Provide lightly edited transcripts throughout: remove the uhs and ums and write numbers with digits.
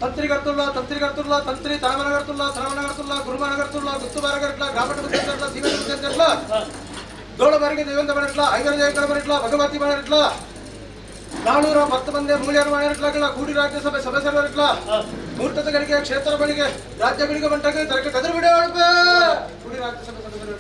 तंत्री करतुल्ला तंत्री करतुल्ला तंत्री तळमन करतुल्ला श्रवण करतुल्ला गुरुमान करतुल्ला गुस्तुबार करतला ग्रामट करतला सीमेत करतला दोळ बाರಿಗೆ ದೇವೇಂದ್ರ ಮಾಡಟ್ಲ ಐದರ ಜಯಕರ ಮಾಡಟ್ಲ ಭಗವತಿ ಮಾಡಟ್ಲ ನಾನೂರ 10 ಮಂದಿ ಮೂಲ್ಯರು ಮಾಡಟ್ಲ ಕೂಡಿ ರಾಜ್ಯ ಸಭೆ ಸದಸ್ಯರು ಮಾಡಟ್ಲ ಮುಹೂರ್ತಗಳಿಗೆ ಕ್ಷೇತ್ರಗಳಿಗೆ ರಾಜ್ಯಗಳಿಗೆ ಬಂಟಾಗ ತರಕ ಕದರ್ ಬಿಡ ಒಳಪ ಕೂಡಿ ರಾಜ್ಯ ಸಭೆ ಸದಸ್ಯರು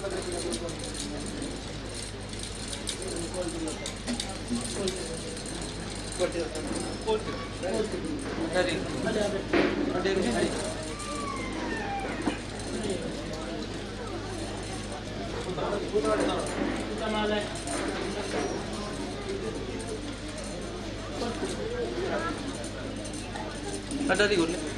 ada di gulnya.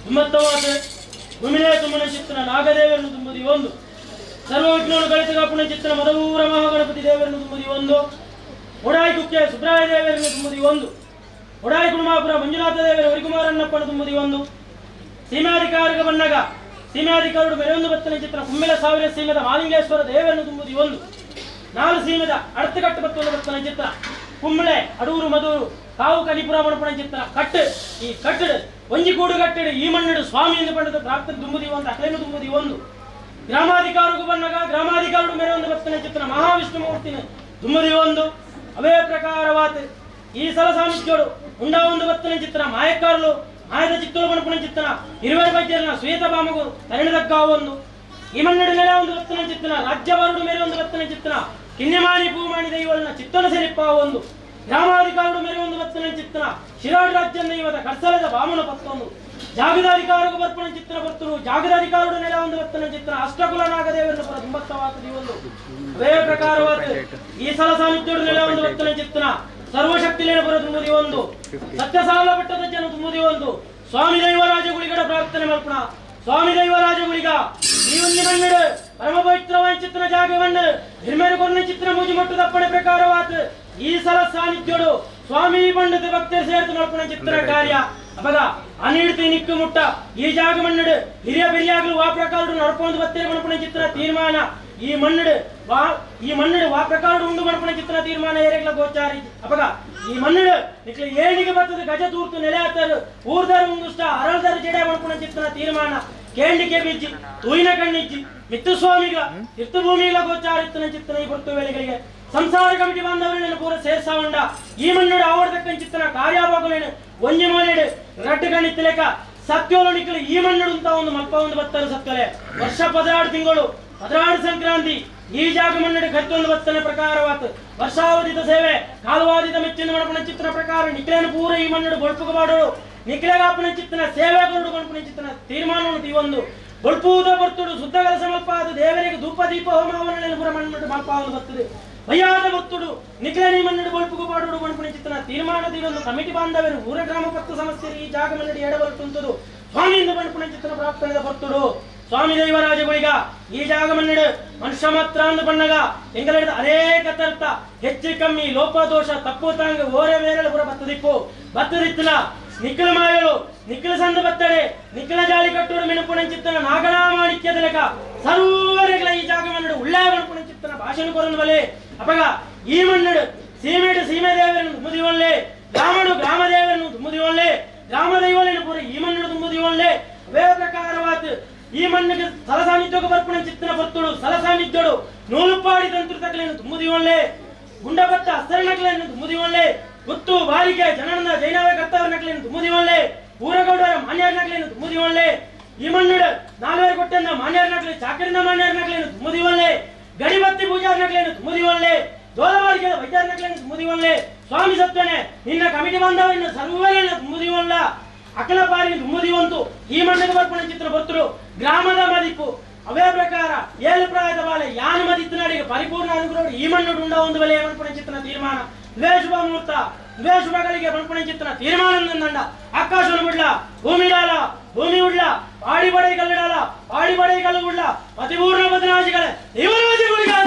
ಹಿಮ್ಮತ್ತವಾದ ಗುಮಿಳೆ ತುಮನ ಚಿತ್ತನ ನಾಗದೇವರನ್ನು ತುಂಬುದಿ ಒಂದು, ಸರ್ವವಿಘ್ನಗಳು ಗಳಿತಗ ಪುಣ್ಯಚಿತ್ತನ ಮದವೂರ ಮಹಾಗಣಪತಿ ದೇವರನ್ನು ತುಂಬುದಿ ಒಂದು, ಒಡಾಯಿ ಕುಕ್ಕೆ ಸುಬ್ರಾಯ ದೇವರನ್ನು ತುಂಬುದಿ ಒಂದು, ಒಡಾಯಿ ಕುಣಮಾಪುರ ಮಂಜುನಾಥ ದೇವರ ಹರಿಕುಮಾರಣ್ಣಪ್ಪನ ತುಂಬುದಿ ಒಂದು, ಸೀಮಾಧಿಕಾರಿಗ ಬಣ್ಣಗ ಸೀಮಾಧಿಕಾರುಡು ಮೆರೆಯೊಂದು ಬತ್ತನ ಚಿತ್ರ ಕುಮ್ಮೆಲ ಸಾವಿರ ಸೀಮದ ಮಾಲಿಂಗೇಶ್ವರ ದೇವರನ್ನು ತುಂಬುದಿ ಒಂದು, ನಾಲು ಸೀಮದ ಅರ್ಥಕಟ್ಟು ಬತ್ತೊಂದು ಬತ್ತನ ಚಿತ್ರ ಕುಮ್ಮಳೆ ಅಡೂರು ಮಧೂರು ಕಾವು ಕಲಿಪುರ ಮಣಪಣ ಚಿತ್ರ ಕಟ್ಟು ಈ ಕಟ್ಟಡು ಒಂಜಿ ಕೂಡು ಕಟ್ಟಡು ಈ ಮಣ್ಣಡು ಸ್ವಾಮಿ ಎಂದು ಪಂಡದ ಪ್ರಾರ್ಥನೆ ತುಂಬುದಿ ಒಂದು ಅಕ್ಲೇನು ತುಂಬುದಿ ಒಂದು, ಗ್ರಾಮಾಧಿಕಾರಿಗೂ ಬಣ್ಣಗ ಗ್ರಾಮಾಧಿಕಾರುಡು ಮೆರೆಯೊಂದು ಬತ್ತನ ಚಿತ್ರ ಮಹಾವಿಷ್ಣು ಮೂರ್ತಿನ ತುಂಬುದಿ ಒಂದು. ಅವೇ ಪ್ರಕಾರವಾದ ಈ ಸಲ ಸಾಮಿಜ್ಯೋಡು ಉಂಡ ಒಂದು ಬತ್ತನ ಚಿತ್ರ ಮಾಯಕಾರಲು ಮಾಯದ ಚಿತ್ತೂರು ಮಣಪಣ ಚಿತ್ರ ಹಿರುವೇರು ಬಜ್ಜರನ ಶ್ವೇತ ಬಾಮಗು ತರಣದಕ್ಕ ಒಂದು, ಈ ಮಣ್ಣಡು ನೆಲೆ ಒಂದು ಬತ್ತನ ಚಿತ್ರ ರಾಜ್ಯ ಬರುಡು ಮೇರೆ ಒಂದು ಬತ್ತನ ಚಿತ್ರ ಕಿನ್ಯಮಾನಿ ಪೂಮಾಣಿ ದೈವಲ್ನ ಚಿತ್ತನ ಸೆಲಿಪ್ಪ ಒಂದು, ಗ್ರಾಮಾಧಿಕಾರುಡು ಮೇರೆ ಒಂದು ಬತ್ತನ ಚಿತ್ರ ಶಿರಾಡ್ ರಾಜ್ಯ ದೈವದ ಕರ್ಸಲದ ಬಾಮನ ಪತ್ತೊಂದು, ಜಾಗದಾಧಿಕಾರಿಗೂ ಬರ್ಪಣ ಚಿತ್ರ ಬರ್ತರು ಜಾಗದಾಧಿಕಾರುಡು ನೆಲೆ ಒಂದು ಬತ್ತನ ಚಿತ್ರ ಅಷ್ಟಕುಲ ನಾಗದೇವರನ್ನು ಪರ ತುಂಬತ್ತವಾದ ಒಂದು. ಅವೇ ಪ್ರಕಾರವಾದ ಈ ಸಲ ಸಾನ್ನಿಧ್ಯೋಡು ನೆಲೆ ಒಂದು ಬತ್ತನ ಚಿತ್ರ ಸರ್ವಶಕ್ತಿ ಪರ ತುಂಬುದಿ ಒಂದು, ಸತ್ಯ ಸಾಲ ಬೆಟ್ಟದ ಜನ ತುಂಬುದಿ ಒಂದು. ಸ್ವಾಮಿ ದೈವರಾಜಗುಳಿಗಡ ಪ್ರಾರ್ಥನೆ ಮಲ್ಪಣ ಸ್ವಾಮಿ ದೈವರಾಜಗುಳಿಗ ಈ ಒಂದು ಮಣ್ಣಡು ಪರಮ ಪವಿತ್ರವಾದ ಚಿತ್ರ ಜಾಗವಣ್ಣು ಹಿರಿಮೇರು ಕೊನ್ನ ಚಿತ್ರ ಮೂಜಿ ಮಟ್ಟು ತಪ್ಪಣೆ ಪ್ರಕಾರವಾದ ಈ ಸಲ ಸಾನ್ನಿಧ್ಯೋಡು ಸ್ವಾಮಿ ಪಂಡಿತ ಭಕ್ತರು ಸೇರ್ತು ಮಲ್ಪಣ ಚಿತ್ರ ಕಾರ್ಯ ಅಪಗ ಅನಿಡ್ತಿ ನಿಕ್ಕು ಮುಟ್ಟ ಈ ಜಾಗ ಮಣ್ಣಡು ಹಿರಿಯ ಬೆರಿಯಾಗಲು ವಾ ಪ್ರಕಾರ ನಡ್ಕೊಂಡು ಬತ್ತೇರೆ ಮಣಪಣ ಚಿತ್ರ ತೀರ್ಮಾನ ಈ ಮಣ್ಣಡು ವಾ ಪ್ರಕಾರ ಉಂಡು ಮಣಪಣ ಚಿತ್ರ ತೀರ್ಮಾನ ಏರೆಗ್ಲ ಗೋಚಾರಿ ಅಪಗ ಈ ಮಣ್ಣಡು ನಿಕ್ಲ ಏಣಿಗೆ ಬರ್ತದ ಗಜ ತೂರ್ತು ನೆಲೆ ಆತರು ಊರ್ದಾರ ಮುಂಗುಷ್ಟ ಅರಳದಾರ ಜಡೆ ಮಣಪಣ ಚಿತ್ರ ತೀರ್ಮಾನ ಕೇಂಡಿಕೆ ಬೀಜಿ ತೂಯಿನ ಕಣ್ಣಿಜ್ಜಿ ಮಿತ್ತು ಸ್ವಾಮಿಗ ತೀರ್ಥ ಭೂಮಿಗಳ ಗೋಚಾರಿತ್ತನ ಚಿತ್ರ ಈ ಹೊತ್ತು ವೇಳೆಗಳಿಗೆ ಸಂಸಾರ ಕಮಿಟಿ ಬಾಂಧವರನ್ನು ಪೂರ ಸೇರ್ಸಾವಂಡ ಈ ಮಣ್ಣಡು ಆವಡ್ತಕ್ಕಂತ ಚಿತ್ರ ಕಾರ್ಯವಾಗಲೇನು ಒಂಜಿ ಮನೆಡು ರಡ್ಡು ಕಣ್ಣಿತ್ತ ಲೆಕ್ಕ ಸತ್ಯೋಲು ನಿಕ್ಕಲು ಈ ಮಣ್ಣಡು ಅಂತ ಒಂದು ಮಲ್ಪ ಒಂದು ಬತ್ತರು ಸತ್ತಲೆ ವರ್ಷ 16 ತಿಂಗಳು 16 ಸಂಕ್ರಾಂತಿ ಈ ಜಾಗ ಮನ್ನಡೆ ಕರ್ತೊಂದು ವರ್ತನೆ ಪ್ರಕಾರವಾತು ವರ್ಷಾವಧಿತ ಸೇವೆ ಕಾಲವಾದಿತ ಮೆಚ್ಚಿನ ಮಣಪನ ಚಿತ್ತನ ಪ್ರಕಾರ ನಿಖಿಲೇನ ಪೂರ ಈ ಮನ್ನಡೆ ಗೊಳ್ಪುಗ ಮಾಡೋಡು ನಿಖಿಲೆಗಾಪನ ಚಿತ್ತನ ಸೇವೆ ಕೊರಡು ಗಣಪನ ಚಿತ್ತನ ತೀರ್ಮಾನವನ್ನು ತೀವೊಂದು ಗೊಳ್ಪುವುದ ಬರ್ತುಡು ಶುದ್ಧಗಲ ಸಮಲ್ಪಾದ ದೇವರಿಗೆ ಧೂಪ ದೀಪ ಹೋಮಾವರಣೆಯನ್ನು ಪುರ ಮನ್ನಡೆ ಮಲ್ಪಾವಲು ಬರ್ತದೆ ಭಯಾದ ಬರ್ತುಡು ನಿಖಿಲೇನಿ ಮನ್ನಡೆ ಗೊಳ್ಪುಗ ಮಾಡೋಡು ಗಣಪನ ಚಿತ್ತನ ತೀರ್ಮಾನದೀವೊಂದು ಕಮಿಟಿ ಬಾಂಧವರು ಊರ ಗ್ರಾಮ ಪತ್ತು ಸಮಸ್ಯೆ ಈ ಜಾಗ ಮನ್ನಡೆ ಎಡಬರುತ್ತುಂತದು ಸ್ವಾಮಿಯಿಂದ ಗಣಪನ ಚಿತ್ತನ ಪ್ರಾರ್ಥನೆದ ಬರ್ತುಡು ಸ್ವಾಮಿ ದೈವರಾಜಗಳಿಗ ಈ ಜಾಗ ಮನ್ನಡೆ ಮನುಷ್ಯ ಮಾತ್ರ ಅಂದು ಬಣ್ಣಗ ಎಂಗಲಿಡಿದ ಅನೇಕ ತರ್ತ ಹೆಚ್ಚು ಕಮ್ಮಿ ಲೋಪದೋಷ ತಪ್ಪು ತಾಂಗ ಓರೆ ಮೇರಳು ಪುರ ಬತ್ತದಿಪ್ಪು ಬತ್ತದಿತ್ತಲ ನಿಖಿಲ ಮಾಯಳು ನಿಖಿಲ ಸಂದ ಬತ್ತಡೆ ನಿಖಿಲ ಜಾಲಿ ಕಟ್ಟೋಡು ಮೆಣಪುಣ ಚಿತ್ತನ ನಾಗಣ ಮಾಣಿಕ್ಯದ ಲೆಕ್ಕ ಸರ್ವರೆಗಳ ಈ ಜಾಗ ಮನ್ನಡೆ ಉಳ್ಳ ಗಣಪುಣ ಚಿತ್ತನ ಭಾಷಣ ಕೊರಲು ಬಲೆ ಅಪಗ ಈ ಮನ್ನಡು ಸೀಮೆಡು ಸೀಮೆ ದೇವರನ್ನು ತುಂಬುದಿವೊಳ್ಳೆ ಗ್ರಾಮಡು ಗ್ರಾಮ ದೇವರನ್ನು ತುಂಬುದಿವೊಳ್ಳೆ ಗ್ರಾಮ ದೈವಲಿನ ಪುರ ಈ ಮನ್ನಡು ತುಂಬುದಿವೊಳ್ಳೆ ಅವೇ ಪ್ರಕಾರವಾದ ಈ ಮಣ್ಣಿಗೆ ಸಲಸಾನ್ನಿಧ್ಯೋಗ ಬರ್ಪಣ ಚಿತ್ತನ ಬರ್ತುಡು ಸಲಸಾನ್ನಿಧ್ಯೋಡು ನೂಲುಪಾಡಿ ತಂತ್ರ ತಗಲೆಯನ್ನು ತುಂಬುದಿವೊಳ್ಳೆ ಗುಂಡಬತ್ತ ಹಸ್ತರ ನಕಲೆಯನ್ನು ತುಂಬುದಿವೊಳ್ಳೆ ಗುತ್ತು ಬಾರಿಗೆ ಜನನ ಜೈನವೇ ಕರ್ತವ್ರ ನಕಲೆಯನ್ನು ತುಂಬುದಿವೊಳ್ಳೆ ಊರಗೌಡರ ಮಾನ್ಯರ ನಕಲೆಯನ್ನು ತುಂಬುದಿವೊಳ್ಳೆ ಈ ಮಣ್ಣುಡು ನಾಲ್ವರು ಕೊಟ್ಟಂದ ಮಾನ್ಯರ ನಕಲೆ ಚಾಕರಿಂದ ಮಾನ್ಯರ ನಕಲೆಯನ್ನು ತುಂಬುದಿವೊಳ್ಳೆ ಗಡಿಬತ್ತಿ ಪೂಜಾರ ನಕಲೆಯನ್ನು ತುಂಬುದಿವೊಳ್ಳೆ ದೋಲವಾರಿಗೆ ವೈದ್ಯರ ನಕಲೆಯನ್ನು ತುಂಬುದಿವೊಳ್ಳೆ ಸ್ವಾಮಿ ಸತ್ವನೆ ನಿನ್ನ ಕಮಿಟಿ ಬಾಂಧವರನ್ನು ಸರ್ವರನ್ನು ತುಂಬುದಿವೊಳ್ಳ ಅಕಲ ಪಾರಿಗೆ ತುಂಬುದಿವಂತು ಈ ಮಣ್ಣಿಗೆ ಬರ್ಪಣ ಚಿತ್ರ ಬರ್ತರು ಗ್ರಾಮದ ಮದಿಪ್ಪು ಅವೇ ಪ್ರಕಾರ ಏಳು ಪ್ರಾಯದ ಬಾಳೆ ಯಾನ ಮದಿತ್ತು ನಾಡಿಗೆ ಪರಿಪೂರ್ಣ ಅನುಗ್ರಹ ಈ ಮಣ್ಣು ಉಂಡ ಒಂದು ಬೆಲೆ ಮಣ್ಪಣ ಚಿತ್ರನ ತೀರ್ಮಾನ ಇವೇ ಶುಭ ಮುಹೂರ್ತ ಇವೇ ಶುಭಗಳಿಗೆ ಮಣ್ಪಣ ಚಿತ್ರನ ತೀರ್ಮಾನ ದಂಡ ಆಕಾಶವನ್ನು ಬಿಡ್ಲ ಭೂಮಿ ಡಾಲ ಭೂಮಿ ಉಡ್ಲ ಪಾಡಿ ಬಡೈ ಕಲ್ಲಿಡಾಲ ಪಾಡಿ ಬಡೈ ಕಲ್ಲು ಉಡ್ಲ ಪತಿಪೂರ್ಣ ಬದನಾಜಿಗಳೇ ದೇವರಾಜಿಗಳಿಗೆ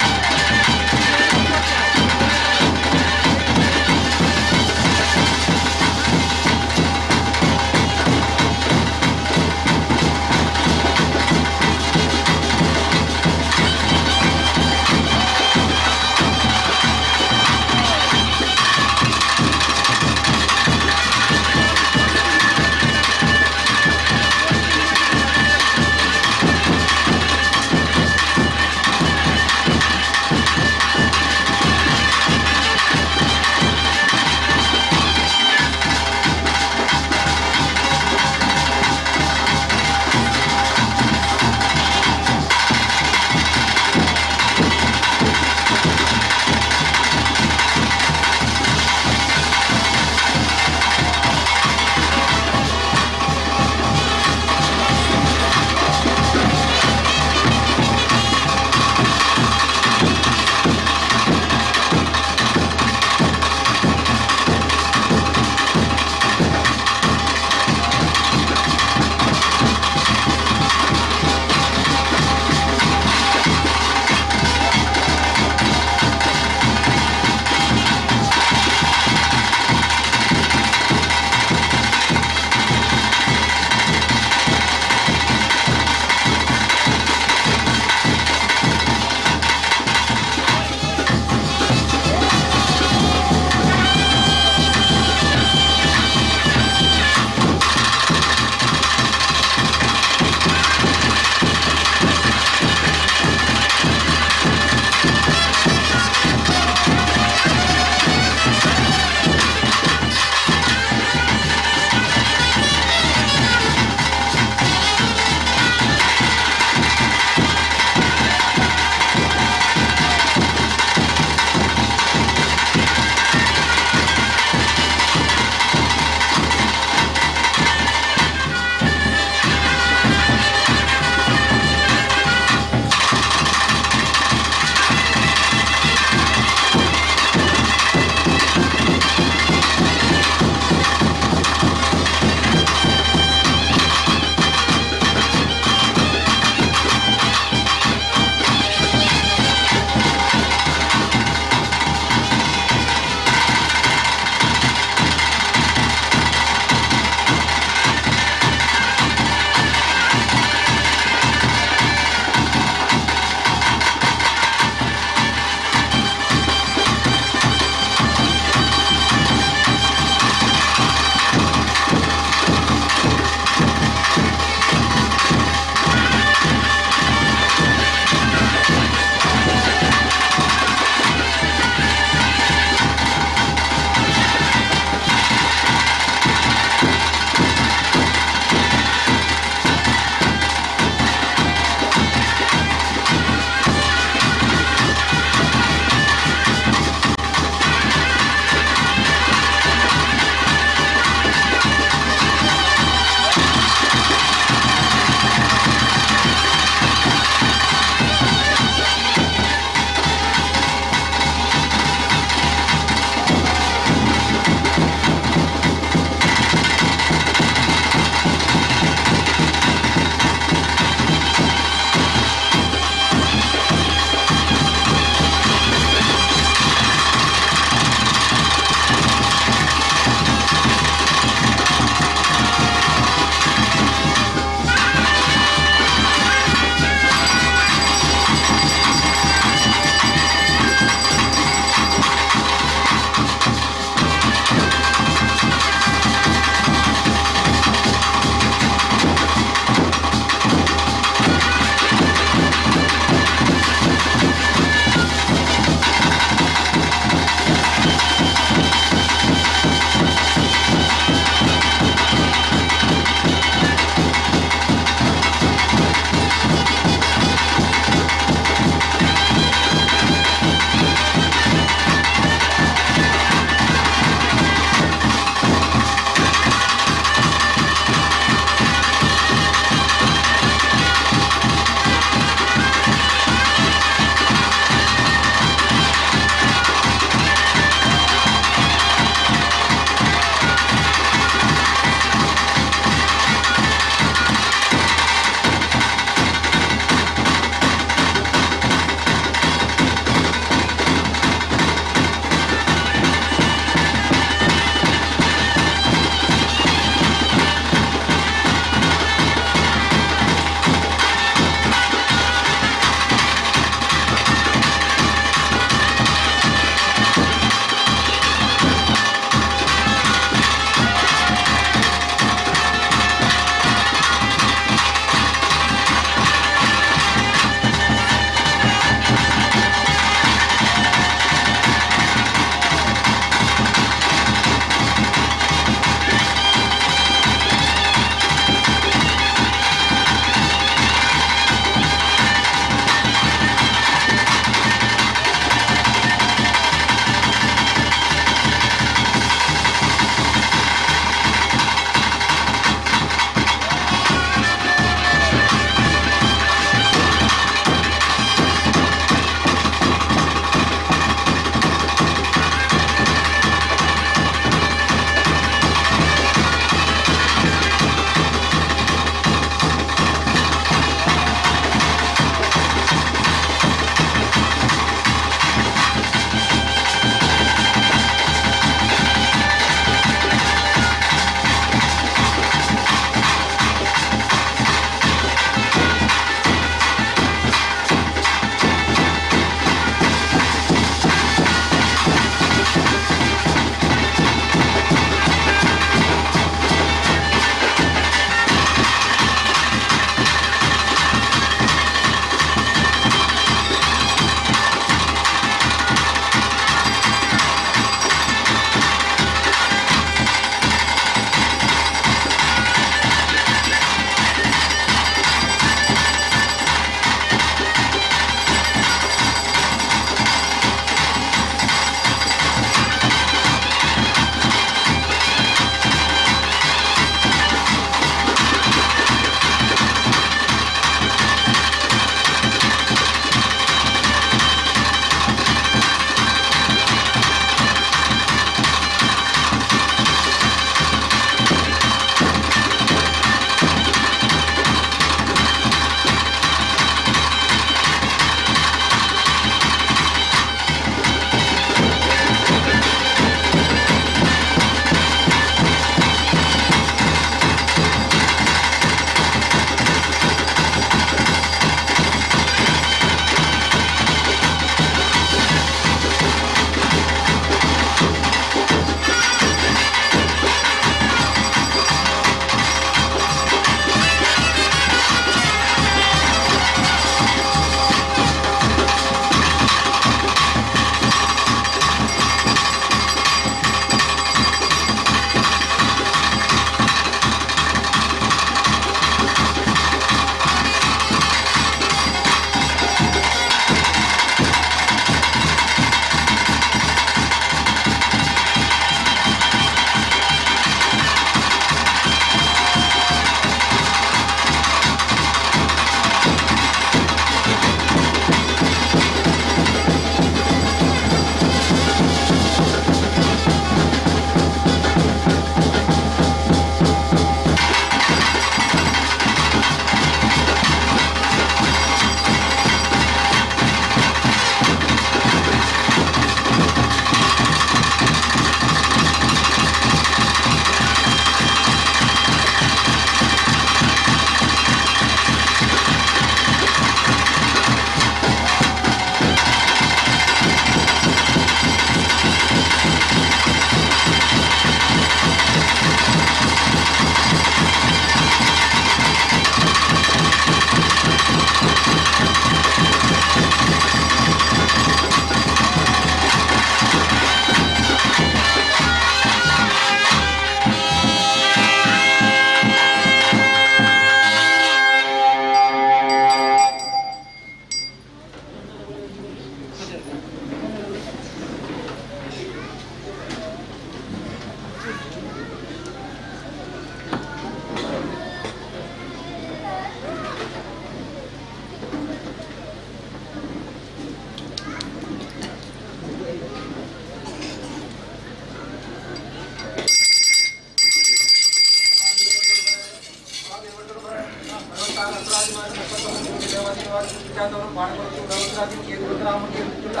പറ്റാത്തവരും പാടക്കുളത്ത് ഉടവത്രാദ്യം കേന്ദ്രമന്ത്രാമൃതി എടുത്തിട്ടുള്ള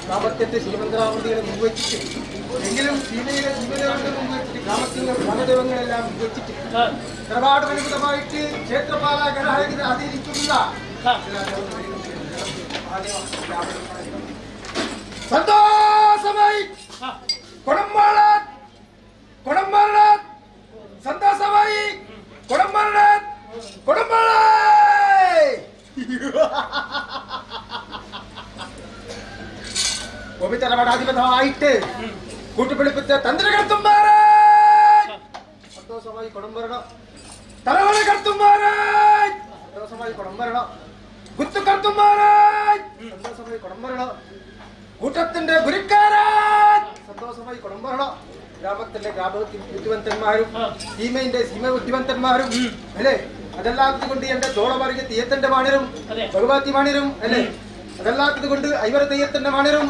ഗ്രാമത്തിന്റെ ശ്രീമന്ത്രാമൃതികളെ മുൻവെച്ചിട്ട് എങ്കിലും സീമയുടെ മുമ്പ് വെച്ചിട്ട് ഗ്രാമത്തിന്റെ ഗ്രാമദൈവങ്ങളെല്ലാം മുൻവെച്ചിട്ട് ഒരുപാട് പരിമിതമായിട്ട് ക്ഷേത്രപാല ഗണായകരെ ആദരിച്ചിട്ടുള്ള സന്തോഷമായി കൊടംബാളനാഥ് സന്തോഷമായി കൊടംബാളനാഥ് പവിത്രപടാധിപതമായിട്ട് കൂട്ടുപിടിപ്പിച്ച തന്ത്രകർത്തുമാരെ സന്തോഷമായി കൊടംബരണം തലവണ കർത്തുമാരെ സന്തോഷമായി കൊടംബരണം കുത്തുകർത്തുമാരെ സന്തോഷമായി കൊടംബരണം കൂട്ടത്തിന്റെ ഗുരുക്കാരൻ സന്തോഷമായി കൊടംബരണം ഗ്രാമത്തിന്റെ ബുദ്ധിവന്തന്മാരും സീമ ബുദ്ധിവന്തന്മാരും അല്ലേ അതെല്ലാത്തത് കൊണ്ട് എന്റെ ചോളമറിയ തെയ്യത്തിന്റെ മാണിരും ഭഗവതി മാണിരും അല്ലേ അതല്ലാത്തത് കൊണ്ട് ഐവര തെയ്യത്തിന്റെ മാണിരും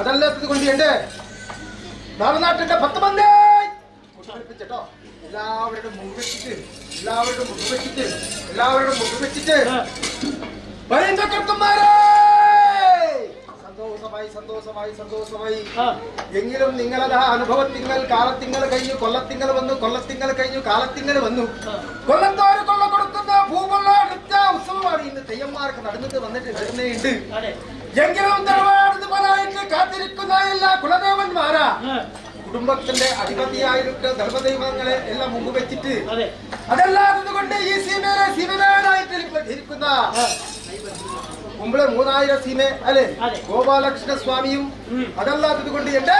അതല്ലാത്തത് കൊണ്ട് എന്റെ നാളനാട്ടിന്റെ 10 മന്ദേ കൂട്ടുപിടിപ്പിച്ചോ എല്ലാവരുടെ മുമ്പ് വെച്ചിട്ട് ഭയങ്കരന്മാരെ സന്തോഷമായി എങ്കിലും നിങ്ങളത് അനുഭവത്തിങ്ങൾ കാലത്തിങ്ങൾ കഴിഞ്ഞു കൊല്ലത്തിങ്ങൾ കഴിഞ്ഞു കാലത്തിങ്ങൾ വന്നു കൊല്ലത്തോര് കൊള്ള കൊടുക്കുന്ന ഭൂകൊള്ള നൃത്ത ഉത്സവമാണ് ഇന്ന് തെയ്യന്മാർക്ക് വന്നിട്ടുണ്ട് എങ്കിലും തറവാടുന്നവരായിട്ട് കാത്തിരിക്കുന്ന എല്ലാ കുലദേവന്മാരാ കുടുംബത്തിന്റെ അധിപതിയായിട്ട് ധർമ്മദൈവങ്ങളെ എല്ലാം മുമ്പ് വെച്ചിട്ട് അതല്ലാത്തത് കൊണ്ട് ഈ സീമനായിട്ട് ഇരിക്കുന്ന മുമ്പ് 3000 സീമ അല്ലെ ഗോപാലകൃഷ്ണ സ്വാമിയും അതല്ലാത്തത് കൊണ്ട് എന്റെ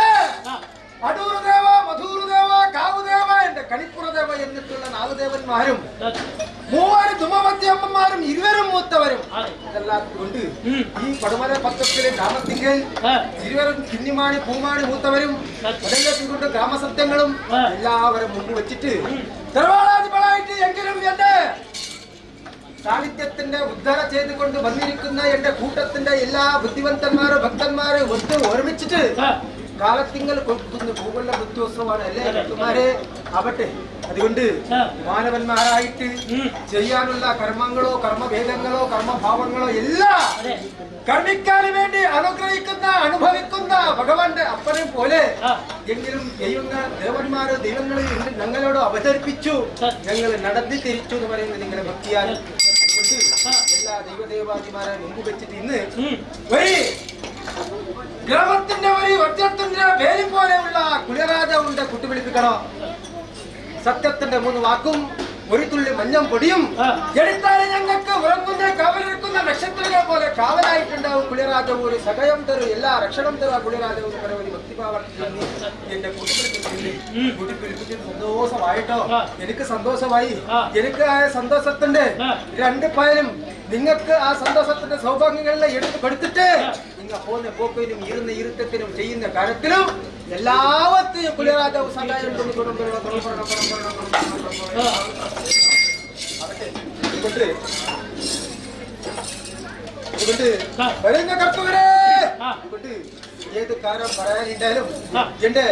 അടൂർദേവ മധൂർദേവ കാവുദേവ എന്റെ കണിപ്പുറദേവ എന്നിട്ടുള്ള 4 ദേവന്മാരും 3 ധുമവത്യമ്മമാരും 20 മൂത്തവരും അതല്ലാത്തത് കൊണ്ട് ഈ പടുമല പത്രത്തിലെ ഗ്രാമത്തിങ്കൽ 20 കിന്നിമാണി പൂമാണി മൂത്തവരും അതെല്ലാത്തത് കൊണ്ട് ഗ്രാമസത്യങ്ങളും എല്ലാവരും മുമ്പ് വെച്ചിട്ട് തറവാടാധിപളായിട്ട് എങ്കിലും എന്റെ സാഹിത്യത്തിന്റെ ഉദ്ധര ചെയ്തുകൊണ്ട് വന്നിരിക്കുന്ന എന്റെ കൂട്ടത്തിന്റെ എല്ലാ ബുദ്ധിവന്തന്മാരും ഭക്തന്മാരെ ഒരുമിച്ചിട്ട് കാലത്തിങ്ങൾ കൊടുക്കുന്ന ഭൂകൊള്ള ബുദ്ധിയോത്സവമാണ് അല്ലേ ഭക്തന്മാരെ ആവട്ടെ അതുകൊണ്ട് മാനവന്മാരായിട്ട് ചെയ്യാനുള്ള കർമ്മങ്ങളോ കർമ്മഭേദങ്ങളോ കർമ്മഭാവങ്ങളോ എല്ലാം കർമ്മിക്കാൻ വേണ്ടി അനുഗ്രഹിക്കുന്ന അനുഭവിക്കുന്ന ഭഗവാന്റെ അപ്പനെ പോലെ എങ്കിലും ദൈവങ്ങൾ ഞങ്ങളോട് അവതരിപ്പിച്ചു ഞങ്ങൾ നടത്തി തിരിച്ചു എന്ന് പറയുന്നത് നിങ്ങളുടെ ഭക്തിയാണ് അതുകൊണ്ട് എല്ലാ ദൈവദേവാദിമാരെ മുമ്പ് വെച്ചിട്ട് ഇന്ന് ഗ്രാമത്തിന്റെ ഒരു വജ്രത്തിന്റെ വേലി പോലെയുള്ള കുലരാജാവുണ്ട് കുട്ടിപിടിപ്പിക്കണം സത്യത്തിന്റെ 3 വാക്കും ഒരു തുള്ളി മഞ്ഞം പൊടിയും എടുത്താലും ഞങ്ങൾക്ക് ഉറങ്ങുന്ന കാവലിരിക്കുന്ന നക്ഷത്രങ്ങൾ പോലെ കാവലായിട്ടുണ്ടാവും കുളിരാജാവ് ഒരു സഹയം തരും എല്ലാ രക്ഷണം തരും ആ കുളിരാജാവ് ഒരു ഭക്തിഭാവർത്തി എന്റെ കുട്ടിപ്പിടിപ്പിച്ച് സന്തോഷമായിട്ടോ എനിക്ക് സന്തോഷമായി എനിക്ക് ആ സന്തോഷത്തിന്റെ 2 പായലും നിങ്ങൾക്ക് ആ സന്തോഷത്തിന്റെ സൗഭാഗ്യങ്ങളെല്ലാം എടുത്ത് കൊടുത്തിട്ട് നിങ്ങൾ പോകുന്ന പോക്കിനും ഇരുത്തത്തിനും ചെയ്യുന്ന കാര്യത്തിലും എല്ലാവത്തെയും കുളിരാജാവ് സഹായം വരുന്ന കർത്തവരെ ഏത് കാര്യം പറയാനുണ്ടായാലും എന്റെ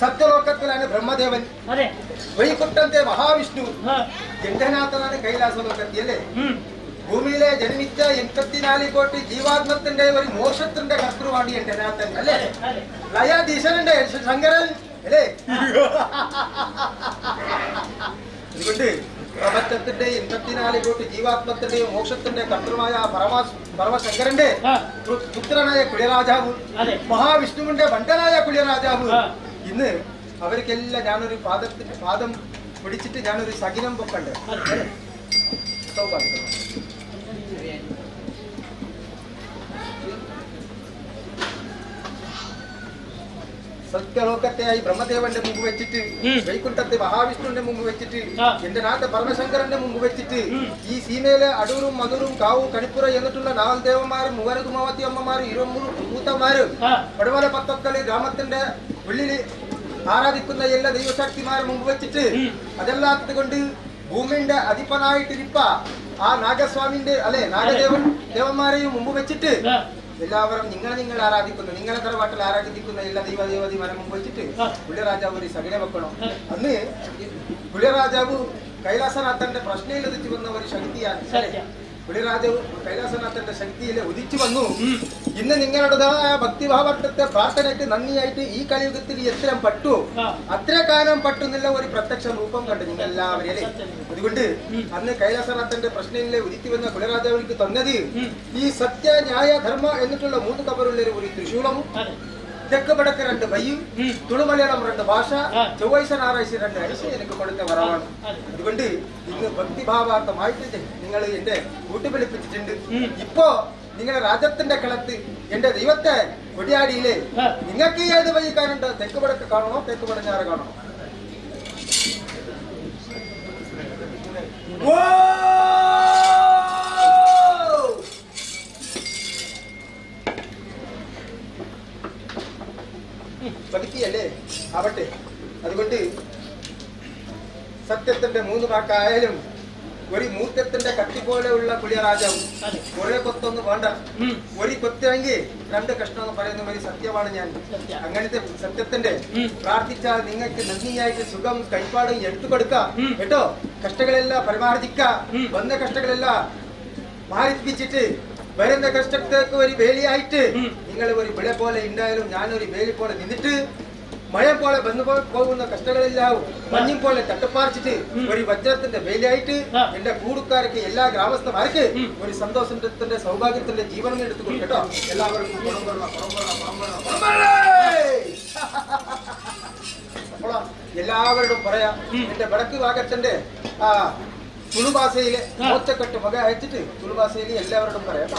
സത്യലോകത്തിലാണ് ബ്രഹ്മദേവൻ വൈകുണ്ഠത്തെ മഹാവിഷ്ണു എന്റെ നാഥനാണ് കൈലാസലോകത്തി അല്ലേ ഭൂമിയിലെ ജന്മിച്ച 84 കോടി ജീവാത്മത്തിന്റെ ഒരു മോക്ഷത്തിന്റെ കർത്തൃവാണ് എന്റെ നാഥൻ അല്ലേ ലയാധീശനുണ്ട് ശങ്കരൻ അല്ലേ അതുകൊണ്ട് പ്രപഞ്ചത്തിന്റെ 84 കോടി ജീവാത്മത്തിന്റെയും മോക്ഷത്തിന്റെ കർത്തൃമായ പരമശങ്കരന്റെ പുത്രനായ കുളിരാജാവ് മഹാവിഷ്ണുവിന്റെ ഭണ്ഡനായ കുളിരാജാവ് ഇന്ന് അവർക്കെല്ലാം ഞാനൊരു പാദം പിടിച്ചിട്ട് ഞാനൊരു സകിനം പൊക്കണ്ട് സൗഭാഗ്യം സത്യലോകത്തെയായി ബ്രഹ്മദേവന്റെ മുമ്പ് വെച്ചിട്ട് വൈകുണ്ഠത്തെ മഹാവിഷ്ണുവിന്റെ മുമ്പ് വെച്ചിട്ട് എന്റെ നാഥ പരമശങ്കരന്റെ മുമ്പ് വെച്ചിട്ട് ഈ സീമയിലെ അടൂരും മധുരും കാവും കണിപ്പുറ എന്നിട്ടുള്ള 4 ദേവന്മാരും 3 ധുമാവതി അമ്മമാരും 20 മൂത്തമാരും പടുമല പത്തക്കല് ഗ്രാമത്തിന്റെ ഉള്ളില് ആരാധിക്കുന്ന എല്ലാ ദൈവശക്തിമാരും മുമ്പ് വെച്ചിട്ട് അതല്ലാത്തത് കൊണ്ട് ഭൂമിന്റെ അധിപനായിട്ടിരിപ്പ ആ നാഗസ്വാമിന്റെ അല്ലെ ദേവന്മാരെയും മുമ്പ് വെച്ചിട്ട് എല്ലാവരും നിങ്ങൾ ആരാധിക്കുന്നു നിങ്ങളെ തറവാട്ടിൽ ആരാധിക്കുന്ന എല്ലാ ദൈവദേവതിമാരെ മുമ്പ് വെച്ചിട്ട് പുള്ളിരാജാവ് ഒരു സകിനെ വെക്കണം അന്ന് പുള്ളിരാജാവ് കൈലാസനാഥന്റെ പ്രശ്നയിൽ എത്തിച്ചു വന്ന ഒരു ശക്തിയാണ് പുളിരാജവും കൈലാസനാഥന്റെ ശക്തിയിലെ ഉദിച്ചു വന്നു. ഇന്ന് നിങ്ങളുടെ ഭക്തിഭാവത്തെ പ്രാർത്ഥനയ്ക്ക് നന്ദിയായിട്ട് ഈ കലിയുഗത്തിൽ എത്ര പറ്റു അത്ര കാലം പറ്റുന്നില്ല ഒരു പ്രത്യക്ഷ രൂപം കണ്ടു നിങ്ങൾ എല്ലാവരും അല്ലേ. അതുകൊണ്ട് അന്ന് കൈലാസനാഥന്റെ പ്രശ്നങ്ങളിലെ ഉദിച്ചു വന്ന പുളിരാജാവിലേക്ക് തന്നത് ഈ സത്യ ന്യായ ധർമ്മ എന്നിട്ടുള്ള 3 കബറുള്ള ഒരു തൃശൂലവും തെക്ക് വടക്ക് 2 ബയ്യും തുളുമലയാളം 2 ഭാഷ ചൊവ്വാഴ്ച ഞായറാഴ്ച 2 അടിച്ച് എനിക്ക് കൊടുത്ത വരവാണ്. അതുകൊണ്ട് ഇന്ന് ഭക്തിഭാവാർത്ഥമായിട്ട് നിങ്ങൾ എന്റെ കൂട്ടുപിടിപ്പിച്ചിട്ടുണ്ട്. ഇപ്പോ നിങ്ങളുടെ രാജ്യത്തിന്റെ കളത്ത് എന്റെ ദൈവത്തെ കൊടിയാടിയില്ലേ നിങ്ങൾക്ക് ഏത് വഴി കാണുന്നുണ്ട്? തെക്ക് വടക്ക് കാണണോ തെക്ക് പടിഞ്ഞാറ് കാണണോ? പതുക്കിയല്ലേ ആവട്ടെ. അതുകൊണ്ട് സത്യത്തിന്റെ 3 വാക്കായാലും ഒരു മൂത്തത്തിന്റെ കത്തി പോലെയുള്ള പുളിയരാജാവും കുറെ കൊത്തൊന്നും വേണ്ട. ഒരു കൊത്തിയെങ്കിൽ 2 കഷ്ണം എന്ന് പറയുന്ന ഒരു സത്യമാണ് ഞാൻ. അങ്ങനത്തെ സത്യത്തിന്റെ പ്രാർത്ഥിച്ചാൽ നിങ്ങൾക്ക് നന്ദിയായിട്ട് സുഖം കൈപ്പാടും എടുത്തു കൊടുക്കാം കേട്ടോ. കഷ്ടങ്ങളെല്ലാം പരമാർജിക്കാം. വന്ന കഷ്ടങ്ങളെല്ലാം മാറിപ്പിച്ചിട്ട് വരുന്ന കഷ്ടത്തേക്ക് ഒരു വേലിയായിട്ട് നിങ്ങൾ ഒരു വിള പോലെ ഉണ്ടായാലും ഞാനൊരു വേലി പോലെ നിന്നിട്ട് മഴ പോലെ വന്നു പോകുന്ന കഷ്ടങ്ങളെല്ലാം മഞ്ഞും പോലെ തട്ടപ്പാറിച്ചിട്ട് ഒരു വജ്രത്തിന്റെ വേലിയായിട്ട് എന്റെ കൂടുക്കാർക്ക് എല്ലാ ഗ്രാമസ്ഥന്മാർക്ക് ഒരു സന്തോഷത്തിന്റെ സൗഭാഗ്യത്തിന്റെ ജീവനം എടുത്തു കൊടുക്കട്ടോ. എല്ലാവർക്കും എല്ലാവരോടും പറയാം. എന്റെ വടക്ക് ഭാഗത്തിന്റെ തുളു ഭാഷയിലെ മോച്ചക്കെട്ട് മക അയച്ചിട്ട് തുളു ഭാഷയിൽ എല്ലാവരോടും പറയാം.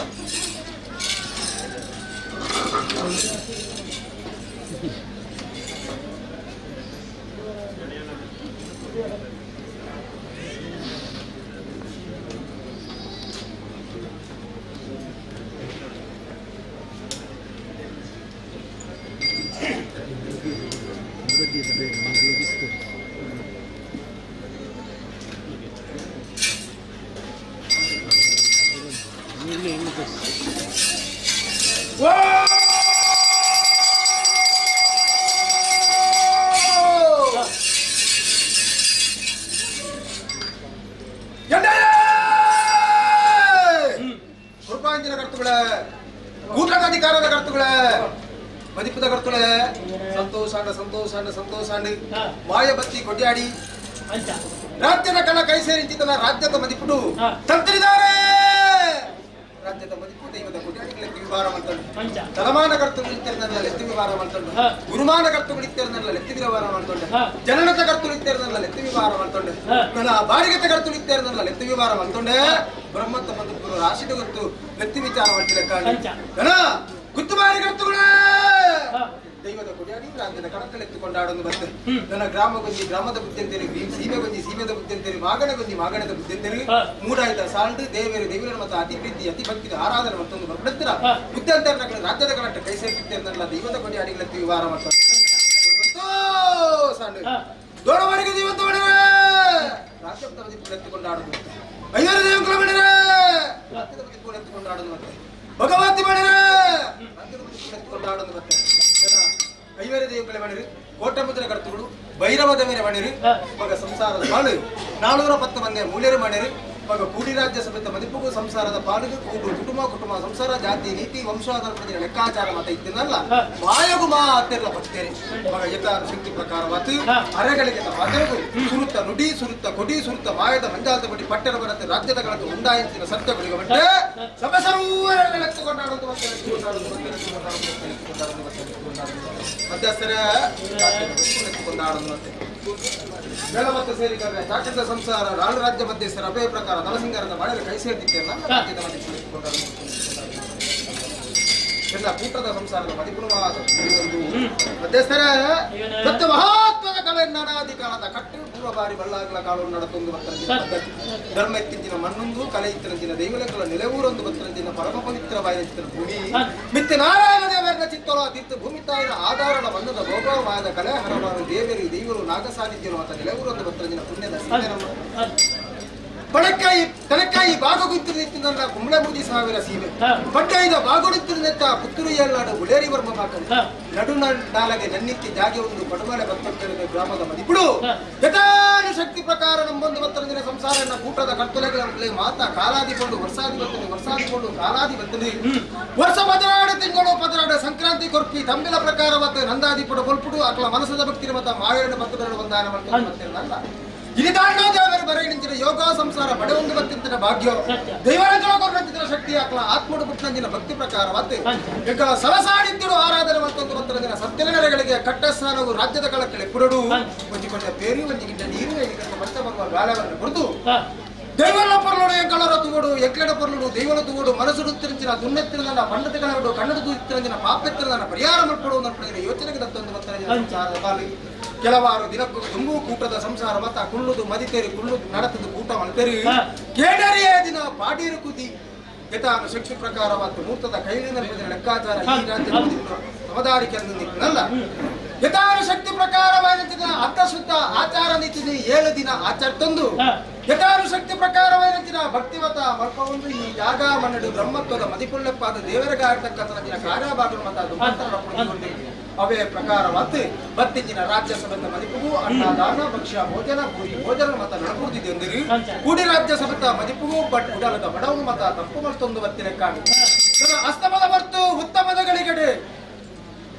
ಕೃಪಾಂಜನ ಕರ್ತುಗಳೇ, ಕೂಟಕಾಧಿಕಾರದ ಕರ್ತುಗಳೇ, ಮದಿಪದ ಕರ್ತುಗಳೇ, ಸಂತೋಷಾಂಡ ಸಂತೋಷಾಂಡ ಸಂತೋಷಾಂಡ ಮಾಯಬತ್ತಿ ಕೊಡ್ಯಾಡಿ ರಾಜ್ಯದ ಕಣ ಕೈ ಸೇರಿಸಿದ್ದಲ್ಲ. ರಾಜ್ಯದ ಮದಿಪುಡು ತಂತ್ರಿದ್ದಾರೆ. ರಾಜ್ಯದ ಮದಿಪು ದೈವದ ಕೊಡ್ಯಾಡಿಗಳ ವಿವಾರ ಮಾಡ್ತಾರೆ. ತಲಮಾನ ಕರ್ತುಗಳಿರ್ತಾರಲ್ಲ ಲೆತ್ತಿ ವಿವಾರ ಮಾಡ್ತಾರೆ. ಗುರುಮಾನ ಕರ್ತುಗಳಿರ್ತಾರಲ್ಲ ಲೆತ್ತಿ ವಿವಾರ ಮಾಡ್ತಾರೆ. ಜನನದ ಕರ್ತುಗಳಿರ್ತಾರಲ್ಲ ಲೆತ್ತಿ ವಿವಾರ ಮಾಡ್ತಾರೆ. ನನ್ನ ಬಾರಿಗತೆ ಕರ್ತುಗಳಿರ್ತಾರಲ್ಲ ಲೆತ್ತಿ ವಿವಾರ ಮಾಡ್ತಾರೆ. ಬ್ರಹ್ಮತ್ತ ಬಂದು ರಾಶಿದ ಗೊತ್ತು ಲೆತ್ತಿ ವಿಚಾರ ಮಾಡ್ತಿಲ್ಲ ಕಾರಣ ಗುತ್ತು ಬಾರಿ ಕರ್ತುಗಳೇ ದೈವದ ಕೊಡಿಯಾಡಿ ರಾಜ್ಯದ ಕಣಕಳೆತ್ತುಕೊಂಡಾಡೊಂದು ಬಂದೆ. ನನ್ನ ಗ್ರಾಮಗೊಂದಿ ಗ್ರಾಮದ ಬುದ್ಧಿ ಅಂತೇಳಿ ಸೀಮೆಗೊಂದಿ ಸೀಮೆದ ಬುದ್ಧಿ ಅಂತೇಳಿ ಮಾಗಣಗೊಂದಿ ಮಾಗಣದ ಬುದ್ಧಿ ಅಂತೇಳಿ ಮೂಡಾಯ್ದ ಸಾಲ್ದು ದೇವರು ದೇವರ ಮತ್ತು ಅತಿ ಪ್ರೀತಿ ಅತಿ ಭಕ್ತಿದ ಆರಾಧನೆ ಮತ್ತೊಂದು ಬರ್ಬಿಡ್ತೀರ ಬುದ್ಧಿ ಅಂತ ರಾಜ್ಯದ ಕಣಕ್ಕೆ ಕೈ ಸೇರ್ತಿರ್ತೇನಲ್ಲ ದೈವದ ಕೊಡಿಯಾಡಿಗಳೆತ್ತಿ ವಿವಾರ ಮಾಡ್ತಾರೆ. ದೊಡ್ಡವರಿಗೆ ದೈವದ ರಾಜ್ಯದ ಬದುಕು ಎತ್ತುಕೊಂಡಾಡೋದು ಐವರು ದೇವಗಳ ಮಾಡಿರ ರಾಜ್ಯದ ಬದುಕು ಎತ್ತುಕೊಂಡಾಡೋದು ಮತ್ತೆ ಭಗವತಿ ಮಾಡಿರ ರಾಜ್ಯದ ಬದುಕು ಎತ್ತುಕೊಂಡಾಡೋದು ಮತ್ತೆ ಐವರೇ ದೇವಗಳೇ ಮಾಡಿರಿ. ಕೋಟಮುದ್ರ ಕರ್ತುಗಳು ಭೈರವದ ಮೇಲೆ ಮಾಡಿರಿ. ಮಗ ಸಂಸಾರದ ಪಾಲು 410 ಮಂದಿ ಮೂಲೆರು ಮಾಡಿರಿ. ಮಗ ಕೂಡಿ ರಾಜ್ಯ ಸಮೇತ ಮದಿಪ್ಪಗೂ ಸಂಸಾರದ ಪಾಲಿಗೆ ಕೂಡು ಕುಟುಂಬ ಕುಟುಂಬ ಸಂಸಾರ ಜಾತಿ ನೀತಿ ವಂಶಾಧಾರ ಪ್ರತಿ ಲೆಕ್ಕಾಚಾರ ಮತ ಇದ್ದನಲ್ಲ ಮಾಯಗು ಮಾ ಹತ್ತಿರ ಬರ್ತೇನೆ. ಮಗ ಯಥಾರ ಶಕ್ತಿ ಪ್ರಕಾರವಾತು ಅರೆಗಳಿಗೆ ಅದರಗೂ ಸುರುತ್ತ ನುಡಿ ಸುರುತ್ತ ಕೊಡಿ ಸುರುತ್ತ ಮಾಯದ ಮಂಜಾಲದ ಬಡಿ ಪಟ್ಟಣ ಬರುತ್ತೆ ರಾಜ್ಯದ ಗಳತ್ತು ಉಂಡಾಯಿಸಿದ ಸತ್ಯಗಳಿಗೆ ಬಟ್ಟೆ ಸಭೆಸರೂರೆತ್ತುಕೊಂಡಾಡುವುದು ಮಧ್ಯಸ್ಥರ ಎತ್ತುಕೊಂಡಾಡುವುದು ಮತ್ತೆ ಮೇಳಮತ್ತ ಸೇರಿಕೊಂಡ್ರೆ ಚಾಟದ ಸಂಸಾರ ರಾಳು ರಾಜ್ಯ ಮಧ್ಯಸ್ಥರ ಅಭಯ ಪ್ರಕಾರ ನರಸಿಂಗರದ ಮಳೆಗೆ ಕೈ ಸೇರ್ತಿದ್ದೇನೆ. ರಾಜ್ಯದ ಎಲ್ಲ ಕೂಟದ ಸಂಸಾರದ ಮದಿಪುರವಾದ ಮಧ್ಯಸ್ಥರ ಸತ್ಯ ಮಹಾತ್ಮದ ಕಲೆ ನಾನಾದಿ ಕಾಲದ ಕಟ್ಟು ಪೂರ್ವ ಬಾರಿ ಬಳ್ಳಾಗಲ ಕಾಳು ನಡತೊಂದು ಪದ್ಧತಿ ಧರ್ಮ ಎತ್ತಿನ ಮಣ್ಣೊಂದು ಕಲೆ ಇತ್ತಿನ ದೈವಲೆಗಳ ನೆಲೆಯೂರೊಂದು ಬತ್ತರಂಜಿನ ಪರಮ ಪವಿತ್ರವಾದ ಭೂಮಿ ಮಿತ್ತಿ ನಾರಾಯಣ ದೇವರ ಚಿತ್ತೋಲ ತೀರ್ಥ ಭೂಮಿ ತಾಯಿನ ಆಧಾರದ ಮಣ್ಣದ ಭೋಗವಾದ ಕಲೆ ಹರವಾರು ದೇವರು ದೈವರು ನಾಗಸಾನಿಧ್ಯರು ಅಥವಾ ನೆಲೆಯೂರೊಂದು ಬತ್ತರಂಜಿನ ಪುಣ್ಯದ ಸೀಮೆನಮ್ಮ ಪಡಕ್ಕಾಯಿ ತಲಕ್ಕಾಯಿ ಬಾಗುತ್ತಿರುತ್ತಿದ್ದ ಕುಂಬಳ ಮುದಿ ಸಾವಿರ ಸೀಮೆ ಪಡ್ಡಾಯಿದ ಬಾಗುಡುತ್ತಿರುತ್ತ ಪುತ್ತೂರು ಏಳ್ನಾಡು ಗುಳೇರಿ ವರ್ಮ ಬಾಕಲು ನಡು ನಾಲಗೆ ನನ್ನಿತ್ತಿ ಜಾಗೆ ಒಂದು ಪಡುಮಲೆ ಬತ್ತೊಂದು ಗ್ರಾಮದ ಮದಿಪುಡು ಯಥಾನು ಶಕ್ತಿ ಪ್ರಕಾರ ನಮ್ಮೊಂದು ಬತ್ತರಂಜಿನ ಸಂಸಾರ ಕೂಟದ ಕರ್ತಲೆಗಳ ಮಾತಾ ಕಾಲಾದಿಕೊಂಡು ವರ್ಷಾದಿಕೊಂಡು ಕಾಲಾದಿ ವರ್ಷ 16 ತಿಂಗಳು 16 ಸಂಕ್ರಾಂತಿ ಕೊರ್ಪಿ ತಂಬಿಲ ಪ್ರಕಾರ ಮತ್ತೆ ನಂದಾದಿಪುಡ ಬಲ್ಪುಡು ಅಕ್ಲ ಮನಸದ ಭಕ್ತಿ ಮತ ಮಾವೇರನ ಭಕ್ತರು ಬಂದಾನ ಮಾಡ್ತಾರೆ ಇರಿದಾಂಡೋ ದೇವರು ಬರೆಯಣಿಂಚಿನ ಯೋಗ ಸಂಸಾರ ಬಡವೊಂದು ಭಕ್ತಿಂತಿನ ಭಾಗ್ಯ ದೈವಗಳ ಕೊರಂತಿನ ಶಕ್ತಿ ಅಕ್ಲ ಆತ್ಮಡು ಬಿಟ್ಟಂಜಿನ ಭಕ್ತಿ ಪ್ರಕಾರ ಮತ್ತೆ ಈಗ ಸಲಸಾಡಿದ್ದರು ಆರಾಧನೆ ಮತ್ತೊಂದು ಭಕ್ತರಂಜಿನ ಸತ್ಯನಗರಗಳಿಗೆ ಕಟ್ಟಸ್ಥಾನವು ರಾಜ್ಯದ ಕಳಕಳೆ ಪುರಡು ಒಂಜಿಕೊಂಡ ಬೇರಿ ಒಂಜಿಗಿಂತ ನೀರು ಭಕ್ತ ಬರುವ ಗಾಲವನ್ನು ಕುರಿತು ದೈವಲ ಪೊರ್ಲುಡು ಎಂಕಳರ ತೂಡು ಎಕ್ಲೆಡ ಪೊರ್ಲುಡು ದೈವಲ ತೂಡು ಮನಸ್ಸುಡು ತಿರುಚಿನ ದುನ್ನೆತ್ತಿರದನ್ನ ಪಂಡತಿಗಳಡು ಕನ್ನಡ ತೂತಿರಂಜಿನ ಪಾಪೆತ್ತಿರದನ್ನ ಪರಿಹಾರ ಮಾಡಿಕೊಡುವ ಯೋಚನೆಗೆ ದತ್ತೊಂದು ಭಕ್ತರಂಜಿನ ಬಾಲಿ ಕೆಲವಾರು ದಿನಕ್ಕೂ ತುಂಬು ಕೂಟದ ಸಂಸಾರ ಮತ ಕುಳ್ಳುದು ಮದಿತೇರಿ ಕುಳ್ಳುದು ನಡತದು ಕೂಟ ಮಲ್ತೇರಿ ಕೇಡರಿಯ ದಿನ ಪಾಡೀರು ಕುದಿ ಯಥಾನು ಶಕ್ತಿ ಪ್ರಕಾರ ಮತ್ತು ಮೂರ್ತದ ಕೈಲಿನ ಲೆಕ್ಕಾಚಾರ ಈ ರಾಜ್ಯದ ಅವಧಾರಿಕೆಯನ್ನು ನಿಟ್ಟಿನಲ್ಲ ಯಥಾನು ಶಕ್ತಿ ಪ್ರಕಾರವಾದ ಅರ್ಥಶುದ್ಧ ಆಚಾರ ನೀತಿ 7 ದಿನ ಆಚರಿತಂದು ಯಥಾನು ಶಕ್ತಿ ಪ್ರಕಾರವಾದ ಭಕ್ತಿವತ ಮಲ್ಪವೊಂದು ಈ ಜಾಗ ಮನ್ನಡು ಬ್ರಹ್ಮತ್ವದ ಮದಿಪುಳ್ಳೆಪ್ಪಾದ ದೇವರಿಗೆ ಆಡ್ತಕ್ಕಂಥ ಕಾರ್ಯಭಾಗಗಳು ಮತ್ತು ಅವೇ ಪ್ರಕಾರವಾದ ಬತ್ತಿಂಚಿನ ರಾಜ್ಯಸಭೆಯ ಮದಿಪುಗೂ ಅನ್ನದಾನ ಭಕ್ಷ್ಯ ಭೋಜನ ಭೂರಿ ಭೋಜನ ಮತ ನಡಪುರ್ತಿದೆ ಎಂದಿರಿ ಕೂಡಿ ರಾಜ್ಯಸಭೆಯ ಮದಿಪುಗೂ ಬಟ್ ಉಡಲದ ಬಡವು ಮತ ತಪ್ಪು ಮತ್ತೊಂದು ಬತ್ತಿನ ಕಾಣು ಅಸ್ತಮದ ಬರ್ತು ಉತ್ತಮದಗಳಿಗಡೆ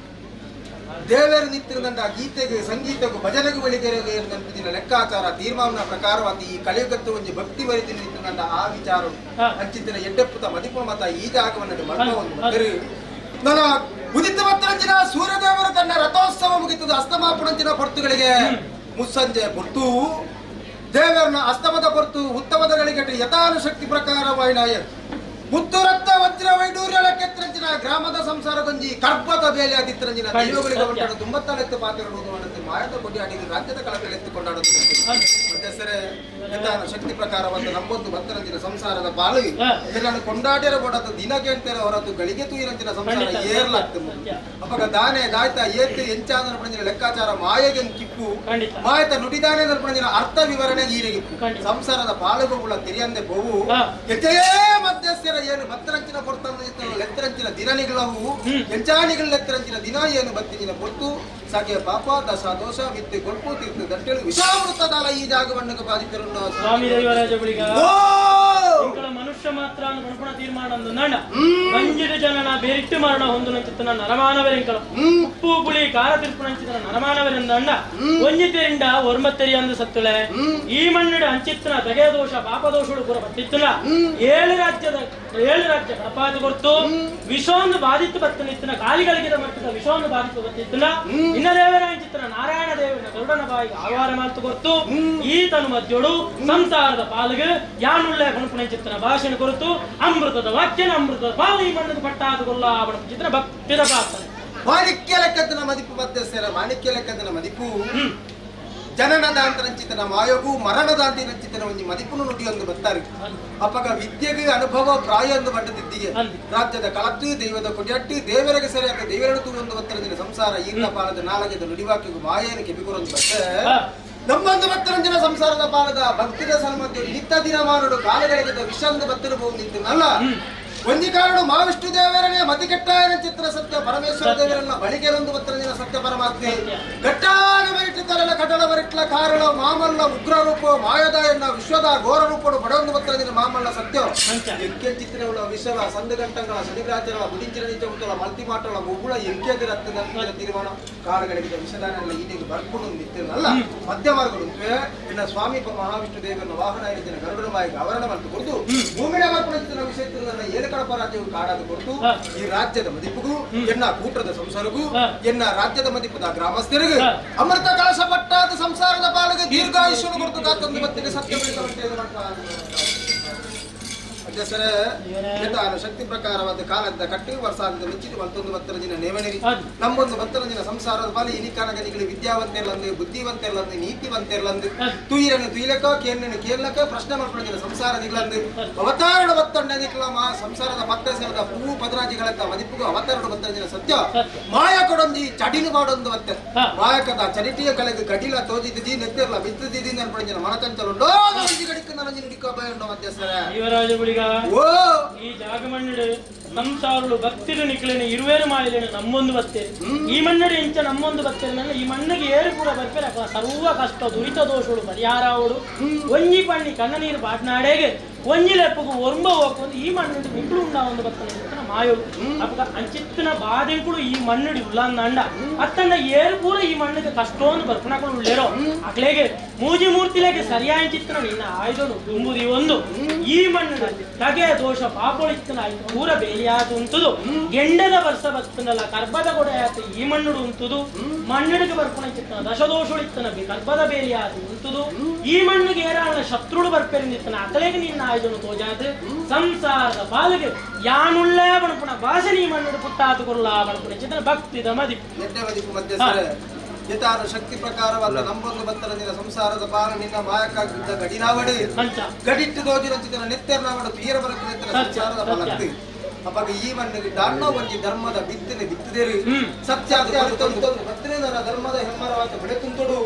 ದೇವರ ನಿತ್ಯದಂಡ ಗೀತೆಗೆ ಸಂಗೀತಗೂ ಭಜನೆಗೂ ಬೆಳಿಗ್ಗೆ ನೆನಪಿನ ಲೆಕ್ಕಾಚಾರ ತೀರ್ಮಾನ ಪ್ರಕಾರವಾಗಿ ಈ ಕಲಿಯುಗತ್ತು ಒಂದು ಭಕ್ತಿ ಬರಿತಿನ ನಿತ್ಯದಂಡ ಆ ವಿಚಾರ ಹಂಚಿತ್ತಿನ ಎಡ್ಡೆಪ್ಪುತ ಮದಿಪು ಮತ ಈ ಜಾಗವನ್ನು ಮಲ್ಪವನ್ನು ನನ್ನ ಉದಿತ ಮತ್ತರಂಜಿನ ಸೂರ್ಯದೇವರ ತನ್ನ ರಥೋತ್ಸವ ಮುಗಿತದ ಅಸ್ತಮಾಪಣಂಚಿನ ಪೊರ್ತುಗಳಿಗೆ ಮುಸ್ಸಂಜೆ ಪೊರ್ತು ದೇವರನ್ನ ಅಸ್ತಮದ ಪೊರ್ತು ಉತ್ತಮದಗಳಿಗೆ ಯಥಾನು ಶಕ್ತಿ ಪ್ರಕಾರವಾಯಿನಾಯ ಮುತ್ತು ರಕ್ತ ವಜ್ರ ವೈಡೂರ್ಯ ಕೆತ್ತರಂಜಿನ ಗ್ರಾಮದ ಸಂಸಾರಗೊಂಜಿ ಕರ್ಪದ ಬೇಲೆ ಆದಿತ್ತರಂಜಿನ ದೈವಗಳಿಗೆ ಹೊಂಟಾಡು ತುಂಬತ್ತಲೆತ್ತು ಪಾತ್ರಗಳು ಮಾಡುತ್ತೆ ಮಾಯದ ಕೊಡಿ ಆಡಿದ ರಾಜ್ಯದ ಕಳಕಳೆ ಎತ್ತುಕೊಂಡಾಡುತ್ತೆ ಮತ್ತೆ ಸರಿ ಯಥಾನು ಶಕ್ತಿ ಪ್ರಕಾರವಾದ ನಮ್ಮೊಂದು ಭಕ್ತರಂಜಿನ ಸಂಸಾರದ ಪಾಲಿಗೆ ಇದನ್ನು ಕೊಂಡಾಡಿರ ಕೊಡದು ದಿನ ಕೇಳ್ತಾರೆ ಹೊರತು ಗಳಿಗೆ ತೂಯಿರಂಜಿನ ಸಂಸಾರ ಏರ್ಲಾಗ್ತದೆ ಅವಾಗ ದಾನೆ ದಾಯ್ತ ಏತ್ತು ಎಂಚಾದ ಪಡೆದಿನ ಲೆಕ್ಕಾಚಾರ ಮಾಯಗೆ ಕಿಪ್ಪು ಮಾಯತ ನುಡಿದಾನೆ ಪಡೆದಿನ ಅರ್ಥ ವಿವರಣೆ ಈರೆಗಿಪ್ಪು ಸಂಸಾರದ ಪಾಲುಗಳ ತಿರಿಯಂದೆ ಬೋವು ಹೆಚ್ಚೇ ಮಧ್ಯಸ್ಥರ ಏನು ಭತ್ತರಂಚಿನ ಕೊಡ್ತಾನೆ ಲೆತ್ತರಂಚಿನ ದಿನನಿಗಳವು ಎಂಚಾಣಿಗಳ ಲೆತ್ತರಂಚಿನ ದಿನ ಏನು ಬತ್ತಿನ ಕೊಟ್ಟು ಸಾಗೆ ಪಾಪ ದಶ ದೋಷ ವಿದ್ಯೆ ಕೊಟ್ಟು ತೀರ್ಥ ದಂಟೆಳು ವಿಷಾಮೃತದಾಲ ಈ ಜಾಗವನ್ನು ಬಾಧಿತರನ್ನು ಸ್ವಾಮಿ ದೈವರಾಜ ಬಳಿಗ ಮನುಷ್ಯ ಮಾತ್ರ ಗಣಪಣ ತೀರ್ಮಾನ ನಂಡ ಮಂಜಿದ ಜನನ ಬೇರಿಟ್ಟು ಮರಣ ಹೊಂದುನಂಚಿತ್ತನ ನರಮಾನವರೆಂಕಳು ಉಪ್ಪು ಪುಳಿ ಕಾರ ತಿರ್ಪುನಂಚಿತ್ತನ ನರಮಾನವರೆಂದಂಡ ಒಂಜಿತೆರಿಂದ ಒರ್ಮತ್ತೆರಿ ಅಂದು ಸತ್ತುಳೆ ಈ ಮಣ್ಣಿಡ ಹಂಚಿತ್ತನ ತಗೆಯ ದೋಷ ಪಾಪ ದೋಷಗಳು ಪುರ ಬತ್ತಿತ್ತನ 7 ರಾಜ್ಯ ಕಡಪಾದು ಕೊಡ್ತು ವಿಷವೊಂದು ಬಾಧಿತ್ತು ಬತ್ತನಿತ್ತನ ಗಾಲಿಗಳಿಗಿದ ಮಟ್ಟದ ವಿಷವೊಂದು ಬಾಧಿತ್ತು ಬತ್ತಿತ್ತನ ಇನ್ನ ದೇವರ ಹಂಚಿತ್ತನ ನಾರಾಯಣ ದೇವನ ಗರುಡನ ಬಾಯಿಗೆ ಆವಾರ ಮಾತು ಕೊಡ್ತು ಈತನು ಮಧ್ಯೋಡು ಸಂಸಾರದ ಪಾಲಿಗೆ ಯಾನುಳ್ಳೆ ಗಣಪುಣಂಚಿತ್ತನ ಭಾಷಣ ಕೊರತು ಅಮೃತದ ವಾಕ್ಯನ ಅಮೃತದ ಪಾಲು ಈ ಮಣ್ಣದ ಪಟ್ಟಾದುಗೊಲ್ಲ ಅವಳ ಚಿತ್ರ ಭಕ್ತಿದ ಪಾತ್ರ ಮಾಣಿಕ್ಯ ಲೆಕ್ಕದನ ಮದಿಪು ಮಧ್ಯಸ್ಥರ ಮಾಣಿಕ್ಯ ಲೆಕ್ಕದನ ಮದಿಪು ಜನನದಾಂತರಂಚಿತನ ಮಾಯಗೂ ಮರಣದಾಂತಿರಂಚಿತನ ಒಂದು ಮದಿಪುನು ನುಡಿಯೊಂದು ಬರ್ತಾರೆ ಅಪ್ಪಗ ವಿದ್ಯೆಗೆ ಅನುಭವ ಪ್ರಾಯ ಒಂದು ಬಂಡದಿದ್ದಿಗೆ ರಾಜ್ಯದ ಕಳತ್ತು ದೈವದ ಕೊಡಿಯಟ್ಟು ದೇವರಿಗೆ ಸರಿಯಾದ ದೇವರನ್ನು ತೂಗೊಂದು ಬತ್ತರಂಜಿನ ಸಂಸಾರ ಈರ್ನ ಪಾಲದ ನಾಲಗೆದ ನುಡಿವಾಕ್ಯಗೂ ಮಾಯನ ಕೆಬಿಕೊರೊಂದು ಬತ್ತೆ ನಮ್ಮೊಂದು ಭಕ್ತರಂಜನ ಸಂಸಾರದ ಪಾಲದ ಭಕ್ತಿದ ಸನ್ಮಧ್ಯ ನಿತ್ಯ ದಿನ ಮಾರುಡು ಕಾಲಗಳಿಗೆ ವಿಷಂದ ಭಕ್ತರು ನಿಂತನಲ್ಲ ಒಂದಿ ಕಾರಣ ಮಹಾವಿಷ್ಣು ದೇವರನೇ ಮತಿಕೆಟ್ಟಾಯನ ಚಿತ್ರ ಸತ್ಯ ಪರಮೇಶ್ವರ ದೇವರನ್ನ ಬಳಿಗೆರೊಂದು ಭಕ್ತರಂಜನ ಸತ್ಯ ಪರಮಾತ್ಮೆ ಘಟ್ಟಾನ ಬರಿಟ್ಟಿದ್ದಾರಲ್ಲ ಕಟಡ ಬರಿಟ್ಲ ಕಾರಣ ಮಾಮಲ್ಲ ಉಗ್ರ ರೂಪ ಮಾಯದ ಎನ್ನ ವಿಶ್ವದ ಘೋರ ರೂಪಡು ಬಡವೊಂದು ಭಕ್ತರಂಜನ ಮಾಮಲ್ಲ ಸತ್ಯ ಎಂಕೆ ಚಿತ್ರಗಳ ವಿಷವ ಸಂದು ಗಂಟಗಳ ಶನಿಗ್ರಾಚಗಳ ಗುಡಿಂಚಿನ ನಿತ್ಯ ಮಲ್ತಿ ಮಾಟಗಳ ಮುಗುಳ ಎಂಕೆದಿರ ತೀರ್ಮಾನ ಕಾಲಗಳಿಗೆ ವಿಷದಾನೆಲ್ಲ ಈನಿಗೆ ಬರ್ಕೊಂಡು ನಿಂತಿರಲ್ಲ ಮಧ್ಯ ಮಾರ್ಗಗಳು ಇನ್ನ ಸ್ವಾಮಿ ಮಹಾವಿಷ್ಣು ದೇವರನ್ನ ವಾಹನ ಇರಿಸಿನ ಗರುಡನ ಬಾಯಿಗೆ ಅವರಣ ಮಲ್ತು ಕೊಡ್ತು ಭೂಮಿಯ ಬರ್ಪಡಿಸಿದ ವಿಷಯ ಏನ ಕಡಪ ರಾಜ್ಯವು ಕಾಡಾದ ಕೊಡ್ತು ಈ ರಾಜ್ಯದ ಮದಿಪುಗೂ ಎನ್ನ ಕೂಟದ ಸಂಸಾರಗೂ ಎನ್ನ ರಾಜ್ಯದ ಮದಿಪದ ಗ್ರಾಮಸ್ಥರಿಗೂ ಅಮೃತ ಕಳಶ ಪಟ್ಟಾದ ಸಂಸಾರದ ಪಾಲಿಗೆ ದೀರ್ಘಾಯುಷ್ಯನು ಕೊಡ್ತು ಕಾತೊಂದು ಮತ್ತಿಗೆ ಸತ್ಯ ಶಕ್ತಿ ಪ್ರಕಾರವಾದ ಕಾಲದ ಕಟ್ಟಿ ವರ್ಷಾಂತ ಮೆಚ್ಚಿದ ಮತ್ತೊಂದು ಭಕ್ತರಂಜಿನ ನೇವಣಿರಿ ನಮ್ಮೊಂದು ಭಕ್ತರಂಜಿನ ಸಂಸಾರದ ಪಾಲಿ ಇನಿಕಾನಗನಿಗಳು ವಿದ್ಯಾವಂತೆರ್ಲಂದು ಬುದ್ಧಿವಂತೆರ್ಲಂದು ನೀತಿವಂತೆರ್ಲಂದು ತುಯಿರನ್ನು ತುಯಿಲಕ ಕೇಳನ್ನು ಕೇಳಕ ಪ್ರಶ್ನೆ ಮಾಡ್ಕೊಂಡಿನ ಸಂಸಾರದಿಗಳಂದು ಅವತಾರಣ ಭಕ್ತಂಡನಿಕಲ ಸಂಸಾರದ ಭಕ್ತ ಸೇವದ ಹೂವು ಪದರಾಜಿಗಳತ್ತ ಮದಿಪ್ಪುಗೂ ಅವತಾರಣ ಭಕ್ತರಂಜಿನ ಸತ್ಯ ಮಾಯ ಕೊಡೊಂದಿ ಚಡಿಲು ಮಾಡೊಂದು ಭಕ್ತ ಮಾಯಕದ ಚರಿಟಿಯ ಕಲೆಗೆ ಕಡಿಲ ತೋಜಿದ್ದಿ ನೆತ್ತಿರಲ್ಲ ಬಿತ್ತಿದ್ದಿ ಅನ್ಪಡಿನ ಮನಕಂಚಲುಂಡೋ ಗಡಿಕ ನರಂಜಿ ನಿಡಿಕ ಬಯಂಡೋ ಮಧ್ಯಸ್ಥರ ಈ ಜಾಗ ಮಣ್ಣಿಡು ಸಂಸಾರಗಳು ಭಕ್ತಿರು ನಿಕ್ಲೇನೆ ಇರುವೇರು ಮಾಡಿಲೇನೆ ನಮ್ಮೊಂದು ಬತ್ತೇನೆ ಈ ಮಣ್ಣಡಿ ಇಂಚ ನಮ್ಮೊಂದು ಬತ್ತೇನೆ ಈ ಮಣ್ಣಿಗೆ ಏರು ಕೂಡ ಬರ್ಪೇನೆ ಸರ್ವ ಕಷ್ಟ ದುರಿತ ದೋಷಗಳು ಪರಿಹಾರ ಅವಡು ಒಂಜಿ ಪಣ್ಣಿ ಕಣ್ಣ ನೀರು ಬಾಟ್ನಾಡೆಗೆ ಒಂಜಿ ಲೆಪ್ಪಗೂ ಒರ್ಂಬ ಹೋಗ್ಕೊಂಡು ಈ ಮಣ್ಣು ನಿಕ್ಳು ಉಂಡ ಒಂದು ಬತ್ತನ ಮಾಯೋಡು ಅಪ್ಪ ಅಂಚಿತ್ತಿನ ಬಾಧೆಗಳು ಈ ಮಣ್ಣುಡಿ ಉಳ್ಳಂದ ಅತ್ತಂಡ ಏರು ಪೂರ ಈ ಮಣ್ಣಿಗೆ ಕಷ್ಟೊಂದು ಬರ್ಪಣಗಳು ಉಳ್ಳೇರೋ ಅಕ್ಲೆಗೆ ಮೂಜಿ ಮೂರ್ತಿಲೆಗೆ ಸರಿಯಾದ ಚಿತ್ರ ನಿನ್ನ ಆಯ್ದನು ತುಂಬುದಿ ಒಂದು ಈ ಮಣ್ಣಿನಲ್ಲಿ ತಗೆ ದೋಷ ಪಾಪೊಳಿತ್ತನ ಆಯ್ತು ಪೂರ ಬೇಯಾತು ಉಂಟುದು ಗೆಂಡದ ವರ್ಷ ಬರ್ತನಲ್ಲ ಕರ್ಬದ ಗೊಡೆ ಆಯ್ತು ಈ ಮಣ್ಣುಡು ಉಂಟುದು ಮಣ್ಣಿಗೆ ಬರ್ಪಣ ಚಿತ್ತನ ದಶದೋಷುಳಿತ್ತನ ಕರ್ಬದ ಬೇರಿಯಾತು ಉಂಟುದು ಈ ಮಣ್ಣಿಗೆ ಏರಾಳ ಶತ್ರುಡು ಬರ್ಪೇರಿ ನಿತ್ತನ ಅಕಲೆಗೆ ನಿನ್ನ ಆಯ್ದನು ತೋಜಾತು ಸಂಸಾರದ ಬಾಲಿಗೆ ಯಾನುಳ್ಳೇ ಬಣಪುಣ ಭಾಷೆ ಈ ಮಣ್ಣುಡು ಪುಟ್ಟಾತು ಕೊಲ್ಲ ಬಣಪುಣ ಚಿತ್ತನ ಭಕ್ತಿದ ಮದಿಪು ಯಥಾನು ಶಕ್ತಿ ಪ್ರಕಾರವಲ್ಲ ನಂಬೊಂದು ಬತ್ತಲ ನಿನ್ನ ಸಂಸಾರದ ಬಾಲ ನಿನ್ನ ಮಾಯಕ್ಕಾಗಿದ್ದ ಗಡಿನಾವಡಿ ಗಡಿಟ್ಟು ದೋಜಿನ ಚಿತ್ರ ನೆತ್ತೆರ್ನಾವಡು ಪೀರ ಬರಕ್ಕೆ ಸಂಸಾರದ ಬಲಕ್ತಿ ಅವಾಗ ಈ ಮಣ್ಣಿಗೆ ದಾಣ್ಣ ಒಂಜಿ ಧರ್ಮದ ಬಿತ್ತನೆ ಬಿತ್ತದೇರಿ ಸತ್ಯ ಬತ್ತನೇದರ ಧರ್ಮದ ಹೆಮ್ಮರವಾದ ಬೆಳೆ ತುಂತುಡು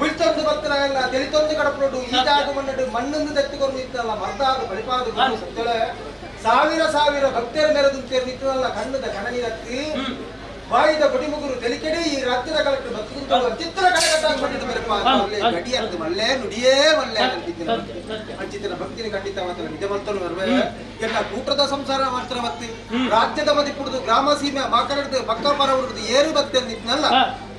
ಬಿಳ್ತೊಂದು ಬತ್ತನ ಎಲ್ಲ ತಿಳಿತೊಂದು ಕಡಪುಡು ಈಜಾಗ ಮಣ್ಣು ಮಣ್ಣೊಂದು ತೆತ್ತುಕೊಂಡು ಇತ್ತಲ್ಲ ಮರ್ದಾಗ ಬಳಿಪಾದ ಸತ್ಯಳೆ ಸಾವಿರ ಭಕ್ತಿಯರ ಮೆರೆದು ನಿತ್ತಲ್ಲ ಕಣ್ಣದ ಕಣನೀರತ್ತಿ ಬಾಯಿದ ಕುಟಿಮುಗುರು ತೆಲಿಕೆಡಿ ಈ ರಾಜ್ಯದ ಕಲೆಕ್ಟರ್ ಬದುಕು ಚಿತ್ರ ಗಡಿಯದ್ದು ಮಲ್ಲೆ ನುಡಿಯೇ ಮಲ್ಲೆ ಅಂಚಿತ್ತಿನ ಭಕ್ತಿನ ಖಂಡಿತ ಮಾತ್ರ ನಿಜ ಮಂತನು ಬರುವೆ ಎಲ್ಲ ಕೂಟದ ಸಂಸಾರ ಮಾತ್ರ ಮತ್ತೆ ರಾಜ್ಯದ ಮದಿಪುಡುದು ಗ್ರಾಮ ಸೀಮೆ ಮಾಕರಡ್ದು ಪಕ್ಕ ಪರ ಹುಡುದು ಏರು ಬತ್ತೆ ನಿತ್ನಲ್ಲ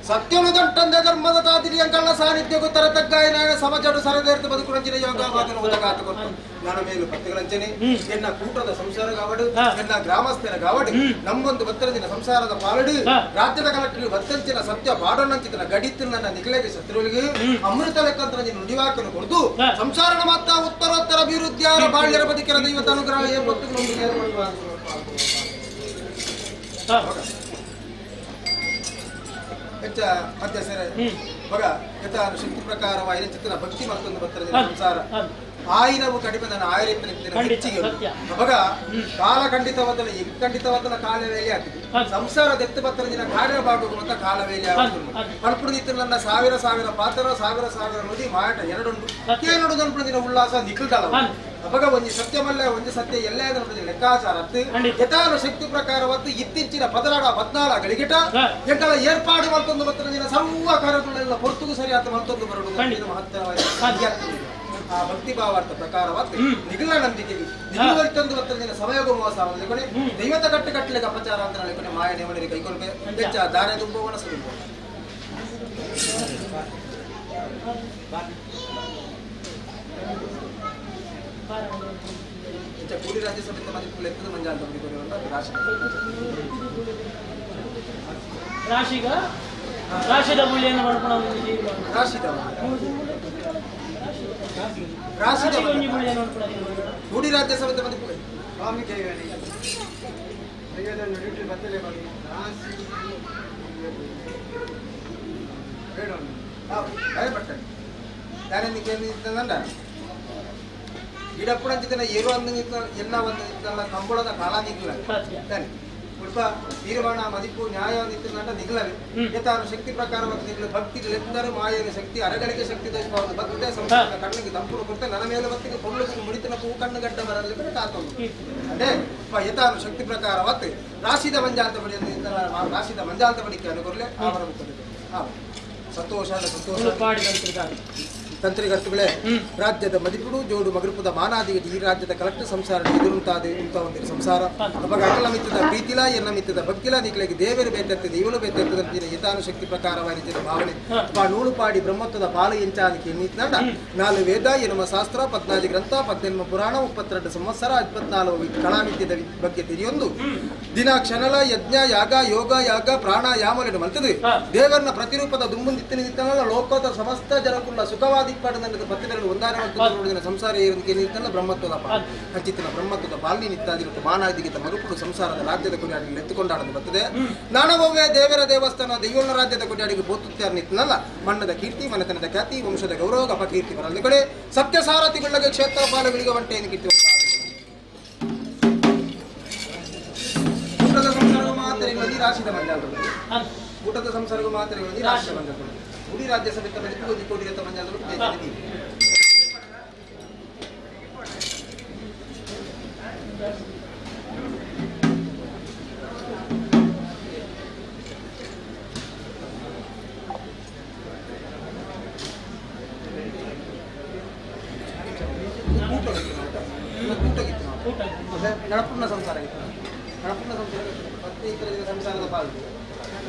ಸತ್ಯನುದಂಟಂದ ಧರ್ಮದ ತಾದಿರಿಯ ಕಳ್ಳ ಸಾನ್ನಿಧ್ಯ ಗೊತ್ತರ ತಗ್ಗಾಯನ ಸಮಜಡು ಸರದೇರ್ತು ಬದುಕುರಂಚಿನ ಯೋಗ ಬಾಗಿನ ಉದಗಾತ ಕೊಟ್ಟು ನನ್ನ ಮೇಲು ಪತ್ತೆಗಳಂಚನೆ ಎನ್ನ ಕೂಟದ ಸಂಸಾರ ಗಾವಡು ಎನ್ನ ಗ್ರಾಮಸ್ಥರ ಗಾವಡು ನಮ್ಮೊಂದು ಬತ್ತರದಿನ ಸಂಸಾರದ ಪಾಲಡು ರಾಜ್ಯದ ಕಲೆಕ್ಟರ್ ಬತ್ತಂಚಿನ ಸತ್ಯ ಬಾಡೋಣಂಚಿನ ಗಡಿತ್ತು ನನ್ನ ನಿಖಲೆಗೆ ಶತ್ರುವಿಗೆ ಅಮೃತ ಲೆಕ್ಕಂತ ನುಡಿವಾಕನ್ನು ಕೊಡ್ದು ಸಂಸಾರನ ಮಾತ್ರ ಉತ್ತರೋತ್ತರ ಅಭಿವೃದ್ಧಿಯಾರ ಬಾಳ್ಯರ ಬದುಕಿರ ದೈವತ ಅನುಗ್ರಹ ಮಧ್ಯ ಸೇರ ಬಗ ಯಥಾ ಶಕ್ತಿ ಪ್ರಕಾರವಾಗಿ ಚಿತ್ರ ಭಕ್ತಿ ಮತ್ತೊಂದು ಬರ್ತದೆ ಸಂಸಾರ ಆಯಿನವು ಕಡಿಮೆ ನನ್ನ ಆಯುರ್ವೇದ ಹೆಚ್ಚಿಗೆ ಬಗ ಕಾಲ ಖಂಡಿತವಾದಲ್ಲ ಈಗ ಖಂಡಿತವಾದಲ್ಲ ಕಾಲವೇಲಿ ಆಗ್ತದೆ ಸಂಸಾರ ದೆತ್ತು ಬತ್ತರ ದಿನ ಕಾರ್ಯಭಾಗ ಅಂತ ಕಾಲವೇಲಿ ಆಗ್ತದೆ ಪಲ್ಪುಡು ನಿಂತು ನನ್ನ ಸಾವಿರ ಪಾತ್ರ ಸಾವಿರ ನುಡಿ ಮಾಟ ಎರಡುಂಡು ಕೇನೋಡು ಗಲ್ಪುಡು ದಿನ ಉಲ್ಲಾಸ ನಿಖಲ್ದಲ್ಲ ಅವಾಗ ಒಂದು ಸತ್ಯ ಮಲ್ಲ ಒಂದು ಸತ್ಯ ಎಲ್ಲೇ ಲೆಕ್ಕಾಚಾರ ಯಥಾನು ಶಕ್ತಿ ಪ್ರಕಾರವತ್ತು ಇತ್ತೀಚಿನ ಪದರಾಡ 14 ಗಳಿಗಿಟ ಎಂಗಳ ಏರ್ಪಾಡು ಮತ್ತೊಂದು ಬತ್ತರ ದಿನ ಸರ್ವ ಕಾರ್ಯಗಳೆಲ್ಲ ಹೊರತುಗೂ ಸರಿ ಆತ ಮತ್ತೊಂದು ಬರೋದು ಮಹತ್ತರವಾಗಿ ಆ ಭಕ್ತಿ ಭಾವಾರ್ಥ ಪ್ರಕಾರವಾಗಿ ನಿಖಿಲ ನಂಬಿಕೆಗೆ ನಿಖಿಲವರಿತೊಂದು ಬತ್ತರ ದಿನ ಸಮಯೋಗ ಮೋಸ ಅವನಿಗೆ ದೈವತ ಕಟ್ಟಲೆಗೆ ಅಪಚಾರ ಅಂತ ಹೇಳಿಕೊಂಡು ಮಾಯ ನೇಮನಿಗೆ ಕೈಕೊಳ್ಬೇಕು ಹೆಚ್ಚ ದಾರೆ ತುಂಬವನ ಸುಡುವ ಕೂಡಿ ರಾಜ್ಯಸಭೆ ಮದಿಪುಗಳು ಎತ್ತದ ಮಂಜಾಂತ ರಾಶಿಗ ರಾಶಿದ ಬುಳ್ಳಿಯನ್ನು ಮಾಡ್ಕೊಂಡು ಕೂಡಿ ರಾಜ್ಯಸಭೆ ಮದಿಪುಗಳು ಭಯಪಟ್ಟೆ ಗಿಡಪ್ಪು ಅಂಚಿನ ಏರು ಅಂದಿತ್ತು ಎಲ್ಲ ಒಂದು ಇತ್ತಲ್ಲ ಕಂಬಳದ ಕಾಲ ನಿಗ್ಲ ಸ್ವಲ್ಪ ತೀರ್ಮಾನ ಮದಿಪು ನ್ಯಾಯ ನಿಂತ ನಿಗ್ಲವೆ ಯಥಾನು ಶಕ್ತಿ ಪ್ರಕಾರವಾಗಿ ನಿಗ್ಲು ಭಕ್ತಿ ಲೆಂದರು ಮಾಯನ ಶಕ್ತಿ ಅರಗಳಿಗೆ ಶಕ್ತಿ ದಯಪಾವುದು ಭಕ್ತ ಸಂಸಾರ ಕಣ್ಣಿಗೆ ತಂಪು ಕೊಡ್ತೆ ನನ್ನ ಮೇಲೆ ಭಕ್ತಿಗೆ ಕೊಳ್ಳು ಮುಡಿತನ ಪೂ ಕಣ್ಣು ಗಡ್ಡ ಬರಲಿ ಬೇರೆ ಕಾಕೊಂಡು ಅದೇ ಯಥಾನು ಶಕ್ತಿ ಪ್ರಕಾರವತ್ತು ರಾಶಿದ ಮಂಜಾಂತ ಬಡಿ ರಾಶಿದ ಮಂಜಾಂತ ಬಡಿಕೆ ಅನುಕೊರ್ಲೆ ಅವರ ಸಂತೋಷ ತಂತ್ರಿಕರ್ತುಗಳೇ ರಾಜ್ಯದ ಮದಿಪುಡು ಜೋಡು ಮಗರುಪುದ ಮಾನಾದಿಗೆ ಈ ರಾಜ್ಯದ ಕಲೆಕ್ಟರ್ ಸಂಸಾರ ಎದುರುಂತಾದೆ ಇಂತ ಒಂದು ಸಂಸಾರ ಅವಾಗ ಅಕಲ ಮಿತ್ತದ ಪ್ರೀತಿಲ ಎನ್ನ ಮಿತ್ತದ ಭಕ್ತಿಲ ನಿಖಲೆಗೆ ದೇವರು ಬೇತತ್ತದೆ ಇವಳು ಬೇತದಂತಿನ ಯಥಾನು ಶಕ್ತಿ ಪ್ರಕಾರವಾಗಿದ್ದ ಭಾವನೆ ನೂಳು ಪಾಡಿ ಬ್ರಹ್ಮತ್ವದ ಪಾಲು ಎಂಚಾನಿಕೆ ನೀತಿನಂಡ 4 ವೇದ ಎನ್ನುವ ಶಾಸ್ತ್ರ 14 ಗ್ರಂಥ 18 ಪುರಾಣ 32 ಸಂವತ್ಸರ 24 ಕಲಾಮಿತ್ಯದ ಬಗ್ಗೆ ತಿಳಿಯೊಂದು ದಿನ ಕ್ಷಣಲ ಯಜ್ಞ ಯಾಗ ಯೋಗ ಯಾಗ ಪ್ರಾಣಾಯಾಮలను ಮಲ್ತದೆ ದೇವರನ ಪ್ರತಿರೂಪದ ದುಂಬುಂದಿತ್ತಿನ ಲೋಕದ ಸಮಸ್ತ ಜನಕುಲ್ಲ ಸುಖವಾದ ಪತ್ತಿರಗಳು ಒಂದಾನೆ ಮತ್ತು ಸಂಸಾರ ಏರಿಕೆಲ್ಲ ಬ್ರಹ್ಮತ್ವದ ಪಾಲ್ ಹಂಚಿತ್ತಿನ ಬ್ರಹ್ಮತ್ವದ ಪಾಲನೆ ನಿತ್ತಾದಿರುತ್ತ ಮಾನಾದಿಗಿಂತ ಮರುಪುಡು ಸಂಸಾರದ ರಾಜ್ಯದ ಕೊಡಿಯಾಡಿಗೆ ಎತ್ತುಕೊಂಡಾಡಲು ಬರ್ತದೆ ನಾನವೇ ದೇವರ ದೇವಸ್ಥಾನ ದೈವನ ರಾಜ್ಯದ ಕೊಡಿಯಾಡಿಗೆ ಬೋತುತ್ಯಾರ ನಿತ್ತನಲ್ಲ ಮಣ್ಣದ ಕೀರ್ತಿ ಮನೆತನದ ಖ್ಯಾತಿ ವಂಶದ ಗೌರವ ಅಪಕೀರ್ತಿ ಬರಲಿ ಕಡೆ ಸತ್ಯ ಸಾರಥಿಗಳಿಗೆ ಕ್ಷೇತ್ರ ಪಾಲುಗಳಿಗೆ ಒಂಟೆಯನ್ನು ಕಿತ್ತು ಊಟದ ಸಂಸರ್ಗ ಮಾತ್ರೆಗಳಲ್ಲಿ ರಾಶಿದ ಮಂಜಾಲಗಳು ಊಟದ ಸಂಸರ್ಗ ಮಾತ್ರೆಗಳಲ್ಲಿ ರಾಶಿದ ಮಂಜಾಲಗಳು ಉಡಿ ರಾಜ್ಯಸಭೆ ಕೋಟಿ ಮಂಜಾಲಗಳು ಊಟ ಮತ್ತೆ ಗಣಪನ ಸಂಸಾರ ಇತ್ತು ಗಣಪನ ಸಂಸಾರ ಮತ್ತೆ ಇತರ ಸಂಸಾರದ ಪಾಲು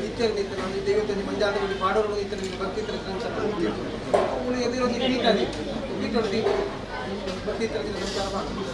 ನಿತ್ಯ ನಿತ್ಯ ನಮ್ಮ ದೇವತೆ ಮಂಜಾದ ಮಾಡೋರು ಇತರ ಭಕ್ತಿ ಇತರ ಸಂಸಾರ ಅವಳು ಎದುರೊಂದು ಬೀಟಲ್ಲಿ ಬೀಟೊಂದು ಭಕ್ತಿ ಇತರ ಸಂಸಾರ ಪಾಲು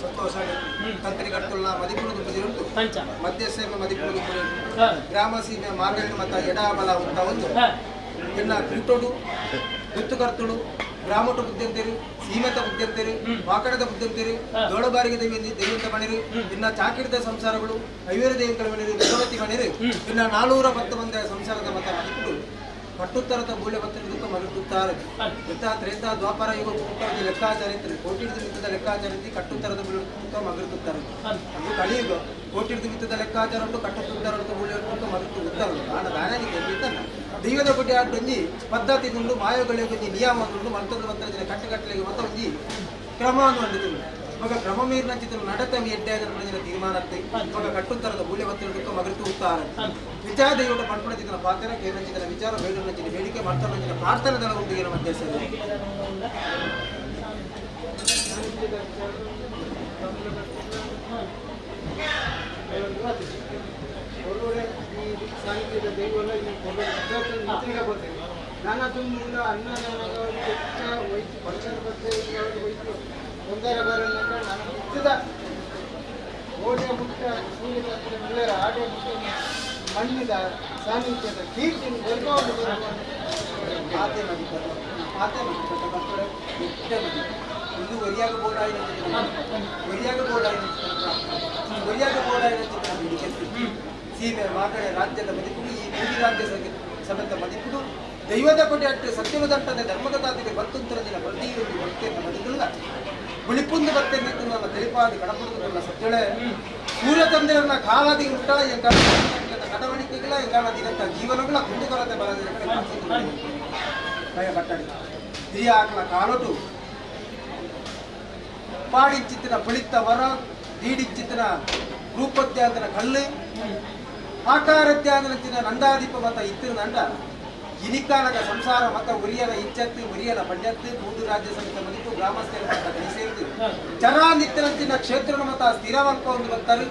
ಸಂತೋಷ ತಂತ್ರಿ ಕಟ್ಟುಲ್ಲ ಮದಿಪುಣದು ಬದಿರುಂಟು ಮಧ್ಯಸೀಮೆ ಮದಿಪುಣದು ಗ್ರಾಮ ಸೀಮೆ ಮಾರ್ಗಣಿನ ಮತ ಎಡಬಲ ಉಂಟ ಒಂದು ಎನ್ನ ಕ್ರಿಟೋಡು ಗುತ್ತು ಕರ್ತುಡು ಗ್ರಾಮಟ ಬುದ್ಧಂತೇರು ಸೀಮಿತ ಬುದ್ಧಂತೇರು ವಾಕಡದ ಬುದ್ಧಂತೇರು ದೊಡಬಾರಿಗೆ ದೈವಂತ ಮಣಿರು ಇನ್ನ ಚಾಕಿರದ ಸಂಸಾರಗಳು ಐವೇರು ದೇವಂತರ ಮಣಿರು ಭಗವತಿ ಮಣಿರು ಇನ್ನ 410 ಮಂದಿಯ ಸಂಸಾರದ ಮತ ಮದಿಪುಡು ಕಟ್ಟುತ್ತರದ ಮೂಲ್ಯ ಬತ್ತಲಿದ್ದಕ್ಕೆ ಮಗಡುತ್ತಾರೆ ತ್ರೇತ ದ್ವಾಪರ ಯುಗ ಕುಟುಂಬದ ಲೆಕ್ಕಾಚಾರ ಇರ್ತದೆ ಕೋಟಿಡಿದ ಮಿತ್ತದ ಲೆಕ್ಕಾಚಾರ ಇದ್ದು ಕಟ್ಟುತ್ತರದ ಮೂಲ್ಯ ಮಗಡುತ್ತಾರೆ ಅದು ಕಲಿಯುಗ ಕೋಟಿಡಿದ ಮಿತ್ತದ ಲೆಕ್ಕಾಚಾರ ಉಂಟು ಕಟ್ಟುತ್ತರದ ಮೂಲ್ಯ ಮಗಡು ಗೊತ್ತಾಗಲ್ಲ ಕಾರಣ ದಾನಿಗೆ ದೈವದ ಬಗ್ಗೆ ಆಡೊಂಜಿ ಪದ್ಧತಿ ಉಂಟು ಮಾಯಗಳಿಗೆ ಒಂಜಿ ನಿಯಮ ಉಂಟು ಮತ್ತೊಂದು ಮಂತ್ರ ಕಟ್ಟುಕಟ್ಟಲೆಗೆ ಮತ್ತೆ ಒಂಜಿ ಕ್ರಮವನ್ನು ಹೊಂದಿದ್ರು ಮಗ ಕ್ರಮ ಮೀರಿನ ಚಿತ್ರ ನಡತೆ ಎಡ್ಡೆ ತೀರ್ಮಾನ ಮಗ ಕಟ್ಟುತ್ತರದ ಮೂಲ್ಯ ಬತ್ತಲಿದ್ದಕ್ಕೆ ಮಗಡು ಉತ್ತಾರೆ ವಿಚಾರ ದೈವದ ಪಂಪಣ ಚಿತ್ರ ಪಾತ್ರ ಕೇಂದ್ರ ಚಿತ್ರ ವಿಚಾರ ಬೇಡ ಬೇಡಿಕೆ ಮಾಡ್ತಾರೆ ಪ್ರಾರ್ಥನೆ ದಳ ಉಂಟು ಮಧ್ಯೆ ಸರಿ ಸಾಹಿತ್ಯದ ದೈವಲ್ಲ ನನ್ನ ತುಂಬ ಅನ್ನ ವೈದ್ಯ ಪಕ್ಷದ ಬಗ್ಗೆ ವೈದ್ಯರು ತೊಂದರೆ ಬರಲ್ಲ ನಾನು ಮುಟ್ಟಿದ ಓಡಿಯ ಮುಟ್ಟ ಸೂರ್ಯ ಆಡಿಯ ಮುಟ್ಟ ಮಣ್ಣಿದ ಸಾನ್ನಿಧ್ಯದ ಕೀರ್ತಿ ವರ್ಗಾವಣೆ ಮಾತೆ ಮದಿಪದ ಮಾತೆ ಮದಿಪದ ಮಕ್ಕಳು ಮುಟ್ಟೆ ಮದಿ ಇದು ಒರಿಯಾಗ ಬೋಡಾಯಿನ ಒರಿಯಾಗ ಬೋಡಾಯಿನ ಒರಿಯಾಗ ಬೋಡಾಯಿನ ಚಿತ್ರ ಸೀಮೆ ಮಾಗಡೆ ರಾಜ್ಯದ ಮದಿಪುಡು ಈ ಮೂಡಿ ರಾಜ್ಯ ಸಮೇತ ಮದಿಪುಡು ದೈವದ ಕೊಡೆ ಅಟ್ಟೆ ಸತ್ಯವದಂಟದೆ ಧರ್ಮದ ತಾತಿಗೆ ಬರ್ತುಂತರ ದಿನ ಪ್ರತಿಯೊಂದು ಭಕ್ತಿಯನ್ನು ಮದಿದುಲ್ಲ ಬುಳಿಪುಂದು ಭಕ್ತಿ ನಿಂತು ನನ್ನ ತಿಳಿಪಾದಿ ಕಡಪುಡುವುದಲ್ಲ ಸತ್ಯಳೆ ಸೂರ್ಯಚಂದ್ರನ ಕಾಲಾದಿ ಉಂಟ ಎಂಗಾಲ ನಡವಳಿಕೆಗಳ ಎಂಗಾಲದಿನಂತ ಜೀವನಗಳ ಕುಂದುಕೊರತೆ ಭಯ ಕಟ್ಟಡಿ ಹಿರಿಯ ಆಕಲ ಕಾಲೊಟ್ಟು ಪಾಡಿಚ್ಚಿತ್ತಿನ ಪಳಿತ ವರ ದೀಡಿಚ್ಚಿತ್ತಿನ ರೂಪತ್ಯಾಂತನ ಕಲ್ಲು ಆಕಾರತ್ಯಾಂತನ ನಂದಾದೀಪ ಮತ ಇತ್ತಿನ ನಂಡ ಇನಿಕಾಲದ ಸಂಸಾರ ಮತ ಉರಿಯಲ ಇಚ್ಚತ್ತು ಉರಿಯಲ ಪಂಡತ್ತು ಮೂದು ರಾಜ್ಯ ಸಮಿತ ಮದಿತು ಗ್ರಾಮಸ್ಥರ ಮತ ಸೇರಿದು ಜರಾ ನಿತ್ಯನಂಚಿನ ಕ್ಷೇತ್ರ ಮತ ಸ್ಥಿರವಂತ ಒಂದು ಬರ್ತಾರೆ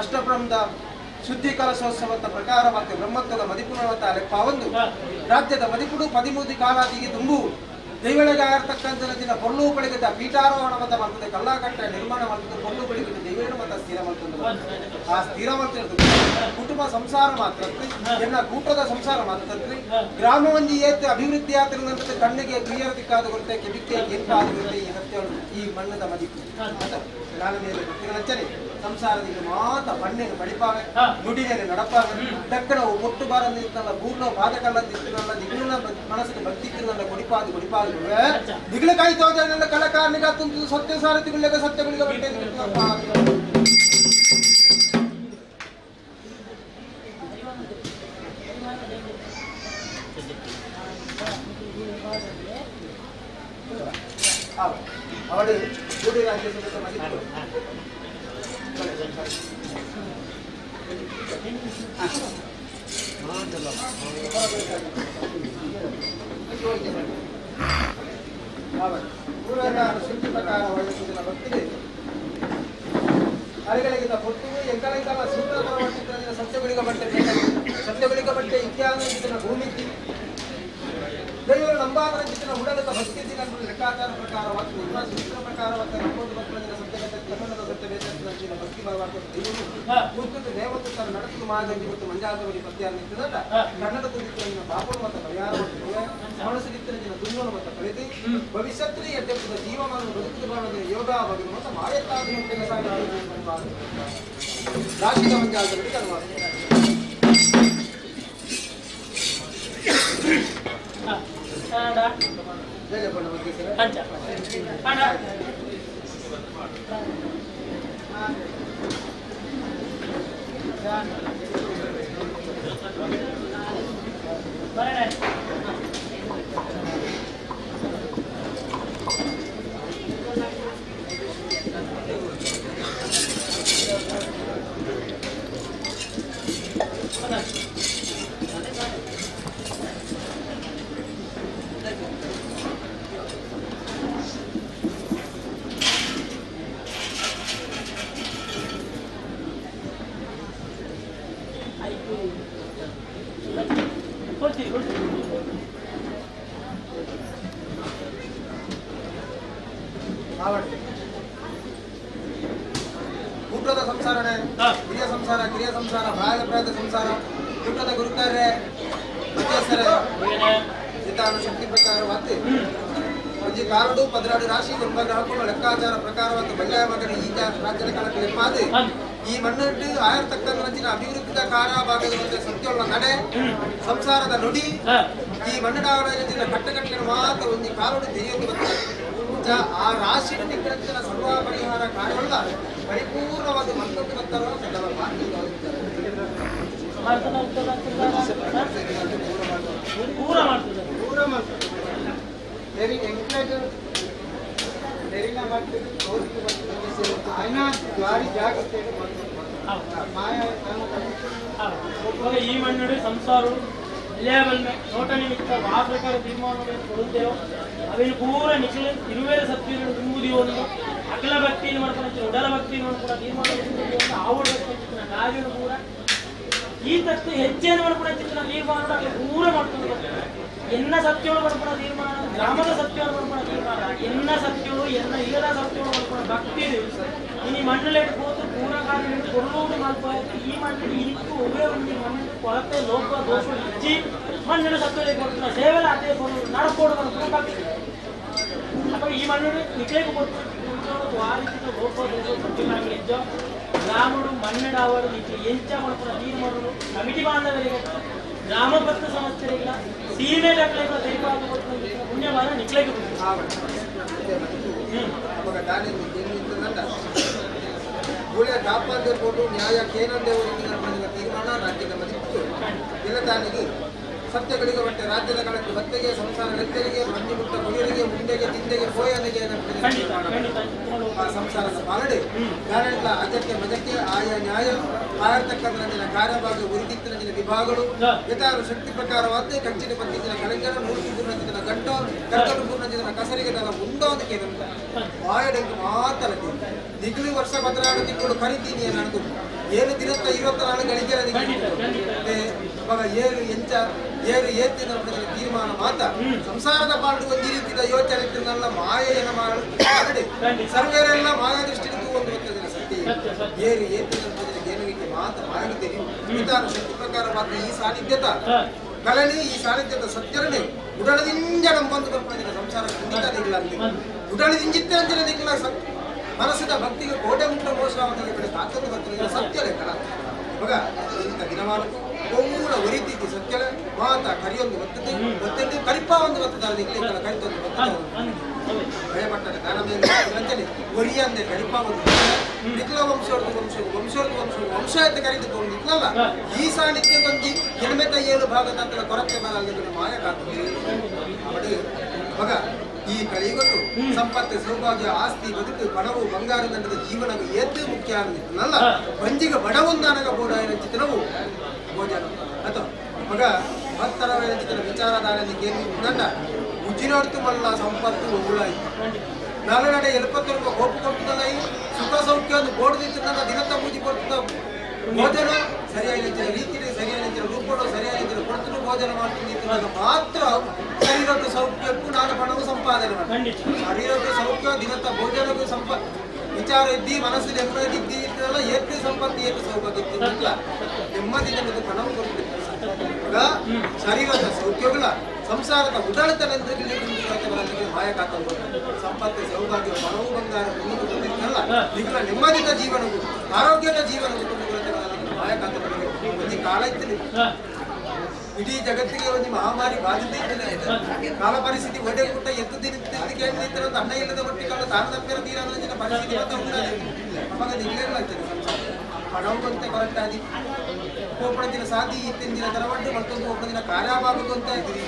ಅಷ್ಟಬ್ರಹ್ಮದ ಶುದ್ಧಿ ಕಲಶೋತ್ಸವದ ಪ್ರಕಾರ ಮತ್ತೆ ಬ್ರಹ್ಮತ್ವದ ಮದಿಪುನವತ ಲೆಪ್ಪ ಒಂದು ರಾಜ್ಯದ ಮದಿಪುಡು 13 ಕಾಲಾದಿಗೆ ತುಂಬು ದೈವಳಿಗೆ ಆಗಿರ್ತಕ್ಕಂಥ ಪೊರ್ಲು ಬಳಿಗದ ಪೀಠಾರೋಹಣ ಮತ ಮಾಡ್ತದೆ ಕಲ್ಲಾಕಟ್ಟ ನಿರ್ಮಾಣ ಮಾಡ್ತದೆ ಪೊರ್ಲು ಬಳಿಗದ ದೈವೇಣ ಮತ ಸ್ಥಿರ ಮಾಡ್ತದೆ ಆ ಸ್ಥಿರ ಮಾಡ್ತಿರೋದು ಕುಟುಂಬ ಸಂಸಾರ ಮಾತ್ರ ಎನ್ನ ಕೂಟದ ಸಂಸಾರ ಮಾತ್ರ ಗ್ರಾಮವಂಜಿ ಏತ್ ಅಭಿವೃದ್ಧಿ ಆದ್ರಿಂದ ಕಣ್ಣಿಗೆ ಕ್ರಿಯಾತಿಕ್ಕಾದ ಕೊರತೆ ಕೆಬಿಕ್ಕೆ ಏರ್ಪಾದ ಕೊರತೆ ಈ ಸತ್ಯ ಈ ಮಣ್ಣದ ಮದಿಪು ಕಾಲ ಮೇಲೆ ನಚ್ಚನೆ ಸಂಸಾರದಿಂದ ಮಾತ ಬಣ್ಣೆಗೆ ಬಡಿಪಾವೆ ನುಡಿಯಲ್ಲಿ ನಡಪಾವೆ ದಕ್ಕಣ ಒಟ್ಟು ಬಾರಂದಿತ್ತಲ್ಲ ಬೂರ್ಣ ಪಾದಕಲ್ಲದಿತ್ತಲ್ಲ ನಿಗುಣ ಮನಸ್ಸಿಗೆ ಭಕ್ತಿತ್ತಿರಲ್ಲ ಕೊಡಿಪಾದು ಕೊಡಿಪಾದು ದಿಗ್ಲ ಕಾಯ್ತೋದನ್ನೆಲ್ಲ ಕಲಕಾರನಿಗೆ ತುಂಬಿದು ಸತ್ಯ ಸಾರಥಿಗಳಿಗೆ ಸತ್ಯಗಳಿಗೆ ಬಟ್ಟೆ ಅವಳು ಕೂಡಿ ರಾಜ್ಯ ಸಮೇತ ಮದಿಪುಡು ಶಿಲ್ಪಿ ಪ್ರಕಾರ ಒಳ್ಳೆಯ ಭಕ್ತಿಗೆ ಅರಿಗಳಿಗಿಂತ ಹೊತ್ತು ಎಂಕಲಂಕಲ ಸೂತ್ರ ಸತ್ಯಗಳಿಗ ಬಟ್ಟೆ ಸತ್ಯಗಳಿಗ ಬಟ್ಟೆ ಇತ್ಯಾದಿ ಭೂಮಿ ದೈವರು ನಂಬಾದರ ಚಿತ್ರ ಹುಡಲದ ಭಕ್ತಿ ಲೆಕ್ಕಾಚಾರ ಪ್ರಕಾರವಾಗಿ ಸೂತ್ರ ಪ್ರಕಾರವಾಗಿ ನಂಬೋದು ಭಕ್ತನ ಸತ್ಯಗತ ಕ್ರಮಣದ ಸತ್ಯವೇದ ಭಕ್ತಿ ಭಾಗವಾದ ದೈವರು ದೇವತೆ ತನ್ನ ನಡೆಸಲು ಮಾಗಂಜಿ ಮತ್ತು ಮಂಜಾದವರಿ ಪತ್ಯ ನಿಂತಿದಲ್ಲ ಕನ್ನಡ ತುದಿನ ಪಾಪಣ ಮತ್ತು ಪರಿಹಾರ ಮನಸ್ಸಿನ ದುರ್ಮನ ಮತ್ತು ಕಲಿತು ಭವಿಷ್ಯತ್ರಿ ಎದ್ದೆಪ್ಪದ ಜೀವಮಾನ ಬದುಕಿದ ಭಾವನೆ ಯೋಗ ಬಗೆದು ಮತ್ತು ಮಾಯತ್ತಾದ ರಾಶಿದ ಮಂಜಾದವರಿಗೆ ಅನುವಾದ ಬೇಜಪ್ಪನ ಬಗ್ಗೆ ಸರ್ ಪಂಚ ಅಣ್ಣ ಬರೋಣ ಕೊಡ್ತೀರಿ ಊಟದ ಸಂಸಾರನೇ ಹಿರಿಯ ಸಂಸಾರ ಕಿರಿಯ ಸಂಸಾರ ಬಾಯದ ಪ್ರಾಯದ ಸಂಸಾರ ಊಟದ ಗುರುತಾರೆ ಮಧ್ಯಸ್ಥರೇ ಹಿತಾನು ಶಕ್ತಿ ಪ್ರಕಾರವಾದ ಅಜ್ಜಿ ಕಾರಡು ಪದರಾಡು ರಾಶಿ ಗುರುಬಗ್ರಹಕ್ಕೂ ಲೆಕ್ಕಾಚಾರ ಪ್ರಕಾರವಾದ ಬಲ್ಯಾಯ ಮಗನ ಈಗ ರಾಜ್ಯದ ಕಾಲಕ್ಕೆ ಲೆಪ್ಪಾದು ಈ ಮಣ್ಣು ಆಯರ್ತಕ್ಕಂಥ ಅಭಿವೃದ್ಧಿದ ಕಾರಾಭಾಗದ ಸತ್ಯಗಳ ನಡೆ ಸಂಸಾರದ ನುಡಿ ಈ ಮಣ್ಣಿನ ಕಟ್ಟಕಟ್ಟಿನ ಮಾತ್ರ ಒಂದು ಕಾಲುಡು ತೆರೆಯೋದು ಆ ರಾಶಿಯ ನಿಗ್ರಹಿಸಿದ ಸರ್ವ ಪರಿಹಾರ ಕಾರ್ಯಗಳ ಪರಿಪೂರ್ಣವಾದ ಮತ್ತೊಂದು ಭಕ್ತರು ಈ ಮಣ್ಣು ಸಂಸಾರ ಲೇಬಲ್ में नोट निमित्त ಆ ಪ್ರಕಾರ ತೀರ್ಮಾನಗಳನ್ನು ಕೊಡುತ್ತೇವೆ ಅವೇನು ಪೂರ ನಿಖಿಲ ಇರುವೇರ ಸತ್ಯಗಳನ್ನು ತುಂಬುವುದು ಒಂದು ಅಕಲ ಭಕ್ತಿಯನ್ನು ಮಾಡ್ಕೊಂಡು ಉಡಲ ಭಕ್ತಿಯನ್ನು ಕೂಡ ತೀರ್ಮಾನ ಆವಡ ಕಾರ್ಯವನ್ನು ಕೂಡ ಈ ತತ್ವ ಹೆಚ್ಚೇನು ಮಾಡ್ಕೊಂಡು ತೀರ್ಮಾನ ಪೂರ ಮಾಡ್ಕೊಂಡು ಎನ್ನ ಸತ್ಯಗಳು ಮಾಡ್ಕೊಂಡು ತೀರ್ಮಾನ ಗ್ರಾಮದ ಸತ್ಯಗಳು ಮಾಡ್ಕೊಂಡು ತೀರ್ಮಾನ ಎನ್ನ ಸತ್ಯಗಳು ಎನ್ನ ಇಲ್ಲದ ಸತ್ಯಗಳು ಮಾಡ್ಕೊಂಡು ಭಕ್ತಿ ಇನ್ನು ಮಣ್ಣಲ್ಲಿ ಹೋದ್ರೆ ಪೂರ ಕಾರ್ಯ ಕೊಡುವುದು ಮಾಡ್ಕೊಂಡು ಈ ಮಣ್ಣಲ್ಲಿ ಇರಿಟ್ಟು ಒಬ್ಬರೇ ಒಂದು ಮಣ್ಣಿನ ಕೊಳತೆ ಲೋಕ ದೋಷ ಇಚ್ಚಿ ಮಣ್ಣಿನ ಸತ್ವದಲ್ಲಿ ಕೊಡ್ತಾನೆ ಸೇವೆಲ್ಲ ಅದೇ ನಡ್ಕೊಡು ಮಾಡ್ಕೊಂಡು ಭಕ್ತಿ ಅಥವಾ ಈ ಮಣ್ಣನ್ನು ನಿಕ್ಲೇಕು ಕೊಟ್ಟು ವಾರಿಸಿದ ಲೋಕ ದೋಷ ಸತ್ಯನಾಗಿ ಹೆಜ್ಜೋ ಗ್ರಾಮಡು ಮಣ್ಣಿಡಾವಡು ನಿಕ್ಕೆ ಎಂಚ ಮಾಡ್ಕೊಂಡು ನೀರು ಮಾಡೋದು ಕಮಿಟಿ ಬಾಂಧವರಿಗೆ ಗ್ರಾಮ ಪತ್ರ ಸಮಸ್ಯೆಗಳಿಲ್ಲ ಸೀಮೆ ಲೆಕ್ಕಲೆಲ್ಲ ದೈವಾದ ಪುಣ್ಯವಾದ ನಿಕ್ಲೇಕು ಗುಳಿಯ ಕಾಪಾಡ್ದೆ ಕೊಟ್ಟು ನ್ಯಾಯ ಕೇನಂದೇ ತೀರ್ಮಾನ ರಾಜ್ಯದ ಮದಿತ್ತು ಇಲ್ಲದಾನಿಗೆ ಸತ್ಯಗಳಿಗೆ ಬಟ್ಟೆ ರಾಜ್ಯದ ಕಳಕ್ಕೆ ಭತ್ತೆಗೆ ಸಂಸಾರ ನೆತ್ತರಿಗೆ ಮಂಜಿ ಮುಟ್ಟ ಕೊಡಿಯರಿಗೆ ಮುಂದೆಗೆ ತಿಂದೆಗೆ ಪೋಯನಿಗೆ ಆ ಸಂಸಾರದ ಪಾಲಡೆ ಕಾರಣ ಅಜಕ್ಕೆ ಮಜಕ್ಕೆ ಆಯಾ ನ್ಯಾಯ ಆಯರ್ತಕ್ಕಂಥ ಕಾರ್ಯಭಾಗ ಉರಿದಿತ್ತಿನ ವಿಭಾಗಗಳು ಯಥಾರು ಶಕ್ತಿ ಪ್ರಕಾರವಾದ ಕಂಚಿನ ಪದ್ಧತಿನ ಕಲೆಂಗರ ಮೂರ್ತಿ ಪೂರ್ಣಜಿನ ಗಂಟು ಕರ್ಕಟು ಪೂರ್ಣಜಿನ ಕಸರಿಗೆ ತನ್ನ ಮುಂದೋದಕ್ಕೆ ಆಯಡೆಂಗೆ ಮಾತ್ರ ದಿಗ್ಲಿ ವರ್ಷ ಬದಲಾವಣೆ ತಿಂಗಳು ಕರಿತೀನಿ ಅನ್ನೋದು ಏನು ದಿನತ್ತ 24 ಗಳಿಗೆರೆ ಮಗ ಏರು ಎಂಚ ಏರು ಏತ್ತಿನ ತೀರ್ಮಾನ ಮಾತ ಸಂಸಾರದ ಪಾಡು ಒಂದು ರೀತಿಯ ಯೋಚನೆ ಇಟ್ಟಿರಲ್ಲ ಮಾಯೆಯನ್ನು ಮಾಡಿ ಸರ್ವೇರೆಲ್ಲ ಮಾಯಾ ದೃಷ್ಟಿಗೂ ಒಂದು ಗೊತ್ತಿದೆ ಸತ್ಯ ಏರು ಏತ್ತಿನ ಏನುವಿಕೆ ಮಾತ ಮಾಗಿದ್ದೇನೆ ವಿಧಾನ ಶಕ್ತಿ ಪ್ರಕಾರವಾದ ಈ ಸಾನ್ನಿಧ್ಯತ ಕಲನಿ ಈ ಸಾನ್ನಿಧ್ಯದ ಸತ್ಯರನೆ ಉಡಳದಿಂಜ ಬಂದು ಬರ್ಕೊಂಡಿದ್ದ ಸಂಸಾರ ಖಂಡಿತ ನಿಲ್ಲ ಉಡಳದಿಂಜಿತ್ತೆ ಅಂಜನೆ ನಿಲ್ಲ ಮನಸ್ಸಿನ ಭಕ್ತಿಗೆ ಕೋಟೆ ಮುಟ್ಟ ಮೋಸವಾದ ಕಡೆ ತಾಕತ್ತು ಬರ್ತದೆ ಸತ್ಯಲೇ ಕಲ ಮಗ ಇಂಥ ದಿನಮಾನಕ್ಕೂ ಪೂರ ಒರಿತಿದ್ದಿ ಸತ್ಯಲ ಮಾತ ಕರಿಯೊಂದು ಬರ್ತದೆ ಬರ್ತದೆ ಕರಿಪ ಒಂದು ಬರ್ತದೆ ನಿಕ್ಲಿಕ್ಕಲ ಕರಿತೊಂದು ಬರ್ತದೆ ಭಯಪಟ್ಟರೆ ದಾನಮೇಲೆ ಒರಿಯ ಅಂದೆ ಕರಿಪ ಒಂದು ನಿಕ್ಲ ವಂಶ ಅಂತ ಕರೀತಿದ್ದು ನಿಕ್ಲಲ್ಲ ಈ ಸಾನ್ನಿಧ್ಯ ಬಂದು ಹೆಣ್ಮೆತ 7 ಭಾಗದ ಹತ್ರ ಕೊರತೆ ಬರಲ್ಲ ಮಾಯ ಕಾಗ್ತದೆ ಅವಳು ಮಗ ಈ ಕಲಿಗೊಟ್ಟು ಸಂಪತ್ತು ಸೌಭಾಗ್ಯ ಆಸ್ತಿ ಬದುಕು ಬಡವು ಬಂಗಾರದಂಡದ ಜೀವನವು ಎದ್ದು ಮುಖ್ಯ ಅನ್ನಲ್ಲ ಬಂಜಿಗ ಬಡವೊಂದಾನಗ ಬೋಡಾಯನ ಚಿತ್ರವು ಭೋಜನ ಅಥವಾ ಮಗ ಭಕ್ತರ ಚಿತ್ರ ವಿಚಾರಧಾರನಿಗೆ ನಂಡ ಉಜ್ಜಿನೋಡ್ತು ಮಲ್ಲ ಸಂಪತ್ತು ಒಗುಳಾಯಿತು ನಾಲ್ನಡೆ 70 ರೂಪಾಯಿ ಕೋಪು ಕೊಟ್ಟದಲ್ಲ ಸುಖ ಸೌಖ್ಯ ಒಂದು ಬೋರ್ಡ್ದಿತ್ತು ನನ್ನ ದಿನತ್ತ ಪೂಜೆ ಕೊಡ್ತದ ಭೋಜನ ಸರಿಯಾಗಿ ರೀತಿಯಲ್ಲಿ ಸರಿಯಾಗಿ ರೂಪಗಳು ಸರಿಯಾಗಿ ಕೊಡ್ತು ಭೋಜನ ಮಾಡ್ತೀನಿ ಮಾತ್ರ ಶರೀರದ ಸೌಖ್ಯಕ್ಕೂ ನಾನು ಹಣವು ಸಂಪಾದನೆ ಮಾಡಿ ಶರೀರದ ಸೌಖ್ಯ ದಿನತ್ತ ಭೋಜನಕ್ಕೂ ವಿಚಾರ ಇದ್ದಿ ಮನಸ್ಸು ನೆಮ್ಮದಿ ಇದ್ದಿದ್ದಲ್ಲ ಏಕೆ ಸಂಪತ್ತಿ ಏಕೆ ಸೌಭಾಗ್ಯ ಇದ್ದಿಲ್ಲ ನೆಮ್ಮದಿಯಿಂದ ಹಣವು ಕೊಡ್ತಿದ್ದ ಶರೀರದ ಸೌಖ್ಯಗಳ ಸಂಸಾರದ ಉಡಳಿತನೆಂದು ಮಾಯಕಾತ ಸಂಪತ್ತು ಸೌಭಾಗ್ಯ ಹಣವು ಬಂಗಾರ ನಿಖಿಲ ನೆಮ್ಮದಿದ ಜೀವನವು ಆರೋಗ್ಯದ ಜೀವನವು ಮಾಯಕಾತ ಕಾಲ ಇತ್ತು ಇಡೀ ಜಗತ್ತಿಗೆ ಒಂದು ಮಹಾಮಾರಿ ಬಾಧಿಸಿದ್ದೇನೆ ಕಾಲ ಪರಿಸ್ಥಿತಿ ಒಡೆಗುಟ್ಟ ಎತ್ತದಿದ್ದಕ್ಕೆ ಅಂತ ಅನ್ನ ಇಲ್ಲದ ಮಟ್ಟಿಗೆ ತಾರತಮ್ಯರ ತೀರಾದ ಪರಿಸ್ಥಿತಿ ಅವಾಗ ನಿಲ್ಲಲ್ಲ ಹಣವಂತೆ ಹೊರಟಾದಿ ಒಬ್ಬನ ದಿನ ಸಾಧಿ ಇತ್ತಿನ ದಿನ ತರವಡ್ಡು ಮತ್ತೊಂದು ಒಬ್ಬನ ದಿನ ಕಾರ್ಯವಾಗುವುದು ಅಂತ ಇದ್ದೀರಿ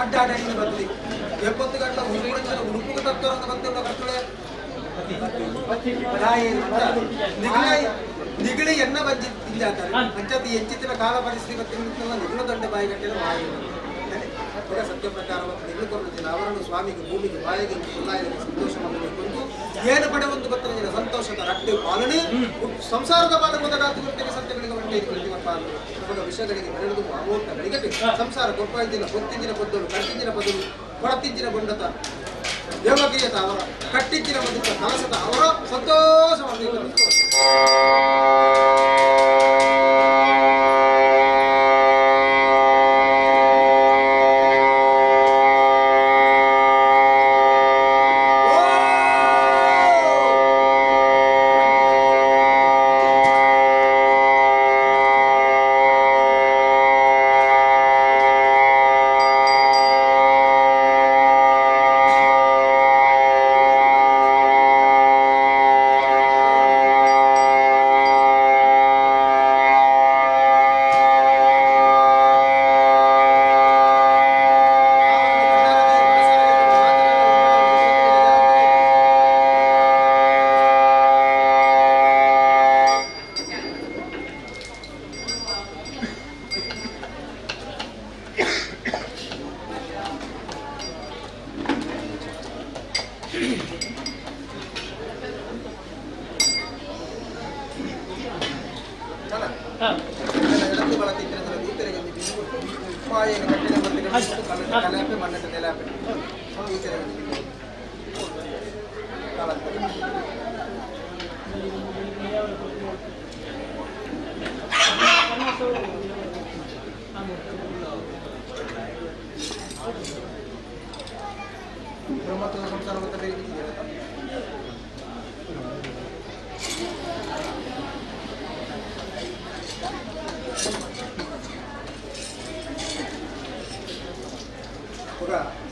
ಅಡ್ಡಾಡಿನ ಬದ್ರಿ 70 ಗಂಟೆ ಉಡುಪು ತತ್ವ ಅಂತ ಬಂದ ಕರ್ತಳೆ ನಿಗಳಿ ಎನ್ನ ಬಂಜಿದ್ದಾರೆ ಪಂಚಾಯತಿ ಹೆಚ್ಚಿನ ಕಾಲ ಪರಿಸ್ಥಿತಿ ನಿಗುಳ ದೊಡ್ಡ ಬಾಯಿಗಟ್ಟೆ ಮಾಡಿ ಸತ್ಯ ಪ್ರಕಾರ ನಿಗುಳು ಕೊಡುತ್ತಿಲ್ಲ ಅವರನ್ನು ಸ್ವಾಮಿಗೆ ಭೂಮಿಗೆ ಬಾಯಿಗೆ ಸುಲ್ಲಾಯಿಗೆ ಸಂತೋಷವನ್ನು ಕೊಂದು ಏನು ಪಡೆ ಒಂದು ಗೊತ್ತಿನ ಸಂತೋಷದ ರಟ್ಟೆ ಪಾಲನೆ ಸಂಸಾರದ ಪಾದ ಮೊದಲಾದ ಸತ್ಯಗಳಿಗೆ ಒಂಟೆ ನಮಗ ವಿಷಯಗಳಿಗೆ ಬೆಳೆದು ಅಮೋಟಗಳಿಗೆ ಸಂಸಾರ ಗೊಬ್ಬೈದಿನ ಗೊತ್ತಿಂಜಿನ ಬದ್ದಲು ಕಟ್ಟಿಂಜಿನ ಬದಲು ಹೊರತಿಂಜಿನ ಗೊಂಡತ ದೇವಗಿರಿಯತ ಅವರ ಕಟ್ಟಿಂಚಿನ ಬದುಕ ಕಲಸದ ಅವರ ಸಂತೋಷವನ್ನು ಬ್ರಹ್ಮತ್ವದ ಸಂಸಾರ ಮತ್ತೆ ಬೇರೆ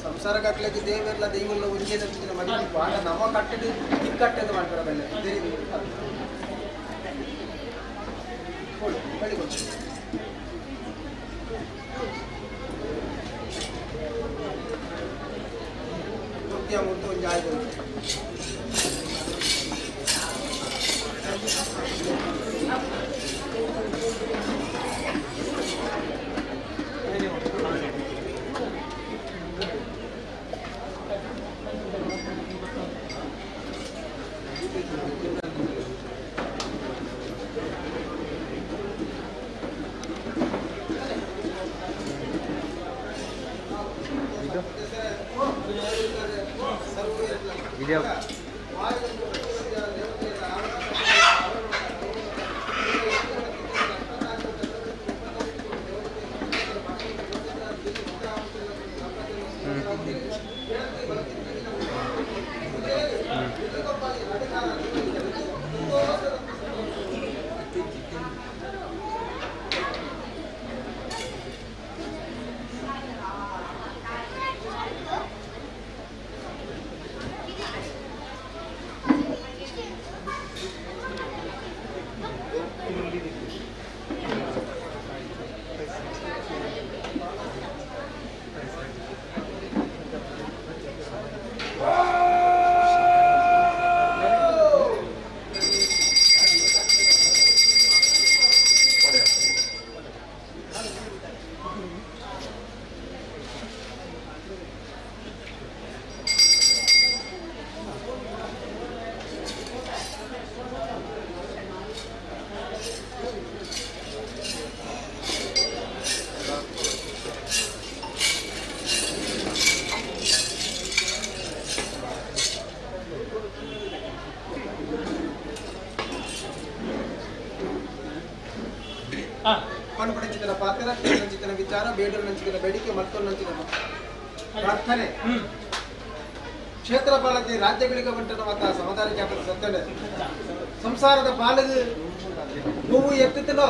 ಸಂಸಾರ ಕಟ್ಟಲಿಕ್ಕೆ ದೇವೆಲ್ಲ ದೈವಲ್ಲ ಒಂದೇ ಮನೆ ಆಗ ನಮ್ಮ ಕಟ್ಟದು ಇಕ್ಕಟ್ಟದ ಮಾಡ್ತಾರೆ ಬೆಲೆ ಮುಟ್ಟು ಒಂದು ಆಯ್ತು Video. ಪಣಪಡಿಸಿದ ಪಾತ್ರ ನಂಚಿನ ವಿಚಾರ ಬೇಡರು ನಂಚಿನ ಬೇಡಿಕೆ ಮತ್ತೊಂದು ನಂಚಿನ ಪ್ರಾರ್ಥನೆ ಕ್ಷೇತ್ರ ಪಾಲಕಿ ರಾಜ್ಯಗಳಿಗೆ ಬಂಟನ ಮತ ಸಮದಾರಿ ಜಾಗದ ಸತ್ತನೆ ಸಂಸಾರದ ಪಾಲದು ಹೂವು ಎತ್ತುತ್ತಲೋ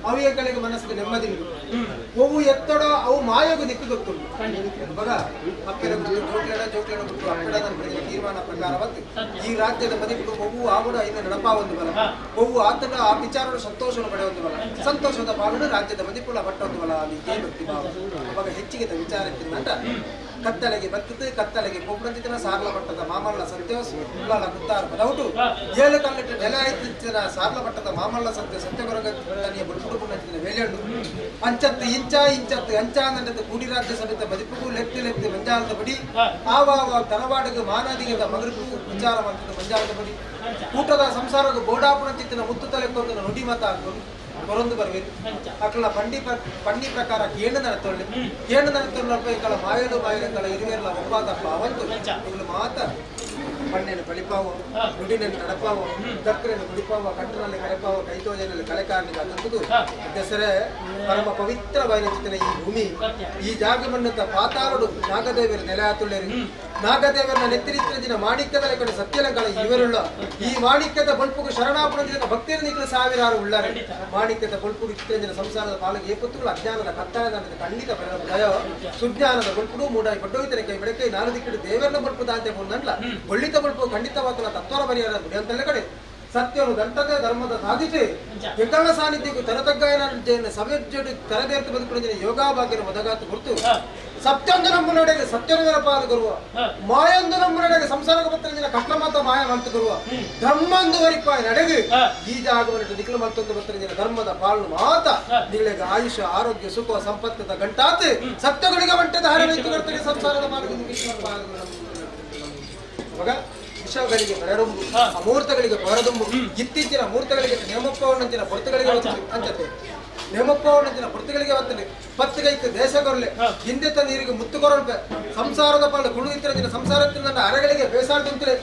ಅವಿಯಗಳಿಗೆ ಮನಸ್ಸಿಗೆ ನೆಮ್ಮದಿ ಹೂವು ಎತ್ತಡೋ ಅವು ಮಾಯೋಗು ದಿಕ್ಕು ಗೊತ್ತುಂಟು ಬಗ ಅಪ್ಪೆಲ ಜೋಕ್ಲೆನ ಬಿಟ್ಟು ಅಪ್ಪೆಡದ ತೀರ್ಮಾನ ಪ್ರಕಾರವಂತೆ ಈ ರಾಜ್ಯದ ಮದಿಗಳು ಹೂವು ಆಗುಡ ಇನ್ನು ನಡಪ ಒಂದು ಬಲ ಹೂವು ಆತನ ಆ ವಿಚಾರ ಸಂತೋಷವನ್ನು ಪಡೆಯ ಒಂದು ಬಲ ಸಂತೋಷದ ಪಾಲನೆ ರಾಜ್ಯದ ಮದಿಪುಳ ಬಟ್ಟ ಒಂದು ಬಲ ಅಲ್ಲಿ ಭಕ್ತಿ ಭಾವ ಅವಾಗ ಹೆಚ್ಚಿಗೆ ವಿಚಾರಕ್ಕಿಂತ ಕತ್ತಲೆಗೆ ಬತ್ತಿದ್ದು ಕತ್ತಲೆಗೆ ಕೊಬ್ಬಂದಿನ ಸಾರ್ಲ ಮಟ್ಟದ ಮಾಮಲ್ಲ ಸತ್ಯ ಉಳ್ಳಾಲ ಕುತ್ತಾರ ಬದೌಟು ಏಳು ಕಲ್ಲಿಟ್ಟು ನೆಲ ಆಯ್ತಿನ ಸಾರ್ಲ ಮಟ್ಟದ ಮಾಮಲ್ಲ ಸತ್ಯ ಸತ್ಯಗೊರಗನಿಯ ಬುಡುಬುಡುಬುಣ್ಣ ವೇಳೆಂಡು ಅಂಚತ್ತು ಇಂಚತ್ತು ಅಂಚಾನಂದದ ಕೂಡಿ ರಾಜ್ಯ ಸಮೇತ ಬದಿಪುಗೂ ಲೆತ್ತಿ ಮಂಜಾಲದ ಬಡಿ ಆವ ತನವಾಡಿಗೆ ಮಾನದಿಗದ ಮಗರಿಗೂ ವಿಚಾರ ಮಾಡ್ತದ ಮಂಜಾಲದ ಬಡಿ ಕೂಟದ ಸಂಸಾರದ ಗೋಡಾಪುಣ ಚಿತ್ತಿನ ಮುತ್ತು ತಲೆ ಕೊಂದ ನುಡಿ ಮತ ಹಾಕೊಂಡು ಹೊರೊಂದು ಬರ್ಬೇಕು ಅಕ್ಕಳ ಪಂಡಿ ಪ್ರಕಾರ ಕೇಂದ್ರ ನಡತೊಳ್ಳಿ ಇಕ್ಕಳ ಮಾಯಲು ಮಾಯಗಳ ಇರುವೆಲ್ಲ ಒಬ್ಬಾದಪ್ಪ ಅವಂತು ಇವ್ಳು ಮಾತ ಮಣ್ಣೆನು ಕಳಿಪಾವ ನುಡಿನಲ್ಲಿ ನಡಪಾವ ದಕ್ಕರೆಯನ್ನು ಕುಡಿಪಾವ ಕಟ್ಟನಲ್ಲಿ ಕರೆಪಾವ ಕೈತೋಜನಲ್ಲಿ ಕಲೆಕಾರನಿಗೆ ಅದಂತದು ಹೆಸರೇ ಪರಮ ಪವಿತ್ರವಾದ ಚಿತ್ತನ ಈ ಭೂಮಿ ಈ ಜಾಗವನ್ನಂತ ಪಾತಾಳಡು ನಾಗದೇವರ ನೆಲೆ ಹಾತುಳ್ಳೇರಿ ನಾಗದೇವರನ್ನ ನೆತ್ತಿರಿತ್ತಿನ ಮಾಣಿಕ್ಯದ ಕಡೆ ಸತ್ಯಲಂಗಳ ಇವರುಳ್ಳ ಈ ಮಾಣಿಕ್ಯದ ಬಲ್ಪುಗು ಶರಣಾಪುರದಿಂದ ಭಕ್ತಿಯನ್ನು ನಿಖಿಲ ಸಾವಿರಾರು ಉಳ್ಳಾರೆ ಮಾಣಿಕ್ಯದ ಬಲ್ಪುಗು ಚಿತ್ತರಂಜನ ಸಂಸಾರದ ಪಾಲಿಗೆ ಏಪತ್ತುಗಳು ಅಜ್ಞಾನದ ಕತ್ತಲದ ಖಂಡಿತ ಭಯ ಸುಜ್ಞಾನದ ಬಲ್ಪುಡು ಮೂಡಾಯಿ ಪಡ್ಡೋಯ್ತನ ಕೈ ಬೆಳಕೈ ನಾಲು ದಿಕ್ಕಿಡು ದೇವರನ್ನ ಬಲ್ಪು ದಾಂತೆ ಬಂದಲ್ಲ ಒಳ್ಳಿತ ಬಲ್ಪು ಖಂಡಿತವಾದ ತತ್ವರ ಪರಿಹಾರ ಅಂತಲ್ಲ ಕಡೆ ಸತ್ಯನು ದಂಟದ ಧರ್ಮದ ಸಾಧಿಸಿ ವಿಕರಣ ಸಾನ್ನಿಧ್ಯಕ್ಕೂ ತರತಗ್ಗಾಯನ ಸಭೆಜೋಡಿ ತರಬೇರ್ತು ಬದುಕೊಂಡಿನ ಯೋಗಾಭಾಗ್ಯನ ಒದಗಾತು ಹೊರತು ಸತ್ಯೊಂದು ನಮ್ಮ ನಡೆಗೆ ಸತ್ಯನ ಪಾದ ಗುರುವ ಮಾಯೊಂದು ನಮ್ಮ ನಡೆಗೆ ಸಂಸಾರ ಬತ್ತಂದಿನ ಕಷ್ಟ ಮಾತ ಮಾಯ ಮಂತು ಗುರುವ ಧರ್ಮಂದು ವರಿಪಾಯ ನಡೆಗೆ ಈ ಜಾಗವನ್ನು ನಿಖಿಲ ಮತ್ತೊಂದು ಬತ್ತಂದಿನ ಧರ್ಮದ ಪಾಲನು ಮಾತ ನಿಗಳಿಗೆ ಆಯುಷ ಆರೋಗ್ಯ ಸುಖ ಸಂಪತ್ತದ ಗಂಟಾತ್ ಸತ್ಯಗಳಿಗೆ ಮಂಟದ ಹರವೈತು ಬರ್ತದೆ ಸಂಸಾರದ ಮಗ ವಿಷಯಗಳಿಗೆ ಬರಡುಂಬು ಅಮೂರ್ತಗಳಿಗೆ ಬರದುಂಬು ಇತ್ತೀಚಿನ ಮೂರ್ತಗಳಿಗೆ ನೇಮಪ್ಪವನ್ನಂಚಿನ ಪೊರ್ತಗಳಿಗೆ ಅಂಚತೆ ನೇಮಪ್ಪವನ್ನಂಚಿನ ಪೊರ್ತಗಳಿಗೆ ಬರ್ತದೆ ಪತ್ತಿಗೈಕ ದೇಶಗೊರ್ಲೆ ಹಿಂದೆ ನೀರಿಗೆ ಮುತ್ತು ಕೊರಲ್ಪೆ ಸಂಸಾರದ ಪಾಲು ಕುಳು ಇತ್ತಿನ ಸಂಸಾರത്തിൽ ನನ್ನ ಅರೆಗಳಿಗೆ ಬೇಸಾಡ್ತಂತಲೇ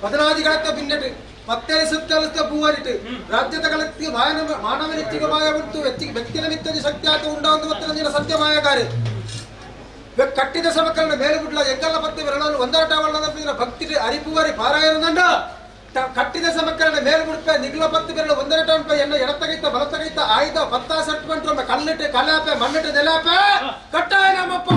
ಪದನಾದಿಗಳತ್ತ ಭಿನ್ನಟ್ಟು ಮತ್ತೆ ಸುತ್ತಲಿಸ್ತ ಪೂವರಿಟ್ಟು ರಾಜ್ಯದ ಕಲಕ್ಕೆ ಮಾನವ ನೆಚ್ಚಿಗೆ ಮಾಯ ಉಂಟು ವ್ಯಕ್ತಿಯ ನಿತ್ಯದ ಶಕ್ತಿ ಆತ ಉಂಟಾಒಂದು ಮತ್ತು ಸತ್ಯ ಮಾಯಕಾರಿ ಕಟ್ಟಿದ ಸಮಕರಣ ಮೇಲೆ ಬಿಡ್ಲ ಎಂಕಲ್ಲ ಪತ್ತೆ ಬೆರಳಲು ಒಂದರಟವಲ್ಲ ಭಕ್ತಿ ಅರಿಪುವರಿ ಪಾರಾಯಣದಂಡ ಕಟ್ಟಿದ ಸಮಕರಣ ಮೇಲೆ ಬಿಡ್ಪ ನಿಗ್ಲ ಪತ್ತು ಬೆರಳು ಒಂದರಟ ಎನ್ನ ಎಡತಗೈತ ಬಲತಗೈತ ಆಯ್ದ ಪತ್ತ ಸಟ್ಕೊಂಡ್ರು ಕಲ್ಲಿಟ್ಟು ಕಲಾಪೆ ಮಣ್ಣಿಟ್ಟು ನೆಲಾಪೆ ಕಟ್ಟಾಯ ನಮ್ಮಪ್ಪ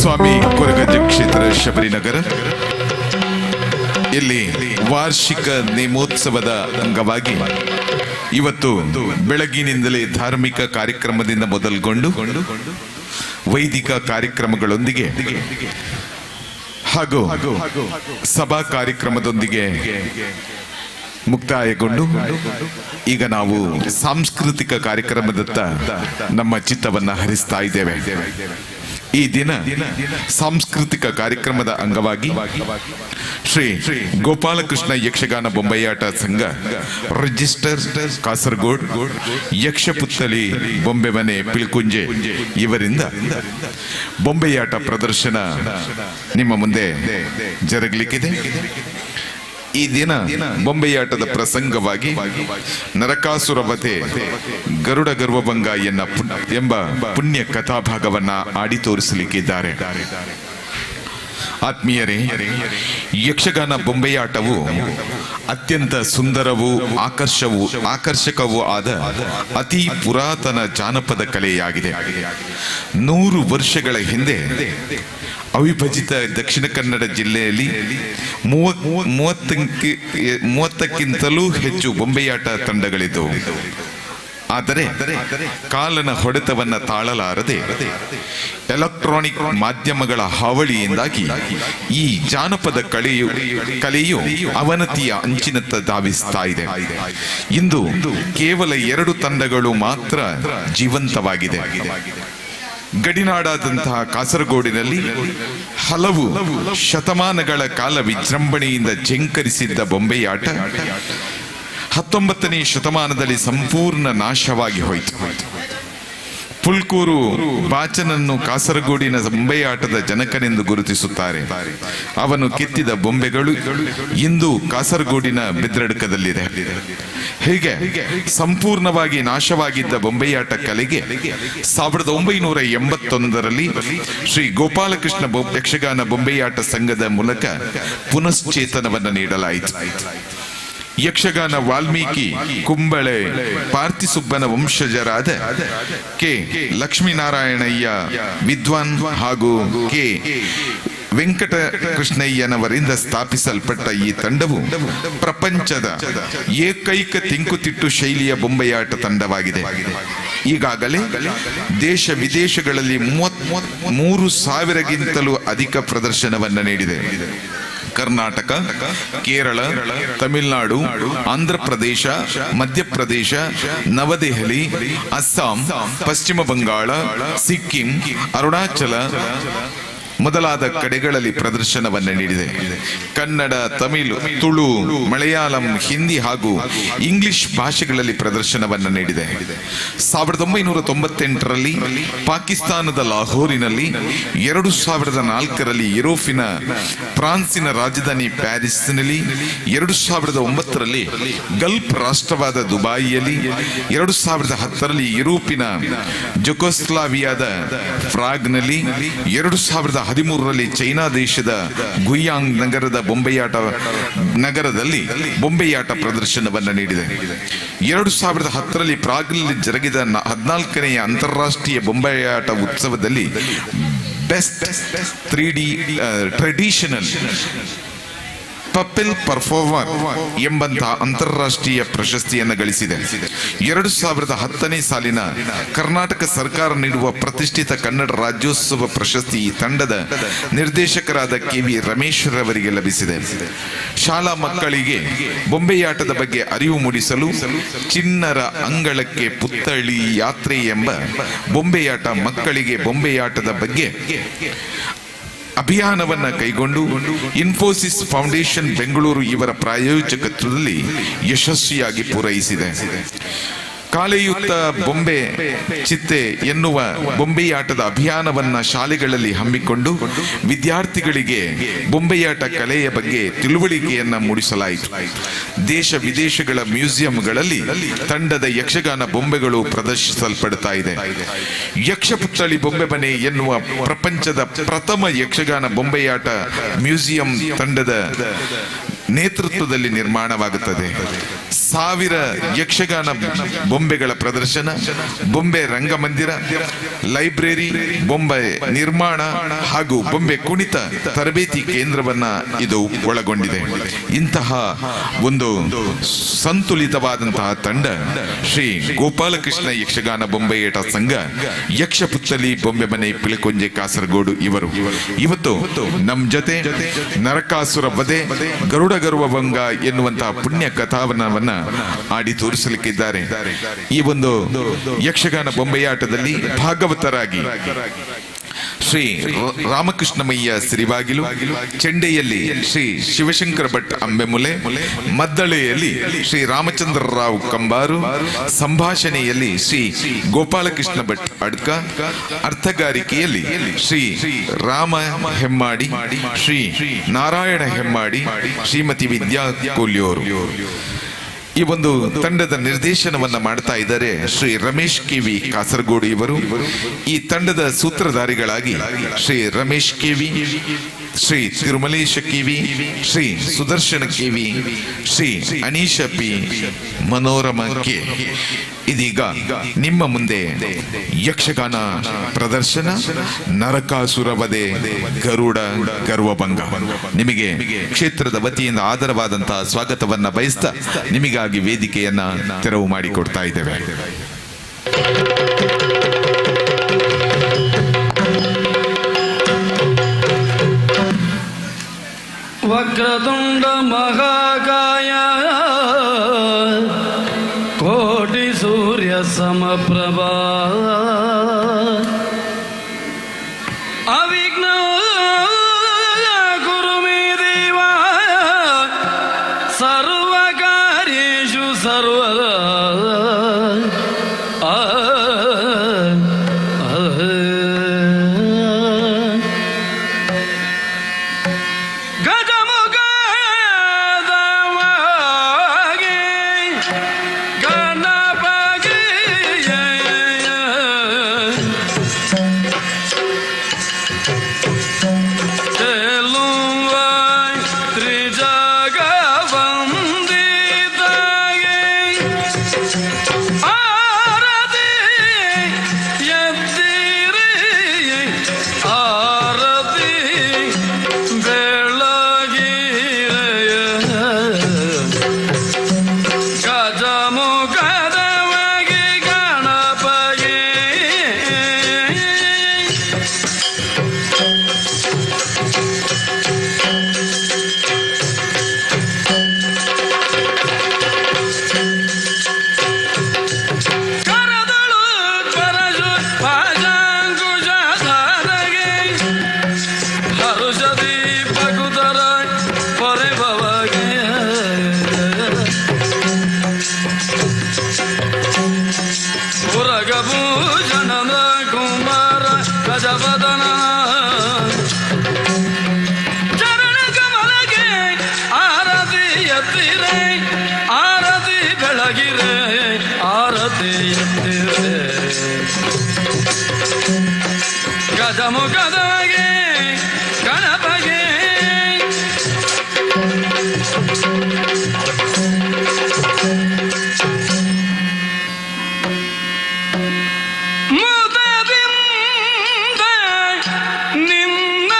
ಸ್ವಾಮಿ ಕೊರಗಜ್ಜ ಕ್ಷೇತ್ರ ಶಬರಿನಗರ ಇಲ್ಲಿ ವಾರ್ಷಿಕ ನೇಮೋತ್ಸವದ ಅಂಗವಾಗಿ ಇವತ್ತು ಬೆಳಗಿನಿಂದಲೇ ಧಾರ್ಮಿಕ ಕಾರ್ಯಕ್ರಮದಿಂದ ಮೊದಲುಗೊಂಡು ವೈದಿಕ ಕಾರ್ಯಕ್ರಮಗಳೊಂದಿಗೆ ಹಾಗೂ ಸಭಾ ಕಾರ್ಯಕ್ರಮದೊಂದಿಗೆ ಮುಕ್ತಾಯಗೊಂಡು ಈಗ ನಾವು ಸಾಂಸ್ಕೃತಿಕ ಕಾರ್ಯಕ್ರಮದತ್ತ ನಮ್ಮ ಚಿತ್ತವನ್ನ ಹರಿಸ್ತಾ ಇದ್ದೇವೆ. ಈ ದಿನ ಸಾಂಸ್ಕೃತಿಕ ಕಾರ್ಯಕ್ರಮದ ಅಂಗವಾಗಿ ಶ್ರೀ ಗೋಪಾಲಕೃಷ್ಣ ಯಕ್ಷಗಾನ ಬೊಂಬೆಯಾಟ ಸಂಘ ರಿಜಿಸ್ಟರ್ ಕಾಸರಗೋಡ್ ಯಕ್ಷಪುತ್ತಳಿ ಬೊಂಬೆ ಮನೆ ಪಿಳ್ಕುಂಜೆ ಇವರಿಂದ ಬೊಂಬೆಯಾಟ ಪ್ರದರ್ಶನ ನಿಮ್ಮ ಮುಂದೆ ಜರುಗಲಿಕ್ಕಿದೆ. ಈ ದಿನ ಬೊಂಬೆಯಾಟದ ಪ್ರಸಂಗವಾಗಿ ನರಕಾಸುರವತೆ ಗರುಡ ಗರ್ವಭಂಗ ಎಂಬ ಪುಣ್ಯ ಕಥಾಭಾಗವನ್ನ ಆಡಿ ತೋರಿಸಲಿಕ್ಕಿದ್ದಾರೆ. ಆತ್ಮೀಯರೇ, ಯಕ್ಷಗಾನ ಬೊಂಬೆಯಾಟವು ಅತ್ಯಂತ ಸುಂದರವೂ ಆಕರ್ಷಕವೂ ಆದ ಅತಿ ಪುರಾತನ ಜಾನಪದ ಕಲೆಯಾಗಿದೆ. 100 ವರ್ಷಗಳ ಹಿಂದೆ ಅವಿಭಜಿತ ದಕ್ಷಿಣ ಕನ್ನಡ ಜಿಲ್ಲೆಯಲ್ಲಿ 30ಕ್ಕಿಂತಲೂ ಹೆಚ್ಚು ಬೊಂಬೆಯಾಟ ತಂಡಗಳಿದ್ದವು. ಆದರೆ ಕಾಲನ ಹೊಡೆತವನ್ನ ತಾಳಲಾರದೆ ಎಲೆಕ್ಟ್ರಾನಿಕ್ ಮಾಧ್ಯಮಗಳ ಹಾವಳಿಯಿಂದಾಗಿ ಈ ಜಾನಪದ ಕಲೆಯು ಅವನತಿಯ ಅಂಚಿನತ್ತ ಧಾವಿಸ್ತಾ ಇದೆ. ಇಂದು ಕೇವಲ 2 ತಂಡಗಳು ಮಾತ್ರ ಜೀವಂತವಾಗಿದೆ. ಗಡಿನಾಡಾದಂತಹ ಕಾಸರಗೋಡಿನಲ್ಲಿ ಹಲವು ಶತಮಾನಗಳ ಕಾಲ ವಿಜೃಂಭಣೆಯಿಂದ ಝಂಕರಿಸಿದ್ದ ಬೊಂಬೆಯಾಟ 19ನೇ ಶತಮಾನದಲ್ಲಿ ಸಂಪೂರ್ಣ ನಾಶವಾಗಿ ಹೋಯಿತು. ಪುಲ್ಕೂರು ಬಾಚನನ್ನು ಕಾಸರಗೋಡಿನ ಬೊಂಬೆಯಾಟದ ಜನಕನೆಂದು ಗುರುತಿಸುತ್ತಾರೆ. ಅವನು ಕೆತ್ತಿದ ಬೊಂಬೆಗಳು ಇಂದು ಕಾಸರಗೋಡಿನ ಬೆದ್ರಡ್ಕದಲ್ಲಿದೆ. ಹೀಗೆ ಸಂಪೂರ್ಣವಾಗಿ ನಾಶವಾಗಿದ್ದ ಬೊಂಬೆಯಾಟ ಕಲೆಗೆ 1981ರಲ್ಲಿ ಶ್ರೀ ಗೋಪಾಲಕೃಷ್ಣ ಯಕ್ಷಗಾನ ಬೊಂಬೆಯಾಟ ಸಂಘದ ಮೂಲಕ ಪುನಶ್ಚೇತನವನ್ನು ನೀಡಲಾಯಿತು. ಯಕ್ಷಗಾನ ವಾಲ್ಮೀಕಿ ಕುಂಬಳೆ ಪಾರ್ಥಿಸುಬ್ಬನ ವಂಶಜರಾದ ಕೆ ಲಕ್ಷ್ಮೀನಾರಾಯಣಯ್ಯ ವಿದ್ವಾನ್ ಹಾಗೂ ಕೆ ವೆಂಕಟಕೃಷ್ಣಯ್ಯನವರಿಂದ ಸ್ಥಾಪಿಸಲ್ಪಟ್ಟ ಈ ತಂಡವು ಪ್ರಪಂಚದ ಏಕೈಕ ತಿಂಕುತಿಟ್ಟು ಶೈಲಿಯ ಬೊಂಬೆಯಾಟ ತಂಡವಾಗಿದೆ. ಈಗಾಗಲೇ ದೇಶ ವಿದೇಶಗಳಲ್ಲಿ 33,000ಗಿಂತಲೂ ಅಧಿಕ ಪ್ರದರ್ಶನವನ್ನು ನೀಡಿದೆ. ಕರ್ನಾಟಕ, ಕೇರಳ, ತಮಿಳುನಾಡು, ಆಂಧ್ರಪ್ರದೇಶ, ಮಧ್ಯಪ್ರದೇಶ, ನವದೆಹಲಿ, ಅಸ್ಸಾಂ, ಪಶ್ಚಿಮ ಬಂಗಾಳ, ಸಿಕ್ಕಿಂ, ಅರುಣಾಚಲ ಮೊದಲಾದ ಕಡೆಗಳಲ್ಲಿ ಪ್ರದರ್ಶನವನ್ನು ನೀಡಿದೆ. ಕನ್ನಡ, ತಮಿಳು, ತುಳು, ಮಲಯಾಳಂ, ಹಿಂದಿ ಹಾಗೂ ಇಂಗ್ಲಿಷ್ ಭಾಷೆಗಳಲ್ಲಿ ಪ್ರದರ್ಶನವನ್ನು ನೀಡಿದೆ. 1998ರಲ್ಲಿ ಪಾಕಿಸ್ತಾನದ ಲಾಹೋರಿನಲ್ಲಿ, 2004ರಲ್ಲಿ ಯುರೋಪಿನ ಫ್ರಾನ್ಸಿನ ರಾಜಧಾನಿ ಪ್ಯಾರಿಸ್ನಲ್ಲಿ, 2009ರಲ್ಲಿ ಗಲ್ಫ್ ರಾಷ್ಟ್ರವಾದ ದುಬಾಯಿಯಲ್ಲಿ, 2010ರಲ್ಲಿ ಯುರೋಪಿನ ಜುಗೋಸ್ಲಾವಿಯಾದ ಪ್ರಾಗ್ನಲ್ಲಿ, 2013ರಲ್ಲಿ ಚೈನಾ ದೇಶದ ಗುಯಾಂಗ್ ನಗರದಲ್ಲಿ ಬೊಂಬೆಯಾಟ ಪ್ರದರ್ಶನವನ್ನು ನೀಡಿದೆ. 2010ರಲ್ಲಿ ಪ್ರಾಗ್ನಲ್ಲಿ ಜರುಗಿದ 14ನೇ ಅಂತಾರಾಷ್ಟ್ರೀಯ ಬೊಂಬೆಯಾಟ ಉತ್ಸವದಲ್ಲಿ ಬೆಸ್ಟ್ 3D ಟ್ರೆಡಿಷನಲ್ ಪಪೆಲ್ ಪರ್ಫಾರ್ಮರ್ ಎಂಬಂತಹ ಅಂತಾರಾಷ್ಟ್ರೀಯ ಪ್ರಶಸ್ತಿಯನ್ನು ಗಳಿಸಿದೆ. 2010ನೇ ಸಾಲಿನ ಕರ್ನಾಟಕ ಸರ್ಕಾರ ನೀಡುವ ಪ್ರತಿಷ್ಠಿತ ಕನ್ನಡ ರಾಜ್ಯೋತ್ಸವ ಪ್ರಶಸ್ತಿ ಈ ತಂಡದ ನಿರ್ದೇಶಕರಾದ KV ರಮೇಶ್ ರವರಿಗೆ ಲಭಿಸಿದೆ. ಶಾಲಾ ಮಕ್ಕಳಿಗೆ ಬೊಂಬೆಯಾಟದ ಬಗ್ಗೆ ಅರಿವು ಮೂಡಿಸಲು ಚಿಣ್ಣರ ಅಂಗಳಕ್ಕೆ ಪುತ್ಥಳಿ ಯಾತ್ರೆ ಎಂಬ ಬೊಂಬೆಯಾಟ ಮಕ್ಕಳಿಗೆ ಬೊಂಬೆಯಾಟದ ಬಗ್ಗೆ ಅಭಿಯಾನವನ್ನ ಕೈಗೊಂಡು ಇನ್ಫೋಸಿಸ್ ಫೌಂಡೇಶನ್ ಬೆಂಗಳೂರು ಇವರ ಪ್ರಾಯೋಜಕತ್ವದಲ್ಲಿ ಯಶಸ್ವಿಯಾಗಿ ಪೂರೈಸಿದೆ. ಕಾಲೆಯುತ್ತ ಬೊಂಬೆ ಚಿತ್ತೆ ಎನ್ನುವ ಬೊಂಬೆಯಾಟದ ಅಭಿಯಾನವನ್ನ ಶಾಲೆಗಳಲ್ಲಿ ಹಮ್ಮಿಕೊಂಡು ವಿದ್ಯಾರ್ಥಿಗಳಿಗೆ ಬೊಂಬೆಯಾಟ ಕಲೆಯ ಬಗ್ಗೆ ತಿಳುವಳಿಕೆಯನ್ನ ಮೂಡಿಸಲಾಯಿತು. ದೇಶ ವಿದೇಶಗಳ ಮ್ಯೂಸಿಯಂಗಳಲ್ಲಿ ತಂಡದ ಯಕ್ಷಗಾನ ಬೊಂಬೆಗಳು ಪ್ರದರ್ಶಿಸಲ್ಪಡ್ತಾ ಇದೆ. ಯಕ್ಷಪುತ್ತಳಿ ಬೊಂಬೆ ಮನೆ ಎನ್ನುವ ಪ್ರಪಂಚದ ಪ್ರಥಮ ಯಕ್ಷಗಾನ ಬೊಂಬೆಯಾಟ ಮ್ಯೂಸಿಯಂ ತಂಡದ ನೇತೃತ್ವದಲ್ಲಿ ನಿರ್ಮಾಣವಾಗುತ್ತದೆ. 1000 ಯಕ್ಷಗಾನ ಬೊಂಬೆಗಳ ಪ್ರದರ್ಶನ, ಬೊಂಬೆ ರಂಗಮಂದಿರ, ಲೈಬ್ರರಿ, ಬೊಂಬೆ ನಿರ್ಮಾಣ ಹಾಗೂ ಬೊಂಬೆ ಕುಣಿತ ತರಬೇತಿ ಕೇಂದ್ರವನ್ನ ಇದು ಒಳಗೊಂಡಿದೆ. ಇಂತಹ ಒಂದು ಸಂತುಲಿತವಾದಂತಹ ತಂಡ ಶ್ರೀ ಗೋಪಾಲಕೃಷ್ಣ ಯಕ್ಷಗಾನ ಬೊಂಬೆಯೇಟ ಸಂಘ, ಯಕ್ಷಪುತ್ತಲಿ ಬೊಂಬೆ ಮನೆ, ಪಿಳಿಕೊಂಜೆ, ಕಾಸರಗೋಡು ಇವರು ಇವತ್ತು ನಮ್ ಜೊತೆ ನರಕಾಸುರ ವಧೆ, ಗರುಡ ಗರ್ವ ಭಂಗ ಎನ್ನುವಂತಹ ಪುಣ್ಯ ಕಥಾವನವನ್ನ ಆಡಿ ತೋರಿಸಲಿಕ್ಕಿದ್ದಾರೆ. ಈ ಒಂದು ಯಕ್ಷಗಾನ ಬೊಂಬೆಯಾಟದಲ್ಲಿ ಭಾಗವತರಾಗಿ ಶ್ರೀ ರಾಮಕೃಷ್ಣಮಯ್ಯ ಸಿರಿಬಾಗಿಲು, ಚೆಂಡೆಯಲ್ಲಿ ಶ್ರೀ ಶಿವಶಂಕರ ಭಟ್ ಅಂಬೆಮುಲೆ, ಮದ್ದಳೆಯಲ್ಲಿ ಶ್ರೀ ರಾಮಚಂದ್ರ ರಾವ್ ಕಂಬಾರು, ಸಂಭಾಷಣೆಯಲ್ಲಿ ಶ್ರೀ ಗೋಪಾಲಕೃಷ್ಣ ಭಟ್ ಅಡ್ಕ, ಅರ್ಥಗಾರಿಕೆಯಲ್ಲಿ ಶ್ರೀ ರಾಮ ಹೆಮ್ಮಾಡಿ, ಶ್ರೀ ನಾರಾಯಣ ಹೆಮ್ಮಾಡಿ, ಶ್ರೀಮತಿ ವಿದ್ಯಾ ಕೊಲ್ಯೂರು. ಈ ಒಂದು ತಂಡದ ನಿರ್ದೇಶನವನ್ನ ಮಾಡ್ತಾ ಇದ್ದಾರೆ ಶ್ರೀ ರಮೇಶ್ ಕೆವಿ ಕಾಸರಗೋಡು ಇವರು. ಈ ತಂಡದ ಸೂತ್ರಧಾರಿಗಳಾಗಿ Shri Ramesh K V, Shri Tirumalesha K V, Shri Sudarshana K V, Shri Aneesha P, Manorama K. ಇದೀಗ ನಿಮ್ಮ ಮುಂದೆ ಯಕ್ಷಗಾನ ಪ್ರದರ್ಶನ ನರಕಾಸುರ ವಧೆ, ಗರುಡ ಗರ್ವಭಂಗ. ನಿಮಗೆ ಕ್ಷೇತ್ರದ ವತಿಯಿಂದ ಆದರವಾದಂತಹ ಸ್ವಾಗತವನ್ನ ಬಯಸ್ತಾ ನಿಮಗಾಗಿ ವೇದಿಕೆಯನ್ನ ತೆರವು ಮಾಡಿಕೊಡ್ತಾ ಇದ್ದೇವೆ. ವಕ್ರತುಂಡ ಮಹಾಕಾಯ ಕೋಟಿ ಸೂರ್ಯ ಸಮಪ್ರಭಾ ಅವಿಘ್ನ ಕುರು ಮೇ ದೇವ ಸರ್ವ ಕಾರ್ಯೇಷು ಸರ್ವದಾ. ಗಜಮುಖದಗೆ ಗಣಪಗೆ ಮುದದಿಂದ ನಿನ್ನ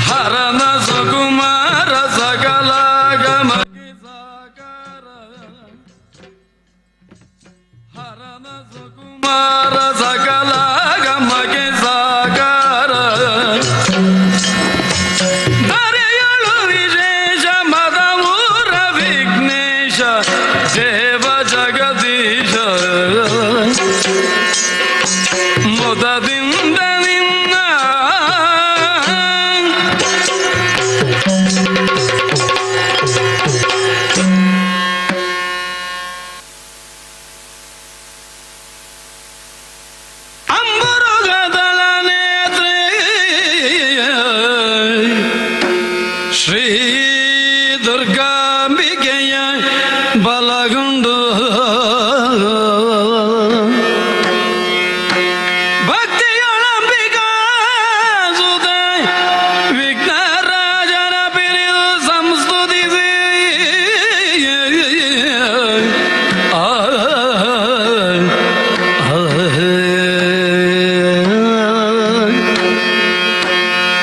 ಹರನ ಸುಕುಮಾರ ಸಕಲ ಗಮಗಿ ಸಾಕಾರ ಹರನ ಸುಕುಮಾರ ಸಕಲ ಗಮಗಿ ಸಾಕಾರ ದರೆಯಳು ವಿಶೇಷ ಮದಮೂರ ವಿಘ್ನೇಶ ದೇವ ಜಗ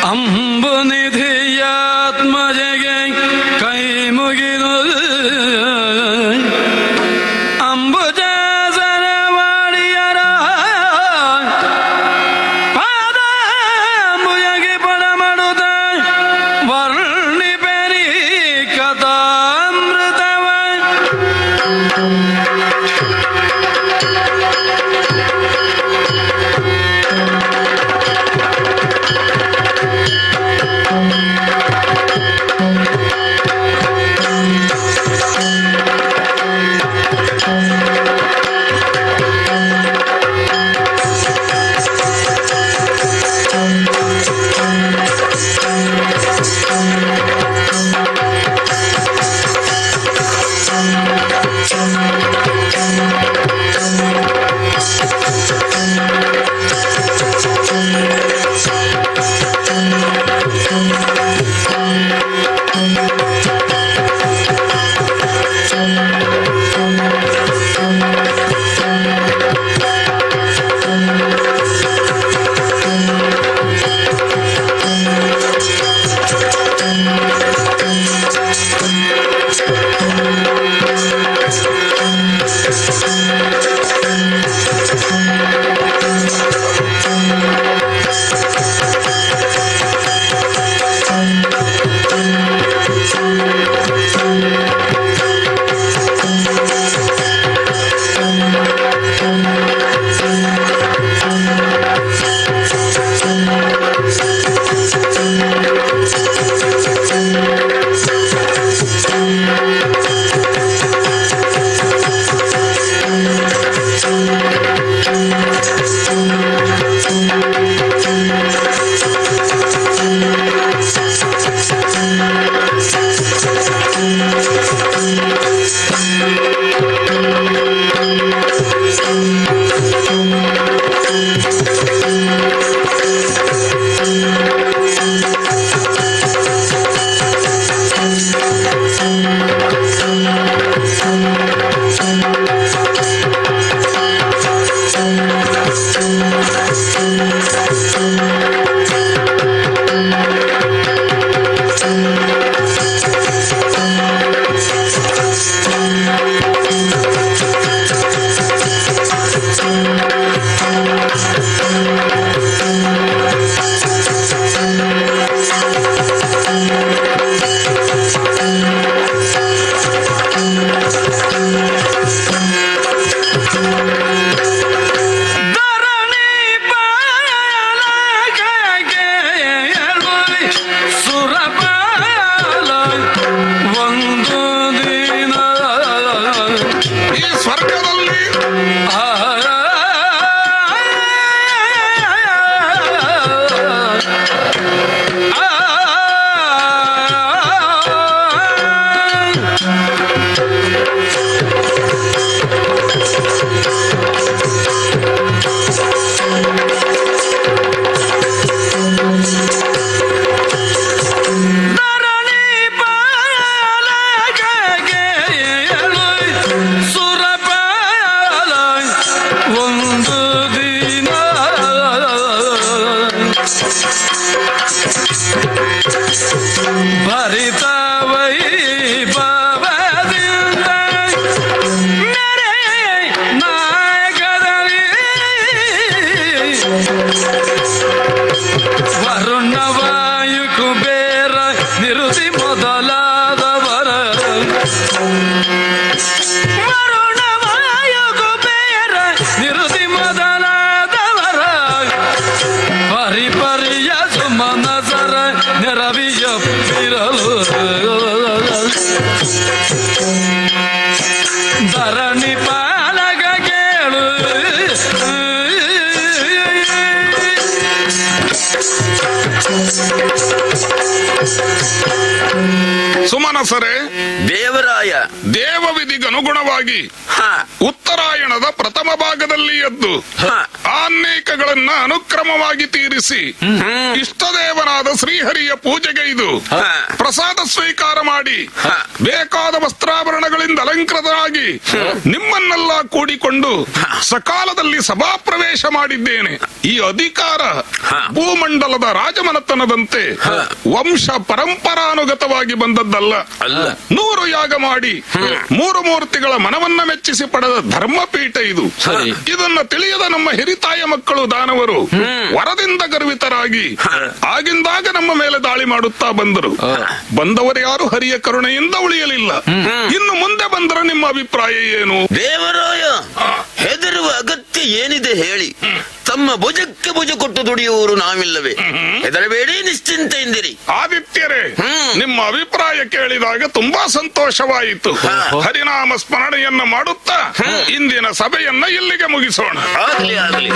ಅಂಬು ನಿಧಿಯಾತ್ಮಜೆಗೆ ಕೈ ಮುಗಿದು ಅಂಬುಜಾಸನ ವಾಡಿಯರ ಪಾದಾಂಬುಜಗೆ ಪಡಮಡುತ್ತ ವರ್ಣಿ ಬೆರಿ ಕಥಾಮೃತವ ಧರಣಿ ಪಾಲಗ ಕೇಳು ಸುಮನಸರೇ, ದೇವರಾಯ ದೇವ ವಿಧಿಗನುಗುಣವಾಗಿ ಉತ್ತರಾಯಣದ ಪ್ರಥಮ ಭಾಗದಲ್ಲಿ ಎದ್ದು ಆನೇಕಗಳನ್ನ ಅನುಕ್ರಮವಾಗಿ ತೀರಿಸಿ ಇಷ್ಟದೇವನಾದ ಶ್ರೀಹರಿಯ ಪೂಜೆಗೈದು ಪ್ರಸಾದ ಸ್ವೀಕಾರ ಮಾಡಿ ಬೇಕಾದ ವಸ್ತ್ರಾಭರಣಗಳಿಂದ ಅಲಂಕೃತರಾಗಿ ನಿಮ್ಮನ್ನೆಲ್ಲ ಕೂಡಿಕೊಂಡು ಸಕಾಲದಲ್ಲಿ ಸಭಾ ಪ್ರವೇಶ ಮಾಡಿದ್ದೇನೆ. ಈ ಅಧಿಕಾರ ಭೂಮಂಡಲದ ರಾಜಮನ ಬ್ರಾಹ್ಮಣತನದಂತೆ ವಂಶ ಪರಂಪರಾನುಗತವಾಗಿ ಬಂದದ್ದಲ್ಲ. 100 ಯಾಗ ಮಾಡಿ 3 ಮೂರ್ತಿಗಳ ಮನವನ್ನ ಮೆಚ್ಚಿಸಿ ಪಡೆದ ಧರ್ಮಪೀಠ ಇದು. ಇದನ್ನ ತಿಳಿಯದ ನಮ್ಮ ಹಿರಿತಾಯ ಮಕ್ಕಳು ದಾನವರು ವರದಿಂದ ಗರ್ವಿತರಾಗಿ ಆಗಿಂದಾಗ ನಮ್ಮ ಮೇಲೆ ದಾಳಿ ಮಾಡುತ್ತಾ ಬಂದರು. ಬಂದವರು ಯಾರು ಹರಿಯ ಕರುಣೆಯಿಂದ ಉಳಿಯಲಿಲ್ಲ. ಇನ್ನು ಮುಂದೆ ಬಂದರೆ ನಿಮ್ಮ ಅಭಿಪ್ರಾಯ ಏನು? ದೇವರಾಯ, ಹೆದರುವ ಅಗತ್ಯ ಏನಿದೆ ಹೇಳಿ. ತಮ್ಮ ಭುಜಕ್ಕೆ ಭುಜ ಕೊಟ್ಟು ದುಡಿಯುವವರು ನಾವಿಲ್ಲವೇ? ಹೆದರಬೇಡಿ, ನಿಶ್ಚಿಂತೆಯಿಂದಿರಿ. ಆದಿತ್ಯರೇ, ನಿಮ್ಮ ಅಭಿಪ್ರಾಯ ಕೇಳಿದಾಗ ತುಂಬಾ ಸಂತೋಷವಾಯಿತು. ಹರಿನಾಮ ಸ್ಮರಣೆಯನ್ನ ಮಾಡುತ್ತಾ ಇಂದಿನ ಸಭೆಯನ್ನ ಇಲ್ಲಿಗೆ ಮುಗಿಸೋಣ. ಆಗಲಿ ಆಗಲಿ.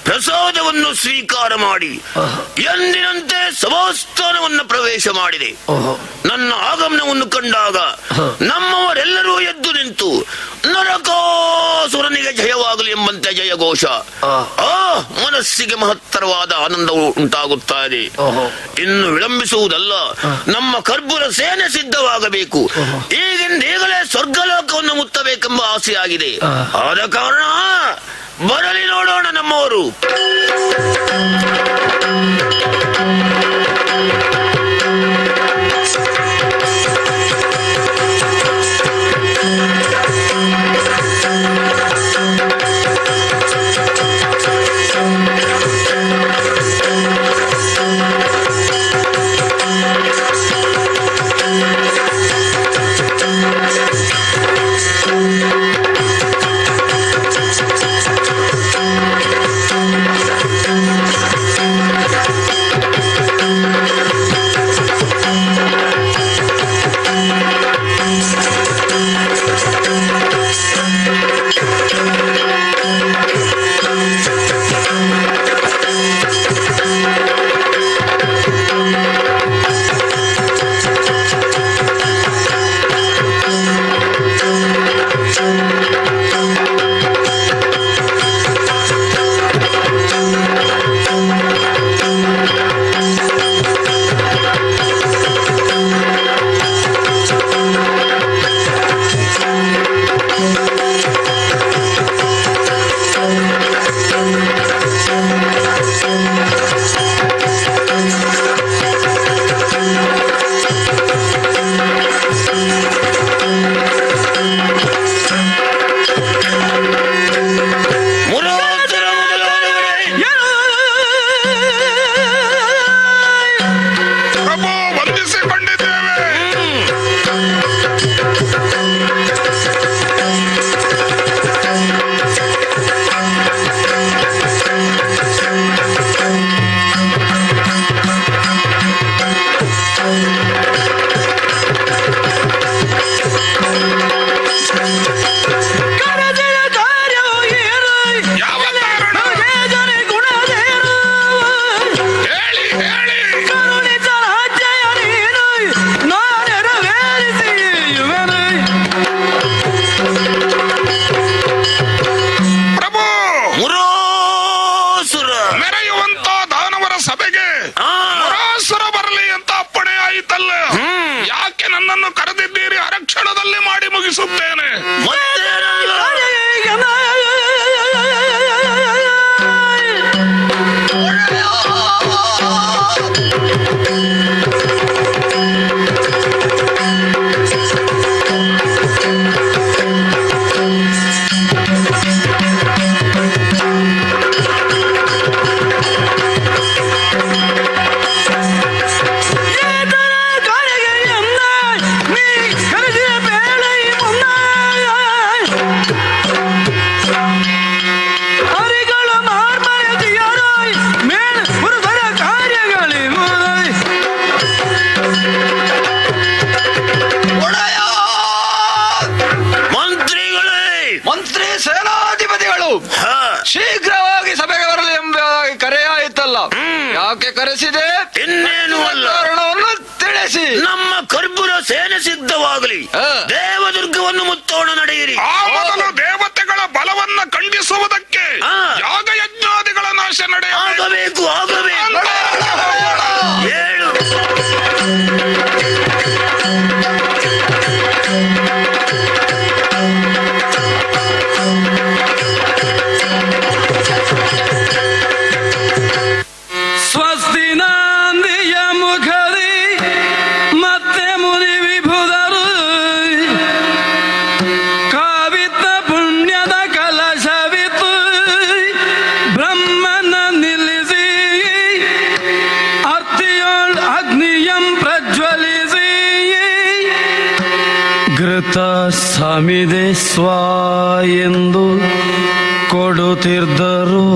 ಪ್ರಸಾದವನ್ನು ಸ್ವೀಕಾರ ಮಾಡಿ ಎಂದಿನಂತೆ ಸಭಾಸ್ಥಾನವನ್ನು ಪ್ರವೇಶ ಮಾಡಿದೆ. ನನ್ನ ಆಗಮನವನ್ನು ಕಂಡಾಗ ನಮ್ಮವರೆಲ್ಲರೂ ಎದ್ದು ನಿಂತು ನರಕಾಸುರನಿಗೆ ಜಯವಾಗಲಿ ಎಂಬಂತೆ ಜಯಘೋಷ. ಮನಸ್ಸಿಗೆ ಮಹತ್ತರವಾದ ಆನಂದ ಉಂಟಾಗುತ್ತಾ ಇದೆ. ಇನ್ನು ವಿಳಂಬಿಸುವುದಲ್ಲ, ನಮ್ಮ ಕರ್ಬುರ ಸೇನೆ ಸಿದ್ಧವಾಗಬೇಕು. ಈಗಿಂದೀಗಲೇ ಸ್ವರ್ಗಲೋಕವನ್ನು ಮುತ್ತಬೇಕೆಂಬ ಆಸೆಯಾಗಿದೆ. ಆದ ಕಾರಣ ಬರಲಿ ನೋಡೋಣ ನಮ್ಮವರು. ಮಾಡುತ್ತಿದ್ದೀರಿ ಅರಕ್ಷಣದಲ್ಲಿ ಮಾಡಿ ಮುಗಿಸುತ್ತೇನೆ. ಮಂತ್ರಿ ಸೇನಾಧಿಪತಿಗಳು ಶೀಘ್ರವಾಗಿ ಸಭೆಗೆ ಬರಲಿ ಎಂಬ ಕರೆಯಾಯಿತಲ್ಲ. ಯಾಕೆ ಕರೆಸಿದೆ? ಇನ್ನೇನು ಅಲ್ಲ, ಕಾರಣವನ್ನು ತಿಳಿಸಿ. ನಮ್ಮ ಕರ್ಪೂರ ಸೇನೆ ಸಿದ್ಧವಾಗಲಿ, ದೇವದುರ್ಗವನ್ನು ಮುತ್ತೋಣ ನಡೆಯಿರಿ. ಆ ಮೊದಲು ದೇವತೆಗಳ ಬಲವನ್ನ ಖಂಡಿಸುವುದಕ್ಕೆ ಯಾಗ ಯಜ್ಞಾದಿಗಳ ನಾಶ ಆಗಬೇಕು ಆಗಬೇಕು. ಹೇಳು. ಸ್ವಸ್ತಿ ನಾಂದಿಯ ಮುಖದಿ ಮತ್ತೆ ಮುನಿ ವಿಭುದರು ಕಾವಿತ ಪುಣ್ಯದ ಕಲಶವಿತು ಬ್ರಹ್ಮನ ನಿಲ್ಲಿಸಿ ಅರ್ತಿಯೋಳ್ ಅಗ್ನಿಯಂ ಪ್ರಜ್ವಲಿಸಿ ಘೃತ ಸಮಿದೆ ಸ್ವ ಎಂದು ಕೊಡುತ್ತಿದ್ದರು.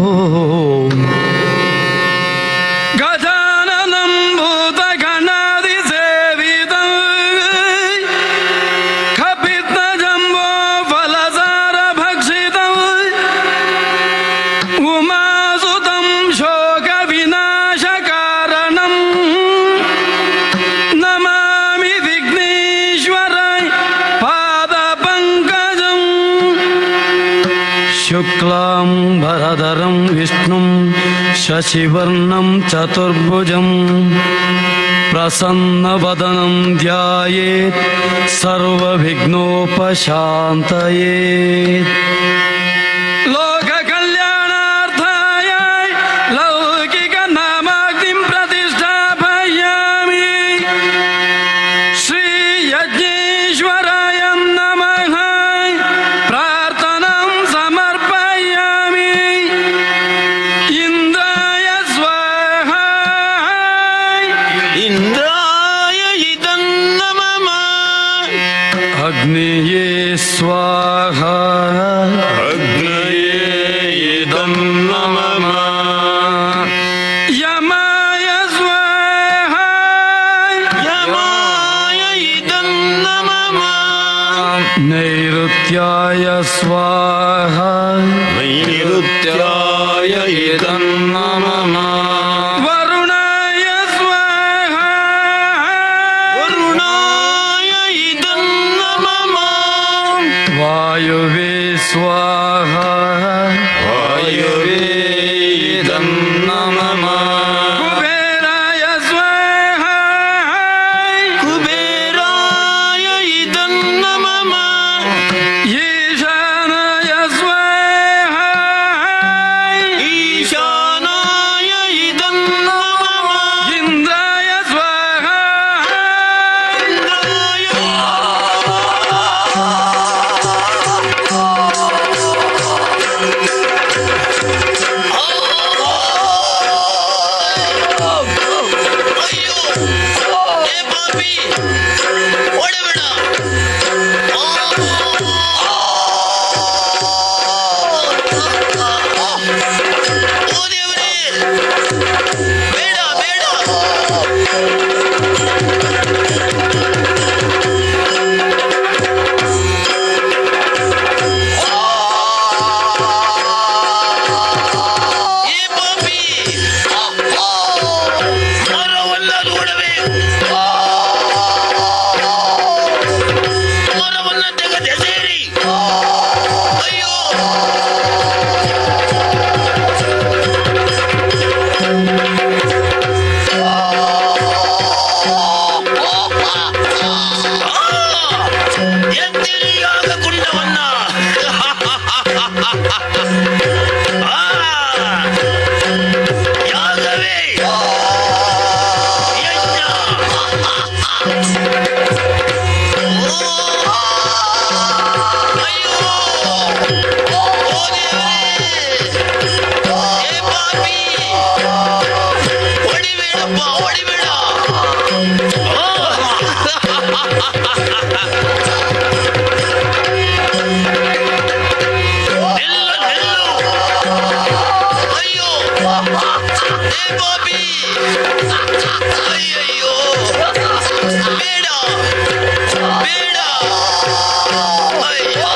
ಗಜಾನನಂಭೂತ ಗಣಾದಿ ಸೇವಿತ ಕಪಿತ ಜಂಬೋ ಫಲಸಾರ ಭಕ್ಷಿತ ಉಮಾಸುತಂ ಶೋಕ ವಿನಾಶ ಕಾರಣಂ ನಮಾಮಿ ವಿಘ್ನೇಶ್ವರ ಪಾದ ಪಂಕಜಂ. ಶುಕ್ಲಾಂಬರಧರಂ ವಿಷ್ಣುಂ ಶಶಿವರ್ಣಂ ಚತುರ್ಭುಜಂ ಪ್ರಸನ್ನವದನಂ ಧ್ಯಾಯೇತ್ ಸರ್ವವಿಘ್ನೋಪಶಾಂತಯೇತ್. ಲೋಕ ಕಲ್ಯಾಣಾರ್ಥಾಯ ಲೌಕಿಕ ನಾಮಾಗ್ನಿಂ ಪ್ರತಿಷ್ಠಾಪಯಾಮಿ. ಶ್ರೀ ಯಜ್ಞೇಶ್ವರಾಯ ನಮಃ ಪ್ರಾರ್ಥನಾಂ ಸಮರ್ಪಯಾಮಿ. ಇಂದ್ರಾಯ ಸ್ವಾಹ. ಇಂದ್ರಾಯ ಇದನ್ನಮಮ. ಅಗ್ನಿಯೇ ಸ್ವಾಹ. ಅಗ್ನಯೇ ಇದನ್ನಮಮ. ಯಮಾಯ ಸ್ವಾಹ. ಯಮಾಯ ಇದನ್ನಮಮ. ನೈಋತ್ಯಾಯ ಸ್ವಾಹ. ನೈಋತ್ಯಾಯ ಇದನ್ನಮಮ. ವರುಣಾಯ ಸ್ವಾಹ. ವರುಣಾಯ ಇದನ್ನಮಮ. ವಾಯುವೇ ಸ್ವಾಹ. ವಾಯುವೇ ಇದನ್ನಮಮ. ಕುಬೇರಾಯ ಸ್ವಾಹ. ಕುಬೇರಾಯ ಇದನ್ನಮಮ. ಈಶಾನಾಯ ಸ್ವಾಹ. ನಿಲ್ಲು ನಿಲ್ಲು. ಅಯ್ಯೋ ಏ ಬಾಬಿ, ಅಯ್ಯಯ್ಯೋ ಬೇಡ ಬೇಡ. ಅಯ್ಯೋ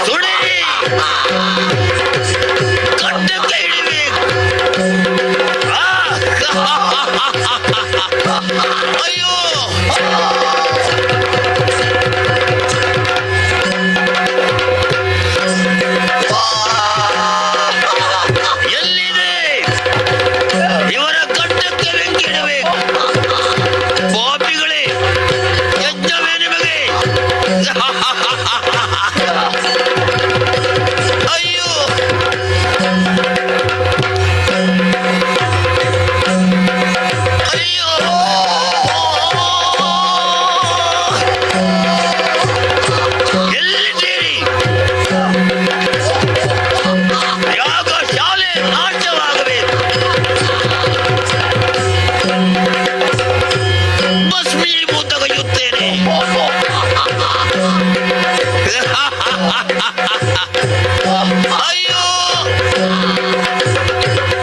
ಸುಡಿ, ಕಟ್ಟಕ್ಕೆ ಹಿಡಿಬೇಕು. ಅಯ್ಯೋ ಎಲ್ಲಿದೆ? ಇವರ ಕಟ್ಟಕ್ಕೆ ಬೆಂಕಿ ಇಡಬೇಕು. ಪಾಪಿಗಳೇ, ಯಜ್ಞವೇ ನಿಮಗೆ. ಅಯ್ಯೋ ಅಯ್ಯೋ ಎಲ್ಲಿದ್ದೀರಿ? ಯಾಗ ಶಾಲೆ ನಾಟ್ಯವಾಗಬೇಕು. ಭಸ್ಮೀಭೂತ ತೆಗೆಯುತ್ತೇನೆ. ಅಯ್ಯೋ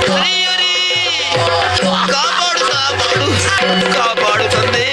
ಶ್ರೀಯರಿ, ಕಾಪಾಡು ಕಾಪಾಡು ಕಾಪಾಡು ತಂದೆ.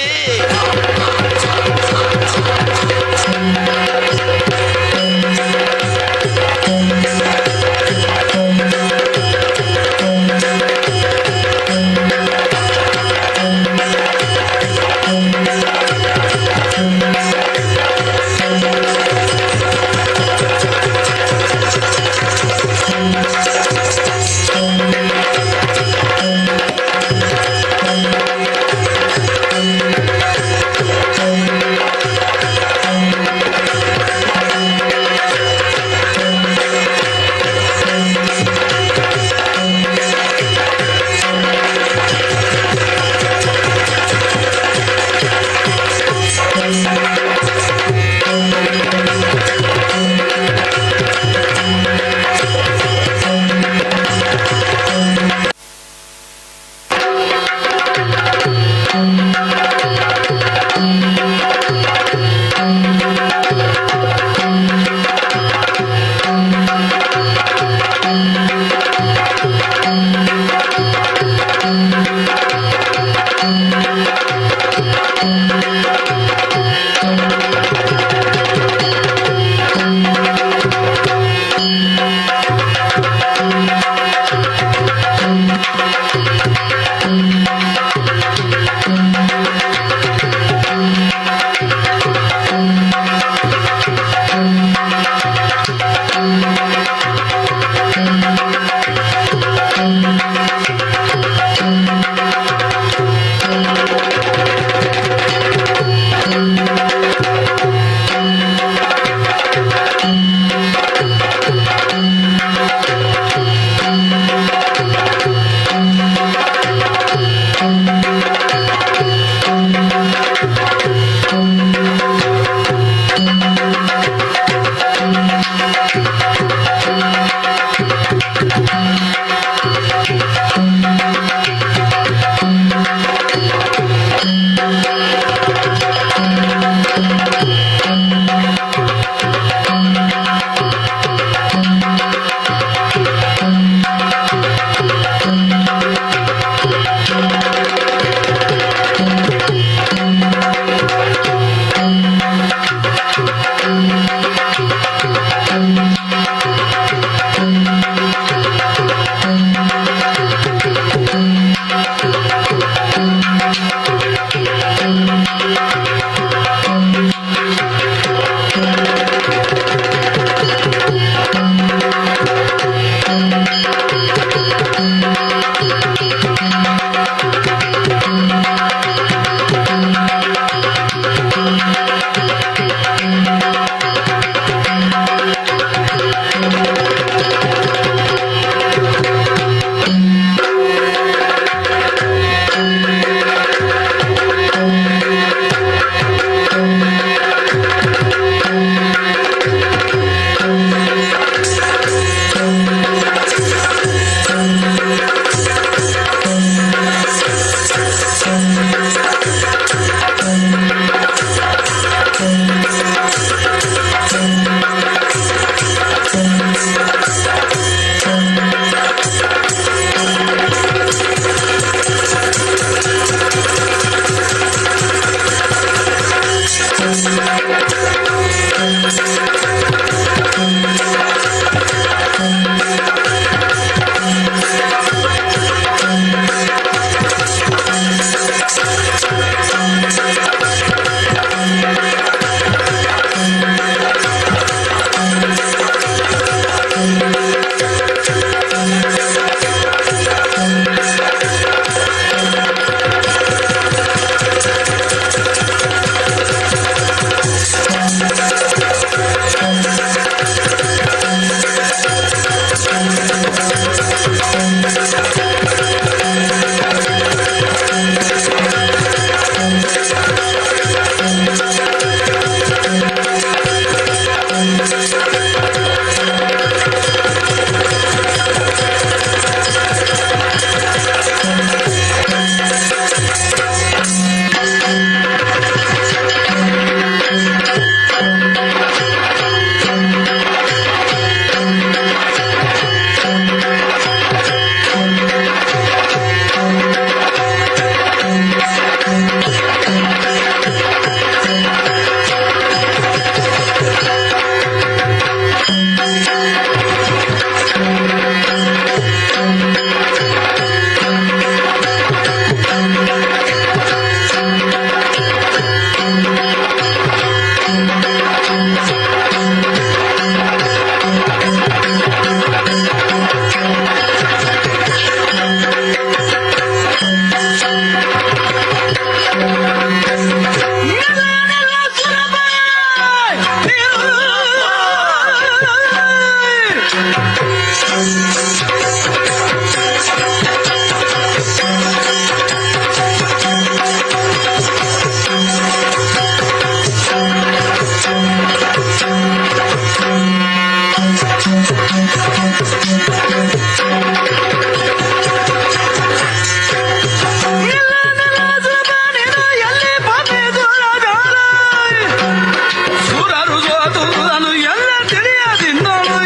ಸುರರು ಸೋತುದನ್ನು ಎಲ್ಲ ತಿಳಿಯದಿಂದಳು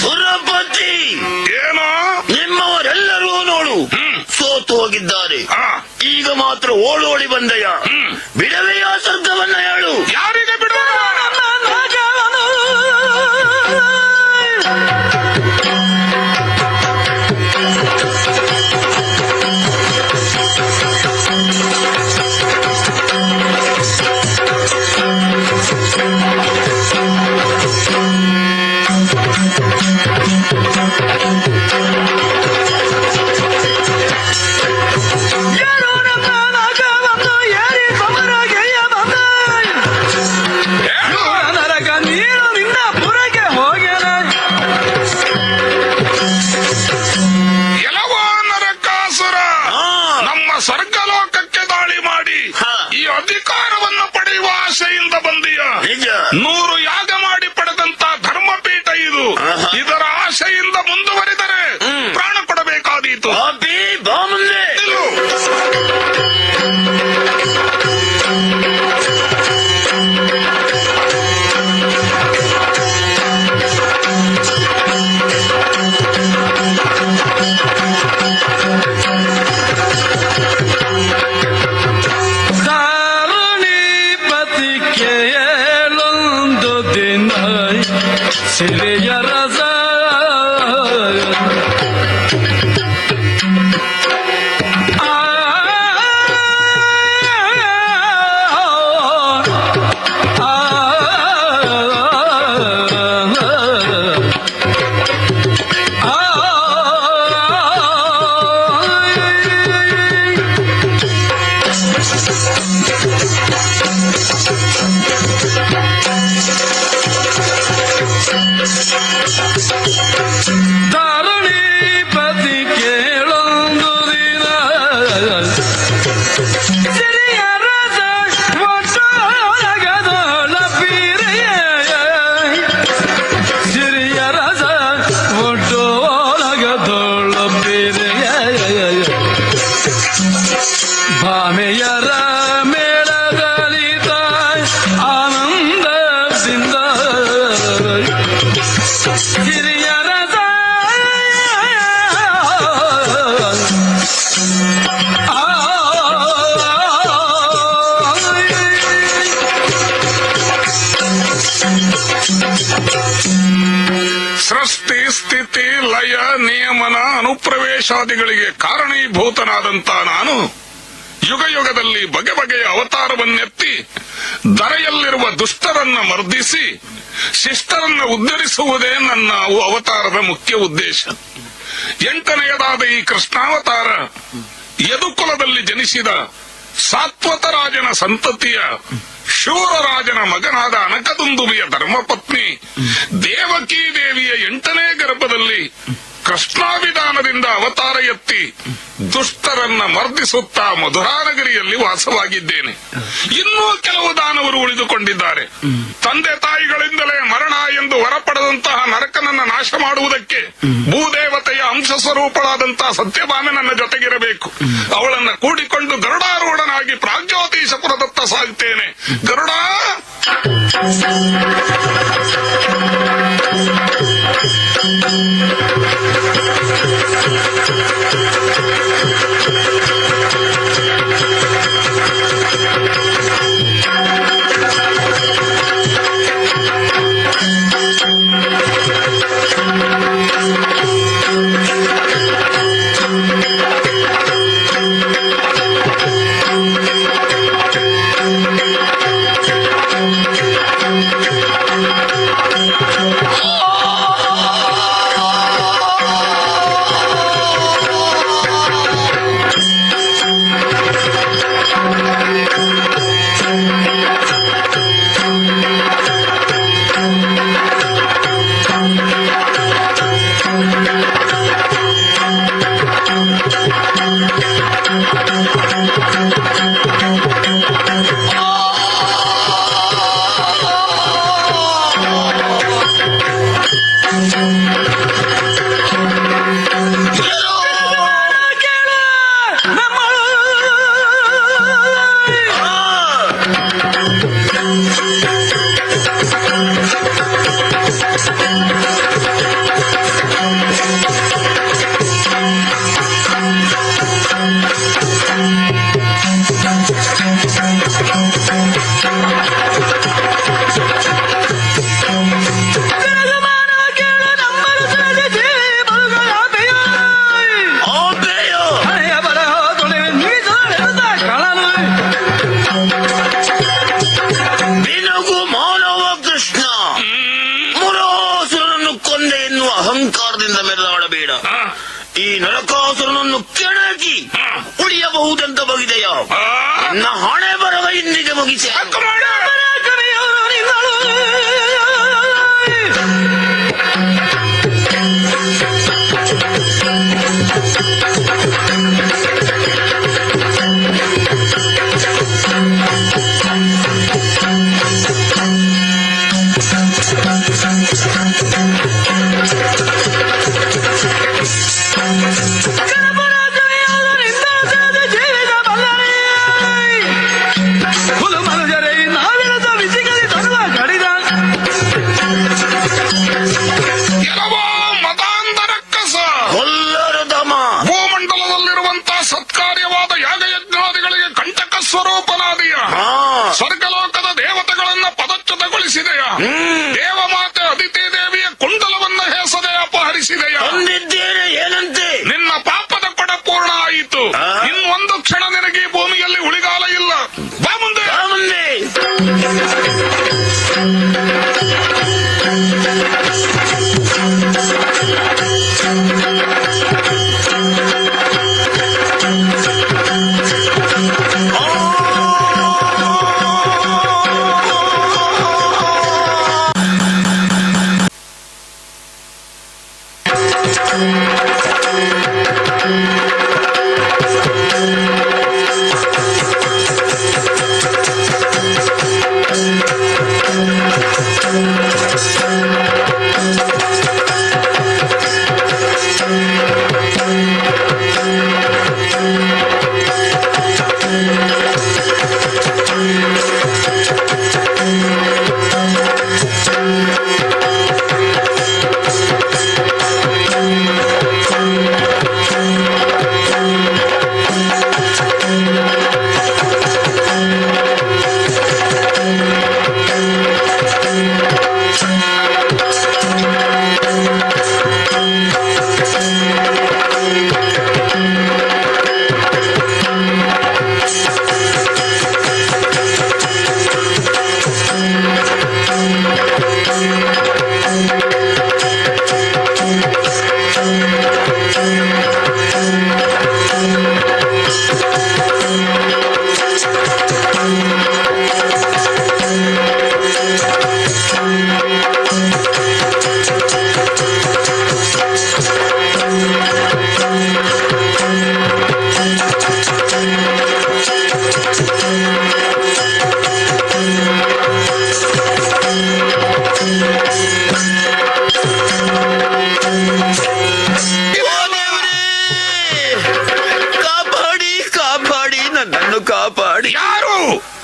ಸುರಪತಿ, ಏನೋ ನಿಮ್ಮವರೆಲ್ಲರೂ ನೋಡು ಸೋತು ಹೋಗಿದ್ದಾರೆ. ಈಗ ಮಾತ್ರ ಓಡೋಡಿ ಬಂದೆಯ. ಬಿಡವೆಯ ಸ್ವರ್ಗವನ್ನ ಹೇಳು. ಯಾರಿಗೆ ಬಿಡುವ? ನರಕ ನೀನು ನಿನ್ನ ಪುರಕ್ಕೆ ಹೋಗೇನ ಎಲ್ಲವೋ ನರಕಾಸುರ, ನಮ್ಮ ಸ್ವರ್ಗಲೋಕಕ್ಕೆ ದಾಳಿ ಮಾಡಿ ಈ ಅಧಿಕಾರವನ್ನು ಪಡೆಯುವ ಆಶೆಯಿಂದ ಬಂದೀಯ. ನಿಜ. 100 ಯಾಗ ಮಾಡಿ ಪಡೆದಂತ ಧರ್ಮಪೀಠ ಇದು. ಇದರ ಆಶೆಯಿಂದ ಮುಂದುವರಿದರೆ ಪ್ರಾಣ ಕೊಡಬೇಕಾದೀತು. ಪಾಪಿ, ಬಾ ಮುಂದೆ. ನಿಲ್ಲು. ದಾರುಣಿಪತಿ ಕೇಳೊಂದು ದಿನ ಸಿರಿಯ ರಸ ದಾರುಣಿಪತಿ ಕೇಳೊಂದು ದಿನ ಸಿರಿಯ ರಸ ಒಟ್ಟೊಳಗದೊಳ ಬೀರೆಯ ಸಿರಿಯ ರಸ ಒಟ್ಟೊಳಗದೊಳ ಬೀರೆಯ ಭಾಮೆಯರ ಮೇಳದಲಿತ ಆನಂದದಿಂದ ಹಿರಿಯ ರಸ ಸೃಷ್ಟಿ, ಸ್ಥಿತಿ, ಲಯ, ನಿಯಮನ, ಅನುಪ್ರವೇಶಾದಿಗಳಿಗೆ ಕಾರಣೀಭೂತನಾದಂತ ನಾನು ಯುಗ ಯುಗದಲ್ಲಿ ಬಗೆ ಬಗೆಯ ಅವತಾರವನ್ನೆತ್ತಿ ಧರೆಯಲ್ಲಿರುವ ದುಷ್ಟರನ್ನ ಮರ್ದಿಸಿ ಶಿಷ್ಟರನ್ನ ಉದ್ಧರಿಸುವುದೇ ನನ್ನ ಅವತಾರದ ಮುಖ್ಯ ಉದ್ದೇಶ. 8ನೆಯದಾದ ಈ ಕೃಷ್ಣಾವತಾರ ಯದುಕುಲದಲ್ಲಿ ಜನಿಸಿದ ಸಾತ್ವತ ರಾಜನ ಸಂತತಿಯ ಶೂರರಾಜನ ಮಗನಾದ ಅನಕದುಂದುವಿಯ ಧರ್ಮಪತ್ನಿ ದೇವಕೀ ದೇವಿಯ 8ನೇ ಗರ್ಭದಲ್ಲಿ ಕೃಷ್ಣಾಭಿಧಾನದಿಂದ ಅವತಾರ ಎತ್ತಿ ದುಷ್ಟರನ್ನ ಮರ್ದಿಸುತ್ತಾ ಮಧುರಾನಗರಿಯಲ್ಲಿ ವಾಸವಾಗಿದ್ದೇನೆ. ಇನ್ನೂ ಕೆಲವು ದಾನವರು ಉಳಿದುಕೊಂಡಿದ್ದಾರೆ. ತಂದೆ ತಾಯಿಗಳಿಂದಲೇ ಮರಣ ಎಂದು ವರ ಪಡೆದಂತಹ ನರಕನನ್ನ ನಾಶ ಮಾಡುವುದಕ್ಕೆ ಭೂದೇವತೆಯ ಅಂಶ ಸ್ವರೂಪಳಾದಂತಹ ಸತ್ಯಭಾಮೆ ನನ್ನ ಜೊತೆಗಿರಬೇಕು. ಅವಳನ್ನ ಕೂಡಿಕೊಂಡು ಗರುಡಾರೂಢನಾಗಿ ಪ್ರಾಗ್ಜ್ಯೋತಿಷಪುರದತ್ತ ಸಾಗುತ್ತೇನೆ. ಗರುಡ ಅಹಂಕಾರದಿಂದ ಮೆರೆದಾಡಬೇಡ. ಈ ನರಕಾಸುರನನ್ನು ಕೆಣಕಿ ಉಳಿಯಬಹುದಂತ ಬಗೆದೆಯ ನನ್ನ ಹಣೆ ಬರವ ಇಂದಿಗೆ ಮುಗಿಸಿ ಸ್ವರ್ಗಲೋಕದ ದೇವತೆಗಳನ್ನ ಪದಚ್ಯುತಗೊಳಿಸಿದೆಯ. ದೇವಮಾತೆ ಅದಿತಿ ದೇವಿಯ ಕುಂಡಲವನ್ನ ಹೇಸದೆ ಅಪಹರಿಸಿದೆಯ. ಏನಂತೆ ನಿನ್ನ ಪಾಪದ ಕೊಡ ಪೂರ್ಣ ಆಯಿತು. ಇನ್ನೊಂದು ಕ್ಷಣ ನಿನಗೆ ಈ ಭೂಮಿಯಲ್ಲಿ ಉಳಿಗಾಲ ಇಲ್ಲ. ಬಾ ಮುಂದೆ.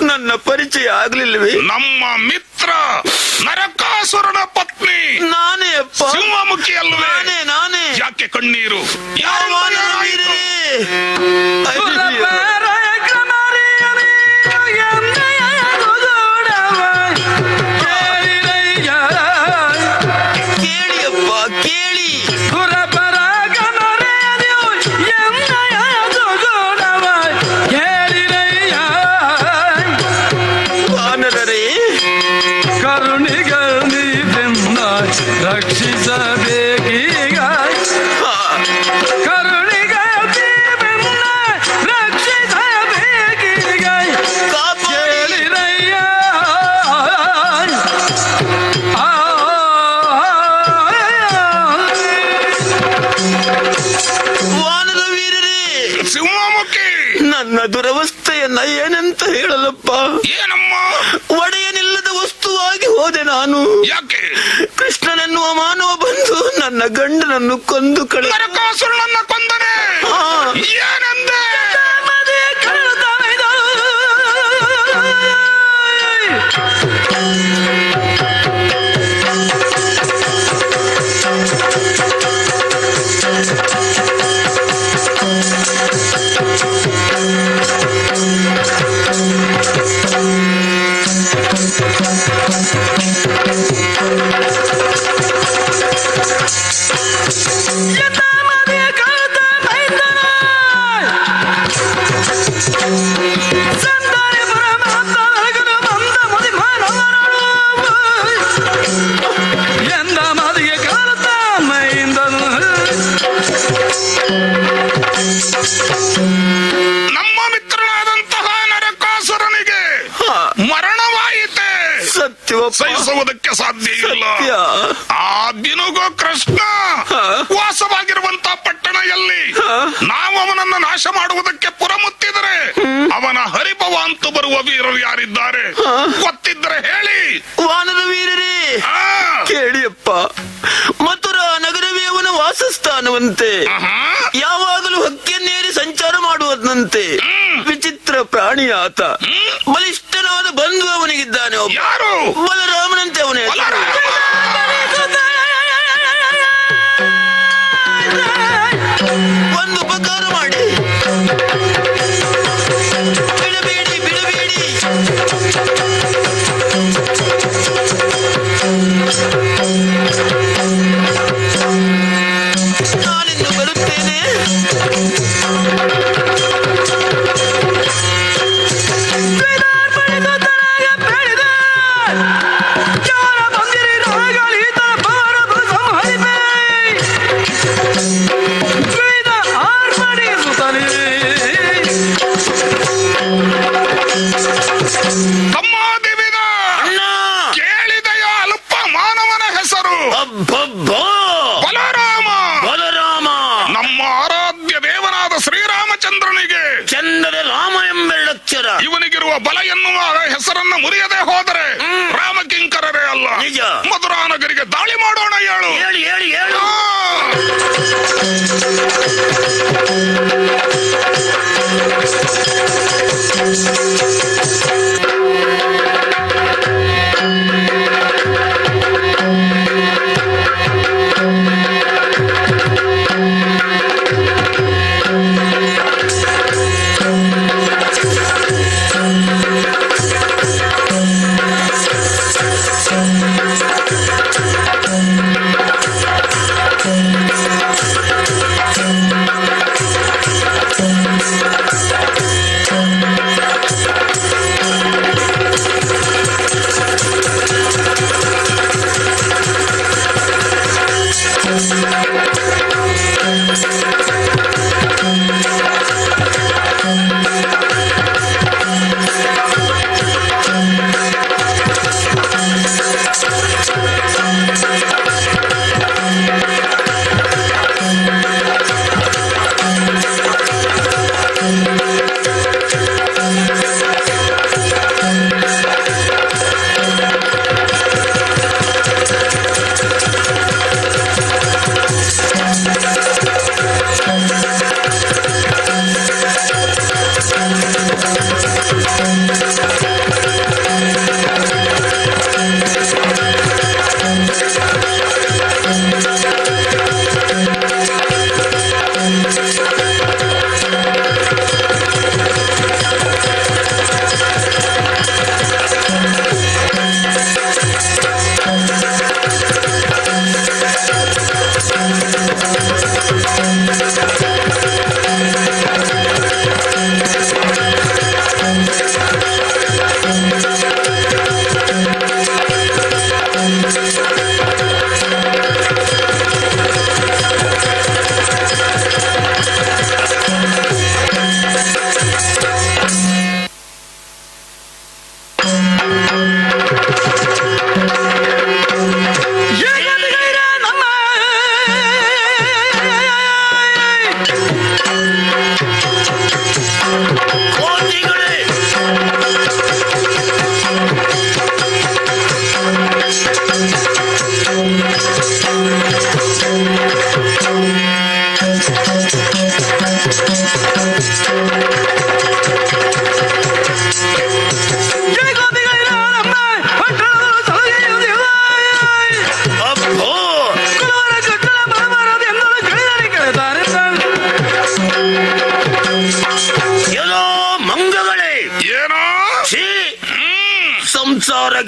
ನನ್ನ ಪರಿಚಯ ಆಗ್ಲಿಲ್ವೇ? ನಮ್ಮ ಮಿತ್ರ ನರಕಾಸುರನ ಪತ್ನಿ ನಾನೇ ಅಪ್ಪ. ಸಿಂಹಮುಖಿ ಅಲ್ವೇ? ನಾನೇ. ಯಾಕೆ ಕಣ್ಣೀರು? ಕೇಳಿಯಪ್ಪ ಕೇಳಿ. ರಕ್ಷಿಸಬೇಕೀಗ ರಕ್ಷಿಸಬೇಕೀಗ ಕೇಳಿರಯ್ಯ. ವಾನರ ವೀರರೇ, ಸಿಂಹಮುಖಿ, ನನ್ನ ದುರವಸ್ಥೆಯನ್ನ ಏನಂತ ಹೇಳಲಪ್ಪ. ಏನಮ್ಮ? ಒಡೆಯನಿಲ್ಲದ ವಸ್ತುವಾಗಿ ಹೋದೆ ನಾನು. ಯಾಕೆ? ಕೃಷ್ಣನೆನ್ನುವ ಮಾನವ ಬಂಧು ನನ್ನ ಗಂಡನನ್ನು ಕೊಂದು ಕಳೆ ನರಕಾಸುರನನ್ನ ಕೊಂದನೆ ಏನಂದೆ? ನಮ್ಮ ಮಿತ್ರನಾದಂತಹ ನರಕಾಸುರನಿಗೆ ಮರಣವಾಯಿತೆ. ಸಹಿಸುವುದಕ್ಕೆ ಸಾಧ್ಯ ಇಲ್ಲ. ಆ ದಿನಗೋ ಕೃಷ್ಣ ವಾಸವಾಗಿರುವಂತಹ ಪಟ್ಟಣ ಎಲ್ಲಿ ನಾವು ಅವನನ್ನು ನಾಶ ಮಾಡುವುದಕ್ಕೆ ಪುರಮುತ್ತಿದರೆ ಅವನ ಹರಿಭವ ಅಂತೂ ಬರುವ ವೀರರು ಯಾರಿದ್ದಾರೆ ಗೊತ್ತಿದ್ದರೆ ಹೇಳಿ. ವಾನರ ವೀರರೇ ಕೇಳಿಯಪ್ಪ, ಮಥುರಾ ನಗರವೇ ಅವನ ವಾಸಸ್ಥಾನವಂತೆ. ಯಾವಾಗಲೂ ಹಕ್ಕಿಯನ್ನೇರಿ ಸಂಚಾರ ಮಾಡುವುದಂತೆ. ವಿಚಿತ್ರ ಪ್ರಾಣಿ ಆತ. ಬಲಿಷ್ಠನಾದ ಬಂಧು ಅವನಿಗಿದ್ದಾನೆ. ಯಾರು? ಬಲರಾಮನಂತೆ ಅವನೇ. ಒಂದು ಉಪಕಾರ ಮಾಡಿ, ಬಿಡಬೇಡಿ ಬಿಡಬೇಡಿ. ನಾನಿನ್ನು ಬರುತ್ತೇನೆ. ಕೇಳಿದೆಯ ಅಲ್ಪ ಮಾನವನ ಹೆಸರು? ಬಲರಾಮ. ಬಲರಾಮ ನಮ್ಮ ಆರಾಧ್ಯ ದೇವನಾದ ಶ್ರೀರಾಮಚಂದ್ರನಿಗೆ ಚಂದದ ರಾಮ ಎಂಬೆರಡಕ್ಷರ. ಇವನಿಗಿರುವ ಬಲ ಎನ್ನುವ ಹೆಸರನ್ನು ಮುರಿಯದೆ ಹೋದರೆ ರಾಮಕಿಂಕರರೇ ಅಲ್ಲ. ನಿಜ. ಮಧುರಾ ನಗರಿಗೆ ದಾಳಿ ಮಾಡೋಣ. ಹೇಳು ಹೇಳಿ ಹೇಳಿ ಹೇಳು.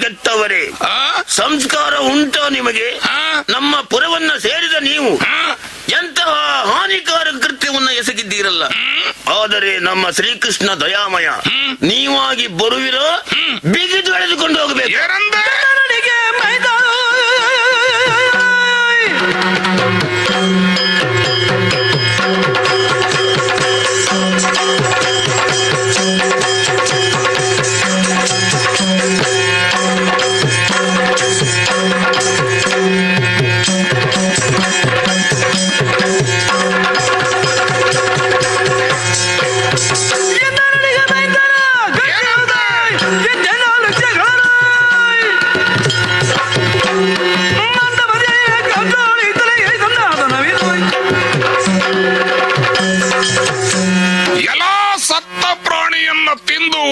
ಕೆಟ್ಟವರೇ, ಸಂಸ್ಕಾರ ಉಂಟೋ ನಿಮಗೆ? ನಮ್ಮ ಪುರವನ್ನ ಸೇರಿದ ನೀವು ಎಂತಹ ಹಾನಿಕಾರಕ ಕೃತ್ಯವನ್ನು ಎಸಗಿದ್ದೀರಲ್ಲ. ಆದರೆ ನಮ್ಮ ಶ್ರೀಕೃಷ್ಣ ದಯಾಮಯ, ನೀವಾಗಿ ಬರುವಿರೋ ಬಿಗಿದು ಎಳೆದುಕೊಂಡು ಹೋಗಬೇಕು.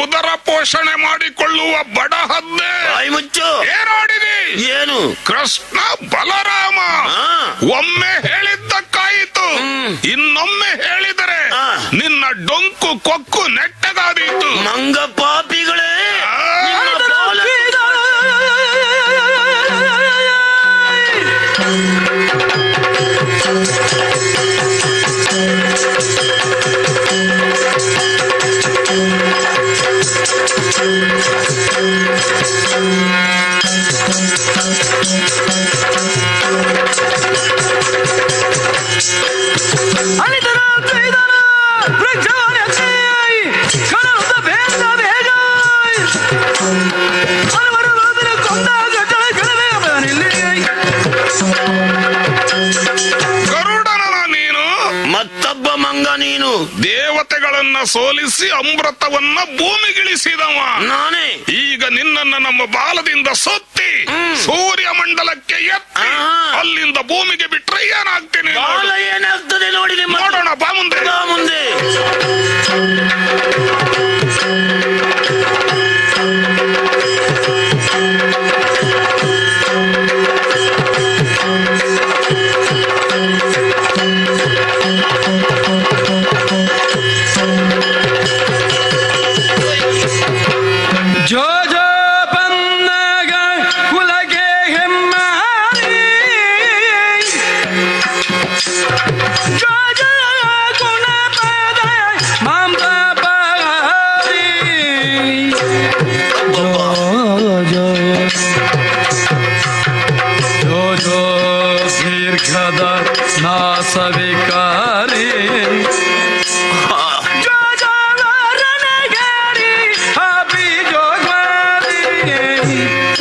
ಉದರ ಪೋಷಣೆ ಮಾಡಿಕೊಳ್ಳುವ ಬಡ ಹದ್ದೆ, ಮುಚ್ಚು. ಏನಾಡಿದಿ? ಏನು? ಕೃಷ್ಣ ಬಲರಾಮ ಒಮ್ಮೆ ಹೇಳಿದ್ದಕ್ಕಾಯಿತು, ಇನ್ನೊಮ್ಮೆ ಹೇಳಿದರೆ ನಿನ್ನ ಡೊಂಕು ಕೊಕ್ಕು ನೆಟ್ಟಗಾದೀತು. ಮಂಗ ಪಾಪಿಗಳೇ, ಮತ್ತೊಬ್ಬ ಮಂಗ ನೀನು. ದೇವತೆಗಳನ್ನ ಸೋಲಿಸಿ ಅಮೃತವನ್ನ ಭೂಮಿಗಿಳಿಸಿದವ ನಾನೇ. ಈಗ ನಿನ್ನನ್ನ ನಮ್ಮ ಬಾಲದಿಂದ ಸೊತ್ತಿ ಸೂರ್ಯ ಮಂಡಲಕ್ಕೆ ಎತ್ತಿ ಅಲ್ಲಿಂದ ಭೂಮಿಗೆ ಬಿಟ್ರೆ ಏನಾಗ್ತೀನಿ? ಬಾಲ ಏನಾಗ್ತದೆ ನೋಡಿ, ನೋಡೋಣ. ಬಾ ಮುಂದೆ, ಬಾ ಮುಂದೆ.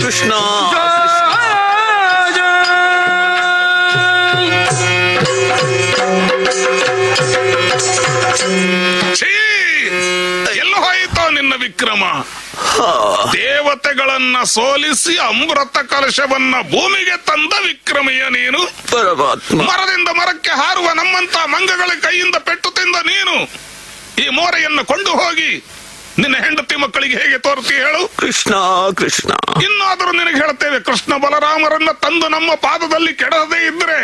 ಕೃಷ್ಣ ಎಲ್ಲ ಹೋಯಿತೋ ನಿನ್ನ ವಿಕ್ರಮ? ದೇವತೆಗಳನ್ನ ಸೋಲಿಸಿ ಅಮೃತ ಕಲಶವನ್ನ ಭೂಮಿಗೆ ತಂದ ವಿಕ್ರಮಿಯ ನೀನು. ಪರಮಾತ್ಮ, ಮರದಿಂದ ಮರಕ್ಕೆ ಹಾರುವ ನಮ್ಮಂತ ಮಂಗಗಳ ಕೈಯಿಂದ ಪೆಟ್ಟು ತಿಂದ ನೀನು ಈ ಮೋರೆಯನ್ನು ಕೊಂಡು ಹೋಗಿ ನಿನ್ನ ಹೆಂಡತಿ ಮಕ್ಕಳಿಗೆ ಹೇಗೆ ತೋರ್ತಿ ಹೇಳು? ಕೃಷ್ಣ ಕೃಷ್ಣ, ಇನ್ನಾದರೂ ನಿನಗೆ ಹೇಳ್ತೇವೆ, ಕೃಷ್ಣ ಬಲರಾಮರನ್ನ ತಂದು ನಮ್ಮ ಪಾದದಲ್ಲಿ ಕೆಡದೇ ಇದ್ರೆ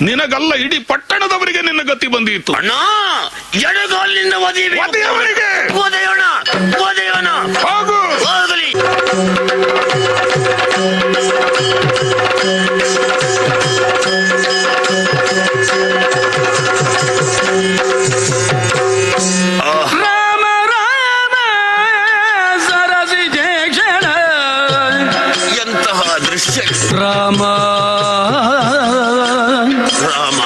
ನಿನಗಲ್ಲ ಇಡೀ ಪಟ್ಟಣದವರಿಗೆ ನಿನ್ನ ಗತಿ ಬಂದಿತ್ತು. ಅಣ್ಣ, ಎಡಗಾಲಿನಿಂದ ಒದೆಯವರಿಗೆ ಓದೆಯೋಣ, ಓದೆಯೋಣ. ಹೋಗು, ಹೋಗಲಿ. ರಾಮ ರಾಮ ಸರಸಿ ಜೇಕ್ಷಣ, ಎಂತಹ ದೃಶ್ಯ! ರಾಮ ರಾಮ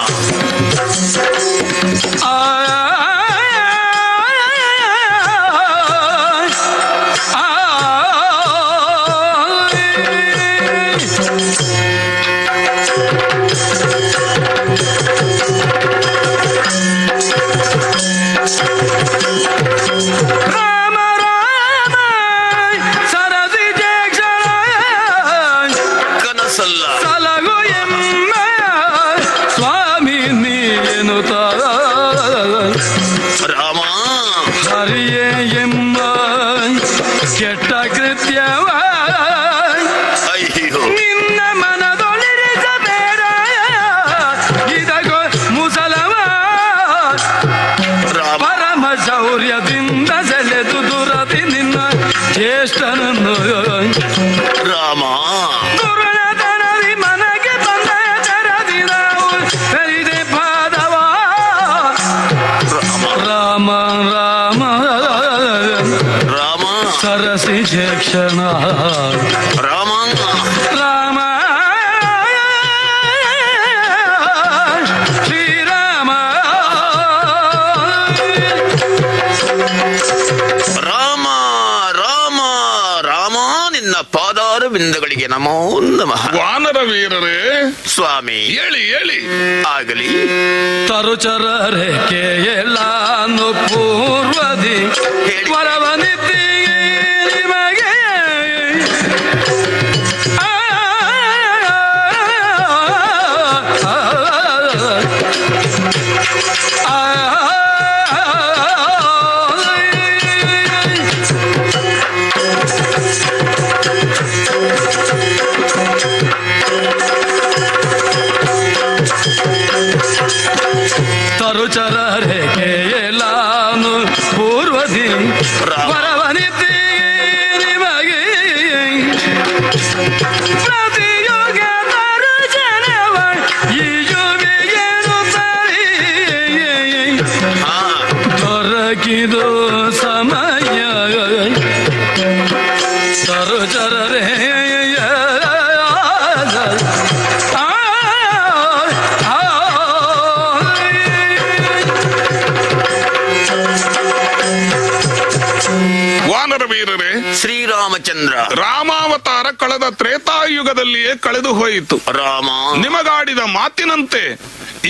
ಕನಸಲ್ಲ. ಸಲಗು ಎಮ್ಮ ಸ್ವಾಮಿ ನೀನು ರಾಮ, ಹರಿಯೇ ಎಮ್ಮ ಕೆಟ್ಟ ಕೃತ್ಯವ ಅಯ್ಯೋ ನಿನ್ನ ಮನದೊಳಿರಿಸಬೇಡ, ಇದಗೋ ಮುಸಲವ ರಾಮ. ಪರಮ ಶೌರ್ಯದಿಂದ ಸೆಳೆದು ದುರದಿ ನಿನ್ನ ಜ್ಯೇಷ್ಠನನ್ನು ಪಾದಾರವಿಂದಗಳಿಗೆ ನಮೋ ನಮಃ. ವಾನರ ವೀರರೇ ಸ್ವಾಮಿ ಹೇಳಿ ಹೇಳಿ. ಆಗಲಿ. ತರುಚರರೆ ಕೇಯಲಾನು ಪೂರ್ವದಿ ಹೇಳಿ. ವರವನಿತಿ ನಿಮಗೆ ತರುಚರರೆ ಕೇಯಲಾನು ಪೂರ್ವದಿ ವರವನಿತಿ ನಿಮಗೆ ಪ್ರತಿಯುಗ ತರುಜನವ ಈ ಯುವಿಯನು ತರಿ ಹಾ ದೊರಕಿದು ಸಮಯ ತರುಚರರೆ ವಾನರ ವೀರರೇ, ಶ್ರೀರಾಮಚಂದ್ರ ರಾಮಾವತಾರ ಕಳೆದ ತ್ರೇತಾಯುಗದಲ್ಲಿಯೇ ಕಳೆದು ಹೋಯಿತು. ರಾಮ ನಿಮಗಾಡಿದ ಮಾತಿನಂತೆ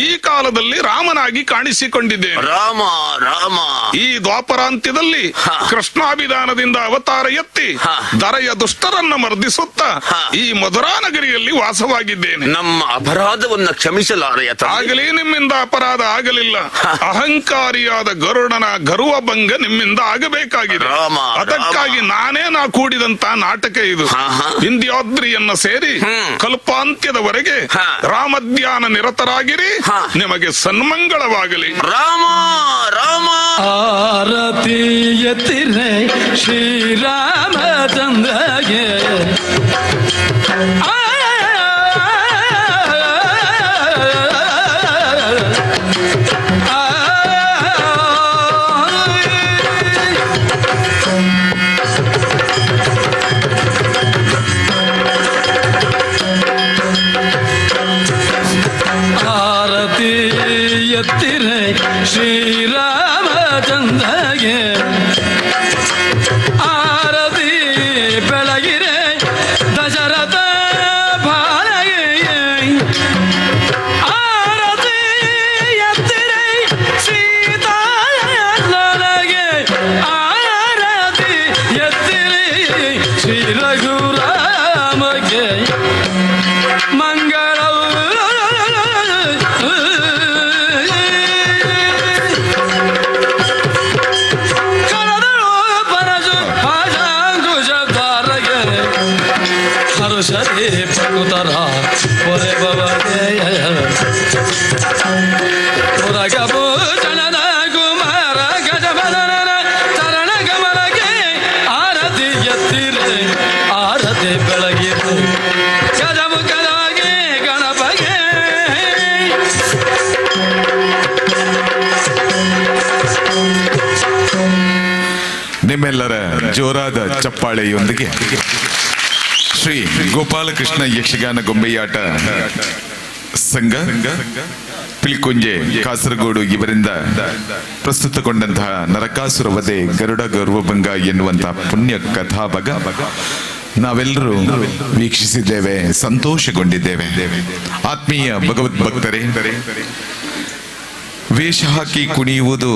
ಈ ಕಾಲದಲ್ಲಿ ರಾಮನಾಗಿ ಕಾಣಿಸಿಕೊಂಡಿದ್ದೇನೆ. ರಾಮ ರಾಮ ಈ ದ್ವಾಪರಾಂತ್ಯದಲ್ಲಿ ಹಾ. ಕೃಷ್ಣಾಭಿಧಾನದಿಂದ ಅವತಾರ ಎತ್ತಿ ಹಾ. ದರೆಯ ದುಷ್ಟರನ್ನ ಮರ್ದಿಸುತ್ತಾ ಹಾ. ಈ ಮಧುರಾನಗರಿಯಲ್ಲಿ ವಾಸವಾಗಿದ್ದೇನೆ. ನಮ್ಮ ಅಪರಾಧವನ್ನ ಕ್ಷಮಿಸಲಾರೆಯ ತಂದೆ? ಆಗಲಿ ನಿಮ್ಮಿಂದ ಅಪರಾಧ ಆಗಲಿಲ್ಲ. ಹಾ. ಅಹಂಕಾರಿಯಾದ ಗರುಡನ ಗರ್ವ ಭಂಗ ನಿಮ್ಮಿಂದ ಆಗಬೇಕಾಗಿದೆ. ರಾಮ, ಅದಕ್ಕಾಗಿ ನಾನೇ ಕೂಡಿದಂತ ನಾಟಕ ಇದು. ಹಾ, ಹಾ. ವಿಂಧ್ಯಾದ್ರಿಯನ್ನ ಸೇರಿ ಕಲ್ಪಾಂತ್ಯದವರೆಗೆ ಹಾ. ರಾಮಧ್ಯಾನ ನಿರತರಾಗಿರಿ. ಹಾ. ನಿಮಗೆ ಸನ್ಮಂಗಳವಾಗಲಿ. ರಾಮ ರಾಮ ಆರತಿ ಎತ್ತಿರೆ ಶ್ರೀರಾಮಚಂದ್ರಗೆ ಆರತಿ ಎತ್ತಿರೆ ಶ್ರೀರಾಮಚಂದ್ರಗೆ ಆರತಿ ಬೆಳಗಿರೆ ದಶರಥ ಬಾಲಗೆ ಆರತಿ ಎತ್ತಿರೆ ಸೀತಾಗೆ ಆರತಿ ಎತ್ತಿರೆ ಶ್ರೀ ರಘುರಾಮಗೆ ಮಂಗಳವು ಕರದಳು ಪರಶು ಭಾಷಾಂಕುಶಧಾರಗೆ ಹರುಷರೇ ಪ್ರಕುತರ ಪೊರೆ ಬವದೆಯ ಪುರಗಭೂಷಣದ ಕುಮಾರ ಗಜಮದನ ಚರಣ ಕಮಲಗೆ ಆರತಿ ಎತ್ತಿರೆ ಆರತಿ ಬೆಳಗಿರೆ ಗಜಮುಖದಗೆ ಗಣಪಗೆ ನಿಮ್ಮೆಲ್ಲರ ಜೋರಾದ ಚಪ್ಪಾಳೆಯೊಂದಿಗೆ ಶ್ರೀ ಗೋಪಾಲಕೃಷ್ಣ ಯಕ್ಷಗಾನ ಗೊಂಬೆಯಾಟ ಸಂಘ ಪಿಲ್ಕುಂಜೆ ಕಾಸರಗೋಡು ಇವರಿಂದ ಪ್ರಸ್ತುತಗೊಂಡಂತಹ ನರಕಾಸುರ ವಧೆ ಗರುಡ ಗರ್ವಭಂಗ ಎನ್ನುವಂತಹ ಪುಣ್ಯ ಕಥಾಭಗ ನಾವೆಲ್ಲರೂ ವೀಕ್ಷಿಸಿದ್ದೇವೆ, ಸಂತೋಷಗೊಂಡಿದ್ದೇವೆ. ಆತ್ಮೀಯ ಭಗವದ್ ಭಕ್ತರೇ, ವೇಷ ಹಾಕಿ ಕುಣಿಯುವುದು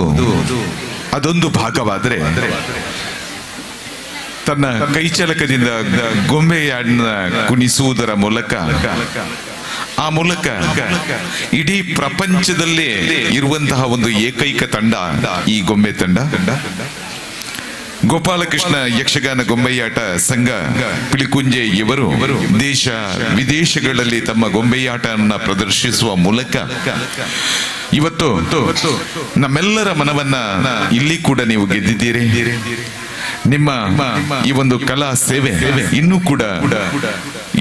ಅದೊಂದು ಭಾಗವಾದರೆ ತನ್ನ ಕೈಚಲಕದಿಂದ ಗೊಂಬೆಯನ್ನ ಕುಣಿಸುವುದರ ಮೂಲಕ ಇಡೀ ಪ್ರಪಂಚದಲ್ಲೇ ಇರುವಂತಹ ಒಂದು ಏಕೈಕ ತಂಡ ಈ ಗೊಂಬೆ ತಂಡ. ಗೋಪಾಲಕೃಷ್ಣ ಯಕ್ಷಗಾನ ಗೊಂಬೆಯಾಟ ಸಂಘ ಪಿಲಿಕುಂಜೆ ಇವರು ದೇಶ ವಿದೇಶಗಳಲ್ಲಿ ತಮ್ಮ ಗೊಂಬೆಯಾಟವನ್ನು ಪ್ರದರ್ಶಿಸುವ ಮೂಲಕ ಇವತ್ತು ನಮ್ಮೆಲ್ಲರ ಮನವನ್ನ ಇಲ್ಲಿ ಕೂಡ ನೀವು ಗೆದ್ದಿದ್ದೀರಿ. ನಿಮ್ಮ ಈ ಒಂದು ಕಲಾ ಸೇವೆ ಇನ್ನೂ ಕೂಡ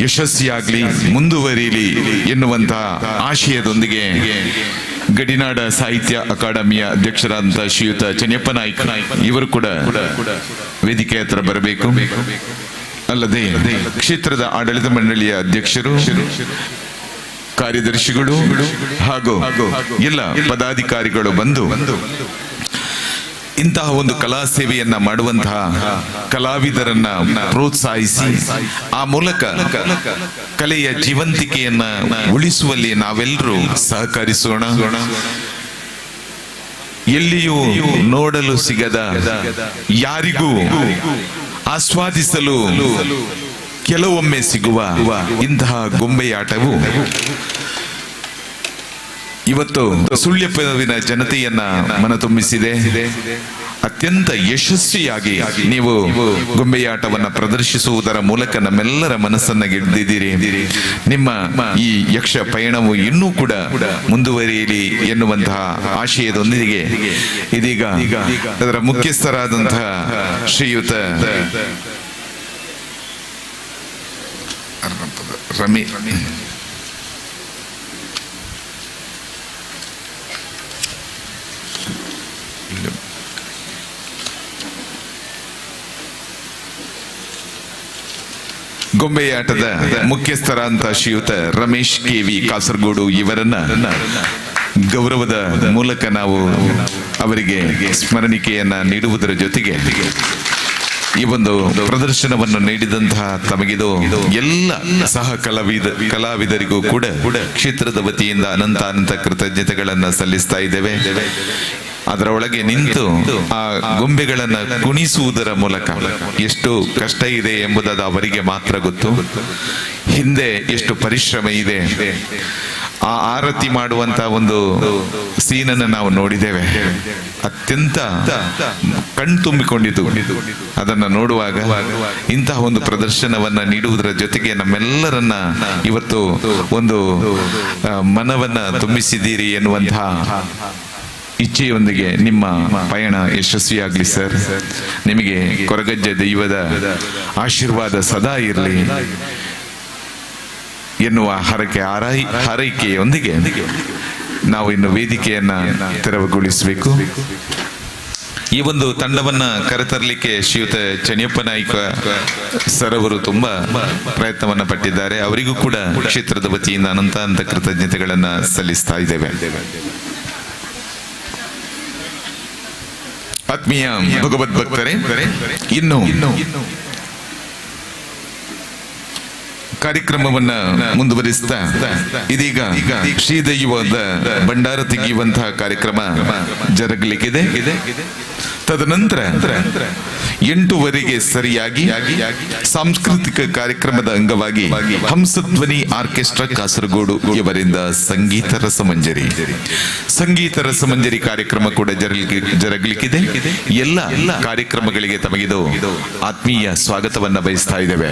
ಯಶಸ್ವಿಯಾಗ್ಲಿ, ಮುಂದುವರಿಯಲಿ ಎನ್ನುವಂತಹ ಆಶಯದೊಂದಿಗೆ ಗಡಿನಾಡ ಸಾಹಿತ್ಯ ಅಕಾಡೆಮಿಯ ಅಧ್ಯಕ್ಷರಾದಂತಹ ಶ್ರೀಯುತ ಚನ್ನಪ್ಪ ನಾಯ್ಕ ಇವರು ಕೂಡ ವೇದಿಕೆ ಹತ್ರ ಬರಬೇಕು. ಅಲ್ಲದೆ ಕ್ಷೇತ್ರದ ಆಡಳಿತ ಮಂಡಳಿಯ ಅಧ್ಯಕ್ಷರು, ಕಾರ್ಯದರ್ಶಿಗಳು ಹಾಗೂ ಎಲ್ಲ ಪದಾಧಿಕಾರಿಗಳು ಬಂದು ಇಂತಹ ಒಂದು ಕಲಾ ಸೇವೆಯನ್ನ ಮಾಡುವಂತಹ ಕಲಾವಿದರನ್ನ ಪ್ರೋತ್ಸಾಹಿಸಿ ಆ ಮೂಲಕ ಕಲೆಯ ಜೀವಂತಿಕೆಯನ್ನ ಉಳಿಸುವಲ್ಲಿ ನಾವೆಲ್ಲರೂ ಸಹಕರಿಸೋಣ. ಎಲ್ಲಿಯೂ ನೋಡಲು ಸಿಗದ, ಯಾರಿಗೂ ಆಸ್ವಾದಿಸಲು ಕೆಲವೊಮ್ಮೆ ಸಿಗುವ ಇಂತಹ ಗೊಂಬೆಯಾಟವು ಇವತ್ತು ಸುಳ್ಯಪುರವಿನ ಜನತೆಯನ್ನ ಮನತುಂಬಿಸಿದೆ. ಅತ್ಯಂತ ಯಶಸ್ವಿಯಾಗಿ ನೀವು ಗೊಂಬೆಯಾಟವನ್ನ ಪ್ರದರ್ಶಿಸುವುದರ ಮೂಲಕ ನಮ್ಮೆಲ್ಲರ ಮನಸ್ಸನ್ನ ಗೆದ್ದಿದ್ದೀರಿ. ನಿಮ್ಮ ಈ ಯಕ್ಷ ಪಯಣವು ಇನ್ನೂ ಕೂಡ ಮುಂದುವರಿಯಲಿ ಎನ್ನುವಂತಹ ಆಶಯದೊಂದಿಗೆ ಇದೀಗ ಅದರ ಮುಖ್ಯಸ್ಥರಾದಂತಹ ಶ್ರೀಯುತ ಗೊಂಬೆಯಾಟದ ಮುಖ್ಯಸ್ಥರಾದಂತಹ ಶ್ರೀಯುತ ರಮೇಶ್ ಕೆವಿ ಕಾಸರಗೋಡು ಇವರನ್ನ ಗೌರವದ ಮೂಲಕ ನಾವು ಅವರಿಗೆ ಸ್ಮರಣಿಕೆಯನ್ನ ನೀಡುವುದರ ಜೊತೆಗೆ ಈ ಒಂದು ಪ್ರದರ್ಶನವನ್ನು ನೀಡಿದಂತಹ ತಮಗಿದು ಎಲ್ಲ ಸಹ ಕಲಾವಿದರಿಗೂ ಕೂಡ ಕ್ಷೇತ್ರದ ವತಿಯಿಂದ ಅನಂತ ಕೃತಜ್ಞತೆಗಳನ್ನ ಸಲ್ಲಿಸ್ತಾ ಇದ್ದೇವೆ. ಅದರ ಒಳಗೆ ನಿಂತು ಆ ಗೊಂಬೆಗಳನ್ನ ಕುಣಿಸುವುದರ ಮೂಲಕ ಎಷ್ಟು ಕಷ್ಟ ಇದೆ ಎಂಬುದಾದ ಅವರಿಗೆ ಮಾತ್ರ ಗೊತ್ತು. ಹಿಂದೆ ಎಷ್ಟು ಪರಿಶ್ರಮ ಇದೆ. ಆ ಆರತಿ ಮಾಡುವಂತ ಒಂದು ಸೀನನ್ನು ನಾವು ನೋಡಿದ್ದೇವೆ. ಅತ್ಯಂತ ಕಣ್ತುಂಬಿಕೊಂಡಿತು. ಅದನ್ನ ನೋಡುವಾಗ ಇಂತಹ ಒಂದು ಪ್ರದರ್ಶನವನ್ನ ನೀಡುವುದರ ಜೊತೆಗೆ ನಮ್ಮೆಲ್ಲರನ್ನ ಇವತ್ತು ಒಂದು ಮನವನ್ನ ತುಂಬಿಸಿದ್ದೀರಿ ಎನ್ನುವಂತಹ ಇಚ್ಛೆಯೊಂದಿಗೆ ನಿಮ್ಮ ಪಯಣ ಯಶಸ್ವಿಯಾಗಲಿ ಸರ್. ನಿಮಗೆ ಕೊರಗಜ್ಜ ದೈವದ ಆಶೀರ್ವಾದ ಸದಾ ಇರಲಿ ಎನ್ನುವ ಹಾರೈಕೆಯೊಂದಿಗೆ ನಾವು ಇನ್ನು ವೇದಿಕೆಯನ್ನ ತೆರವುಗೊಳಿಸಬೇಕು. ಈ ಒಂದು ತಂಡವನ್ನ ಕರೆತರಲಿಕ್ಕೆ ಶ್ರೀಯುತ ಚಣಿಯಪ್ಪ ನಾಯ್ಕ ಸರ್ ಅವರು ತುಂಬಾ ಪ್ರಯತ್ನವನ್ನ ಪಟ್ಟಿದ್ದಾರೆ. ಅವರಿಗೂ ಕೂಡ ಕ್ಷೇತ್ರದ ವತಿಯಿಂದ ಅನಂತ ಕೃತಜ್ಞತೆಗಳನ್ನ ಸಲ್ಲಿಸ್ತಾ ಇದ್ದೇವೆ. ಆತ್ಮೀಯ ಭಗವದ್ ಭಕ್ತರೇ, ಇನ್ನು ಕಾರ್ಯಕ್ರಮವನ್ನ ಮುಂದುವರಿಸ್ತಾ ಇದೀಗ ಶ್ರೀದೈವದ ಭಂಡಾರ ತೆಗೆಯುವಂತಹ ಕಾರ್ಯಕ್ರಮ ಜರುಗಲಿಕ್ಕಿದೆ. ತದನಂತರ 8:00 ಸರಿಯಾಗಿ ಸಾಂಸ್ಕೃತಿಕ ಕಾರ್ಯಕ್ರಮದ ಅಂಗವಾಗಿ ಹಂಸಧ್ವನಿ ಆರ್ಕೆಸ್ಟ್ರಾ ಕಾಸರಗೋಡು ಇವರಿಂದ ಸಂಗೀತ ರಸಮಂಜರಿ ಕಾರ್ಯಕ್ರಮ ಕೂಡ ಜರುಗಲಿಕ್ಕಿದೆ. ಎಲ್ಲ ಕಾರ್ಯಕ್ರಮಗಳಿಗೆ ತಮಗಿದು ಆತ್ಮೀಯ ಸ್ವಾಗತವನ್ನ ಬಯಸ್ತಾ ಇದ್ದೇವೆ.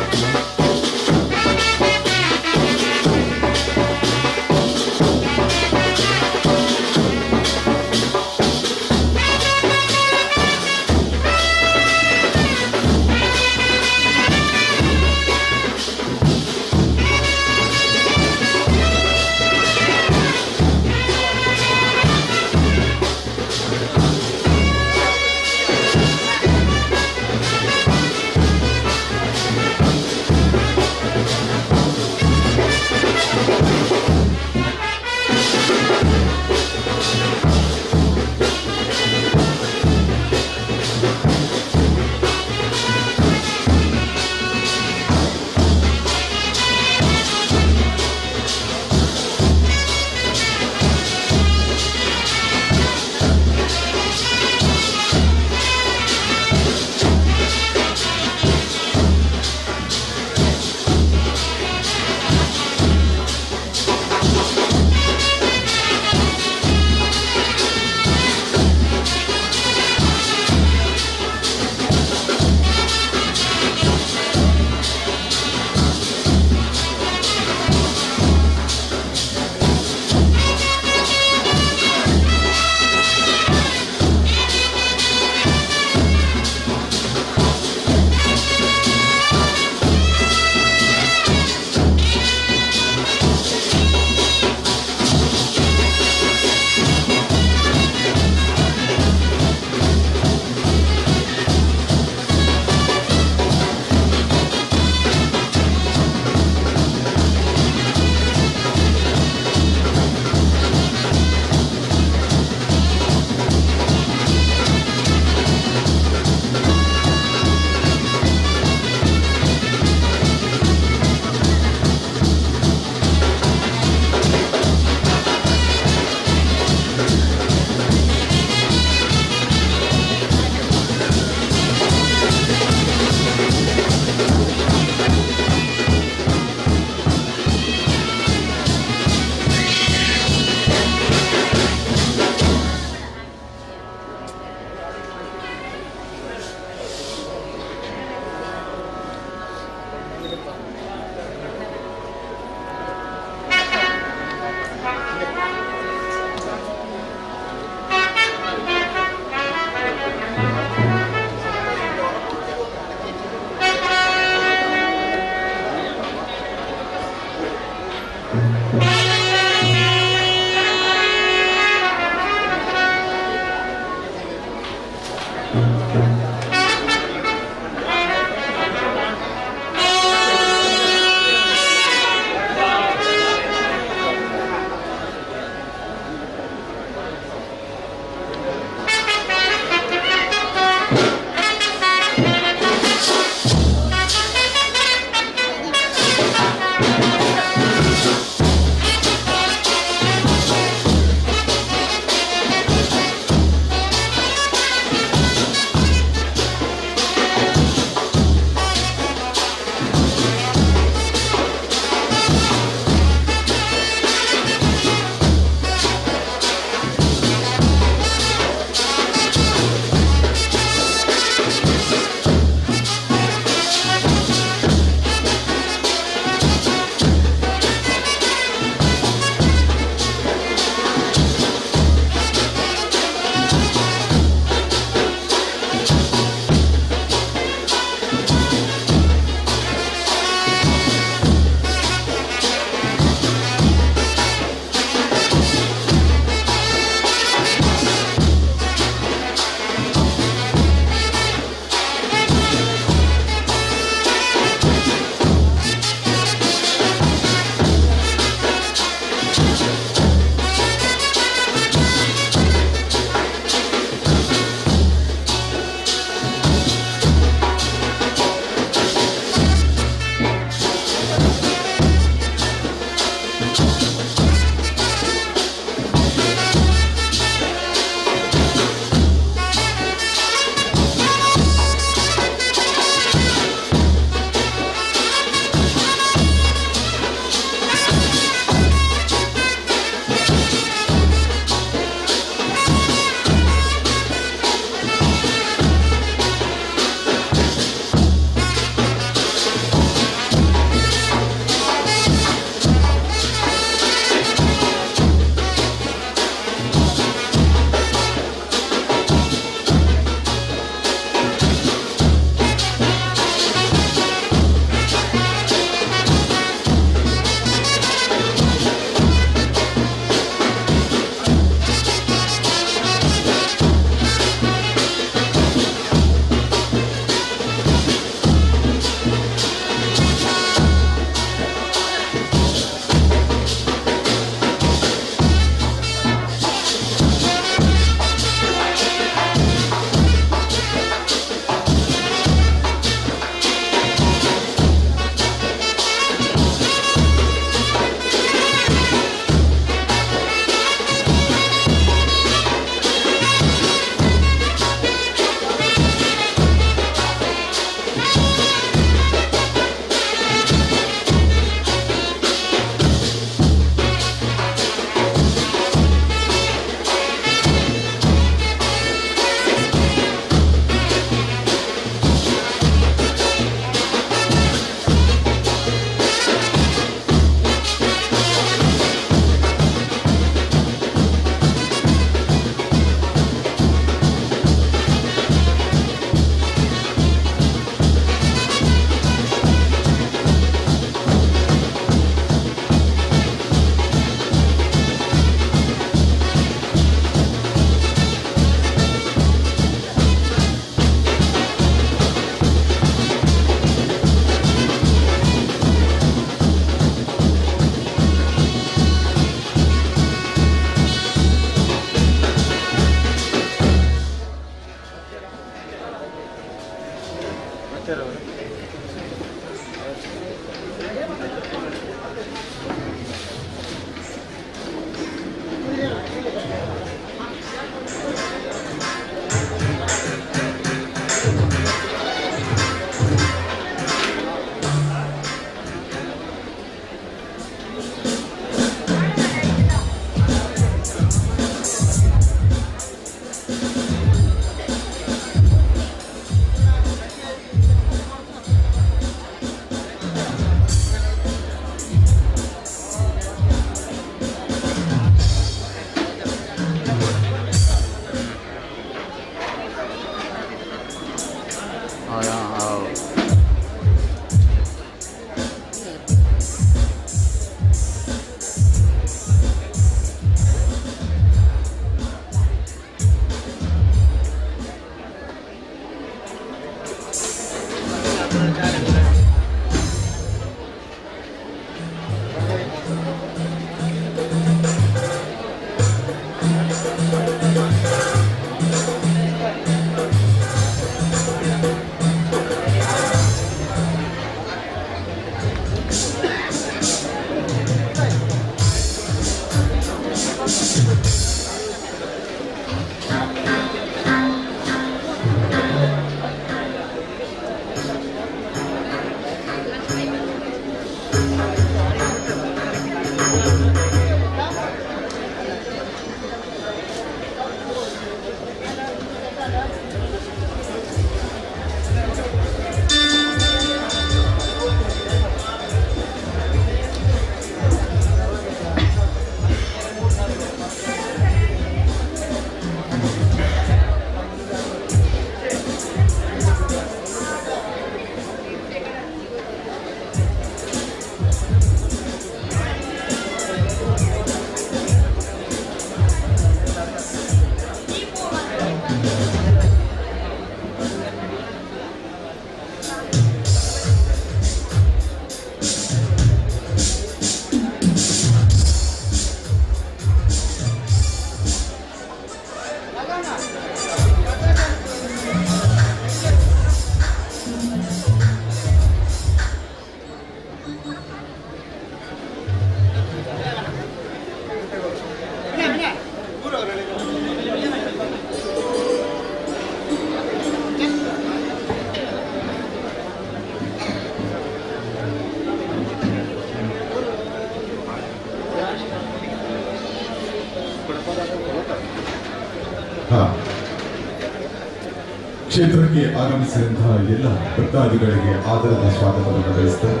ಕ್ಷೇತ್ರಕ್ಕೆ ಆಗಮಿಸಿದಂತಹ ಎಲ್ಲ ಭಕ್ತಾದಿಗಳಿಗೆ ಆದರದ ಸ್ವಾಗತವನ್ನು ಬಯಸ್ತಾರೆ.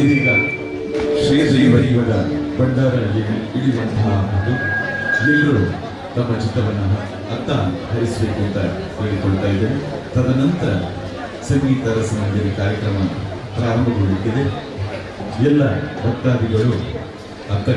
ಇದೀಗ ಶ್ರೀದೇವರ ಭಂಡಾರದಲ್ಲಿ ಇಳಿಯುವಂತಹ ಒಂದು ಎಲ್ಲರೂ ತಮ್ಮ ಚಿತ್ತವನ್ನು ಅತ್ತ ಹರಿಸಬೇಕು ಅಂತ ಹೇಳಿಕೊಳ್ತಾ ಇದ್ದೇವೆ. ತದನಂತರ ಸಂಗೀತ ರಸಮಂಜರಿ ಕಾರ್ಯಕ್ರಮ ಪ್ರಾರಂಭಗೊಳ್ಳಲಿಕ್ಕಿದೆ. ಎಲ್ಲ ಭಕ್ತಾದಿಗಳು ಅತ್ತ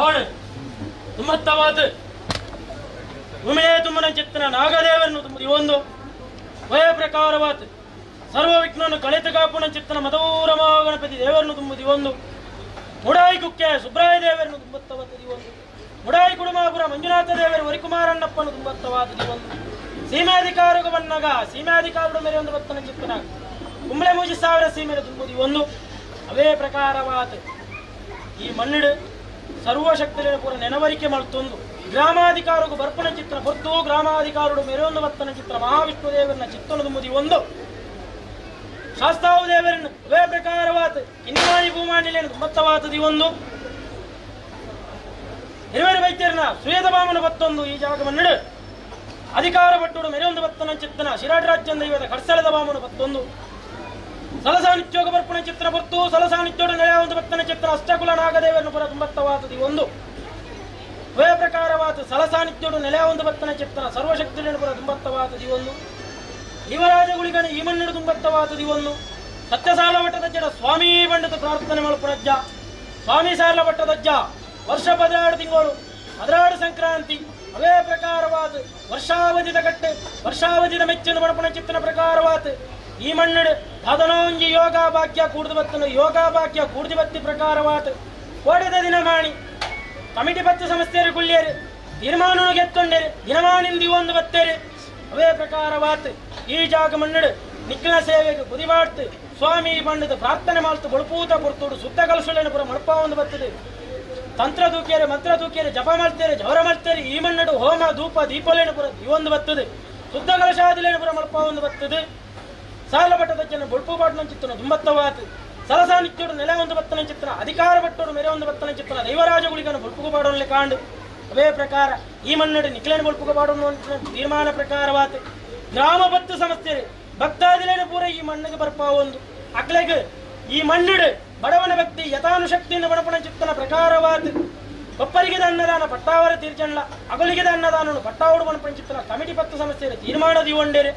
ಆಣೆ ತುಂಬತ್ತವಾದ ಉಮೆಯೇ ತುಮ್ಮನ ಚಿತ್ತನ ನಾಗದೇವರನ್ನು ತುಂಬಿ ಒಂದು ವಯ ಪ್ರಕಾರವಾದ ಸರ್ವ ವಿಘ್ನವನ್ನು ಕಳೆತ ಕಾಪುನ ಚಿತ್ತನ ಮದೂರ ಮಹಾಗಣಪತಿ ದೇವರನ್ನು ತುಂಬುದಿ ಒಂದು ಮುಡಾಯಿ ಕುಕ್ಕೆ ಸುಬ್ರಾಯ ದೇವರನ್ನು ತುಂಬತ್ತವಾದದಿ ಒಂದು ಮುಡಾಯಿ ಕುಡುಮಾಪುರ ಮಂಜುನಾಥ ದೇವರು ವರಿಕುಮಾರಣ್ಣಪ್ಪನು ತುಂಬತ್ತವಾದದಿ ಒಂದು ಸೀಮಾಧಿಕಾರಗ ಬನ್ನಗ ಸೀಮಾಧಿಕಾರಡು ಮೇರೆ ಒಂದು ಬತ್ತನ ಚಿತ್ತನ ಕುಂಬಳೆ ಮೂಜಿ ಸಾವಿರ ಸೀಮೆರೆ ತುಂಬುದಿ ಒಂದು ಅವೇ ಪ್ರಕಾರವಾದ ಈ ಮಣ್ಣಿಡು ಸರ್ವಶಕ್ತಿಯ ಪೂರ ನೆನವರಿಕೆ ಮಲ್ತೊಂದು ಗ್ರಾಮಾಧಿಕಾರಗೂ ಬರ್ಪಣ ಚಿತ್ರ ಹೊತ್ತು ಗ್ರಾಮಾಧಿಕಾರುಡು ಮೇರೊಂದು ಬತ್ತನ ಚಿತ್ರ ಮಹಾವಿಷ್ಣು ದೇವರನ್ನ ಚಿತ್ತನು ತುಂಬುದಿ ಒಂದು ಶಾಸ್ತಾವು ದೇವರನ್ನು ಅವೇ ಪ್ರಕಾರವಾದ ಕಿನ್ನಿಮಾನಿ ಭೂಮಾನಿಲೇನು ತುಂಬತ್ತವಾದದಿ ಒಂದು ಹಿರಿವೇರು ವೈದ್ಯರನ್ನ ಸುಯದ ಬಾಮನ ಬತ್ತೊಂದು ಈ ಜಾಗ ಮನ್ನಡು ಅಧಿಕಾರ ಪಟ್ಟುಡು ಮೆರೊಂದು ಬತ್ತನ ಚಿತ್ತನ ಶಿರಾಟ ರಾಜ್ಯದ ದೈವದ ಕಡ್ಸಲದ ಬಾಮನ ಬತ್ತೊಂದು ಸಲಸಾ ನಿತ್ಯೋಗ ಬರ್ಪಣ ಚಿತ್ರ ಹೊತ್ತು ಸಲಸಾ ನಿತ್ಯೋಡ ನೆಲೆಯ ಒಂದು ಬತ್ತನ ಚಿತ್ರ ಅಷ್ಟಕುಲ ನಾಗದೇವರನ್ನು ಪುರ ತುಂಬತ್ತವಾದದಿ ಒಂದು ವೇ ಪ್ರಕಾರವಾದ ಸಲಸಾ ನಿತ್ಯೋಡು ನೆಲೆಯ ಒಂದು ಬತ್ತನ ಚಿತ್ರ ಸರ್ವಶಕ್ತಿಯನ್ನು ಪುರ ತುಂಬತ್ತವಾದದಿ ಒಂದು ಯುವರಾಜ ಗುಳಿಗನ ಈ ಮಣ್ಣಿಡು ತುಂಬತ್ತವಾದದಿ ಒಂದು ಸತ್ಯಸಾಲ ಮಠದ ಜಡ ಸ್ವಾಮಿ ಬಂಡದ ಪ್ರಾರ್ಥನೆ ಮಲ್ಪುರಜ್ಜ ಸ್ವಾಮಿ ಸಾಲ ಮಠದಜ್ಜ ವರ್ಷ 16 ತಿಂಗಳು 16 ಸಂಕ್ರಾಂತಿ ಅವೇ ಪ್ರಕಾರವಾದ ವರ್ಷಾವಧಿದ ಕಟ್ಟೆ ವರ್ಷಾವಧಿದ ಮೆಚ್ಚಿನ ಬಡಪಣ ಚಿತ್ತನ ಪ್ರಕಾರವಾದ ಈ ಮಣ್ಣಿಡು ಅದನೊಂಜಿ ಯೋಗ ಭಾಗ್ಯ ಕೂಡಿದು ಬತ್ತನು ಯೋಗ ಭಾಗ್ಯ ಕೂಡಿದು ಬತ್ತಿ ಪ್ರಕಾರವಾದ ಕೋಡಿದ ದಿನ ಮಾಡಿ ಕಮಿಟಿ ಪತ್ತು ಸಂಸ್ಥೆಯರು ಗುಳ್ಳಿಯರು ತೀರ್ಮಾನ ಗೆತ್ತೊಂಡರು ದಿನಮಾನಿಂದ ಒಂದು ಬತ್ತೇರಿ ಅವೇ ಪ್ರಕಾರವಾತ ಈ ಜಾಗ ಮಣ್ಣಿಡು ನಿಖಿಲ ಸೇವೆಗೆ ಬುದಿಮಾಡ್ತು ಸ್ವಾಮಿ ಬಂಡದ ಪ್ರಾರ್ಥನೆ ಮಾಡ್ತು ಬಳುಪೂತ ಕೊಡ್ತೋಡು ಸುತ್ತ ಕಲಸುಳನ್ನು ಪುರ ಮಳಪ ಒಂದು ಬರ್ತದೆ ತಂತ್ರ ದೂಕಿಯರೆ ಮಂತ್ರ ದೂಕಿಯರೆ ಜಪ ಮಾಡ್ತೇರೆ ಜವರ ಮಾಡ್ತೇರೆ ಈ ಮಣ್ಣಡು ಹೋಮ ಧೂಪ ದೀಪಲೇನು ಪುರ ಇವೊಂದು ಬರ್ತದೆ ಶುದ್ಧ ಕಲಶಾದಿಲೇನು ಪುರ ಮಳಪ ಒಂದು ಬರ್ತದೆ ಸಾಲ ಬಟ್ಟದ ಜನ ಬಳುಪು ಬಾಟ್ನ ಚಿತ್ರನ ತುಂಬತ್ತವಾತು ಸಲಸಾ ನಿತ್ಯೋಡು ನೆಲೆ ಒಂದು ಬತ್ತನ ಚಿತ್ರ ಅಧಿಕಾರ ಪಟ್ಟೋಡು ಮೇರೆ ಒಂದು ಬತ್ತನ ಚಿತ್ರ ದೈವರಾಜ ಗುಳಿಗನ್ನು ಬಳುಪುಗು ಬಾಡೋನ್ಲೆ ಕಾಂಡು ಅವೇ ಪ್ರಕಾರ ಈ ಮಣ್ಣಡು ನಿಖಿಲೇನು ಬಳುಪುಗು ಬಾಡೋನು ತೀರ್ಮಾನ ಪ್ರಕಾರವಾತು ಗ್ರಾಮ ಬತ್ತು ಸಮಸ್ಯೆ ಭಕ್ತಾದಿಲೇನು ಪೂರ ಈ ಮಣ್ಣಿಗೆ ಬರ್ಪ ಒಂದು ಅಕ್ಲೆಗೆ ಈ ಮಣ್ಣಿಡು ಬಡವನ ವ್ಯಕ್ತಿ ಯಥಾನುಶಕ್ತಿಯಿಂದ ಬಡಪಣ ಚಿತ್ತನ ಪ್ರಕಾರವಾದ ಒಪ್ಪರಿಗೆ ಅನ್ನದಾನ ಪಟ್ಟಾವರ ತೀರ್ಚಂಡ್ಲ ಅಗಲಿಗೆ ಅನ್ನದಾನನು ಪಟ್ಟಾವಡು ಬಣಪಣ ಚಿತ್ತನ ಕಮಿಟಿ ಪತ್ತು ಸಮಸ್ಯೆ ತೀರ್ಮಾನ ದೀವಂಡೇರೆ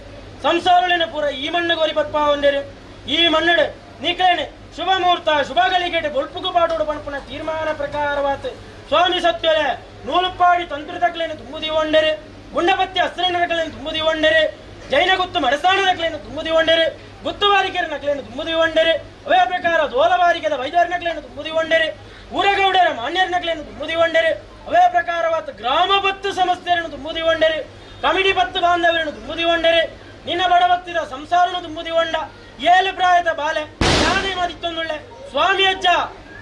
ಸಂಸಾರಳಿನ ಪೂರ ಈ ಮಣ್ಣಿಗೆ ಒರಿ ಬರ್ಪ ಒಂಡೇರೆ ಈ ಮಣ್ಣಿಡು ನಿಖಲೇನೆ ಶುಭ ಮುಹೂರ್ತ ಶುಭ ಗಳಿಗೆಡೆ ಬೊಲ್ಪುಗು ಬಾಡೋಡು ಬಣಪಣ ತೀರ್ಮಾನ ಪ್ರಕಾರವಾದ ಸ್ವಾಮಿ ಸತ್ಯಲೆ ನೂಲುಪ್ಪಾಡಿ ತಂತ್ರದಕ್ಲೇನು ತುಂಬುದಿ ಒಂಡೇರೆ ಗುಂಡಪತ್ತಿ ಅಸ್ತ್ರನರಗಳೇನು ತುಂಬುದಿ ಒಂಡೇರೆ ಜೈನ ಗುತ್ತು ಮಡಸ್ಥಾನದಕ್ಲೇನು ತುಂಬುದಿ ಒಂಡೇರೆ ಗುತ್ತುವಾರಿಕೆರ ನಕಲೇನು ತುಂಬುದಿ ಒಂಡೇರೆ ಅವೇ ಪ್ರಕಾರ ದೋಲವಾರಿಕೆದ ವೈದ್ಯರ ನಕಲೇನು ತುಂಬುದಿ ಒಂಡೇರೆ ಊರಗೌಡರ ಮಾನ್ಯರ ನಕಲೇನು ತುಂಬುದಿ ಒಂಡೇರೆ ಅವೇ ಪ್ರಕಾರವಾದ ಗ್ರಾಮ ಬತ್ತು ಸಮಸ್ಯೆಯನ್ನು ತುಂಬುದಿ ಒಂಡೇರೆ ಕಮಿಟಿ ಬತ್ತು ಬಾಂಧವ್ಯರನ್ನು ತುಂಬುದಿ ಒಂಡೇರೆ ನಿನ್ನ ಬಡಭಕ್ತಿದ ಸಂಸಾರನು ತುಂಬುದಿ ಒಂಡ ಏಳು ಪ್ರಾಯದ ಬಾಲೆ ಯಾನೇ ಮದಿತ್ತೊಂದುಳ್ಳೆ ಸ್ವಾಮಿ ಅಜ್ಜ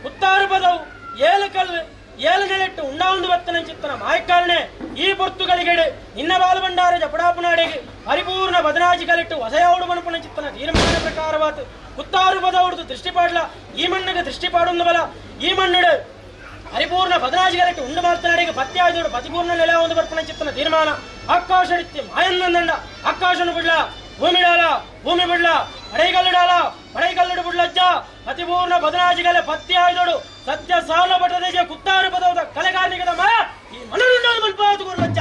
ಉತ್ತಾರು ಪದವು ಏಳು ಕಲ್ಲು ಏಳು ನೆಲೆಟ್ಟು ಉಂಡಾಂದು ಬತ್ತನ ಚಿತ್ತನ ಮಾಯಕಾಲನೆ ಈ ಪೊರ್ತುಗಳಿಗೆಡೆ ನಿನ್ನ ಬಾಲಭಂಡಾರ ಜಪಡಾಪುನಾಡೆಗೆ ಪರಿಪೂರ್ಣ ಬದನಾಜಿ ಕಲಿಟ್ಟು ಹೊಸಯಾವಡು ಮಣಪನ ಚಿತ್ತನ ತೀರ್ಮಾನ ಪ್ರಕಾರವಾತು ಉತ್ತಾರು ಪದ ಹೊಡೆದು ದೃಷ್ಟಿಪಾಡ್ಲ ಈ ಮಣ್ಣಿಗೆ ದೃಷ್ಟಿಪಾಡೊಂದು ಬಲ ಈ ಮಣ್ಣಿಡು ಪರಿಪೂರ್ಣ ಬದನಾಜಿ ಕಲಿಟ್ಟು ಉಂಡು ಮಾತನಾಡಿಗೆ ಪತ್ಯಾದೋಡು ಪತಿಪೂರ್ಣ ನೆಲೆ ಒಂದು ಬರ್ಪಣ ಚಿತ್ತನ ತೀರ್ಮಾನ ಆಕಾಶ ರೀತಿ ಮಾಯನ್ನಂದಂಡ ಆಕಾಶನು ಬಿಡ್ಲ ಭೂಮಿ ಡಾಲ ಭೂಮಿ ಬಿಡ್ಲ ಪಡೈಗಲ್ಲು ಪಡೈಗಲ್ಲು ಬಿಡ್ಲಜ್ಜ ಅತಿಪೂರ್ಣ ಬದನಾಜಿಗಲೆ ಪತ್ತಿ ಆಯ್ದೋಡು ಸತ್ಯ ಸಾಲ ಬಟದೇಜ ಕುತ್ತಾರು ಪದವದ ಕಲೆಗಾರನಿಗದ ಮರ ಈ ಮನರುಂಡ ಮಲ್ಪಾತು ಗುರುಲಜ್ಜ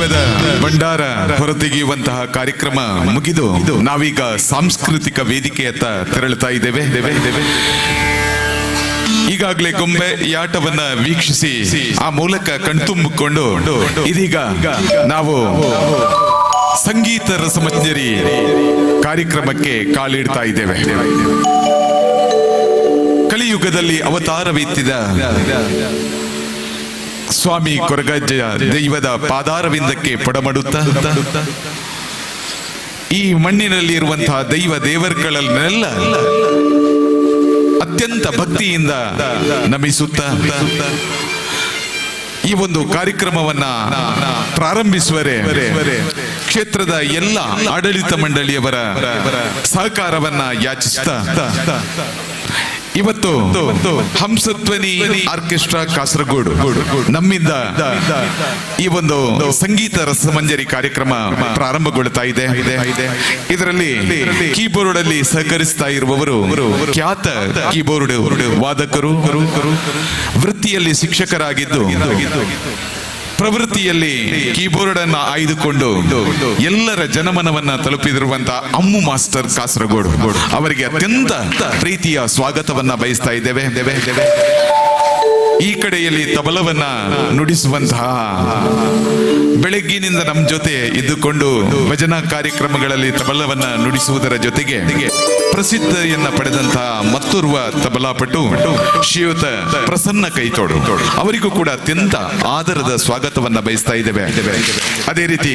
ದೈವದ ಭಂಡಾರ ಹೊರತೆಗೆಯುವಂತಹ ಕಾರ್ಯಕ್ರಮ ಮುಗಿದು ನಾವೀಗ ಸಾಂಸ್ಕೃತಿಕ ವೇದಿಕೆಯತ್ತ ತೆರಳುತ್ತಾ ಇದ್ದೇವೆ. ಈಗಾಗಲೇ ಗೊಂಬೆ ಯಾಟವನ್ನ ವೀಕ್ಷಿಸಿ ಆ ಮೂಲಕ ಕಣ್ತುಂಬಿಕೊಂಡು ಇದೀಗ ನಾವು ಸಂಗೀತ ರಸಮಂಜರಿ ಕಾರ್ಯಕ್ರಮಕ್ಕೆ ಕಾಲಿಡ್ತಾ ಇದ್ದೇವೆ. ಕಲಿಯುಗದಲ್ಲಿ ಅವತಾರವೆತ್ತಿದ ಸ್ವಾಮಿ ಕೊರಗಜ್ಜ ದೈವದ ಪಾದಾರವಿಂದಕ್ಕೆ ಪಡಮಡುತ್ತಾ ಈ ಮಣ್ಣಿನಲ್ಲಿ ಇರುವಂತಹ ದೈವ ದೇವರುಗಳನ್ನೆಲ್ಲ ಅತ್ಯಂತ ಭಕ್ತಿಯಿಂದ ನಮಿಸುತ್ತಾ ಈ ಒಂದು ಕಾರ್ಯಕ್ರಮವನ್ನ ಪ್ರಾರಂಭಿಸುವರೆ ಕ್ಷೇತ್ರದ ಎಲ್ಲ ಆಡಳಿತ ಮಂಡಳಿಯವರ ಸಹಕಾರವನ್ನ ಯಾಚಿಸುತ್ತಾ ಇವತ್ತು ಹಂಸಧ್ವನಿ ಆರ್ಕೆಸ್ಟ್ರಾ ಕಾಸರಗೋಡು ನಮ್ಮಿಂದ ಈ ಒಂದು ಸಂಗೀತ ರಸಮಂಜರಿ ಕಾರ್ಯಕ್ರಮ ಪ್ರಾರಂಭಗೊಳ್ಳುತ್ತಾ ಇದೆ. ಇದರಲ್ಲಿ ಕೀಬೋರ್ಡ್ ಅಲ್ಲಿ ಸಹಕರಿಸ್ತಾ ಇರುವವರು ಖ್ಯಾತ ಕೀಬೋರ್ಡ್ ವಾದಕರು, ವೃತ್ತಿಯಲ್ಲಿ ಶಿಕ್ಷಕರಾಗಿದ್ದು ಪ್ರವೃತ್ತಿಯಲ್ಲಿ ಕೀಬೋರ್ಡ್ ಅನ್ನು ಆಯ್ದುಕೊಂಡು ಎಲ್ಲರ ಜನಮನವನ್ನ ತಲುಪಿದಿರುವಂತಹ ಅಮ್ಮು ಮಾಸ್ಟರ್ ಕಾಸರಗೋಡು ಅವರಿಗೆ ಅತ್ಯಂತ ಪ್ರೀತಿಯ ಸ್ವಾಗತವನ್ನ ಬಯಸ್ತಾ ಇದ್ದೇವೆ. ಈ ಕಡೆಯಲ್ಲಿ ತಬಲವನ್ನ ನುಡಿಸುವಂತಹ ಬೆಳಗ್ಗಿನಿಂದ ನಮ್ಮ ಜೊತೆ ಇದ್ದುಕೊಂಡು ಭಜನಾ ಕಾರ್ಯಕ್ರಮಗಳಲ್ಲಿ ತಬಲವನ್ನ ನುಡಿಸುವುದರ ಜೊತೆಗೆ ಪ್ರಸಿದ್ಧಿಯನ್ನ ಪಡೆದಂತಹ ಮತ್ತೋರ್ವ ತಬಲಾಪಟು ಶ್ರೀಯುತ ಪ್ರಸನ್ನ ಕೈತೋಡು ಅವರಿಗೂ ಕೂಡ ಅತ್ಯಂತ ಆದರದ ಸ್ವಾಗತವನ್ನ ಬಯಸ್ತಾ ಇದ್ದೇವೆ. ಅದೇ ರೀತಿ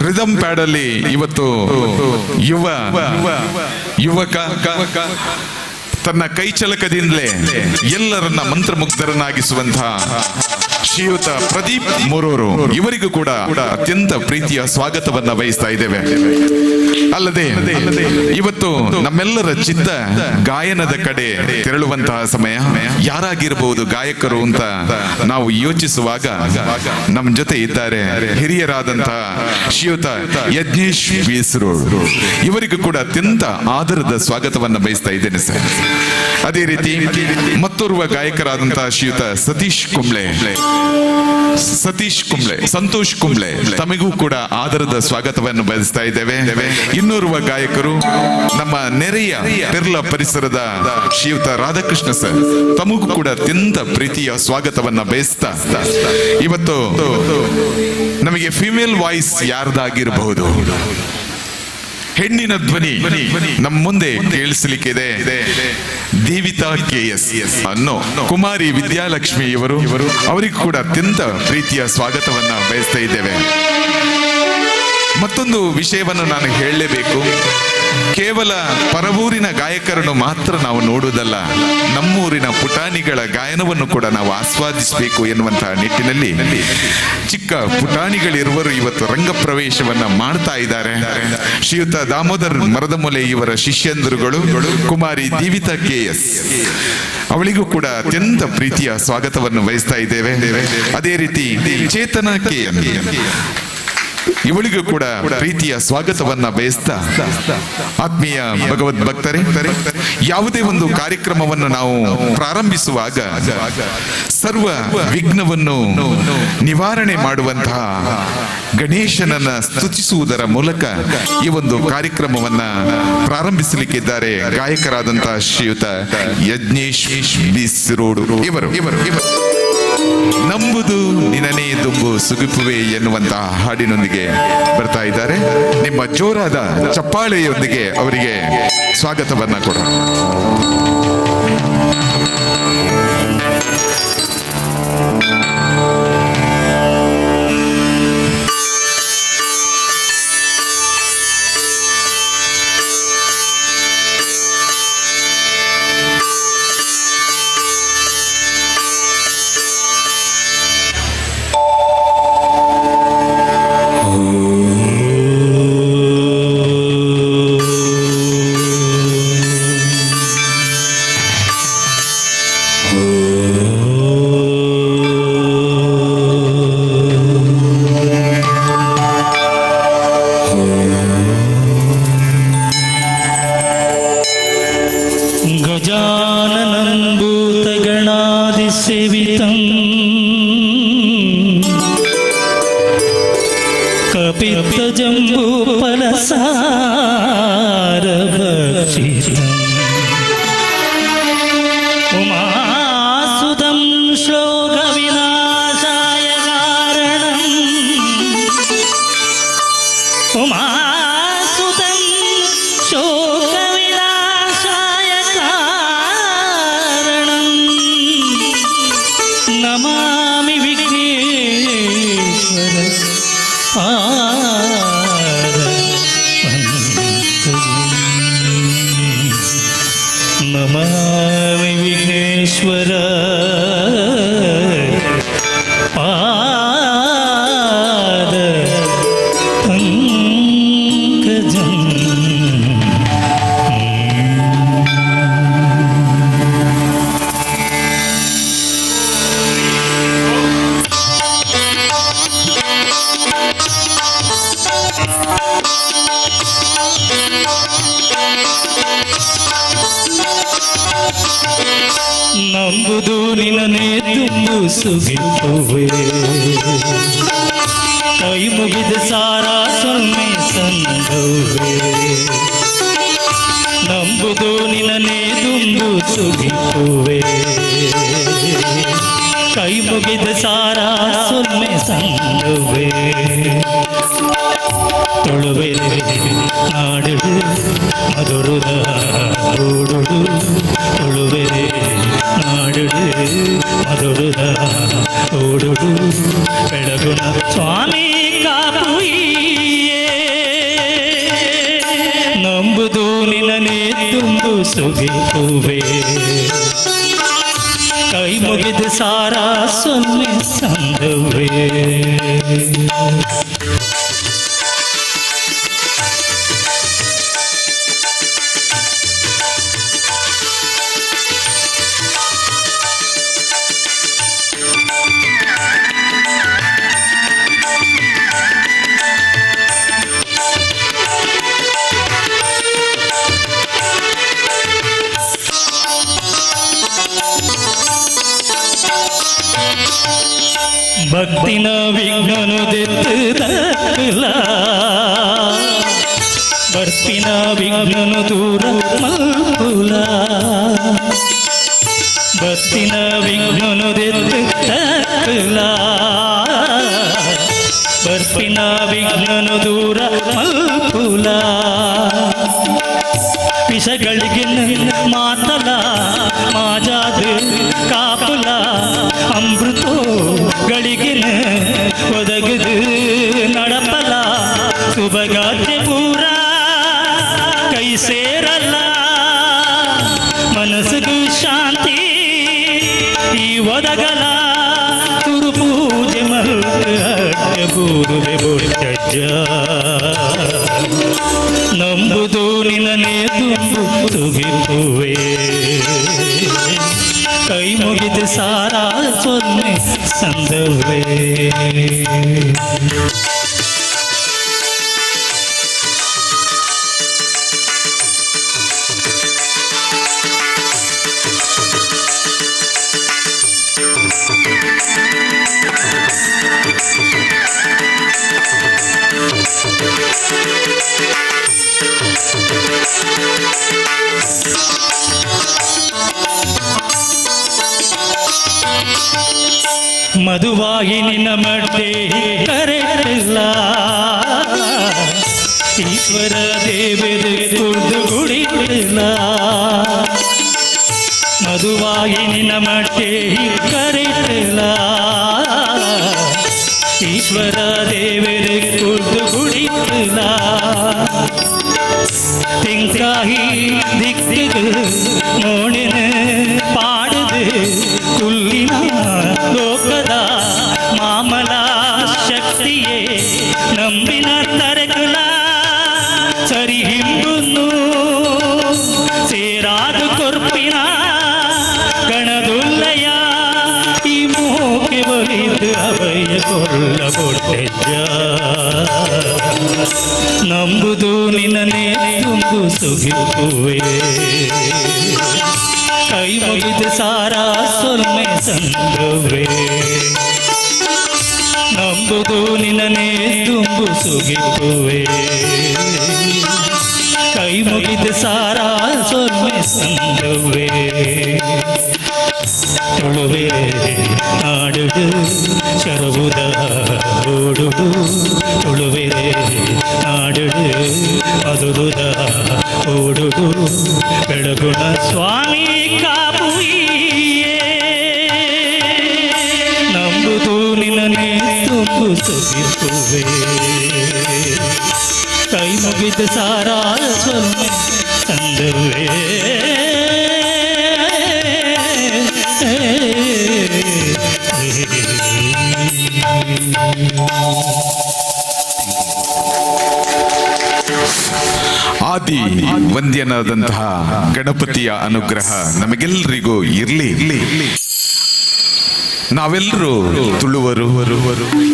ರಿದಮ್ ಪ್ಯಾಡ್ ಅಲ್ಲಿ ಇವತ್ತು ಯುವಕ ತನ್ನ ಕೈಚಲಕದಿಂದಲೇ ಎಲ್ಲರನ್ನ ಮಂತ್ರಮುಗ್ಧರನ್ನಾಗಿಸುವಂತಹ ಶ್ರೀಯುತ ಪ್ರದೀಪ್ ಮೊರೂರು ಇವರಿಗೂ ಕೂಡ ಅತ್ಯಂತ ಪ್ರೀತಿಯ ಸ್ವಾಗತವನ್ನ ಬಯಸ್ತಾ ಇದ್ದೇವೆ. ಅಲ್ಲದೆ ಇವತ್ತು ನಮ್ಮೆಲ್ಲರ ಚಿತ್ತ ಗಾಯನದ ಕಡೆ ತೆರಳುವಂತಹ ಸಮಯ. ಯಾರಾಗಿರಬಹುದು ಗಾಯಕರು ಅಂತ ನಾವು ಯೋಚಿಸುವಾಗ ನಮ್ಮ ಜೊತೆ ಇದ್ದಾರೆ ಹಿರಿಯರಾದಂತಹ ಶ್ರೀಯುತ ಯಜ್ಞೇಶ್ ಬೀಸರೋಡು ಇವರಿಗೂ ಕೂಡ ಅತ್ಯಂತ ಆದರದ ಸ್ವಾಗತವನ್ನ ಬಯಸ್ತಾ ಇದ್ದೇನೆ ಸರ್. ಅದೇ ರೀತಿ ಮತ್ತೋರ್ವ ಗಾಯಕರಾದಂತಹ ಶ್ರೀಯುತ ಸಂತೋಷ್ ಕುಂಬ್ಳೆ ತಮಗೂ ಕೂಡ ಆದರದ ಸ್ವಾಗತವನ್ನು ಬಯಸ್ತಾ ಇದ್ದೇವೆ. ಇನ್ನೋರ್ವ ಗಾಯಕರು ನಮ್ಮ ನೆರೆಯ ಪೆರ್ಲ ಪರಿಸರದ ಶ್ರೀಯುತ ರಾಧಾಕೃಷ್ಣ ಸರ್ ತಮಗೂ ಕೂಡ ಅತ್ಯಂತ ಪ್ರೀತಿಯ ಸ್ವಾಗತವನ್ನ ಬಯಸ್ತಾ ಇವತ್ತು ನಮಗೆ ಫಿಮೇಲ್ ವಾಯ್ಸ್ ಯಾರ್ದಾಗಿರಬಹುದು, ಹೆಣ್ಣಿನ ಧ್ವನಿ ನಮ್ಮ ಮುಂದೆ ಕೇಳಿಸಲಿಕ್ಕಿದೆ. ದೇವಿತಾ KS ಅನ್ನೋ ಕುಮಾರಿ ವಿದ್ಯಾಲಕ್ಷ್ಮಿ ಇವರು ಅವರಿಗೂ ಕೂಡ ಅತ್ಯಂತ ಪ್ರೀತಿಯ ಸ್ವಾಗತವನ್ನ ಬಯಸ್ತಾ ಇದ್ದೇವೆ. ಮತ್ತೊಂದು ವಿಷಯವನ್ನು ನಾನು ಹೇಳಲೇಬೇಕು. ಕೇವಲ ಪರವೂರಿನ ಗಾಯಕರನ್ನು ಮಾತ್ರ ನಾವು ನೋಡುವುದಲ್ಲ, ನಮ್ಮೂರಿನ ಪುಟಾಣಿಗಳ ಗಾಯನವನ್ನು ಕೂಡ ನಾವು ಆಸ್ವಾದಿಸಬೇಕು ಎನ್ನುವಂತಹ ನಿಟ್ಟಿನಲ್ಲಿ ಚಿಕ್ಕ ಪುಟಾಣಿಗಳಿರುವರು ಇವತ್ತು ರಂಗ ಪ್ರವೇಶವನ್ನ ಮಾಡ್ತಾ ಇದ್ದಾರೆ. ಶ್ರೀಯುತ ದಾಮೋದರ್ ಮರದಮೂಲೆ ಇವರ ಶಿಷ್ಯಂದರುಗಳು ಕುಮಾರಿ ದೀವಿತಾ KS ಅವಳಿಗೂ ಕೂಡ ಅತ್ಯಂತ ಪ್ರೀತಿಯ ಸ್ವಾಗತವನ್ನು ವಹಿಸ್ತಾ ಇದ್ದೇವೆ. ಅದೇ ರೀತಿ ಚೇತನ KN ಇವಳಿಗೂ ಕೂಡ ಪ್ರೀತಿಯ ಸ್ವಾಗತವನ್ನ ಬಯಸ್ತಾ ಆತ್ಮೀಯ ಭಗವದ್ ಭಕ್ತರೇ, ಯಾವುದೇ ಒಂದು ಕಾರ್ಯಕ್ರಮವನ್ನು ನಾವು ಪ್ರಾರಂಭಿಸುವಾಗ ಸರ್ವ ವಿಘ್ನವನ್ನು ನಿವಾರಣೆ ಮಾಡುವಂತಹ ಗಣೇಶನನ್ನ ಸ್ತುತಿಸುವುದರ ಮೂಲಕ ಈ ಒಂದು ಕಾರ್ಯಕ್ರಮವನ್ನ ಪ್ರಾರಂಭಿಸಲಿಕ್ಕಿದ್ದಾರೆ ಗಾಯಕರಾದಂತಹ ಶ್ರೀಯುತ ಯಜ್ಞೇಶ್ ಬೀಸರೋಡು ಇವರು. ನಂಬುದು ನಿನನೇ ದುಂಬು ಸುಗುಪುವೆ ಎನ್ನುವಂತಹ ಹಾಡಿನೊಂದಿಗೆ ಬರ್ತಾ ಇದ್ದಾರೆ. ನಿಮ್ಮ ಜೋರಾದ ಚಪ್ಪಾಳೆಯೊಂದಿಗೆ ಅವರಿಗೆ ಸ್ವಾಗತವನ್ನ ಕೊಡೋಣ. ಜಂಬೂ ಫಲಸಾರ ಭಕ್ಷಿತಂ ಉಮಾಸುಧಂ ಶ್ಲೋಕ ವಿನಾಶಾಯ ಕಾರಣಂ ಉಮಾಸುಧಂ ಶೋಕ ವಿನಾಶಾಯ ಕಾರಣಂ ನಮಾಮಿ ವಿಘ್ನೇಶ್ವರ ನಮಾಮಿ ವಿಘ್ನೇಶ್ವರ ಪಾದ ಪಂಕಜಂ. ನಂಬುದು ನಿನ್ನನೆ ತುಂಬು ಸುಗಿಸುವೆ ಕೈ ಮುಗಿದ ಸಾರ ಸೊನ್ನೆ ಸಂದವೆ ನಂಬುದು ನಿನ್ನನೆ ತುಂಬು ಸುಗಿಸುವೆ ಕೈ ಮುಗಿದ ಸಾರ ಸೊನ್ನೆ ಸಂದವೆ ತೊಳುವೆ ನಾಡುಡು ಮಧುರದ ಓಡುಡು ತೊಳುವೆ ನಾಡುಡು ಮಧುರದ ಓಡುಡು ಬೆಳಗುನ ಸ್ವಾಮಿ ಕಾಪುಯಿಯೇ ನಂಬುದು ನಿನ್ನನೆ ತುಂಬು ಸುಗಿಸುವೆ ಕೈ ಮುಗಿದ ಸಾರ ಸೊನ್ನೆ ಸಂದವೆ ಭಕ್ತಿನ ವಿಘ್ನನು ದೆತ್ತದಲ್ಲ ಬರ್ಪಿನ ವಿಘ್ನನು ದೂರ ಮಲ್ಪುಲ ಭಕ್ತಿನ ವಿಘ್ನನು ದೆತ್ತದಲ್ಲ ಬರ್ಪಿನ ವಿಘ್ನನು ದೂರ ಮಲ್ಪುಲ ವಿಷಗಳಿಗೆ ಮಾತಲ ಮಾಜಾದ ಕಾಪುಲ ಅಮೃತೋ ಗಳಿಗಿನ ಒದಗದು ನಡಪಲ ಸುಭಗಾದ್ಯ ಪೂರ ಕೈ ಸೇರಲ್ಲ ಮನಸ್ಸಿಗೂ ಶಾಂತಿ ಈ ಒದಗಲ ತುರು ಪೂಜೆ ಮಲ್ಪೂರುವೆ ಬೊಡ್ಡ ನಂಬುದು ನಿನ್ನನೆ ತುಂಬು ಸುಗಿಸುವೆ ಕೈ ಮುಗಿದ ಸಾರ ಸೊನ್ನೆ ಸಂದವೆ ಮಧುವಾಗಿ ನಿನ್ನ ಮಟ್ಟೆ ಕರೆಲ್ಲ ಈಶ್ವರ ದೇವರ ಕುರ್ದು ಗುಡಿಲ್ಲ ಮಧುವಾಗಿ ನಿನ್ನ ಮಟ್ಟೆ ಕರೆಲ್ಲ ಈಶ್ವರ ದೇವರ ಕುರ್ದು ಗುಡಿಲ್ಲ ತಿಂಕಾಹಿ ದಿಕ್ಕಿಗೆ ನೋಡಿನ ಪಾಡದು ಕುಲ್ಲಿನ ಲೋಕದ ಮಾಮಲ ಶಕ್ತಿಯೇ ನಂಬಿನ ತರಕುಲ ಸರಿ ಹಿಂಬುನ್ನು ಸೇರಾದ ಕೊರ್ಪಿನ ಗಣದುಲ್ಲಯ ಈ ಮೋಕೆ ಬಲಿದು ಅವಯ ಕೊಲ್ಲ ಕೊಟ್ಟೆಜ್ಜ ನಂಬುದು ನಿನ್ನನೆ ತುಂಬು ಸುಗಿಸುವೆ ಕೈ ಮುಗಿದ ಸಾರ ಸೊನ್ನೆ ಸಂದವೆ ನಂಬುದು ನಿನ್ನನೆ ತುಂಬು ಸುಗಿಪುವೆ ಕೈ ಮುಗಿದ ಸಾರಾ ಸೊನ್ನೆ ಸಂದವೇ ತುಳುವೆ ನಾಡುಡು ಶರವುದ ಓಡುಡು ತುಳುವೆ ನಾಡುಡು ಮಧುರುದ ಓಡುಡು ಬೆಳಗುಣ ಸ್ವಾಮಿ ಕಾಪುಯಿಯೇ ನಂಬುದು ನಿನ್ನನೆ ತುಂಬು ಸುಗಿಸುವೆ ಕೈ ಮುಗಿದ ಸಾರಾ ಸೊನ್ನೆ ಸಂದವೇ ಆದಿ ವಂದ್ಯನಾದಂತಹ ಗಣಪತಿಯ ಅನುಗ್ರಹ ನಮಗೆಲ್ಲರಿಗೂ ಇರ್ಲಿ. ನಾವೆಲ್ಲರೂ ತುಳುವರು.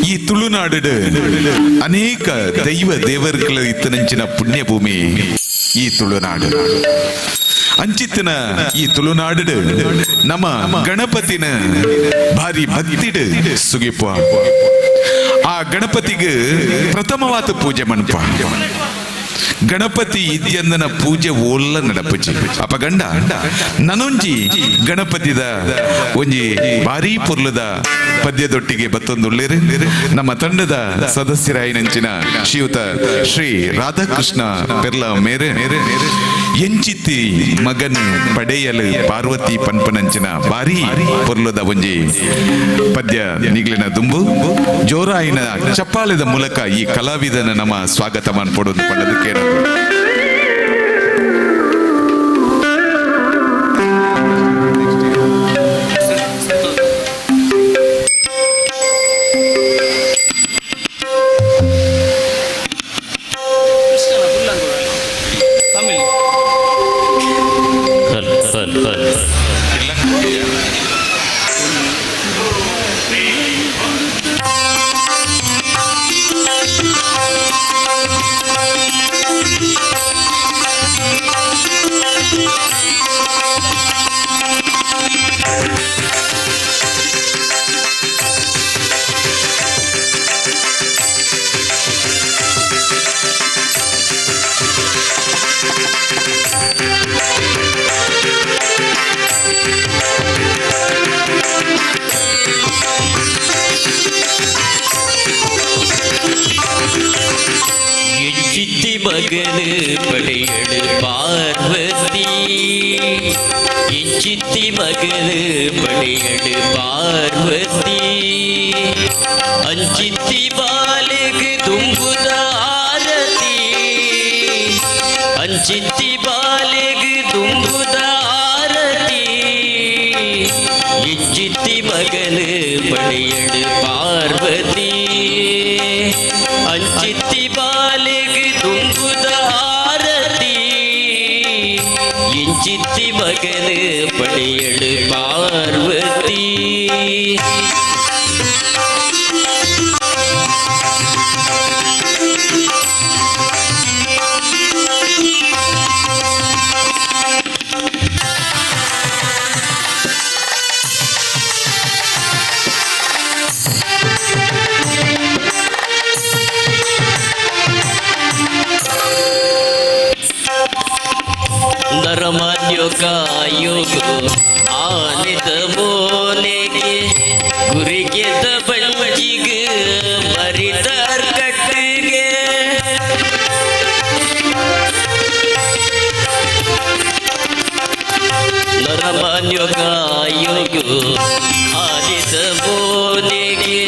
ಈ ತುಳುನಾಡು ಅನೇಕ ದೈವ ದೇವರುಗಳ ಇತ್ತನಂಚಿನ ಪುಣ್ಯ ಭೂಮಿ ಈ ತುಳುನಾಡು. ಅಂಚಿತ್ತಿನ ಈ ತುಳುನಾಡು ನಮ್ಮ ಗಣಪತಿನ ಭಾರಿ ಭಕ್ತಿಡ್ ಸುಗಿಪ ಆ ಗಣಪತಿಗೆ ಪ್ರಥಮವಾದ ಪೂಜೆ ಮನ್ಪ ಗಣಪತಿ ಇದ್ಯಂದನ ಪೂಜೆ ಓಲ್ಲ ನಡಪುಜಿ ಅಪಗಂಡ ನನೊಂಜಿ ಗಣಪತಿದ ಒಂಜಿ ಭಾರಿ ಪುರ್ಲದ ಪದ್ಯದೊಟ್ಟಿಗೆ ಬತ್ತೊಂದುಳ್ಳೇರು ನಮ್ಮ ತಂಡದ ಸದಸ್ಯರಾಯಿನಂಚಿನ ಶ್ರೀಯುತ ಶ್ರೀ ರಾಧಾಕೃಷ್ಣ ಪೆರ್ಲ ಮೇರೆ ಎಂಚಿತ್ತಿ ಮಗನ್ ಪಡೆಯಲು ಪಾರ್ವತಿ ಪನ್ಪನಂಚಿನ ಭಾರಿ ಪುರ್ಲದ ಒಂಜಿ ಪದ್ಯ ನಿಗ್ಲಿನ ದುಂಬು ಜೋರಾಯಿನ ಚಪ್ಪಾಳದ ಮೂಲಕ ಈ ಕಲಾವಿದನ ನಮ್ಮ ಸ್ವಾಗತ ಮಾಡ್ಕೊಡೋದು ಪಡೆದಕ್ಕೆ மகனு படையடு பார்வதி இச்சித்தி மகனு படையடு பார்வதி அஞ்சித்தி பாலுக்கு தும்புத ஆரதி அஞ்சித்தி பாலுக்கு தும்புத ஆரதி இச்சித்தி மகனு படையடு பார்வதி அஞ்சித்தி பாலுக்கு தும்புத ஆரதி இஞ்சித்தி மகனு படையடு பார்வதி ಕಾಯೋಗೋ ಆನಿದ ಮೋನೆಗೆ ಗುರಿಗೆದ ಬಂಜಿಗೆ ಮರಿದಾರ್ ಕಟ್ಟಿಗೆ ನರಮಾನ್ಯ ಕಾಯೋಗೋ ಆನಿದ ಮೋನೆಗೆ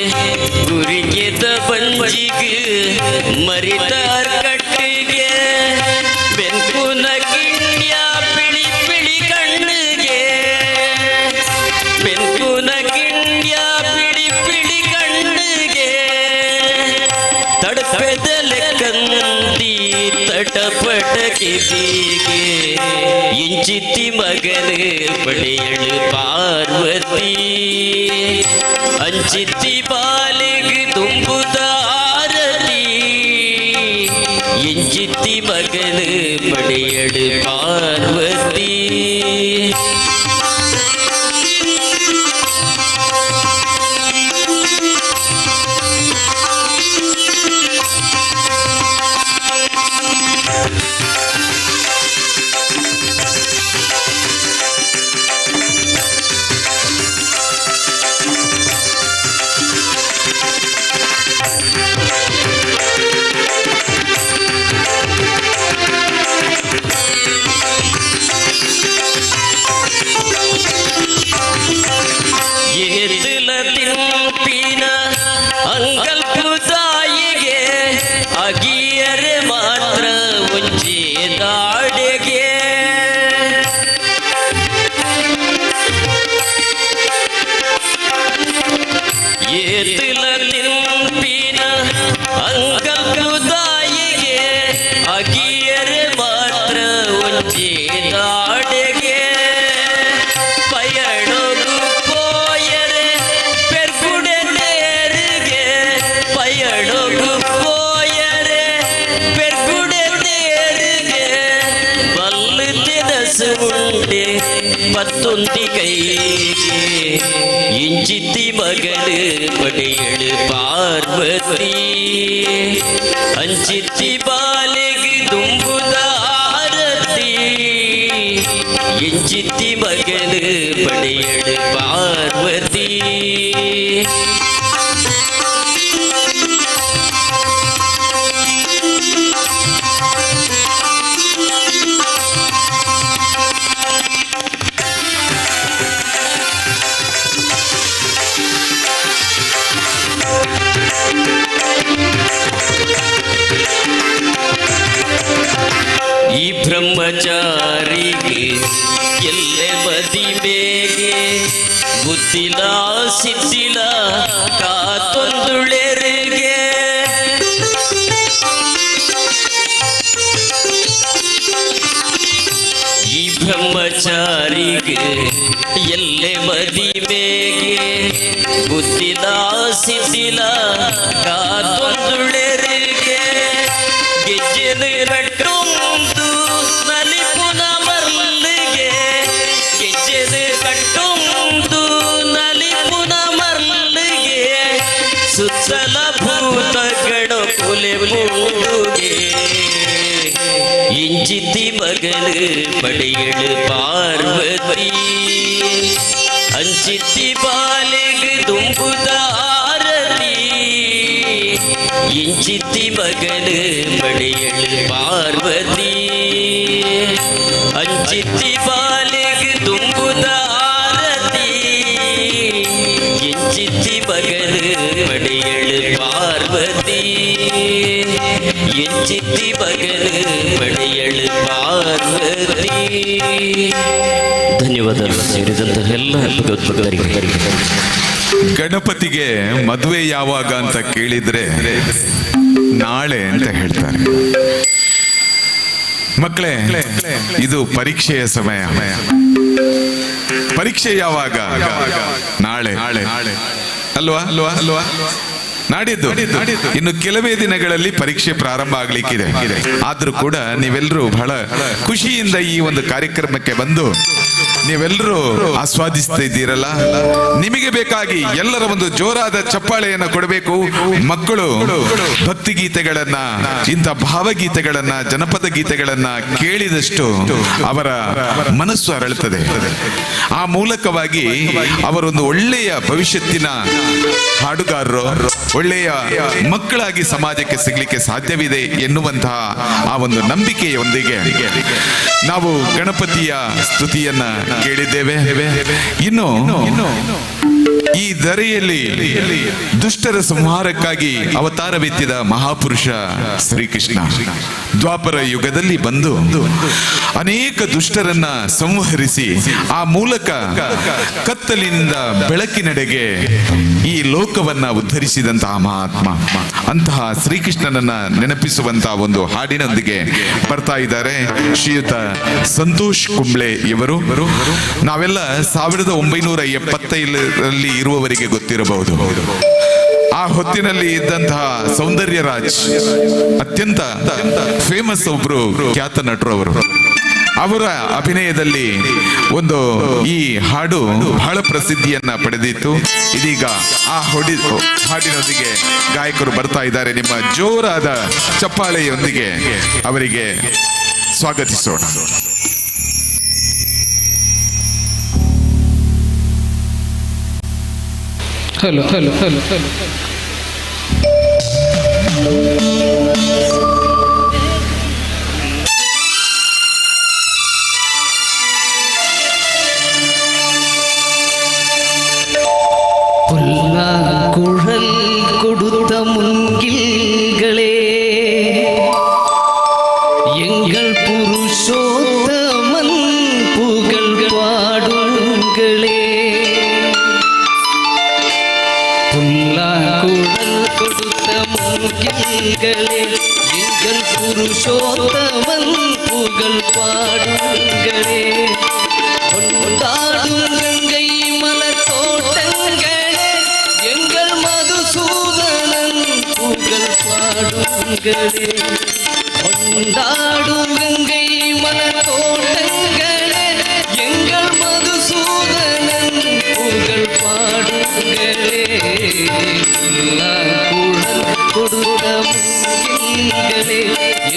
ಗುರಿಗೆದ ಬಂಜಿಗೆ ಮರಿದಾರ್ ಕಟ್ಟಿಗೆ ಬೆಂಕುನ ಕಿಣ್ಯ ಪಿಳಿ ಪಿಳಿ ಕಣ್ಣಿಗೆ ಬೆಂಕುನ ಕಿಣ್ಯ ಪಿಳಿ ಪಿಳಿ ಕಣ್ಣಿಗೆ ತಡಪೆದಲೆ ಕಂದಿ ತಟಪಟ ಕಿವಿಗೆ ಇಂಚಿತ್ತಿ ಮಗನು ಪಡೆಯಳು ಪಾರ್ವತಿ ಅಂಚಿತ್ತಿ ಬಾಲಿಗೆ ತುಂಬುದ ಆರತಿ ಇಂಚಿತ್ತಿ ಮಗನು ಪಡೆಯಡು ಪಾರ್ವತಿ చేతుల నింపిన అంగపుదాయిಗೆ ಅಗಿಯರೆ ಮಾತ್ರ ಒಂಜೇದಾಡೆಗೆ ಪಯಣೋಗು ಪೋಯರೆ ಪೆರ್ಗುಡೆ ನೇರಿಗೆ ಪಯಣೋಗು ಪೋಯರೆ ಪೆರ್ಗುಡೆ ನೇರಿಗೆ ಬಲ್ಲು ತಿನಸು ಉಂಡೆ ಮತ್ತೊಂದಿ ಕೈಗೆ ಇಂಚಿತಿ ಮಗಳು ಪಡೆಯಳು ಪಾರ್ವತಿ ಅಂಚಿತಿ ಬಾಲೆಗೆ ತುಂಬುದ ಆರತಿ ಇಂಚಿತಿ ಮಗಳು ಪಡೆಯಳು ಪಾರ್ವತಿ ಈ ಬ್ರಹ್ಮಚಾರಿಗೆ ಎಲ್ಲೆ ಮದಿಮೆಗೆ ಬುದ್ಧಿಲ ಸಿದ್ಧಿಲ ಕಾತೊಂದುಳೆರಿಗೆ ಈ ಬ್ರಹ್ಮಚಾರಿಗೆ ಎಲ್ಲೆ ಮದಿಮೆಗೆ ಬುದ್ಧಿಲ ಸಿದ್ಧಿಲ ಕಾತೊಂದುಳೆರಿಗೆ ಗೆಜ್ಜೆನು ಕಟ್ಟುಂದು ನಲಿಪುನ ಮರ್ಲಿಗೆ ಗೆಜ್ಜೆನು ಕಟ್ಟುಂದು ನಲಿಪುನ ಮರ್ಲಿಗೆ ಸುತ್ತಲ ಭೂತಗಳು ಕುಲೆ ಮೂಡುಗೆ ಇಂಚಿತಿ ಮಗಳು ಪಡೆಯಳು ಪಾರ್ವತಿ ಅಂಚಿತಿ ಬಾಲೆಗೆ ತುಂಬುದ ಆರತಿ ಇಂಚಿತಿ ಮಗಳು ಪಡೆಯಳು ಪಾರ್ವತಿ ಅಂಚಿತಿ ಬಾಲೆಗೆ ತುಂಬುದ ಆರತಿ ಇಂಚಿತಿ ಮಗಳು ಪಡೆಯಳು ಪಾರ್ವತಿ ಇಂಚಿತಿ ಮಗಳು ಪಡೆಯಳು ಪಾರ್ವತಿ. ಧನ್ಯವಾದಗಳು ಸೇರಿದಂತಹ ಎಲ್ಲ ಭಗವದ್ಭಕ್ತರಿಗೆ. ಗಣಪತಿಗೆ ಮದುವೆ ಯಾವಾಗ ಅಂತ ಕೇಳಿದ್ರೆ ನಾಳೆ ಅಂತ ಹೇಳ್ತಾರೆ. ಮಕ್ಕಳೇ, ಇದು ಪರೀಕ್ಷೆಯ ಸಮಯ. ಪರೀಕ್ಷೆ ಯಾವಾಗ? ನಾಳೆ ಅಲ್ವಾ ಅಲ್ವಾ ಅಲ್ವಾ ನಾಡಿದ್ದು. ಇನ್ನು ಕೆಲವೇ ದಿನಗಳಲ್ಲಿ ಪರೀಕ್ಷೆ ಪ್ರಾರಂಭ ಆಗ್ಲಿಕ್ಕಿದೆ. ಆದ್ರೂ ಕೂಡ ನೀವೆಲ್ಲರೂ ಬಹಳ ಖುಷಿಯಿಂದ ಈ ಒಂದು ಕಾರ್ಯಕ್ರಮಕ್ಕೆ ಬಂದು ನೀವೆಲ್ಲರೂ ಆಸ್ವಾದಿಸ್ತಾ ಇದ್ದೀರಲ್ಲ. ನಿಮಗೆ ಬೇಕಾಗಿ ಎಲ್ಲರ ಒಂದು ಜೋರಾದ ಚಪ್ಪಾಳೆಯನ್ನ ಕೊಡಬೇಕು. ಮಕ್ಕಳು ಭಕ್ತಿ ಗೀತೆಗಳನ್ನ, ಇಂಥ ಭಾವಗೀತೆಗಳನ್ನ, ಜನಪದ ಗೀತೆಗಳನ್ನ ಕೇಳಿದಷ್ಟು ಅವರ ಮನಸ್ಸು ಅರಳುತ್ತದೆ. ಆ ಮೂಲಕವಾಗಿ ಅವರೊಂದು ಒಳ್ಳೆಯ ಭವಿಷ್ಯತ್ತಿನ ಹಾಡುಗಾರರು, ಒಳ್ಳೆಯ ಮಕ್ಕಳಾಗಿ ಸಮಾಜಕ್ಕೆ ಸಿಗ್ಲಿಕ್ಕೆ ಸಾಧ್ಯವಿದೆ ಎನ್ನುವಂತಹ ಆ ಒಂದು ನಂಬಿಕೆಯೊಂದಿಗೆ ನಾವು ಗಣಪತಿಯ ಸ್ತುತಿಯನ್ನ ಕೇಳಿದ್ದೇವೆ. ಇನ್ನು ಈ ಧರೆಯಲ್ಲಿ ದುಷ್ಟರ ಸಂಹಾರಕ್ಕಾಗಿ ಅವತಾರವೆತ್ತಿದ ಮಹಾಪುರುಷ ಶ್ರೀಕೃಷ್ಣ ದ್ವಾಪರ ಯುಗದಲ್ಲಿ ಬಂದು ಅನೇಕ ದುಷ್ಟರನ್ನ ಸಂಹರಿಸಿ ಆ ಮೂಲಕ ಕತ್ತಲಿನಿಂದ ಬೆಳಕಿನೆಡೆಗೆ ಈ ಲೋಕವನ್ನ ಉದ್ಧರಿಸಿದಂತಹ ಮಹಾತ್ಮ. ಅಂತಹ ಶ್ರೀಕೃಷ್ಣನನ್ನ ನೆನಪಿಸುವಂತಹ ಒಂದು ಹಾಡಿನೊಂದಿಗೆ ಬರ್ತಾ ಇದ್ದಾರೆ ಶ್ರೀಯುತ ಸಂತೋಷ್ ಕುಂಬ್ಳೆ ಇವರು. ನಾವೆಲ್ಲ 1975 ಇರುವವರಿಗೆ ಗೊತ್ತಿರಬಹುದು. ಆ ಹೊತ್ತಿನಲ್ಲಿ ಇದ್ದಂತಹ ಸೌಂದರ್ಯರಾಜ್ ಅತ್ಯಂತ ಫೇಮಸ್ ಒಬ್ರು ಖ್ಯಾತ ನಟರು ಅವರು. ಅವರ ಅಭಿನಯದಲ್ಲಿ ಒಂದು ಈ ಹಾಡು ಬಹಳ ಪ್ರಸಿದ್ಧಿಯನ್ನ ಪಡೆದಿತ್ತು. ಇದೀಗ ಆ ಹಾಡಿನೊಂದಿಗೆ ಗಾಯಕರು ಬರ್ತಾ ಇದ್ದಾರೆ. ನಿಮ್ಮ ಜೋರಾದ ಚಪ್ಪಾಳೆಯೊಂದಿಗೆ ಅವರಿಗೆ ಸ್ವಾಗತಿಸೋಣ. ಹಲೋ ಹಲೋ ಹಲೋ ಹಲೋ குழல் கொடுத்த முன்கில்களே எங்கள் புருஷோத்தமன் புகழ் பாடுங்களே புல்லா குழல் கொடுத்த முன்கில்களே எங்கள் புருஷோத்தமன் புகழ் பாடுங்களே கொண்டாடும் கங்கை மலர் தோட்டங்களே எங்கள் மதுசூதனன் புகழ் பாடுங்களே கொண்டாடும் கங்கை மலர் தோட்டங்களே எங்கள் மதுசூதனன் புகழ் பாடுங்களே குழல் கொடுத்த முன்கில்களே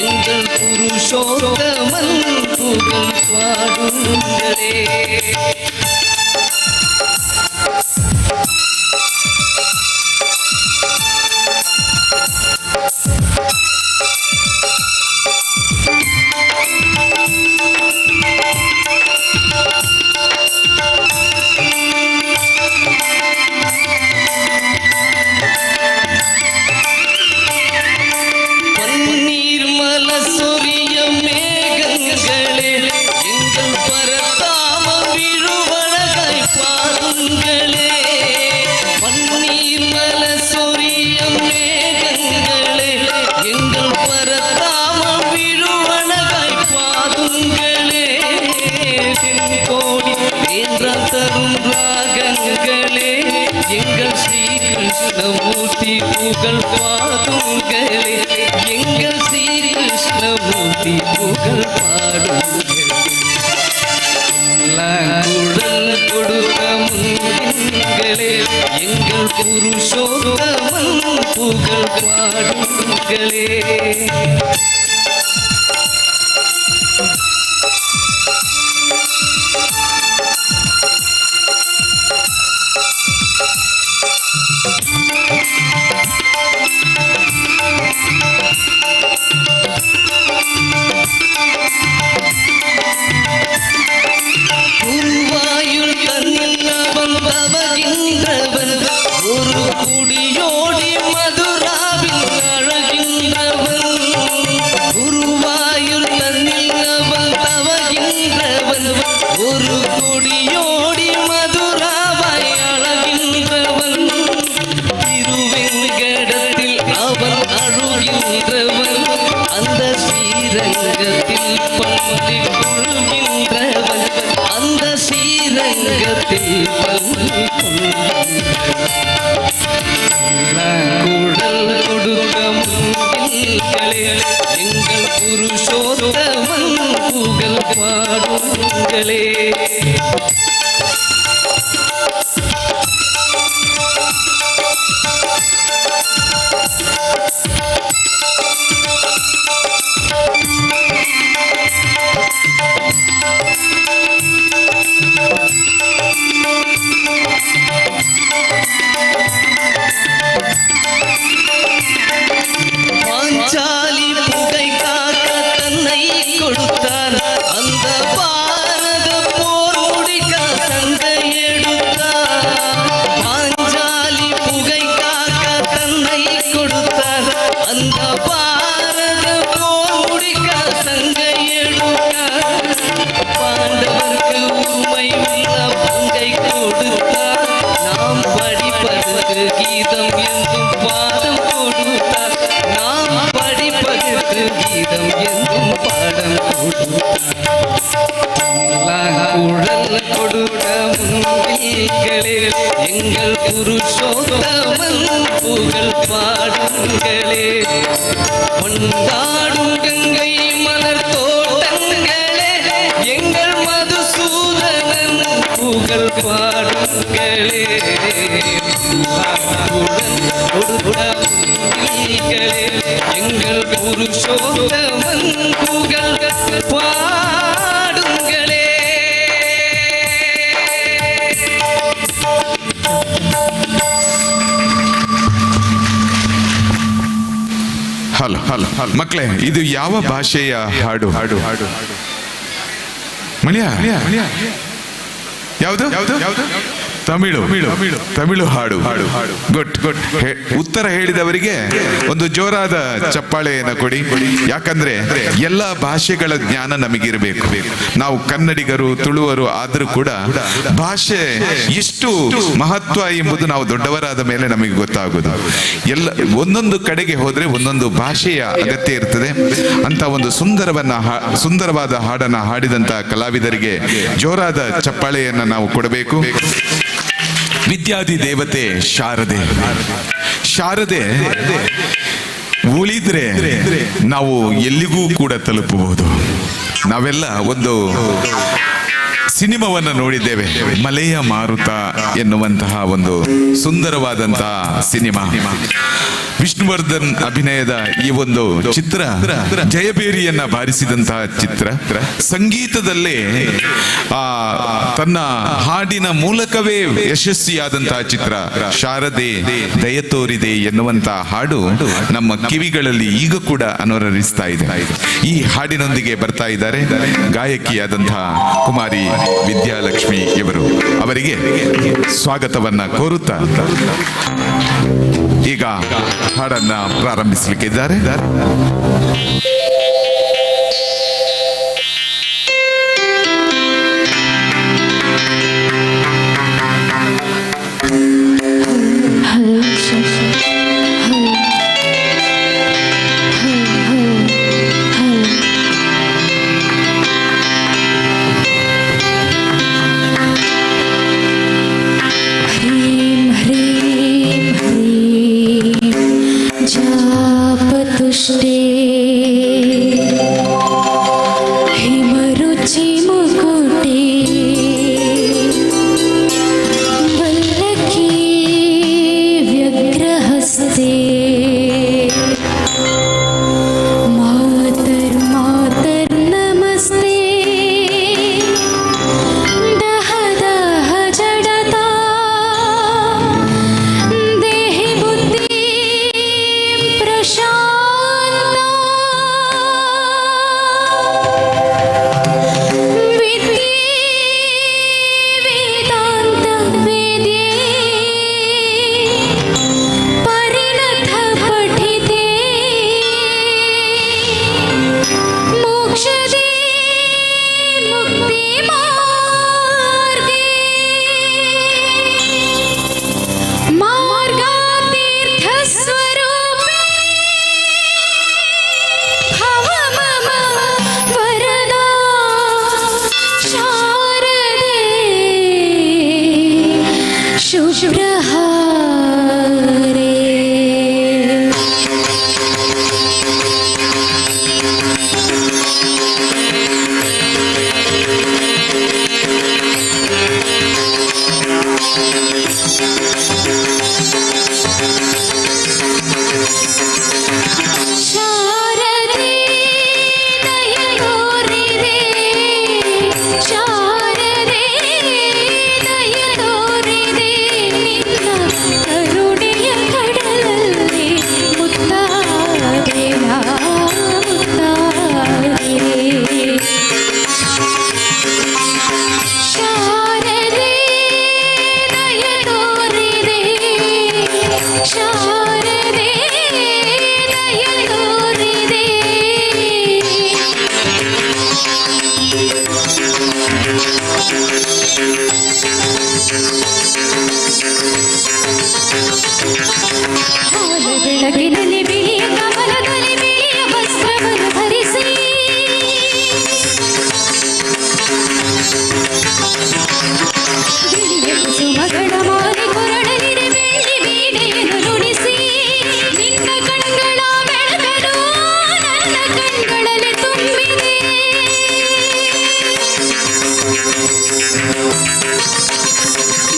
எங்கள் புருஷோத்தமன் புகழ் பாடுங்களே பன்னீர் மல சொரிய மேகங்களே எங்கள் பரதாம விழுவழகாய் பாருங்களே பன்னீர் மல சொரிய மேகங்களே எங்கள் பரதாம விழுவழகாய் பாருங்களே தென்கோடி வேண்டாம் தரும் ராகங்களே எங்கள் ஸ்ரீ கிருஷ்ணமூர்த்தி புகழ் பாடுங்களே எங்கள் ஸ்ரீ கிருஷ்ணமூர்த்தி புகழ் பாடுங்களே குழல் கொடுத்த முன்களே எங்கள் புருஷோத்தமன் புகழ் பாடுங்களே குருவாயுள் தன்னில் அவன் பவகின்றவன் ஒரு குடியோடி மதுராவில் அழகின்றவன் குருவாயுள் தன்னில் அவன் பவகின்றவன் ஒரு குடியோடி மதுராவாய் அழகின்றவன் திருவெங்கடத்தில் அவன் அழுகின்றவன் அந்த ஸ்ரீரங்கத்தில் பள்ளி கொள்கின்றவன் அந்த ஸ்ரீரங்கத்தில் பள்ளி குழல் கொடுத்த முன்களே எங்கள் புருஷோத்தமன் புகழ் பாடுங்களே பாஞ்சாலி புகை காக்க தன்னை கொடுத்தார் அந்த பாரத போர் முடிக்க சண்டை எடுத்தார் பாஞ்சாலி புகை காக்க தன்னை கொடுத்தார் அந்த பாரத போர் முடிக்க சண்டை எடுத்தார் பாண்டவருக்கு உண்மை உள்ள பங்கை கொடுத்தார் நாம் படிப்பதற்கு கீதம் என்றும் பாடம் கொடுத்தார் நாம் படிப்பதற்கு கீதம் என்றும் பாடம் குழல் கொடுத்த முன்களே எங்கள் புருஷோத்தமன் புகழ் பாடுங்களே கொண்டாடும் கங்கை மலர் தோட்டங்களே எங்கள் மதுசூதனன் புகழ் பாடுங்களே எங்கள் புருஷோத்தமன் புகழ் பாடுங்களே ಹಲೋ ಹಲೋ ಮಕ್ಕಳೇ, ಇದು ಯಾವ ಭಾಷೆಯ ಹಾಡು? ಹಾಡು ಹಾಡು ಮಲಯ ಯಾವುದು ಯಾವುದು ಯಾವುದು ತಮಿಳು ಹಾಡು ಗುಡ್ ಉತ್ತರ ಹೇಳಿದವರಿಗೆ ಒಂದು ಜೋರಾದ ಚಪ್ಪಾಳೆಯನ್ನು ಕೊಡಿ. ಯಾಕಂದ್ರೆ ಎಲ್ಲ ಭಾಷೆಗಳ ಜ್ಞಾನ ನಮಗಿರಬೇಕು. ನಾವು ಕನ್ನಡಿಗರು, ತುಳುವರು ಆದ್ರೂ ಕೂಡ ಭಾಷೆ ಎಷ್ಟು ಮಹತ್ವ ಎಂಬುದು ನಾವು ದೊಡ್ಡವರಾದ ಮೇಲೆ ನಮಗೆ ಗೊತ್ತಾಗುವುದು. ಎಲ್ಲ ಒಂದೊಂದು ಕಡೆಗೆ ಹೋದ್ರೆ ಒಂದೊಂದು ಭಾಷೆಯ ಅಗತ್ಯ ಇರ್ತದೆ. ಅಂತ ಒಂದು ಸುಂದರವಾದ ಹಾಡನ್ನ ಹಾಡಿದಂತ ಕಲಾವಿದರಿಗೆ ಜೋರಾದ ಚಪ್ಪಾಳೆಯನ್ನ ನಾವು ಕೊಡಬೇಕು. ವಿದ್ಯಾದಿ ದೇವತೆ ಶಾರದೆ ಉಳಿದ್ರೆ ನಾವು ಎಲ್ಲಿಗೂ ಕೂಡ ತಲುಪಬಹುದು. ನಾವೆಲ್ಲ ಒಂದು ಸಿನಿಮಾವನ್ನ ನೋಡಿದ್ದೇವೆ, ಮಲೆಯ ಮಾರುತ ಎನ್ನುವಂತಹ ಒಂದು ಸುಂದರವಾದಂತಹ ಸಿನಿಮಾ. ವಿಷ್ಣುವರ್ಧನ್ ಅಭಿನಯದ ಈ ಒಂದು ಚಿತ್ರ ಜಯಬೇರಿಯನ್ನ ಬಾರಿಸಿದಂತಹ ಚಿತ್ರ. ಸಂಗೀತದಲ್ಲೇ ತನ್ನ ಹಾಡಿನ ಮೂಲಕವೇ ಯಶಸ್ವಿಯಾದಂತಹ ಚಿತ್ರ ಶಾರದೆ ದಯ ತೋರಿದೆ ಎನ್ನುವಂತಹ ಹಾಡು ನಮ್ಮ ಕಿವಿಗಳಲ್ಲಿ ಈಗ ಕೂಡ ಅನುರಣಿಸ್ತಾ ಇದೆ. ಈ ಹಾಡಿನೊಂದಿಗೆ ಬರ್ತಾ ಇದ್ದಾರೆ ಗಾಯಕಿಯಾದಂತಹ ಕುಮಾರಿ ವಿದ್ಯಾಲಕ್ಷ್ಮಿ ಇವರು. ಅವರಿಗೆ ಸ್ವಾಗತವನ್ನ ಕೋರುತ್ತಾ ಈಗ ಹಾಡನ್ನ ಪ್ರಾರಂಭಿಸಲಿಕ್ಕಿದ್ದಾರೆ.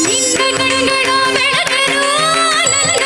ನಿನ್ನ ಕಣ್ಗಳ ಬೆಳಕನು ನನ್ನ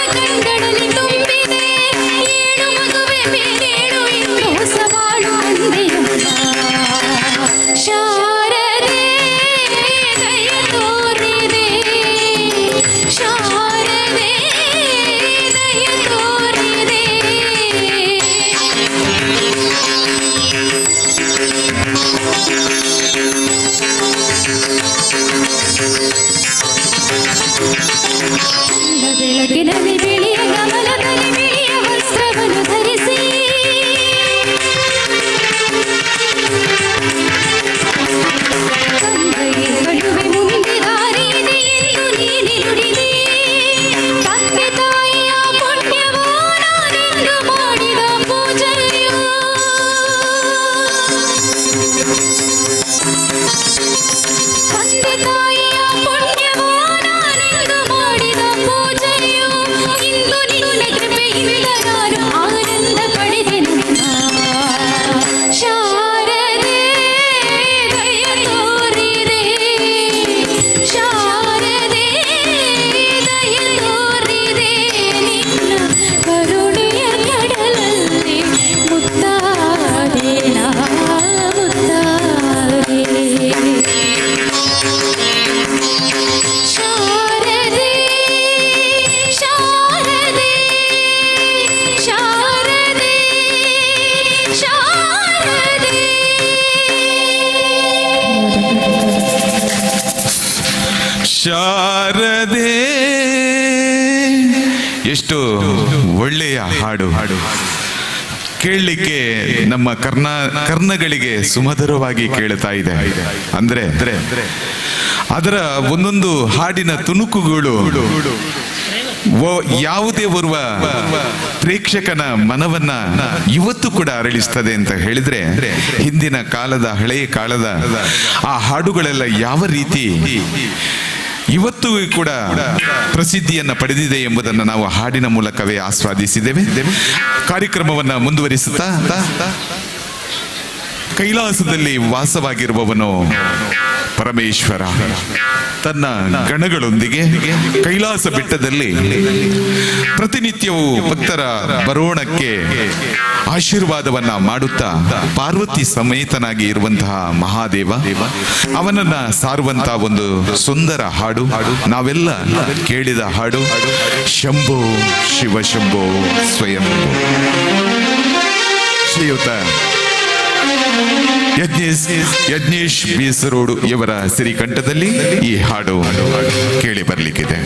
ಶಾರದೆ. ಎಷ್ಟು ಒಳ್ಳೆಯ ಹಾಡು. ಕೇಳಲಿಕ್ಕೆ ನಮ್ಮ ಕರ್ಣಗಳಿಗೆ ಸುಮಧುರವಾಗಿ ಕೇಳ್ತಾ ಇದೆ. ಅಂದ್ರೆ ಅದರ ಒಂದೊಂದು ಹಾಡಿನ ತುಣುಕುಗಳು ಯಾವುದೇ ಓರ್ವ ಪ್ರೇಕ್ಷಕನ ಮನವನ್ನ ಇವತ್ತು ಕೂಡ ಅರಳಿಸ್ತದೆ ಅಂತ ಹೇಳಿದ್ರೆ, ಹಿಂದಿನ ಕಾಲದ ಹಳೆಯ ಕಾಲದ ಆ ಹಾಡುಗಳೆಲ್ಲ ಯಾವ ರೀತಿ ಇವತ್ತು ಕೂಡ ಪ್ರಸಿದ್ಧಿಯನ್ನ ಪಡೆದಿದೆ ಎಂಬುದನ್ನು ನಾವು ಹಾಡಿನ ಮೂಲಕವೇ ಆಸ್ವಾದಿಸಿದ್ದೇವೆ. ಕಾರ್ಯಕ್ರಮವನ್ನ ಮುಂದುವರಿಸುತ್ತಾ, ಕೈಲಾಸದಲ್ಲಿ ವಾಸವಾಗಿರುವವನು ಪರಮೇಶ್ವರ ತನ್ನ ಗಣಗಳೊಂದಿಗೆ ಕೈಲಾಸ ಬೆಟ್ಟದಲ್ಲಿ ಪ್ರತಿನಿತ್ಯವೂ ಭಕ್ತರ ಬರೋಣಕ್ಕೆ ಆಶೀರ್ವಾದವನ್ನ ಮಾಡುತ್ತಾ ಪಾರ್ವತಿ ಸಮೇತನಾಗಿ ಇರುವಂತಹ ಮಹಾದೇವ ಅವನನ್ನ ಸಾರುವಂತಹ ಒಂದು ಸುಂದರ ಹಾಡು, ನಾವೆಲ್ಲ ಕೇಳಿದ ಹಾಡು, ಶಂಭೋ ಶಿವ ಶಂಭೋ ಸ್ವಯಂ. ಶ್ರೀಯುತ ಯಜ್ಞೇಶ್ ಬೀಸರೋಡು ಇವರ ಸಿರಿಕಂಠದಲ್ಲಿ ಈ ಹಾಡು ಕೇಳಿ ಬರಲಿಕ್ಕಿದೆ.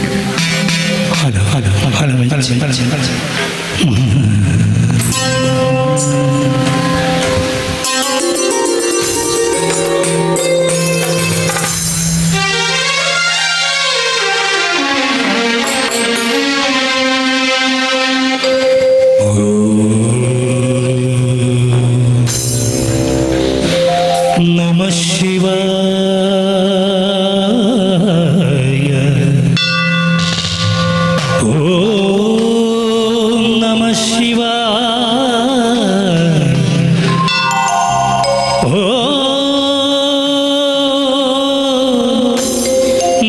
ನಮಃ ಶಿವಾಯ. ಓಂ ನಮಃ ಶಿವಾಯ. ಓಂ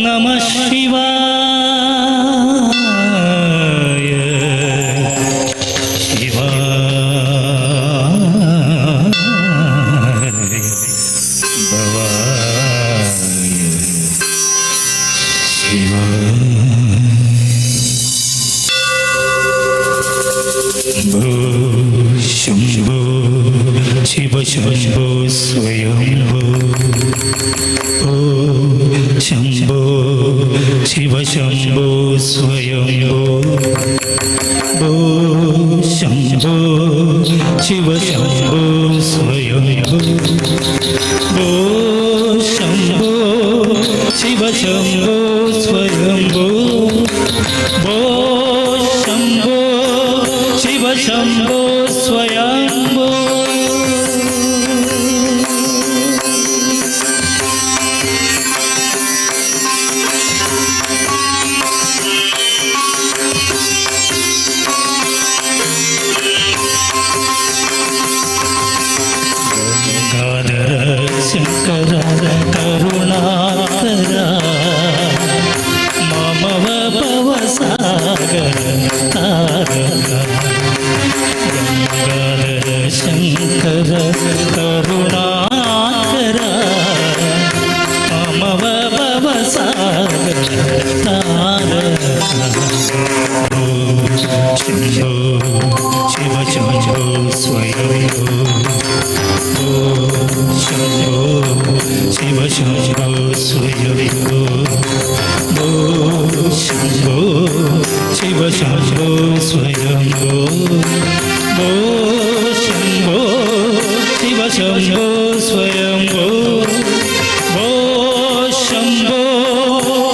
ನಮಃ ಶಿವಾಯ. ಶಂಭೋ ಶಿವ ಶಂಭೋ ಸ್ವಯಂಭೋ. ಓ ಶಂಭೋ ಶಿವ ಶಂಭೋ ಸ್ವಯಂಭೋ. ಓ ಶಂಭೋ ಶಿವ ಶಂಭೋ ಸ್ವಯಂಭೋ. ಓ ಶಂಭೋ ಶಿವ ಶಂಭೋ ಸ್ವಯಂಭೋ. ಓ ಶಂಭೋ ಶಿವ ಶಂಭೋ ಸ್ವಯಂಭೋ. ಗಂಗಾಧರ ಶಂಕರ ಕರುಣಾಕರ ಮಮವ ಭವಸಾಗರ ತಾರಕ. ಗಂಗಾಧರ ಶಂಕರ ಕರುಣಾಕರ ಮಮವ ಭವಸಾಗರ ತಾರಕ. ಶಂಭೋ ಶಿವ ಶಂಭೋ ಸ್ವಯಂಭೋ. ಓ ಶಂಭೋ ಶಿವ ಶಂಭೋ ಸ್ವಯಂಭೋ. ಓ ಶಂಭೋ ಶಿವ ಶಂಭೋ ಸ್ವಯಂಭೋ. ಓ ಶಂಭೋ ಶಿವ ಶಂಭೋ ಸ್ವಯಂಭೋ. ಓ ಶಂಭೋ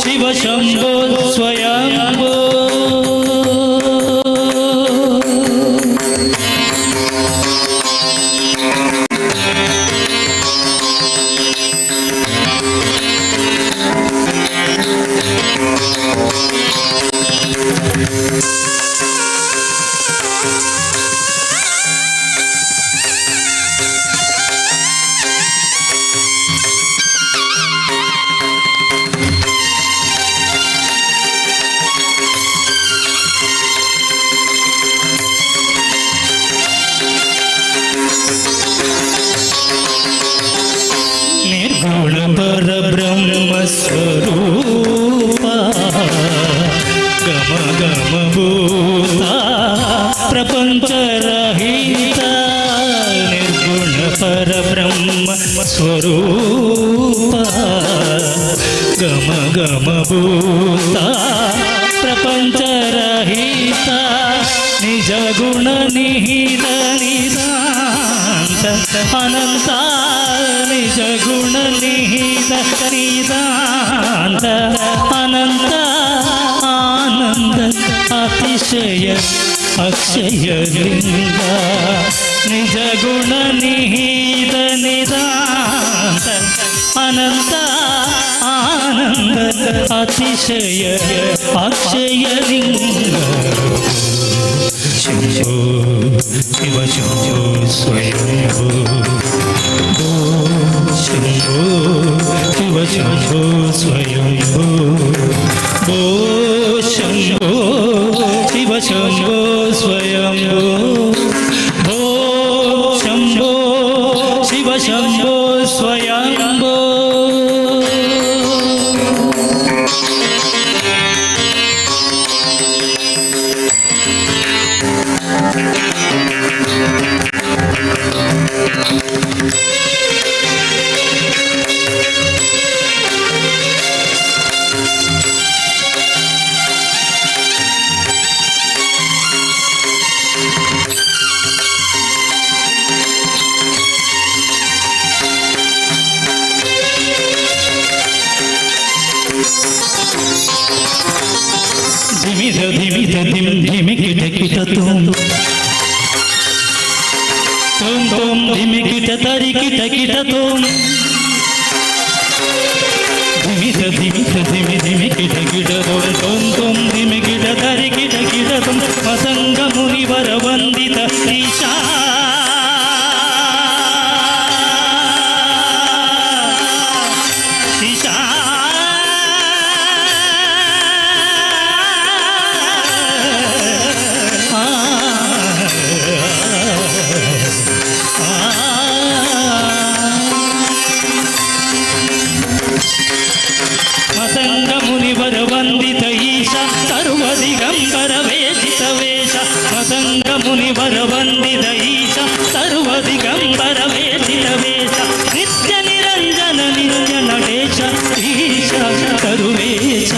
ಶಿವ ಶಂಭೋ ಸ್ವಯಂಭೋ. ನಿರ್ಗುಣ ಪರಬ್ರಹ್ಮ ಸ್ವರೂಪ ಗಮ ಗಮ ಭೂತ ಪ್ರಪಂಚರಹಿತ. ನಿರ್ಗುಣ ಪರಬ್ರಹ್ಮ ಸ್ವರೂಪ ಗಮ ಗಮ ಭೂತ ಪ್ರಪಂಚರಹಿತ ನಿಜ ಗುಣ ನಿಹಿತ ನಿದಾಂತ ಅನಂತ ನಿಜ ಗುಣ ನಿಹಿತ ನಿದಾಂತ ಅನಂತ ಆನಂದ ಅತಿಶಯ ಅಕ್ಷಯ ಲಿಂಗ ನಿಜ ಗುಣ ನಿಹಿತ ನಿದಾಂತ ಅನಂತ ಆನಂದ ಅತಿಶಯ ಅಕ್ಷಯ ಲಿಂಗ ಶಂಭೋ ಶಿವ ಶಂಭೋ ಸ್ವಯಂಭೋ ಶಂಭೋ ಶಿವ ಶಂಭೋ ಸ್ವಯಂಭೋ ಭೋ ಶಂಭೋ ಶಿವ ಶಂಭೋ ಸ್ವಯಂಭೋ ಭೋ ಶಂಭೋ ಶಿವ ಶಂಭೋ ಸ್ವಯಂಭೋ ಧಿಮಿದ ಧಿಮಿದ ಧಿಮ್ ಧಿಮಿ ಕಿಟ ಕಿಟ ತುಮ್ ತುಮ್ ತುಮ್ ಧಿಮಿ ಕಿಟ ತರಿ ಕಿಟ ಕಿಟ ತುಮ್ ಧಿಮಿದ ಧಿಮಿದ ಧಿಮಿ ಧಿಮಿ ಕಿಟ ಕಿಟ ತುಮ್ ತುಮ್ ತುಮ್ ಧಿಮಿ ಕಿಟ ತರಿ ಕಿಟ ಕಿಟ ತುಮ್ ಮಸಂಗ ಮುನಿವರ ವಂದಿತ ಈಶಾ ಈಶಾ ಮಸಂಗ ಮುನಿವರ ವಂದಿತ ಈಶ ಸರ್ವ ದಿಗಂಬರ ವೇಷಿತ ವೇಷ ಮಸಂಗ ಮುನಿವರ ವಂದಿತ ಈಶ ಸರ್ವ ದಿಗಂಬರ ವೇಷಿತ ವೇಷ ನಿತ್ಯ ನಿರಂಜನ ನಿತ್ಯ ನಟೇಶ ಈಶ ಕರುವೇಶ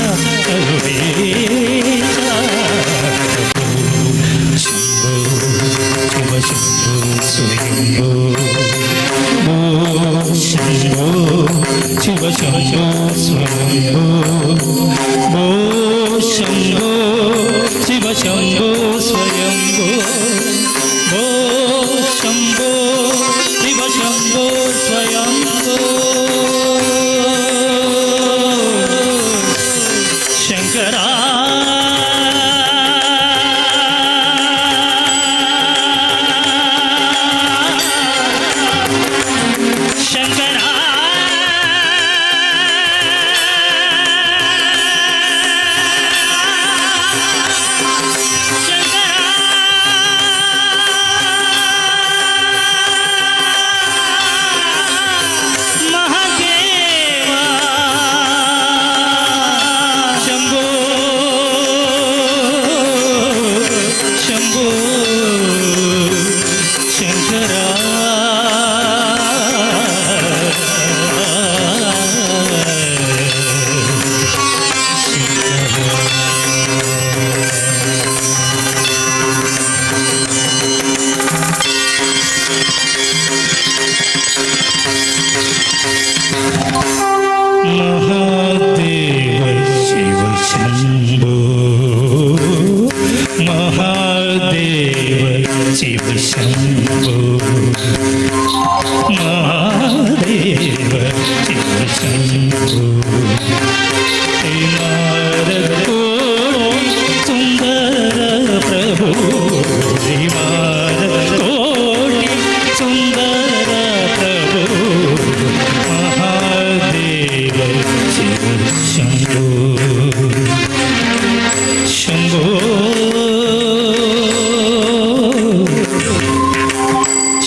ಕರುವೇಶ ಶಂಭೋ ಶಿವ ಶಂಭೋ ಸ್ವಯಂಭೋ ಶಂಭೋ ಶಿವ ಶಂಭೋ ಸ್ವಯಂಭೋ ಭೋ ಶಂಭೋ ಶಿವ ಶಂಭೋ ಸ್ವಯಂಭೋ ಭೋ ಶಂಭೋ ಶಿವ ಶಂಭೋ ಸ್ವಯಂಭೋ ಶಂಕರ ಶಂಕರ ಮಹಾದೇವ ಶಂಭೋ ಶಂಭೋ ಶಂಕರ ಮಹಾದೇವ ಶಿವ ಶಂಭೋ ಮಹಾದೇವ ಶಿವ ಶಂಭೋ ಮಹಾದೇವ ಶಿವ ಶಂಭೋ ನಾರದ ಕೋಟಿ ಸುಂದರ ಪ್ರಭು ನಾರದ ಕೋಟಿ ಸುಂದರ ಪ್ರಭು ಮಹಾದೇವ ಶಿವ ಶಂಭೋ ಶಂಭೋ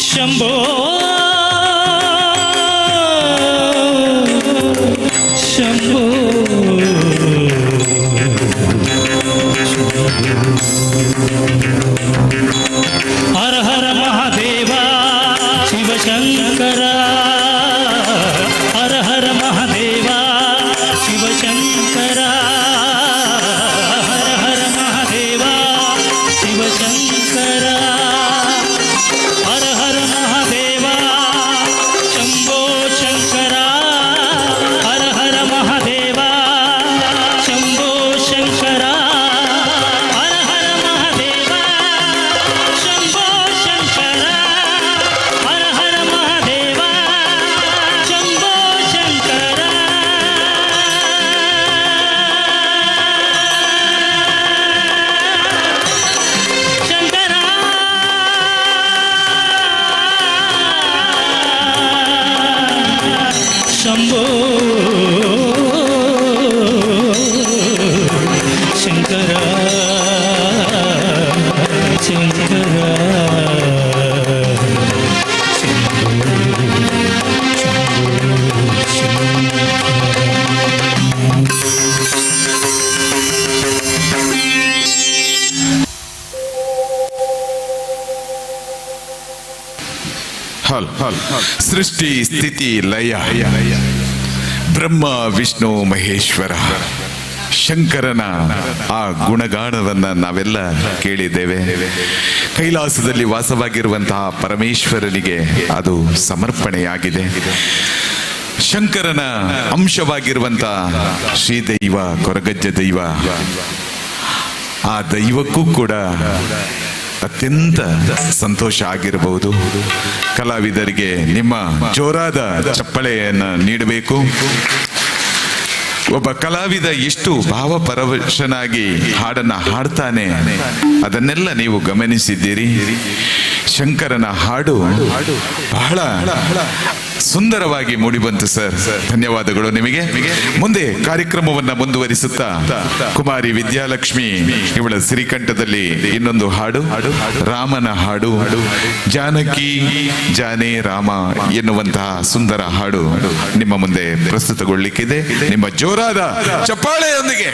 ಶಂಭೋ ಶಂಭೋ ಹರ ಹರ ಮಹಾದೇವ ಶಿವಶಂಕರ ಹರ ಹರ ಮಹಾದೇವ ಶಿವಶಂಕರ ಶಂಕರ ಹರ ಹರ ಮಹಾದೇವ ಶಂಭೋ ಶಂಕರ ಹರ ಹರ ಮಹಾದೇವ ಶಂಭೋ ಶಂಕರ ಹರ ಹರ ಮಹಾದೇವ ಶಂಭೋ ಶಂಕರ ಹರ ಹರ ಮಹಾದೇವ ಶಂಭೋ ಶಂಕರ ಶಂಕರ ಶಂಭೋ ಶಂಕರ ಶಂಕರ ಸೃಷ್ಟಿ ಸ್ಥಿತಿ ಲಯ ಬ್ರಹ್ಮ ವಿಷ್ಣು ಮಹೇಶ್ವರ ಶಂಕರನ ಆ ಗುಣಗಾನವನ್ನ ನಾವೆಲ್ಲ ಕೇಳಿದ್ದೇವೆ. ಕೈಲಾಸದಲ್ಲಿ ವಾಸವಾಗಿರುವಂತಹ ಪರಮೇಶ್ವರನಿಗೆ ಅದು ಸಮರ್ಪಣೆಯಾಗಿದೆ. ಶಂಕರನ ಅಂಶವಾಗಿರುವಂತಹ ಶ್ರೀದೈವ ಕೊರಗಜ್ಜ ದೈವ, ಆ ದೈವಕ್ಕೂ ಕೂಡ ಅತ್ಯಂತ ಸಂತೋಷ ಆಗಿರಬಹುದು. ಕಲಾವಿದರಿಗೆ ನಿಮ್ಮ ಜೋರಾದ ಚಪ್ಪಳೆಯನ್ನ ನೀಡಬೇಕು. ಒಬ್ಬ ಕಲಾವಿದ ಎಷ್ಟು ಭಾವಪರವಶನಾಗಿ ಹಾಡನ್ನ ಹಾಡ್ತಾನೆ ಅದನ್ನೆಲ್ಲ ನೀವು ಗಮನಿಸಿದ್ದೀರಿ. ಶಂಕರನ ಹಾಡು ಬಹಳ ಸುಂದರವಾಗಿ ಮೂಡಿಬಂತು ಸರ್. ಧನ್ಯವಾದಗಳು ನಿಮಗೆ. ಮುಂದೆ ಕಾರ್ಯಕ್ರಮವನ್ನ ಮುಂದುವರಿಸುತ್ತಾ ಕುಮಾರಿ ವಿದ್ಯಾಲಕ್ಷ್ಮಿ ಇವಳ ಸಿರಿಕಂಠದಲ್ಲಿ ಇನ್ನೊಂದು ಹಾಡು, ರಾಮನ ಹಾಡು, ಜಾನಕಿ ಜಾನೇ ರಾಮ ಎನ್ನುವಂತಹ ಸುಂದರ ಹಾಡು ನಿಮ್ಮ ಮುಂದೆ ಪ್ರಸ್ತುತಗೊಳ್ಳಿಕ್ಕಿದೆ. ನಿಮ್ಮ ಜೋರಾದ ಚಪ್ಪಾಳೆಯೊಂದಿಗೆ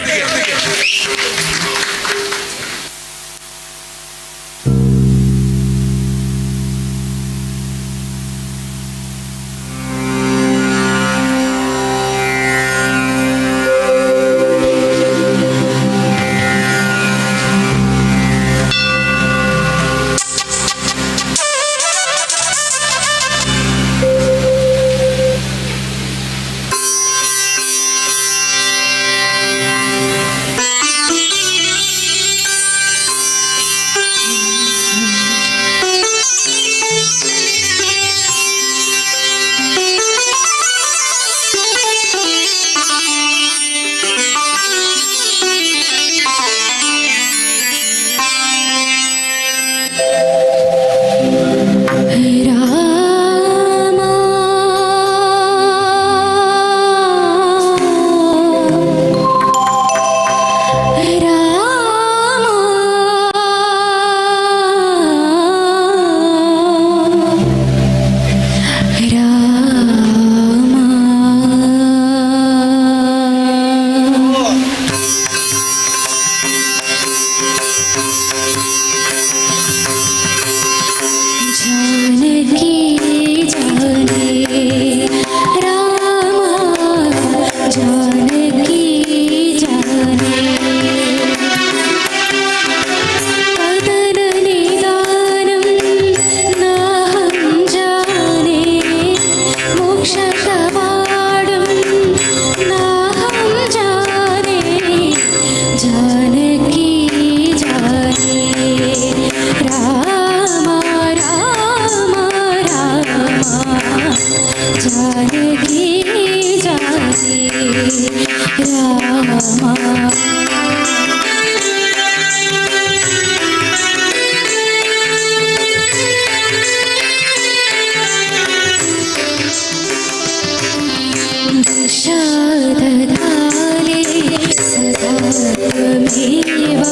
सदा त्वमेव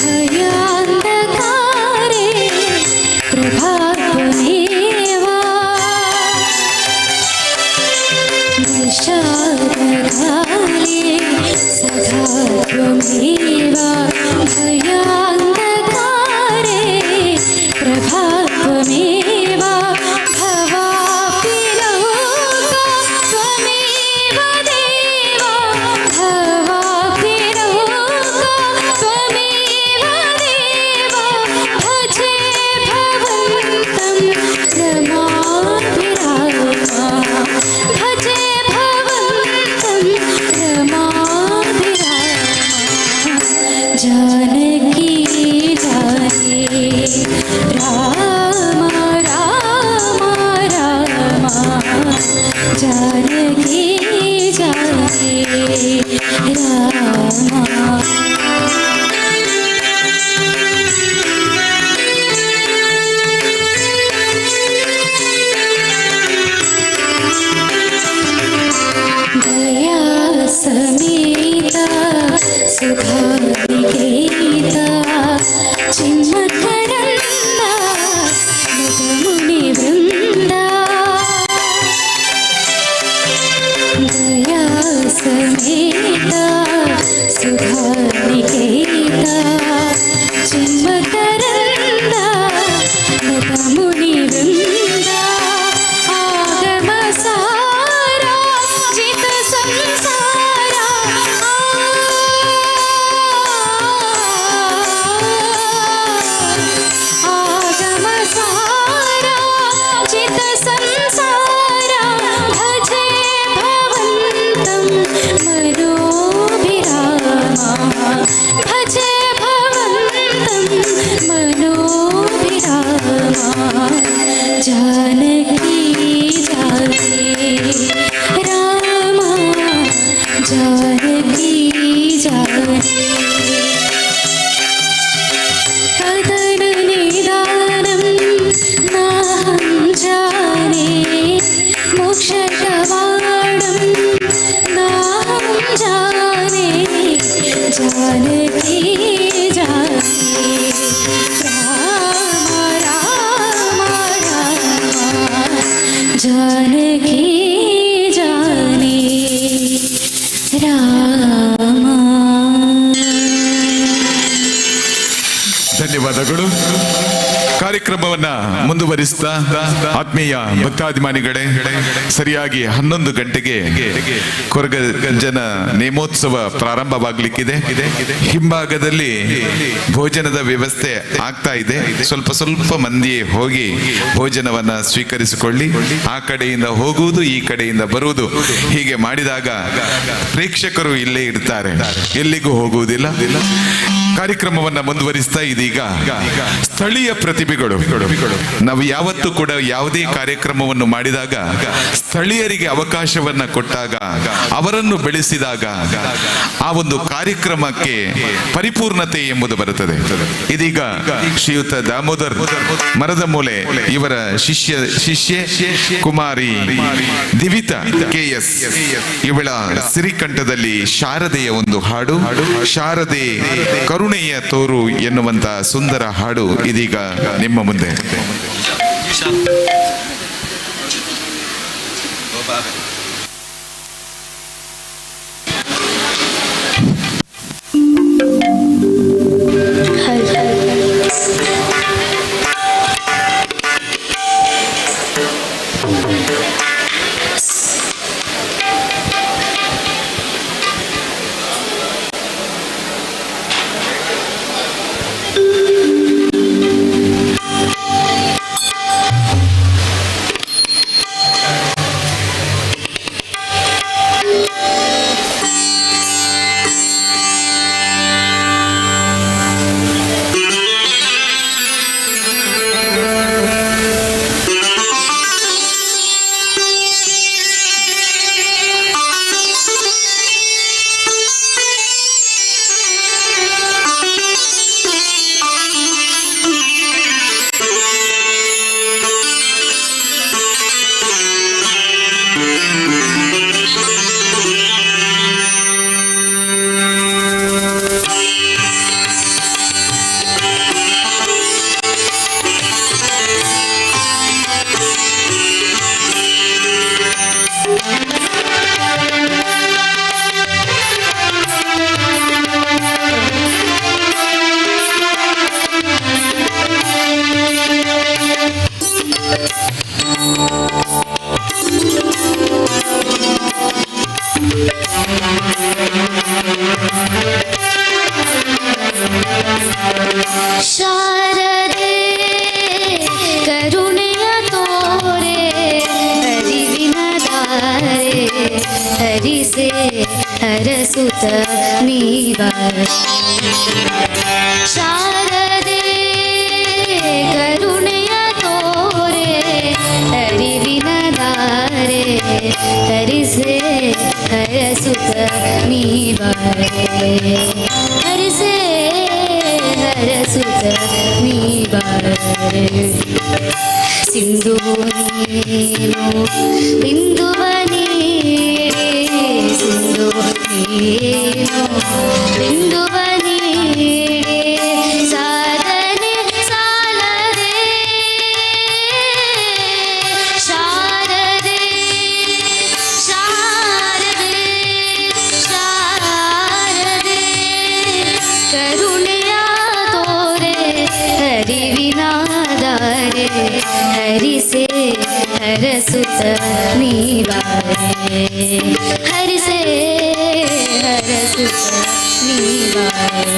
भयान्धकारे ಕಾರ್ಯಕ್ರಮವನ್ನ ಮುಂದುವರಿಸ್ತಾ ಆತ್ಮೀಯ ಭಕ್ತಾಭಿಮಾನಿಗಳೇ, ಸರಿಯಾಗಿ 11 ಗಂಟೆಗೆ ಕೊರಗಜ್ಜನ ನೇಮೋತ್ಸವ ಪ್ರಾರಂಭವಾಗಲಿಕ್ಕಿದೆ. ಹಿಂಭಾಗದಲ್ಲಿ ಭೋಜನದ ವ್ಯವಸ್ಥೆ ಆಗ್ತಾ ಇದೆ. ಸ್ವಲ್ಪ ಸ್ವಲ್ಪ ಮಂದಿ ಹೋಗಿ ಭೋಜನವನ್ನ ಸ್ವೀಕರಿಸಿಕೊಳ್ಳಿ. ಆ ಕಡೆಯಿಂದ ಹೋಗುವುದು, ಈ ಕಡೆಯಿಂದ ಬರುವುದು, ಹೀಗೆ ಮಾಡಿದಾಗ ಪ್ರೇಕ್ಷಕರು ಇಲ್ಲೇ ಇರ್ತಾರೆ, ಎಲ್ಲಿಗೂ ಹೋಗುವುದಿಲ್ಲ. ಕಾರ್ಯಕ್ರಮವನ್ನ ಮುಂದುವರಿಸ್ತಾ ಇದೀಗ ಸ್ಥಳೀಯ ಪ್ರತಿಭೆಗಳು, ನಾವು ಯಾವತ್ತೂ ಕೂಡ ಯಾವುದೇ ಕಾರ್ಯಕ್ರಮವನ್ನು ಮಾಡಿದಾಗ ಸ್ಥಳೀಯರಿಗೆ ಅವಕಾಶವನ್ನ ಕೊಟ್ಟಾಗ, ಅವರನ್ನು ಬೆಳೆಸಿದಾಗ ಆ ಒಂದು ಕಾರ್ಯಕ್ರಮಕ್ಕೆ ಪರಿಪೂರ್ಣತೆ ಎಂಬುದು ಬರುತ್ತದೆ. ಇದೀಗ ಶ್ರೀಯುತ ದಾಮೋದರ್ ಮರದ ಮೂಲೆ ಇವರ ಶಿಷ್ಯೆ ಕುಮಾರಿ ದಿವಿತಾ KS ಇವಳ ಸಿರಿಕಂಠದಲ್ಲಿ ಶಾರದೆಯ ಒಂದು ಹಾಡು, ಶಾರದೆ ಕರುಣೆಯ ತೋರು ಎನ್ನುವಂತ ಸುಂದರ ಹಾಡು ಇದೀಗ ನಿಮ್ಮ ಮುಂದೆ. ಶಾರದೆ ಕರುಣೆಯ ತೋರೆ ಹರಿವಿನ ದಾರೆ ಹರಿಸೆ ಹರಸುತ ನೀವ. ಶಾರದೆ ಕರುಣೆಯ ತೋರೆ ಹರಿವಿನ ದಾರೆ ಹರಿಸೆ ಹರಸುತ ನೀವ. ಹರಿಸೆ ಹರಸುತ ನೀವಾರೆ. ಸಿಂಧು ನೀನು ಬಿಂದುವ ನೀಡೆ, ಸಿಂಧು ನೀನು ಬಿಂದುವ ನೀಡೆ. ಸಾಧನೆ ಸಾಲದೆ ಶಾರದೆ ಶಾರದೆ ಶಾರದೆ ಕರುಣೆಯ ತೋರೆ ಹರಿವಿನಾದಾರೆ ಹರಿಸೆ ಹರಸುತ ನೀವಾರೆ. ಹರಿಸೆ ಹರಸುತ ನೀವಾರೆ.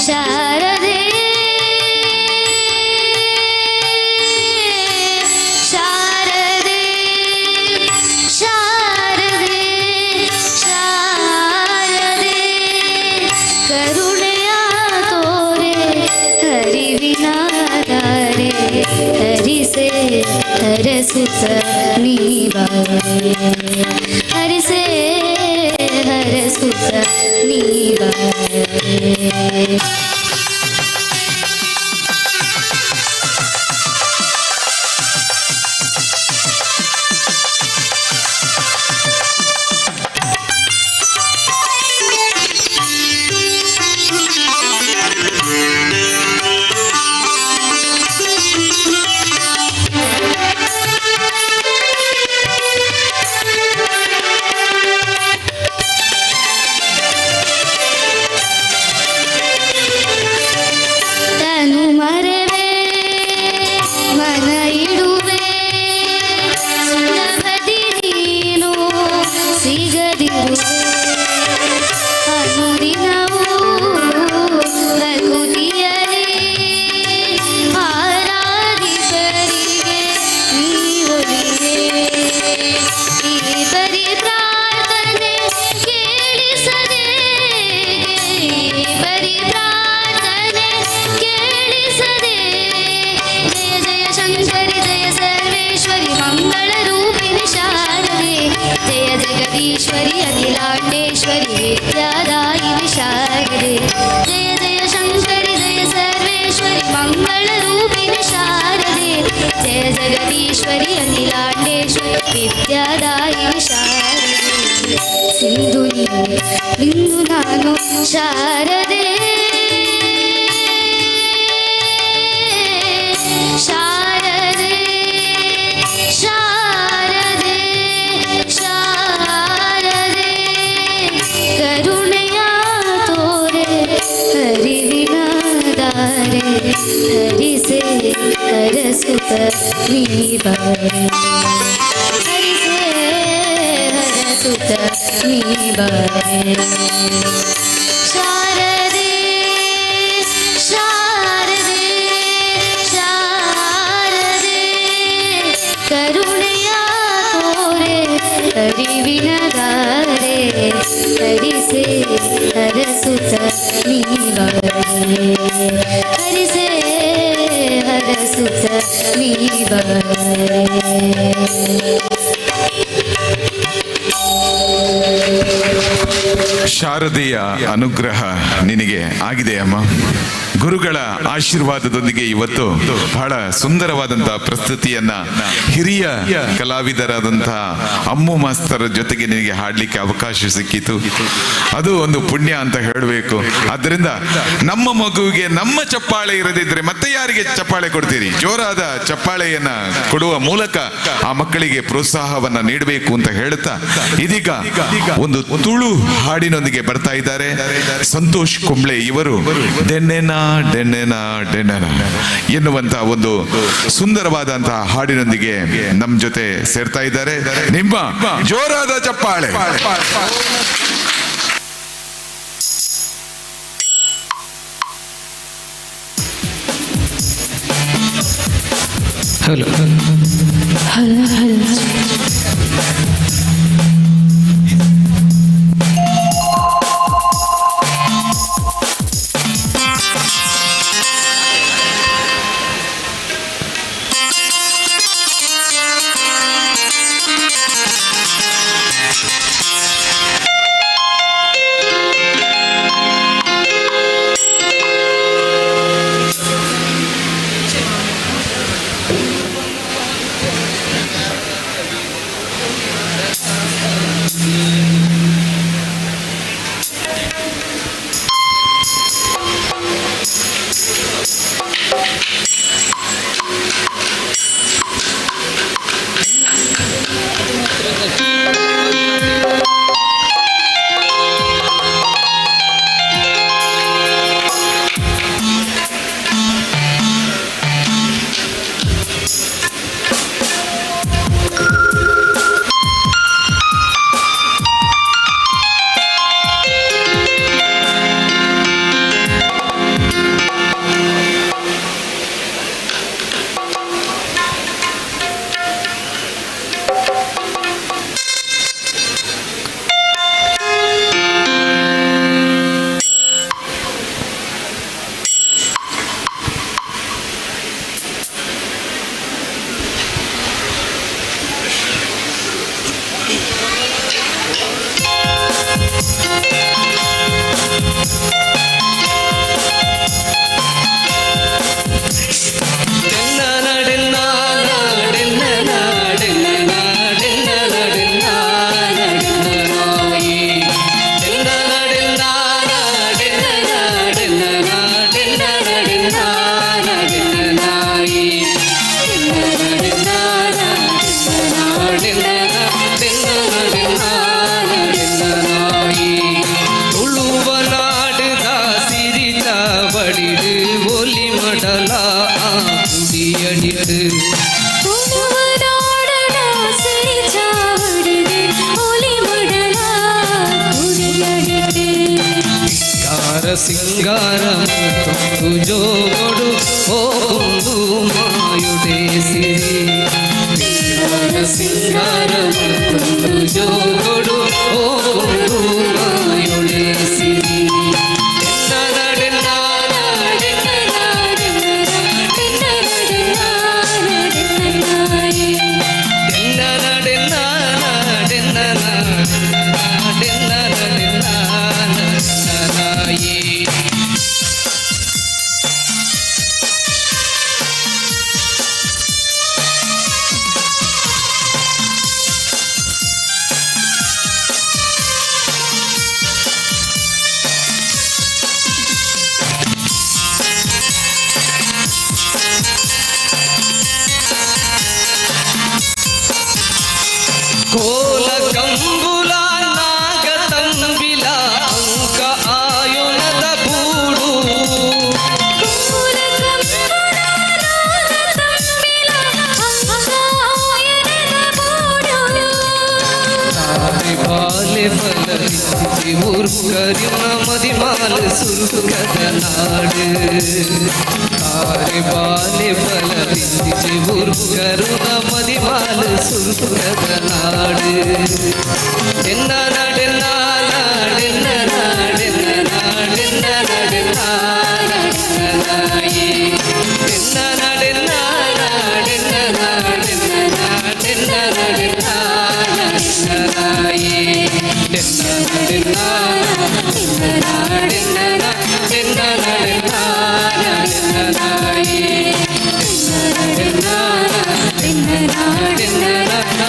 ಶಾರದೆ ಶಾರದೆ ಶಾರದೆ ಶಾರದೆ ಕರುಣೆಯ ತೋರೆ ಹರಿವಿನ ಧಾರೆ ಹರಿಸೆ ಹರಸುತ್ತ ನೀ ಬಾರೆ ಹರಿಸೆ ಹರಸುತ್ತ ನೀ ಬಾರೆ ತನು ಮರವೆ ಮನ ಇಡುವೆ ಸುಲಭದಿ ನೀನು ಸಿಗದಿರುವೆ ಅನುದಿನವೂ ಪ್ರಕೃತಿಯರೇ ಆರಾಧಿಕರಿಗೆ ನೀವೊಲಿವೆ ಈ ಬರಿ ಪ್ರಾರ್ಥನೆ ಕೇಳಿಸದೆ ಈ ಬರಿ ಪ್ರಾರ್ಥನೆ ಕೇಳಿಸದೆ ಜಯ ಜಯ ಶಂಕರಿ ಜಯ ಸರ್ವೇಶ್ವರಿ ಮಂಗಳ ರೂಪಿಣಿ ಶಾರದೆ ಜಯ ಜಗದೀಶ್ವರಿ ಅಖಿಲಾಂಡೇಶ್ವರಿ ವಿದ್ಯಾದಾಯಿನಿ ಶಾರದೆ ಜಯ ಜಯ ಶಂಕರಿ ಜಯ ಸರ್ವೇಶ್ವರಿ ಮಂಗಳ ರೂಪಿಣಿ ಶಾರದೆ ಜಯ ಜಗದೀಶ್ವರಿ ಅಖಿಲಾಂಡೇಶ್ವರಿ ವಿದ್ಯಾದಾಯಿನಿ ಶಾರದೆ ಸಿಂಧು ನೀನು ಬಿಂದು ನಾನು ಶಾರದೆ ಶಾರದೆ ಶಾರದೆ ಶಾರದೆ ಕರುಣೆಯ ತೋರೆ ಹರಿವಿನ ದಾರೆ ಹರಿಸೆ ಹರಸುತ್ತ ನೀ ಬಾರೆ ಹರಿಸೆ ಹರಸುತ್ತ ನೀ ಬಾರೆ ಶಾರದೆ ಶಾರದೆ ಶಾರದೆ ಕರುಣೆಯ ತೋರೆ ಹರಿವಿನ ದಾರೆ ಹರಿಸೆ ಹರಸುತ್ತ ನೀ ಬಾರೆ ಹರಿಸೆ ಹರಸುತ್ತ ನೀ ಬಾರೆ ಶಾರದೆಯ ಅನುಗ್ರಹ ನಿನಗೆ ಆಗಿದೆ ಅಮ್ಮ. ಗುರುಗಳ ಆಶೀರ್ವಾದದೊಂದಿಗೆ ಇವತ್ತು ಬಹಳ ಸುಂದರವಾದಂತಹ ಪ್ರಸ್ತುತಿಯನ್ನ ಹಿರಿಯ ಕಲಾವಿದರಾದಂತಹ ಅಮ್ಮು ಮಾಸ್ತರ್ ಜೊತೆಗೆ ನಿನಗೆ ಹಾಡ್ಲಿಕ್ಕೆ ಅವಕಾಶ ಸಿಕ್ಕಿತು. ಅದು ಒಂದು ಪುಣ್ಯ ಅಂತ ಹೇಳಬೇಕು. ಆದ್ದರಿಂದ ನಮ್ಮ ಮಗುವಿಗೆ ನಮ್ಮ ಚಪ್ಪಾಳೆ ಇರದಿದ್ರೆ ಮತ್ತೆ ಯಾರಿಗೆ ಚಪ್ಪಾಳೆ ಕೊಡ್ತೀರಿ? ಜೋರಾದ ಚಪ್ಪಾಳೆಯನ್ನ ಕೊಡುವ ಮೂಲಕ ಆ ಮಕ್ಕಳಿಗೆ ಪ್ರೋತ್ಸಾಹವನ್ನ ನೀಡಬೇಕು ಅಂತ ಹೇಳುತ್ತಾ ಇದೀಗ ಒಂದು ತುಳು ಹಾಡಿನೊಂದಿಗೆ ಬರ್ತಾ ಇದ್ದಾರೆ ಸಂತೋಷ್ ಕುಂಬ್ಳೆ ಇವರು. ಡೆನ್ನೆನಾ ಡೆನ್ನೆನಾ ಡೆನ್ನೆನಾ ಎನ್ನುವಂತಹ ಒಂದು ಸುಂದರವಾದಂತಹ ಹಾಡಿನೊಂದಿಗೆ ನಮ್ಮ ಜೊತೆ ಸೇರ್ತಾ ಇದ್ದಾರೆ. ನಿಮ್ಮ ಜೋರಾದ ಚಪ್ಪಾಳೆ. ಹಲೋ ಹಲ ಹಲ ಸಿಂಗಾರಂ ಜೋಗಡು ಹೋಗುಂದು ಮಾಯುಡೆ ಸಿರಿ ಸಿಂಗಾರಂ ಜೋಗಡು ಹೋಗುಂದು ಮಾಯುಡೆ ಸಿರಿ ಕೋಲ ಕಂಬುಲ ನಾಗ ತಂಬಿಲ ಅಂಕ ಆಯುನದ ಬೂಡು ಬಾಲೆ ಬಲರಿ ಊರ್ಕರಿನ ಮದಿಮಾಲ ಸುರುಕದ ನಾಡು ತಾರೆ ಬಾಲೆ ಬಲರಿ ಊರ್ಕರುನ ಮದಿಮಾಲ ಸುರುಕದ ನಾಡು ಎನ್ನ ನಾಡೆನ್ನ ನಾಡೆನ್ನ ನಾಡೆನ್ನ ನಾಡೆನ್ನ ನಾಡೆನ್ನ ನಾಯಿ ಎನ್ನ ನಾಡೆನ್ನ ನಾಡೆನ್ನ ನಾಡೆನ್ನ ನಾಡೆನ್ನ ನಾಡೆನ್ನ ನಾಯಿ ಎನ್ನ ನಾಡೆನ್ನ ನಾಡೆನ್ನ ನಾಡೆನ್ನ ನಾಡೆನ್ನ ನಾಯಿ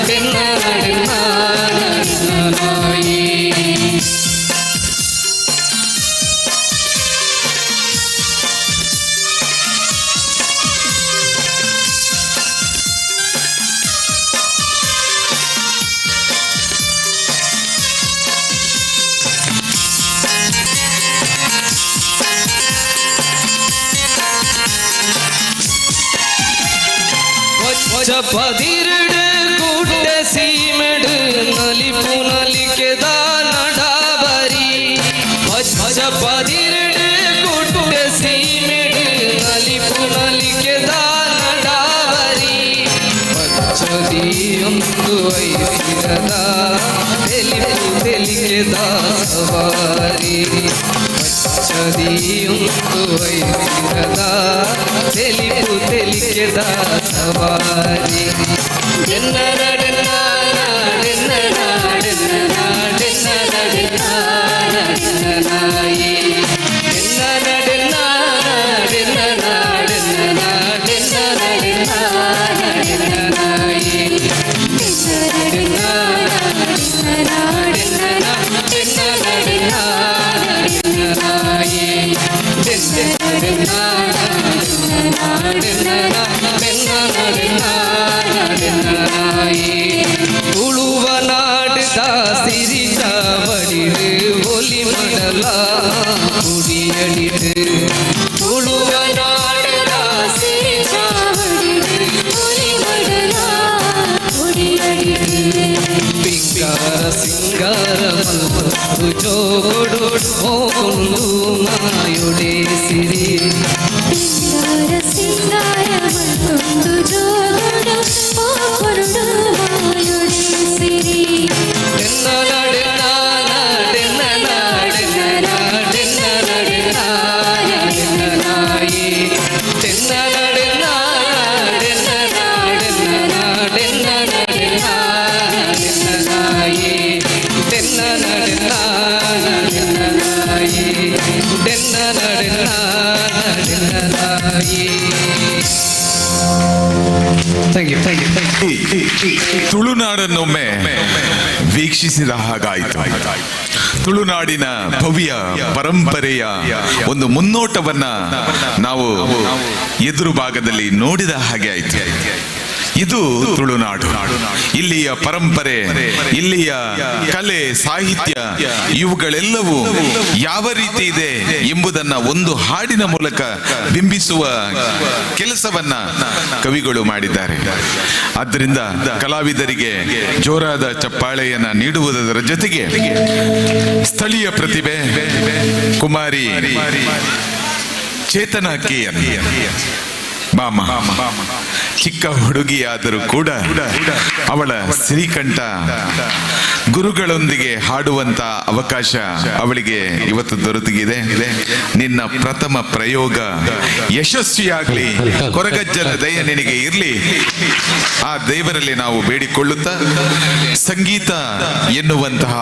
ಎನ್ನ ನಾಡೆನ್ನ பதிருடு கூட்ட சீமெடு நலிப்பு நலிக்கதா நடாவரி பதிருடு கூட்ட சீமெடு நலிப்பு நலிக்கதா நடாவரி ಪಚ್ಚದಿಯೊಂದು ಐಸಿರದ ತೆಲಿಪು ತೆಲಿಕೆದ ಸವಾರಿ ಪಚ್ಚದಿಯೊಂದು ಐಸಿರದ ತೆಲಿಪು ತೆಲಿಕೆದ ಸವಾರಿ ಎನ್ನ ನಡೆನ್ನ ನಾಡೆನ್ನ ನಾಡೆನ್ನ ನಾಡೆನ್ನ ನಡೆನ್ನ ನಡೆನ್ನ ನಾಯಿ ಎನ್ನ ನಡೆನ್ನ ನಾಡೆನ್ನ ನಾಡೆನ್ನ ನಾಡೆನ್ನ ನಡೆನ್ನ ನಡೆನ್ನ ನಾಯಿ ಎನ್ನ ನಡೆನ್ನ ನಾಡೆನ್ನ ನಾಡೆನ್ನ ನಾಡೆನ್ನ ನಡೆನ್ನ ನಡೆನ್ನ ನಾಯಿ ಎನ್ನ ನಡೆನ್ನ ನಾಡೆನ್ನ ನಾಡೆನ್ನ ನಡೆನ್ನ ನಡೆನ್ನ ನಾಯಿ thank you thank you thank you. ತುಳುನಾಡನ್ನೊಮ್ಮೆ ವೀಕ್ಷಿಸಿದ ಹಾಗಾಯಿತು. ತುಳುನಾಡಿನ ಭವ್ಯ ಪರಂಪರೆಯ ಒಂದು ಮುನ್ನೋಟವನ್ನ ನಾವು ಎದುರು ಭಾಗದಲ್ಲಿ ನೋಡಿದ ಹಾಗೆ ಆಯಿತು. ಇದು ತುಳುನಾಡು. ಇಲ್ಲಿಯ ಪರಂಪರೆ, ಇಲ್ಲಿಯ ಕಲೆ, ಸಾಹಿತ್ಯ ಇವುಗಳೆಲ್ಲವೂ ಯಾವ ರೀತಿ ಇದೆ ಎಂಬುದನ್ನ ಒಂದು ಹಾಡಿನ ಮೂಲಕ ಬಿಂಬಿಸುವ ಕೆಲಸವನ್ನ ಕವಿಗಳು ಮಾಡಿದ್ದಾರೆ. ಆದ್ದರಿಂದ ಕಲಾವಿದರಿಗೆ ಜೋರಾದ ಚಪ್ಪಾಳೆಯನ್ನ ನೀಡುವುದರ ಜೊತೆಗೆ ಸ್ಥಳೀಯ ಪ್ರತಿಭೆ ಕುಮಾರಿ ಚೇತನ ಕೆಎನ್ ಮಾಮ, ಚಿಕ್ಕ ಹುಡುಗಿಯಾದರೂ ಕೂಡ ಅವಳ ಶ್ರೀಕಂಠ ಗುರುಗಳೊಂದಿಗೆ ಹಾಡುವಂತ ಅವಕಾಶ ಅವಳಿಗೆ ಇವತ್ತು ದೊರೆತಿದೆ. ನಿನ್ನ ಪ್ರಥಮ ಪ್ರಯೋಗ ಯಶಸ್ವಿಯಾಗಲಿ, ಕೊರಗಜ್ಜನ ದಯ ನಿನಗೆ ಇರಲಿ, ಆ ದೇವರಲ್ಲಿ ನಾವು ಬೇಡಿಕೊಳ್ಳುತ್ತಾ ಸಂಗೀತ ಎನ್ನುವಂತಹ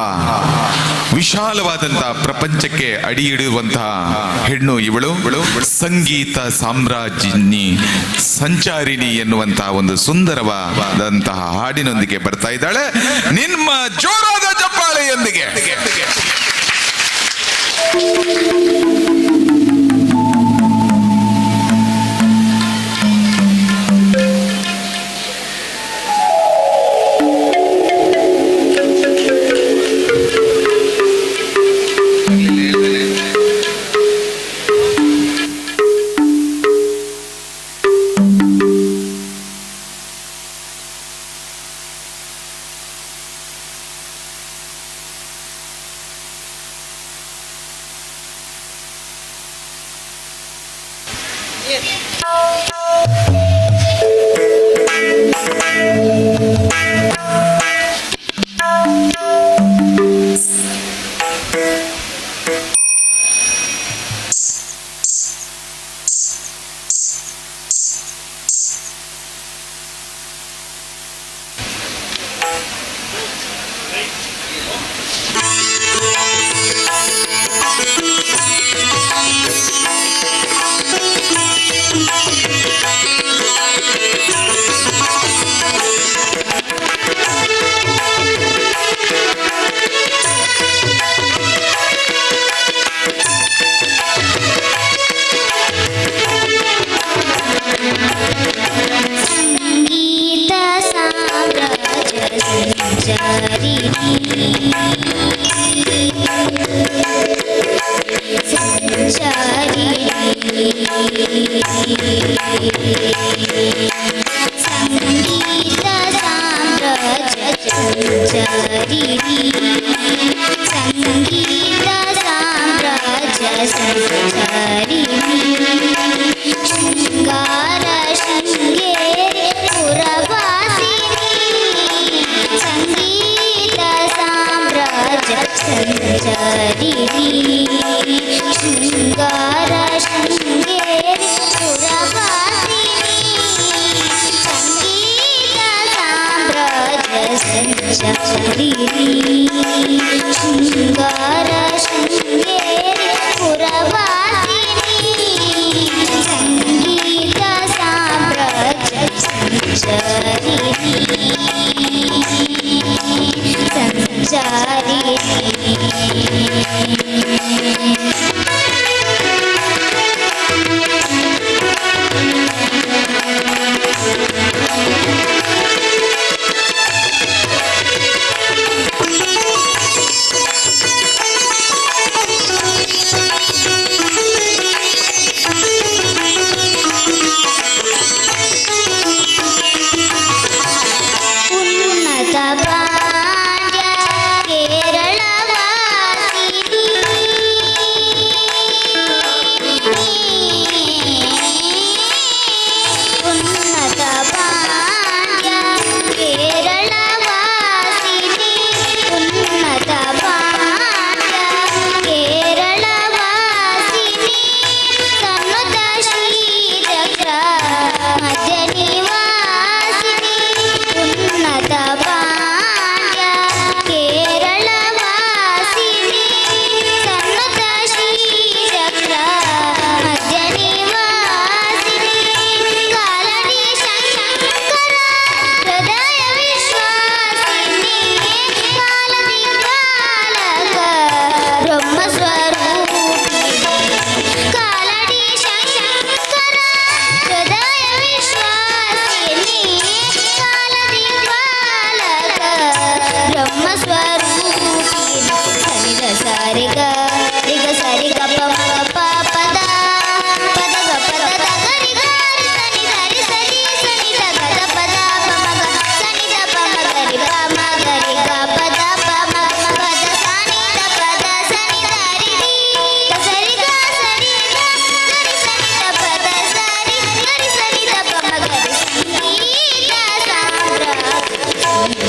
ವಿಶಾಲವಾದಂತಹ ಪ್ರಪಂಚಕ್ಕೆ ಅಡಿಯಿಡುವಂತಹ ಹೆಣ್ಣು ಇವಳು. ಸಂಗೀತ ಸಾಮ್ರಾಜ್ಞಿ, ಸಂಚಾರಿಣಿ ಎನ್ನುವಂತಹ ಒಂದು ಸುಂದರವಾದಂತಹ ಹಾಡಿನೊಂದಿಗೆ ಬರ್ತಾ ಇದ್ದಾಳೆ ನಿಮ್ಮ ಜೋರಾದ ಚಪ್ಪಾಳೆಯೊಂದಿಗೆ.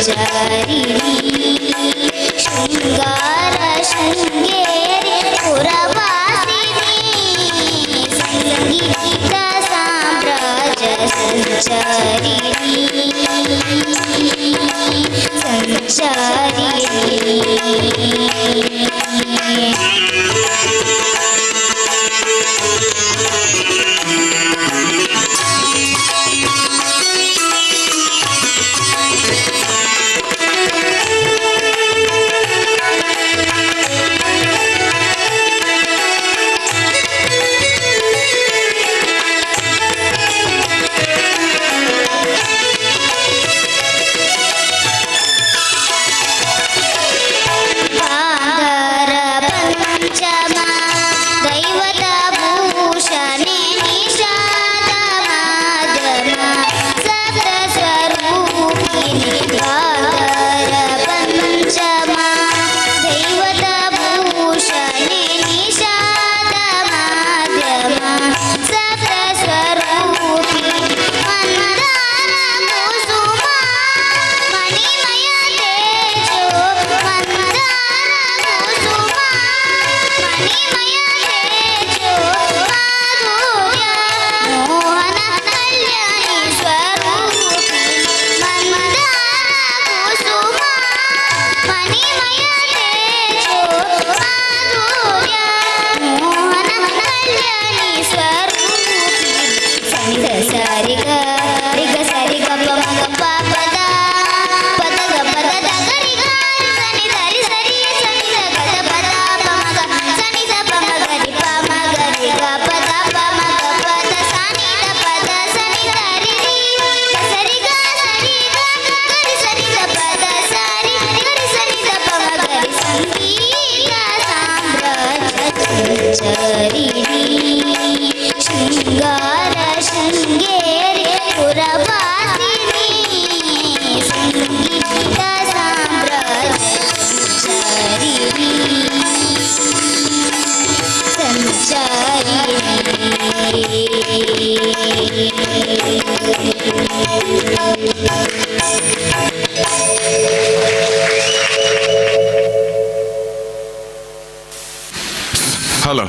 ಸಂಚಾರಿಣಿ ಶೃಂಗಾರ ಶೃಂಗೇರಿ ಪುರವಾಸಿನಿ ಸಂಗೀತ ಸಾಮ್ರಾಜ್ಯ ಸಂಚಾರಿಣಿ ಶೃಂಗಾರ ಶೃಂಗೇರಿ ಪುರವಾಸಿನಿ ಸಂಗೀತ ಸಾಮ್ರಾಜ್ಯ ಸಂಚಾರಿಣಿ ಹಲೋ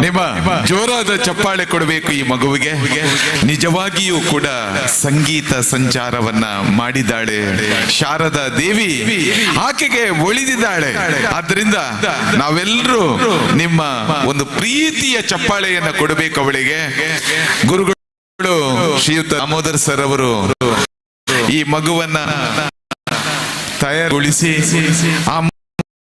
ನಿಮ್ಮ ಜೋರಾದ ಚಪ್ಪಾಳೆ ಕೊಡಬೇಕು ಈ ಮಗುವಿಗೆ. ನಿಜವಾಗಿಯೂ ಕೂಡ ಸಂಗೀತ ಸಂಚಾರವನ್ನ ಮಾಡಿದ್ದಾಳೆ ಶಾರದಾ ದೇವಿ, ಆಕೆಗೆ ಒಲಿದಿದ್ದಾಳೆ. ಆದ್ರಿಂದ ನಾವೆಲ್ಲರೂ ನಿಮ್ಮ ಒಂದು ಪ್ರೀತಿಯ ಚಪ್ಪಾಳೆಯನ್ನ ಕೊಡಬೇಕು ಅವಳಿಗೆ. ಗುರುಗಳು ಶ್ರೀಯುತ ದಾಮೋದರ್ ಸರ್ ಅವರು ಈ ಮಗುವನ್ನ ತಯಾರುಗೊಳಿಸಿ ಆ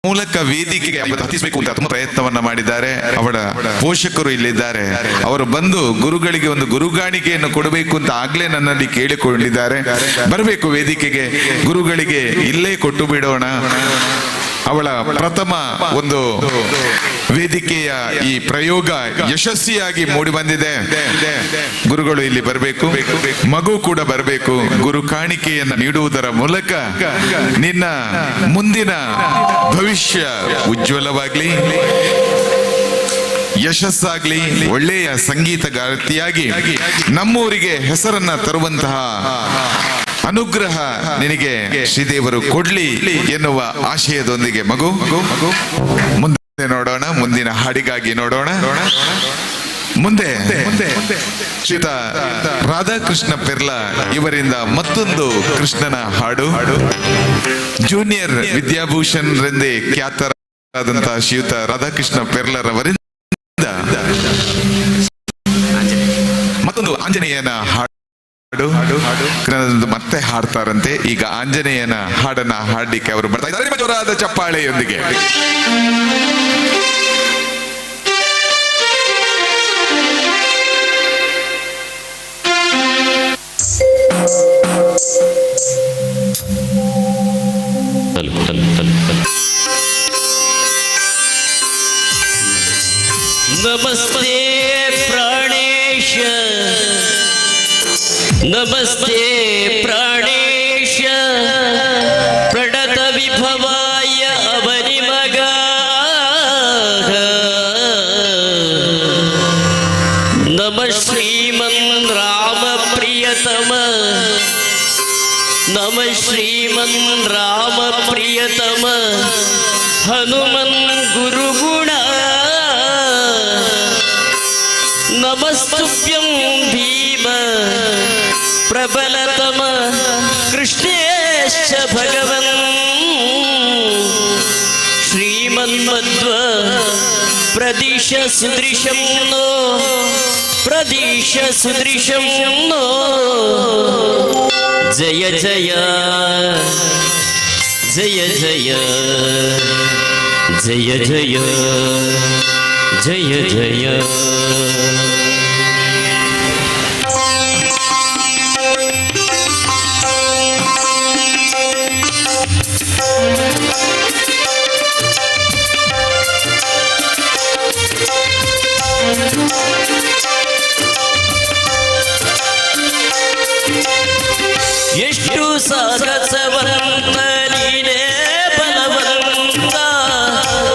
ಮೂಲಕ ವೇದಿಕೆಗೆ ಹತ್ತಿಸಬೇಕು ಅಂತ ತುಂಬಾ ಪ್ರಯತ್ನವನ್ನ ಮಾಡಿದ್ದಾರೆ. ಅವಳ ಪೋಷಕರು ಇಲ್ಲಿದ್ದಾರೆ, ಅವರು ಬಂದು ಗುರುಗಳಿಗೆ ಒಂದು ಗುರುಗಾಣಿಕೆಯನ್ನು ಕೊಡಬೇಕು ಅಂತ ಆಗ್ಲೇ ನನ್ನಲ್ಲಿ ಕೇಳಿಕೊಂಡಿದ್ದಾರೆ. ಬರಬೇಕು ವೇದಿಕೆಗೆ, ಗುರುಗಳಿಗೆ ಇಲ್ಲೇ ಕೊಟ್ಟು ಬಿಡೋಣ. ಅವಳ ಪ್ರಥಮ ಒಂದು ವೇದಿಕೆಯ ಈ ಪ್ರಯೋಗ ಯಶಸ್ವಿಯಾಗಿ ಮೂಡಿ ಬಂದಿದೆ. ಗುರುಗಳು ಇಲ್ಲಿ ಬರಬೇಕು, ಮಗು ಕೂಡ ಬರಬೇಕು. ಗುರು ಕಾಣಿಕೆಯನ್ನು ನೀಡುವುದರ ಮೂಲಕ ನಿನ್ನ ಮುಂದಿನ ಭವಿಷ್ಯ ಉಜ್ವಲವಾಗ್ಲಿ, ಯಶಸ್ಸಾಗ್ಲಿ, ಒಳ್ಳೆಯ ಸಂಗೀತಗಾರ್ತಿಯಾಗಿ ನಮ್ಮೂರಿಗೆ ಹೆಸರನ್ನ ತರುವಂತಹ ಅನುಗ್ರಹ ನಿನಗೆ ಶ್ರೀದೇವರು ಕೊಡ್ಲಿ ಎನ್ನುವ ಆಶಯದೊಂದಿಗೆ ಮಗು ಮುಂದೆ ನೋಡೋಣ. ಮುಂದಿನ ಹಾಡಿಗಾಗಿ ನೋಡೋಣ. ಮುಂದೆ ಶ್ರೀತ ರಾಧಾಕೃಷ್ಣ ಪೆರ್ಲ ಇವರಿಂದ ಮತ್ತೊಂದು ಕೃಷ್ಣನ ಹಾಡು. ಜೂನಿಯರ್ ವಿದ್ಯಾಭೂಷಣ್ ರೆಂದೇ ಖ್ಯಾತರಾದಂತಹ ಶ್ರೀಯುತ ರಾಧಾಕೃಷ್ಣ ಪೆರ್ಲರವರಿಂದ ಮತ್ತೊಂದು ಆಂಜನೇಯನ ಹಾಡು ಮತ್ತೆ ಹಾಡ್ತಾರಂತೆ. ಈಗ ಆಂಜನೇಯನ ಹಾಡನ್ನ ಹಾಡ್ಲಿಕ್ಕೆ ಅವರು ಬರ್ತಾ ಇದ್ದಾರೆ ಜೋರಾದ ಚಪ್ಪಾಳೆಯೊಂದಿಗೆ. ನಮಸ್ತೆ ಪ್ರಾಣೇಶ, ನಮಸ್ತೆ ಪ್ರಾಣೇಶ, ಪ್ರಣತ ವಿಭವಾಯ ಅವನಿಮಗ ನಮ ಶ್ರೀಮನ್ ರಾಮ ಪ್ರಿಯತಮ ನಮ ಶ್ರೀಮನ್ ರಾಮ ಪ್ರಿಯತಮ ಹನುಮನ್ ಗುರುಗುಣ ನಮಸ್ತುಭ್ಯಂ ಭೀಮ ಪ್ರಬಲತಮ ಕೃಷ್ಣೇಶ್ಚ ಭಗವನ್ ಶ್ರೀಮನ್ಮಧ್ವ ಪ್ರದಿಶ ಸುದೃಶಂ ನೋ ಪ್ರದಿಶ ಸುದೃಶಂ ನೋ ಜಯ ಜಯ ಜಯ ಜಯ ಜಯ ಜಯ ಜಯ ಜಯ ಎಷ್ಟು ಸಾಹಸವಂತ ನೀನೇ ಬಲವಂತ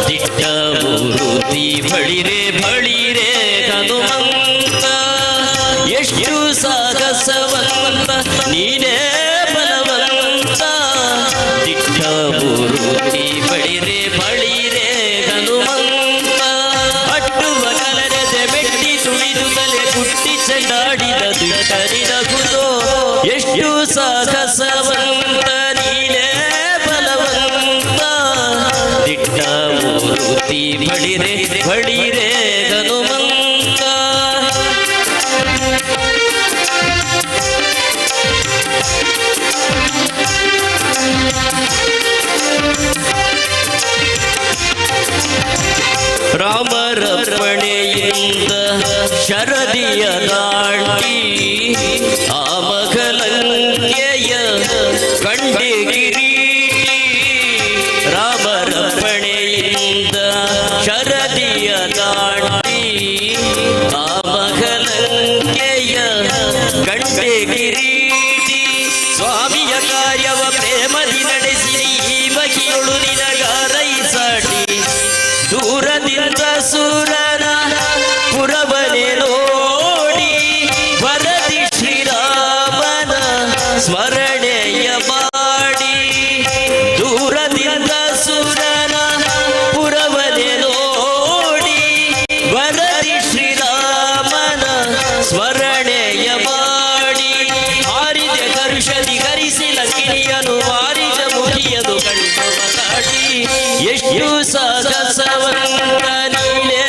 ದಿಟ್ಟ ಮೂರುತಿ ಬಳಿರೆ ಬಳಿರೆ ಹನುಮಂತ ಎಷ್ಟು ಸಾಹಸವಂತ ನೀನೇ ಬಲವಂತ ದಿಟ್ಟ ಮೂರುತಿ ಬಳಿರೆ ಬಳಿರೆ ಹನುಮಂತ ಅಟ್ಟುವ ಕಲರದೆ ಮೆಟ್ಟಿ ತುಳಿದು ತಲೆ ಕುಟ್ಟಿ ಚೆಂಡಾಡಿದ ದಿಟ್ಟರಿದ ಗುರು ಎಷ್ಟು ಸಾಹಸವಂತ ನೀನೇ ಬಲವಂತ ದಿಟ್ಟ ಮೂರುತಿ ಬಳಿರೆ ಬಳಿರೆ ಹನುಮಂತ ರಾಮರಪಣೆಯಿಂದ ಶರದಿಯ ದಾಟಿ ಆಮಗಲಂಕೆಯ ಕಂಡೆ ಕಿರೀಟಿ ರಾಮರಪಣೆಯಿಂದ ಶರದಿಯ ದಾಟಿ ಆಮಗಲಂಕೆಯ ಕಂಡೆ ಕಿರೀಟಿ ಸ್ವಾಮಿಯ ಕಾರ್ಯವ ಪ್ರೇಮದಿ ನಡೆಸಿ ಈ ಬಗೆಯೊಳು ನಿನಗಾರೈ ಸಾಟಿ ದೂರದಿಂದ ಸುರನ ಪುರವನೆ ನೋಡಿ ವರದಿ ಶ್ರೀರಾಮನ ಸ್ಮರಣೆಯ ಮಾಡಿ ದೂರದಿಂದ ಸುರನ ಪುರವನೆ ನೋಡಿ ವರದಿ ಶ್ರೀರಾಮನ ಸ್ಮರಣೆಯ ಮಾಡಿ ಹಾರಿದ ಕರುಷದಿ ಕರಿಸಿ ಲಕ್ಷ್ಮಿಯನು ವಾರಿದ ಮುಖಿಯದು ಕಂಡು ಮಾತಾಡಿ ಎಷ್ಟು ಸಾಹಸವಂತ ನೀನೇ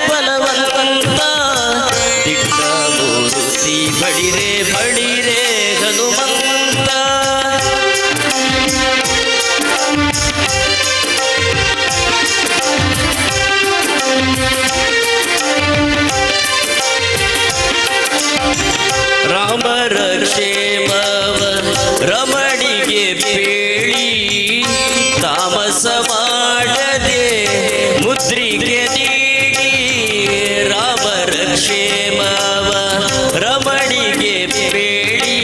ಬಲವಂತ ದಿಟ್ಟ ಮೂರುತಿ ಬಳಿರೆ ಬಳಿರೆ ಹನುಮಂತ ರಾಮರ ಕ್ಷೇಮವ ರಮಣಿಗೆ ಬೇಳಿ ತಾಮಸ ಮಾಡದೆ ಮುದ್ರಿಗೆ ನೀಡಿ ರಾಮರ ಕ್ಷೇಮವ ರಮಣಿಗೆ ಬೇಳಿ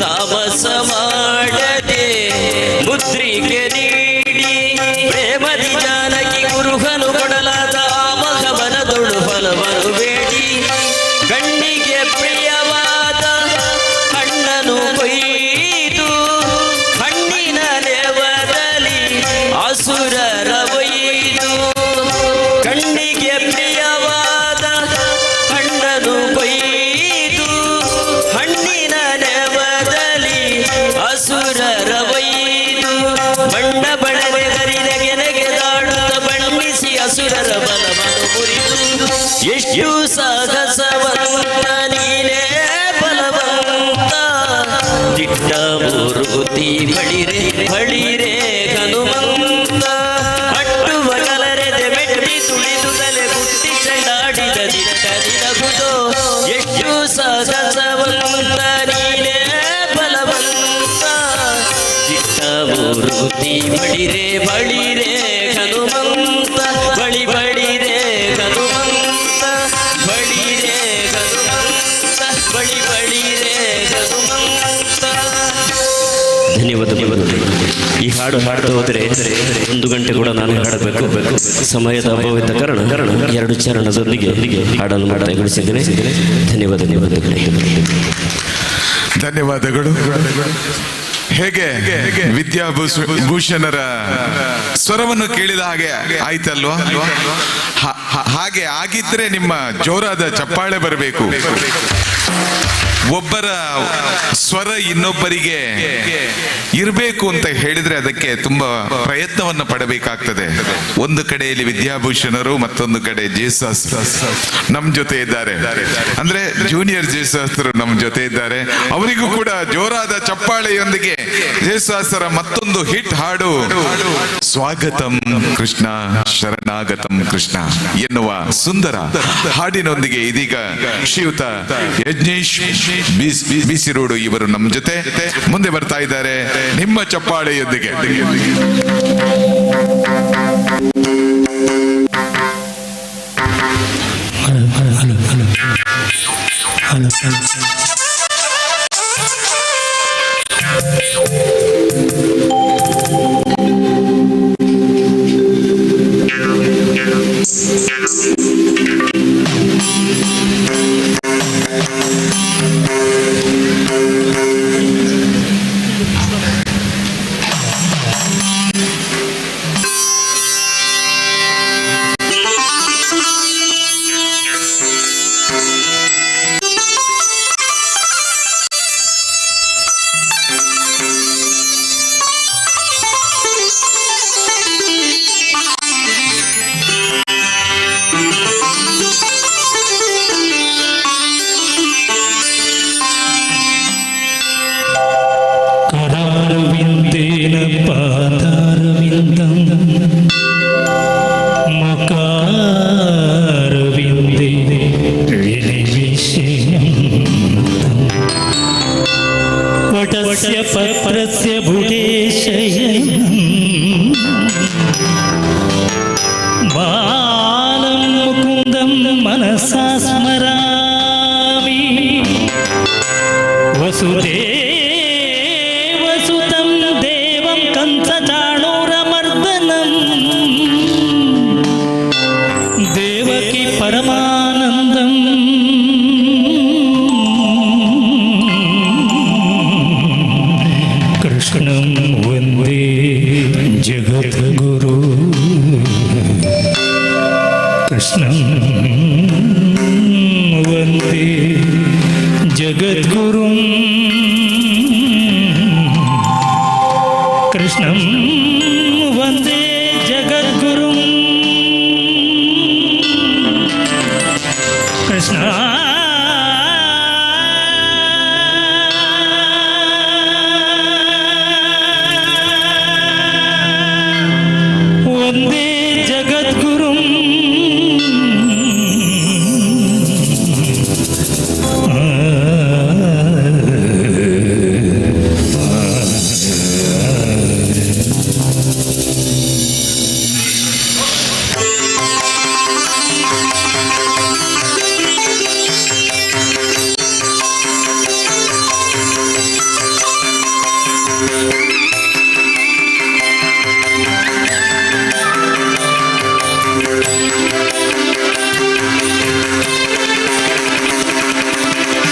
ತಾಮಸ ಮಾಡದೆ ಮುದ್ರಿಗೆ ನೀಡಿ ಪ್ರೇಮದಿ ಜಾನಕಿ ಗುರುಹನು ಕೊಡಲಾದ ಮಗವನದೊಳು ಫಲವನ್ನು ಬೇಡಿ ಕಣ್ಣಿಗೆ ಪ್ರಿಯವಾದ ಹಣ್ಣನು ಕೊಯ್ದು ಹಣ್ಣಿನ ನೆವದಲ್ಲಿ ಅಸುರರ ಒಯ್ದು ಕಣ್ಣಿಗೆ ಪ್ರಿಯವಾದ ಹಣ್ಣನು ಕೊಯ್ದು ಹಣ್ಣಿನ ನೆವದಲ್ಲಿ ಅಸುರರ ಒಯ್ದು ಬಣ್ಣ ಬಣವೆ ಗರಿದೆಗೆ ನೆಗೆದಾಡುತ್ತ ಬಣ್ಣಿಸಿ ಅಸುರರ ಬಲವನ್ನು ಮುರಿದು ಎಷ್ಟು ಸಾಹಸವಂತ ನೀನೇ ಬಲವಂತ ದಿಟ್ಟ ಮೂರುತಿ ಬಳಿರೆ ಬಳಿರೆ ಹನುಮಂತ ಅಟ್ಟುವ ಕಲರೆದೆ ಮೆಟ್ಟಿ ತುಳಿದು ತಲೆ ಕುಟ್ಟಿ ಚೆಂಡಾಡಿದ ದಿಟ್ಟರಿದ ಗುದು ಎಷ್ಟು ಸಾಹಸವಂತ ನೀನೇ ಬಲವಂತ ದಿಟ್ಟ ಮೂರುತಿ ಬಳಿರೆ ಬಳಿರೆ ಹನುಮಂತ ಬಳಿ ಬಳಿರೆ ಹನುಮಂತ ಬಳಿರೆ ಹನುಮಂತ ಬಳಿ ಬಳಿರೆ ಹನುಮಂತ. ಧನ್ಯವಾದ. ಈ ಹಾಡು ಹಾಡ್ತಾ ಹೋದರೆ 1 ಗಂಟೆ ಕೂಡ ನಾನು ಹಾಡಬೇಕು. ಸಮಯದ ಅಭಾವದ ಕಾರಣ 2 ಚರಣದೊಂದಿಗೆ ಹಾಡನ್ನು ಮುಕ್ತಾಯಗೊಳಿಸಿದ್ದೇನೆ. ಧನ್ಯವಾದಗಳು. ಹೇಗೆ ವಿದ್ಯಾಭೂಷಣರ ಸ್ವರವನ್ನು ಕೇಳಿದ ಹಾಗೆ ಆಯ್ತಲ್ವಾ? ಹಾಗೆ ಆಗಿದ್ರೆ ನಿಮ್ಮ ಜೋರಾದ ಚಪ್ಪಾಳೆ ಬರಬೇಕು. ಒಬ್ಬರ ಸ್ವರ ಇನ್ನೊಬ್ಬರಿಗೆ ಇರಬೇಕು ಅಂತ ಹೇಳಿದ್ರೆ ಅದಕ್ಕೆ ತುಂಬಾ ಪ್ರಯತ್ನವನ್ನು ಪಡಬೇಕಾಗ್ತದೆ. ಒಂದು ಕಡೆಯಲ್ಲಿ ವಿದ್ಯಾಭೂಷಣರು, ಮತ್ತೊಂದು ಕಡೆ ಜೇಸುದಾಸರು ನಮ್ ಜೊತೆ ಇದ್ದಾರೆ. ಅಂದ್ರೆ ಜೂನಿಯರ್ ಜೇಸುದಾಸರು ನಮ್ ಜೊತೆ ಇದ್ದಾರೆ. ಅವರಿಗೂ ಕೂಡ ಜೋರಾದ ಚಪ್ಪಾಳೆಯೊಂದಿಗೆ ಜೇಸುದಾಸರ ಮತ್ತೊಂದು ಹಿಟ್ ಹಾಡು ಸ್ವಾಗತಂ ಕೃಷ್ಣ ಶರಣಾಗತಂ ಕೃಷ್ಣ ಎನ್ನುವ ಸುಂದರ ಹಾಡಿನೊಂದಿಗೆ ಇದೀಗ ಶ್ರೀಯುತ ಯಜ್ಞೇಶ್ ಬಿಸಿರೋಡು ಇವರು ನಮ್ಮ ಜೊತೆ ಮುಂದೆ ಬರ್ತಾ ಇದ್ದಾರೆ ನಿಮ್ಮ ಚಪ್ಪಾಳೆಯೊಂದಿಗೆ. पत्रस्य भुजेशयनं बालं मुकुन्दं मनसा स्मरामि वसुदेवसुतं देवं कंसचाणूरमर्दनं देवकी परमानन्दम् कृष्णं वन्दे जगद्गुरु कृष्णं वन्दे जगद्गुरुं कृष्णं वन्दे जगद्गुरुं कृष्ण वन्दे जगद्गुरुं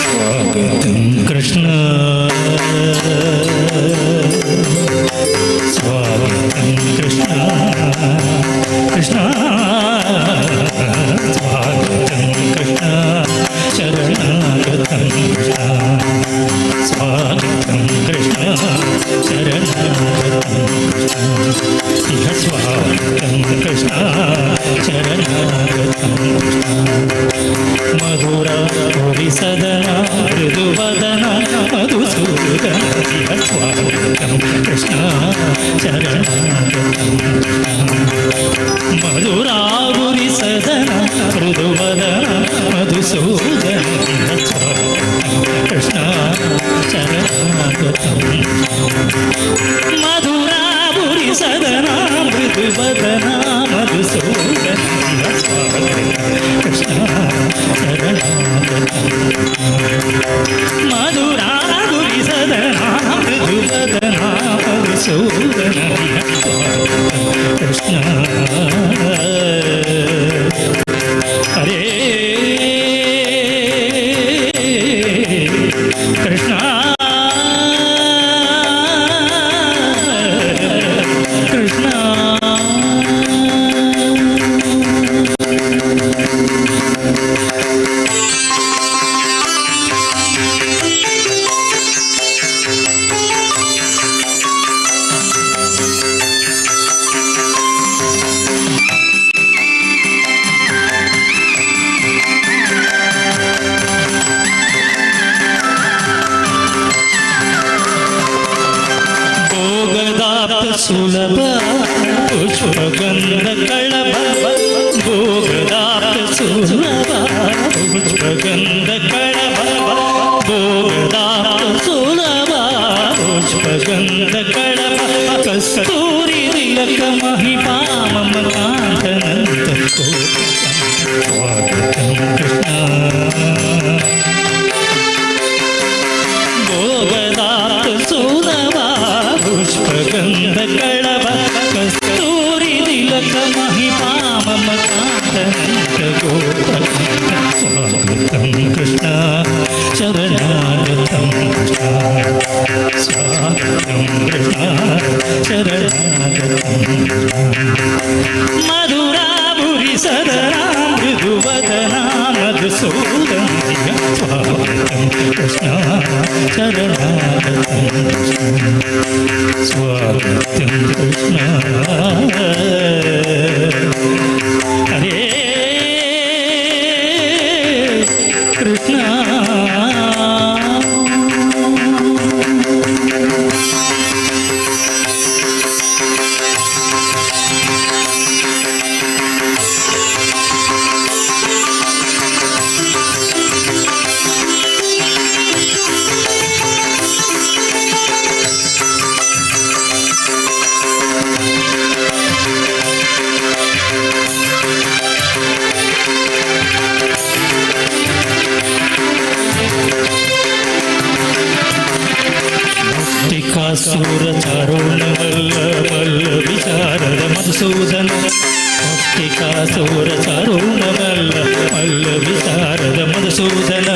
स्वागतं कृष्ण स्वागतं कृष्ण कृष्ण स्वागतं कृष्ण शरणागतं कृष्ण स्वागतं कृष्ण शरणागतं कृष्ण इह स्वागतं कृष्ण शरणागतं कृष्ण मधुरा सदना मृदुवदना मधुसूदन स्वागतं कृष्ण शरणागतं मधुरावुरि सदना मृदुवदना मधुसूदन स्वागतं कृष्ण शरणागतं मधुरावुरि सदना मृदुवदना मधुसूदन स्वागतं कृष्ण शरणागतं मधुरावुरि सदना मृदुवदना मधुसूदन कृष्ण हरे कृष्ण ಸುಲಭ ಪುಷ್ಪಗಂಧ ಕಳಭ ಭೋಗದಾತ ಸುಲಭ ಪುಷ್ಪಗಂಧ ಕಳಭ ಭೋಗದಾತ ಸುಲಭ ಪುಷ್ಪಗಂಧ ಕಳಭ ಕಸ್ತೂರಿ ತಿಲಕ ಮಹಿಮಾ ಮಮಕಾಂತನಂತ ಸ್ವಾಗತಂ ಕೃಷ್ಣ ಭೋಗದಾತ ಸುಲಭ ಪುಷ್ಪಗಂಧ ಕಳಭ ಕಸ್ತೂರಿ ತಿಲಕ ಮಹಿಮಾ ಮಮಕಾಂತನಂತ ಗೋಪಕಂಠ ಸ್ವಾಗತಂ ಕೃಷ್ಣ ಶರಣಾಗತಂ ಕೃಷ್ಣ ಸ್ವಾಗತಂ ಕೃಷ್ಣ ಶರಣಾಗತಂ ಮಧುರಾಭುರಿ ಸದರಾ ಮೃದುವದನಾ ಮಧುಸೂದನ ಸ್ವಾಗತಂ ಕೃಷ್ಣ ಶರಣಾಗತಂ ಸ್ವಾಗತಂ ಕೃಷ್ಣ ಹರೇ ಕೃಷ್ಣ ಸೂರ ಚಾರೋಣ ಮಲ್ಲ ಮಲ್ಲ ವಿಚಾರದ ಮಧುಸೂದನ ಮುಷ್ಟಿಕಾಸೂರ ಚಾರೋಣ ಮಲ್ಲ ಮಲ್ಲ ವಿಚಾರದ ಮಧುಸೂದನ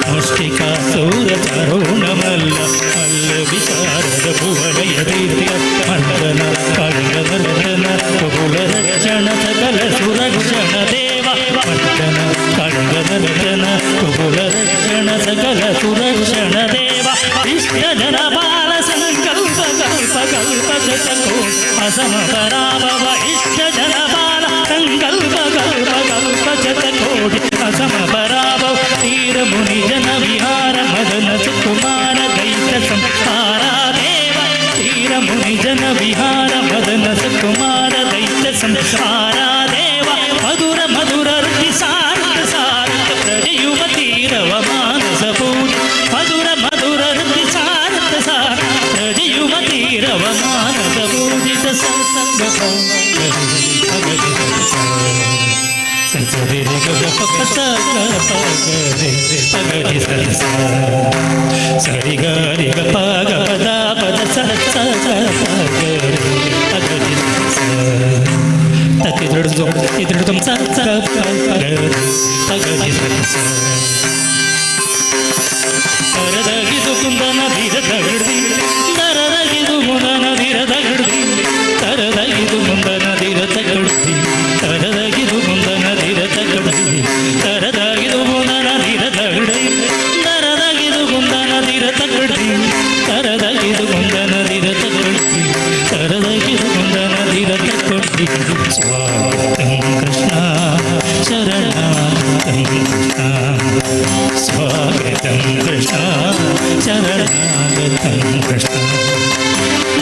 ಮುಷ್ಟಿಕಾಸೂರ ಚಾರೋಣ ಮಲ್ಲ ಮಲ್ಲ ವಿಚಾರದ ಭುವನಯ ದೀರ್ಘ ಮಂಡನ ಕಾಳಿಂಗನರ್ದನ ಬಹುಳ ರಕ್ಷಣ ಸಕಲ ಸುರಕ್ಷಣ ದೇವ ಮಂಡನ ಕಾಳಿಂಗನರ್ದನ ಬಹುಳ ರಕ್ಷಣ ಸಕಲ ಸುರಕ್ಷಣ ದೇವ ಇಷ್ಟ ಜನ ಬಾಲ ಸಂಕಲ್ಪ ಕಲ್ಪ ಕಲ್ಪ ಶತಕೋ ಅಸಮ ಪರಾಭವ ಇಷ್ಟ ಜನ ಬಾಲ ಸಂಕಲ್ಪ ಕಲ್ಪ ಕಲ್ಪ ಶತಕೋಟಿ ಅಸಮ ಪರಾಭವ ತೀರ ಮುನಿ ಜನ ವಿಹಾರ ಮದನ ಸುಕುಮಾರ ದೈತ ಸಂಹಾರ ದೇವ ತೀರ ಮುನಿ ಜನ ವಿಹಾರ ಮದನ ಸುಕುಮಾರ ದೈತ ಸಂಹಾರ ದೇವ ಮಧುರ ಮಧುರ ಋಷಿ ಸಾರಥ ಸಾರಥ ಪ್ರಜಯುವ ತೀರವ ಮಾನಸ ಪೂಜೆ ಮಧುರ ಮಧುರ ಋಷಿ ಸಾರಥ ಸಾರಥ ಪ್ರಜಯುವ ತೀರವ ಮಾನಸ ಪೂಜಿತ ಸಂಸಂಗ ಸರಿ ಗಗ ಪಕ್ಕ ಪಗರಿ ಸರಸ ಸರಿ ಗರಿ ಗ ಪಗ ಪದ ಪದ ಸರಸ ಪಗರಿ ಪಗರಿ ಸರಸ ತತ್ತಿದ್ರಡು ಇದ್ರಡು ತಮ್ಮ ಸ ಪಗರಿ ಪಗರಿ ಸರಸ ಕರದಗಿದು ಕುಂದನ ಧೀರ ತಗಡ್ದಿ ದರದಗಿದು ಮುಂದನ ಧೀರ ತಗಡ್ದಿ ತರದಗಿದು ಮುಂದನ ಧೀರ ತಗಡ್ದಿ ತರದಗಿದು ಮುಂದನ ಧೀರ ತಗಡ್ದಿ ತರದಗಿದು ಮುಂದನ ಧೀರ ತಗಡ್ದಿ ದರದಗಿದು ಮುಂದನ ಧೀರ ತಗಡ್ದಿ ತರದಗಿದು ಮುಂದನ ಧೀರ ತಗಡ್ದಿ ತರದಗಿದು ಮುಂದನ ಧೀರ ತಗಡ್ದಿ ಸ್ವಾಗತಂ ಕೃಷ್ಣ ಶರಣಾಗತಂ ಕೃಷ್ಣ ಸ್ವಾಗತಂ ಕೃಷ್ಣ ಶರಣಾಗತಂ ಕೃಷ್ಣ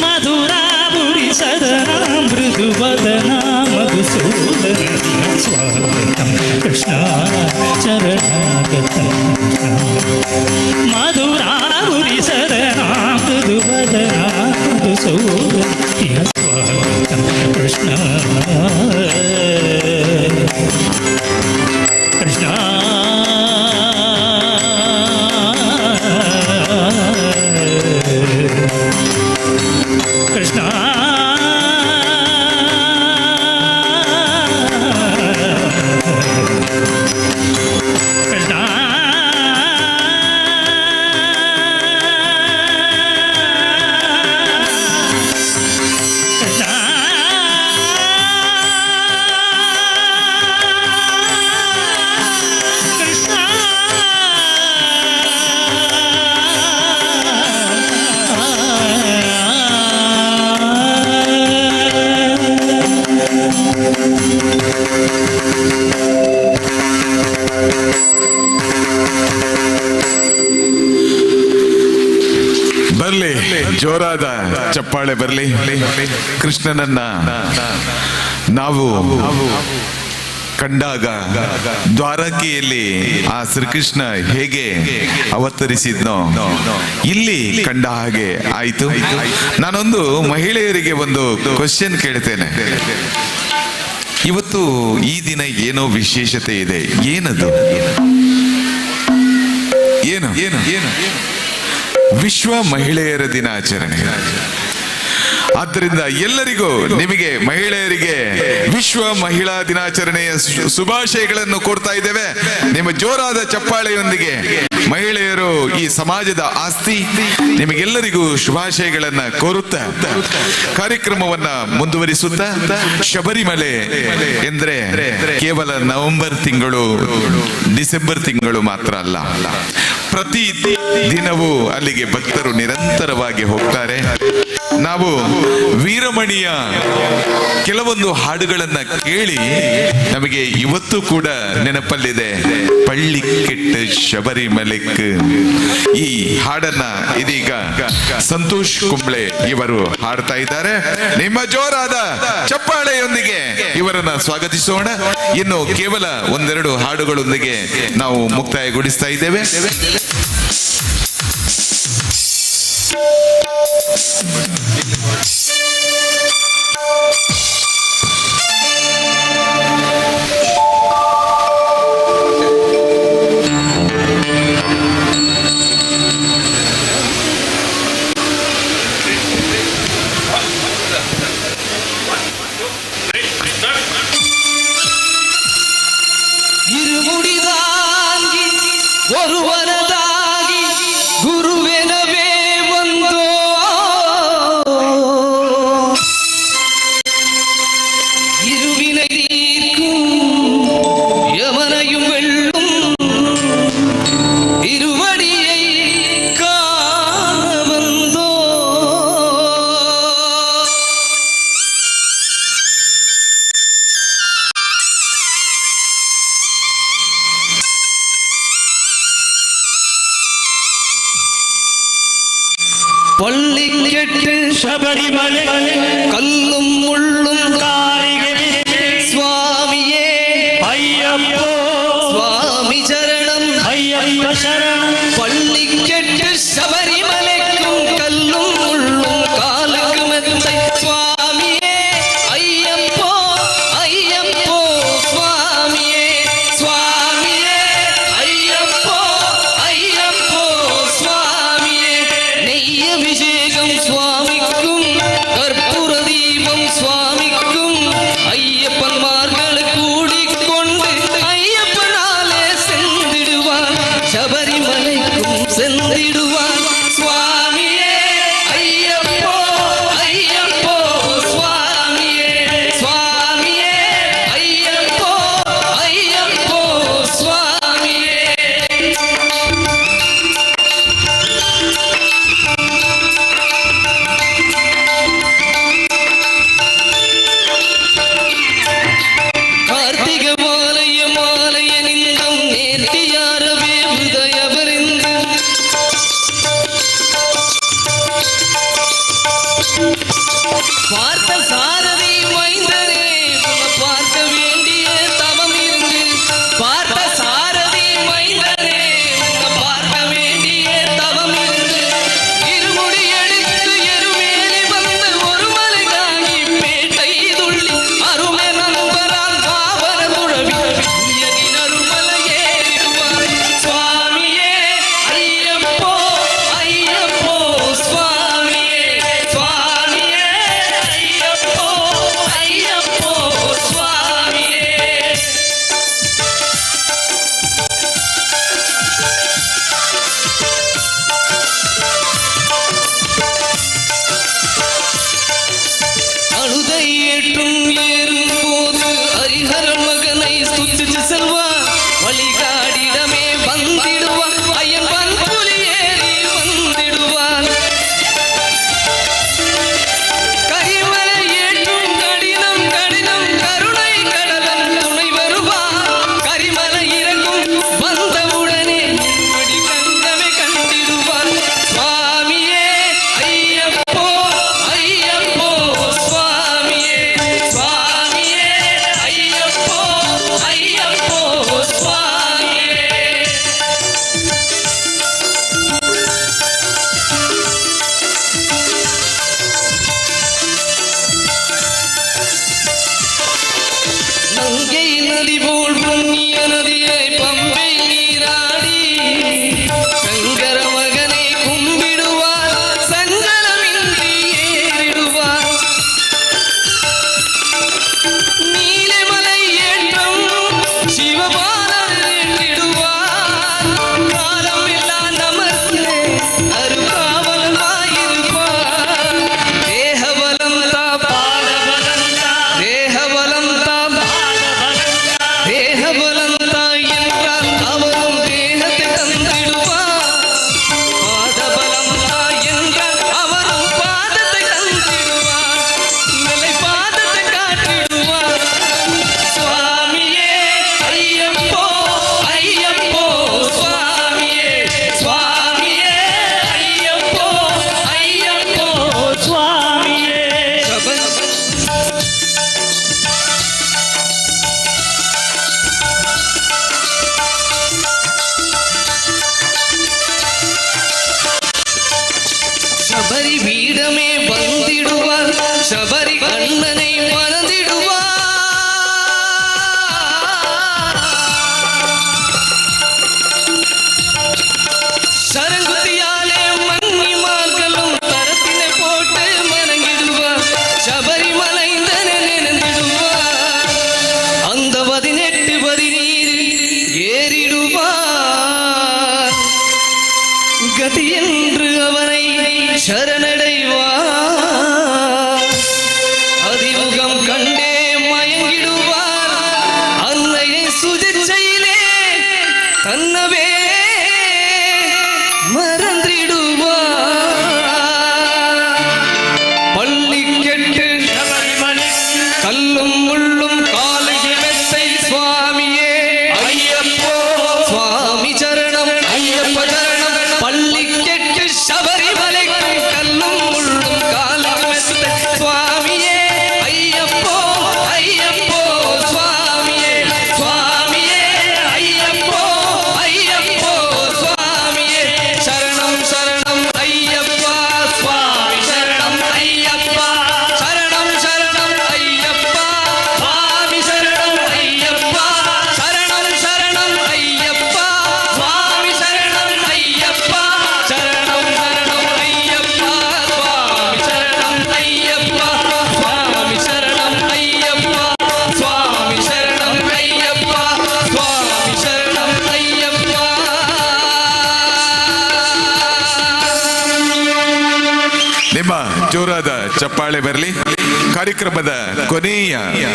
ಮಧುರಾಭುರಿ ಸದನಾ ಮೃದುವದನಾ ಮಧುಸೂದನ ಸ್ವಾಗತಂ ಕೃಷ್ಣ ಶರಣಾಗತಂ ಕೃಷ್ಣ ಮಧುರಾಭುರಿ ಸದನಾ ಮೃದುವದನಾ ಮಧುಸೂದನ ಸ್ವಾಗತಂ ಕೃಷ್ಣ ಕೃಷ್ಣ ಕೃಷ್ಣ ಕೃಷ್ಣ ಕೃಷ್ಣ ಜೋರಾದ ಚಪ್ಪಾಳೆ ಬರಲಿ. ಕೃಷ್ಣನನ್ನ ನಾವು ಕಂಡಾಗ ದ್ವಾರಕೆಯಲ್ಲಿ ಆ ಶ್ರೀಕೃಷ್ಣ ಹೇಗೆ ಅವತರಿಸಿದ್ನೋ ಇಲ್ಲಿ ಕಂಡ ಹಾಗೆ ಆಯ್ತು. ನಾನೊಂದು ಮಹಿಳೆಯರಿಗೆ ಒಂದು ಕ್ವಶನ್ ಕೇಳ್ತೇನೆ. ಇವತ್ತು ಈ ದಿನ ಏನೋ ವಿಶೇಷತೆ ಇದೆ, ಏನದು? ಏನು ಏನು ಏನು? ವಿಶ್ವ ಮಹಿಳೆಯರ ದಿನಾಚರಣೆ. ಆದ್ದರಿಂದ ಎಲ್ಲರಿಗೂ, ನಿಮಗೆ ಮಹಿಳೆಯರಿಗೆ ವಿಶ್ವ ಮಹಿಳಾ ದಿನಾಚರಣೆಯ ಶುಭಾಶಯಗಳನ್ನು ಕೋರ್ತಾ ಇದ್ದೇವೆ. ನಿಮ್ಮ ಜೋರಾದ ಚಪ್ಪಾಳೆಯೊಂದಿಗೆ ಮಹಿಳೆಯರು ಈ ಸಮಾಜದ ಆಸ್ತಿ. ನಿಮಗೆಲ್ಲರಿಗೂ ಶುಭಾಶಯಗಳನ್ನ ಕೋರುತ್ತಾ ಕಾರ್ಯಕ್ರಮವನ್ನ ಮುಂದುವರಿಸುತ್ತಾ, ಶಬರಿಮಲೆ ಎಂದ್ರೆ ಕೇವಲ ನವೆಂಬರ್ ತಿಂಗಳು, ಡಿಸೆಂಬರ್ ತಿಂಗಳು ಮಾತ್ರ ಅಲ್ಲ, ಪ್ರತಿ ದಿನವೂ ಅಲ್ಲಿಗೆ ಭಕ್ತರು ನಿರಂತರವಾಗಿ ಹೋಗ್ತಾರೆ. ನಾವು ವೀರಮಣಿಯ ಕೆಲವೊಂದು ಹಾಡುಗಳನ್ನ ಕೇಳಿ ನಮಗೆ ಇವತ್ತು ಕೂಡ ನೆನಪಲ್ಲಿದೆ. ಪಳ್ಳಿ ಕೆಟ್ಟ ಶಬರಿಮಲೆಕ್. ಈ ಹಾಡನ್ನ ಇದೀಗ ಸಂತೋಷ್ ಕುಂಬ್ಳೆ ಇವರು ಹಾಡ್ತಾ ಇದ್ದಾರೆ. ನಿಮ್ಮ ಜೋರಾದ ಚಪ್ಪಾಳೆಯೊಂದಿಗೆ ಇವರನ್ನ ಸ್ವಾಗತಿಸೋಣ. ಇನ್ನು ಕೇವಲ ಒಂದೆರಡು ಹಾಡುಗಳೊಂದಿಗೆ ನಾವು ಮುಕ್ತಾಯಗೊಳಿಸ್ತಾ ಇದ್ದೇವೆ. இருமுடிதாங்கி ஒருவனதாகி குருவெனவே வந்தோ இருவினை தீர்க்கும் யமனையும் வெல்லும் இருவடியை காண வந்தோ. பள்ளி கெட்டு ಶಬರಿಮಲೆ கல்லும் முள்ளும் ಕಾಲಿಗೆ சுவாமியே ಅಯ್ಯಪ್ಪೋ சுவாமி சரணம் ಅಯ್ಯಪ್ಪ ಶರಣ. பள்ளி கெட்டு சபரிமலைக்கும் கல்லும் முள்ளும் காலுக்கு மெத்தை சுவாமியே ஐயப்போ ஐயப்போ சுவாமியே சுவாமியே ஐயப்போ ஐயப்போ சுவாமியே. நெய்ய அபிஷேகம் சுவாமிக்கும் கற்பூர தீபம் சுவாமிக்கும் ஐயப்பன்மார்கள் கூடிக்கொண்டு ஐயப்பனாலே சென்றிடுவான் சபரிமலைக்கும் சென்றிடுவான். சுவாமியே ஐயப்போ ஐயப்போ சுவாமியே சுவாமியே ஐயப்போ ஐயப்போ சுவாமியே. ಶಬರಿ ಬೀಡಮೇ ಬಂದಿಡುವ ಶಬರಿ ಕಣ್ಣனை ಮನದಿಡುವ சரங்குத்தியாலே மன்னி மார்களும் தரத்தினை போட்டு மனங்கிடுவார் சபரிமலைந்தனை நினைந்திடுவார் அந்த 18 பதினீரில் ஏறிடுவார் கதி என்று அவனை சரணடைவார் அதிமுகம் கண்டே மயங்கிடுவார் அன்னையை சுஜிச்சையிலே தன்னவே பள்ளி கெட்டு கல்லும் முள்ளும் காலையில் மெத்தை சுவாமியே ஐயப்போ சுவாமி சரணம் ஐயப்ப சரணம் பள்ளி கெட்டு சபரிமலைக்கும் கல்லும் முள்ளும் காலையில் மெத்தை சுவாமியே ஐயப்போ ஐயப்போ சுவாமியே சுவாமியே ஐயப்போ ஐயப்போ சுவாமியே சரணம் சரணம் ஐயப்பா சுவாமி சரணம் ஐயப்பா சரணம் சரணம் ஐயப்பா சுவாமி சரணம் ஐயப்பா சரணம் சரணம் ஐயப்பா சுவாமி சரணம் ஐயப்பா சரணம் சரணம் ஐயப்பா சுவாமி சரணம் ஐயப்பா சுவாமி சரணம் ஐயப்பா சுவாமி சரணம் ஐயப்பா சுவாமி சரணம் ஐயப்பா ನಿಮ್ಮ ಜೋರಾದ ಚಪ್ಪಾಳೆ ಬರಲಿ. ಕಾರ್ಯಕ್ರಮದ ಕೊನೆಯ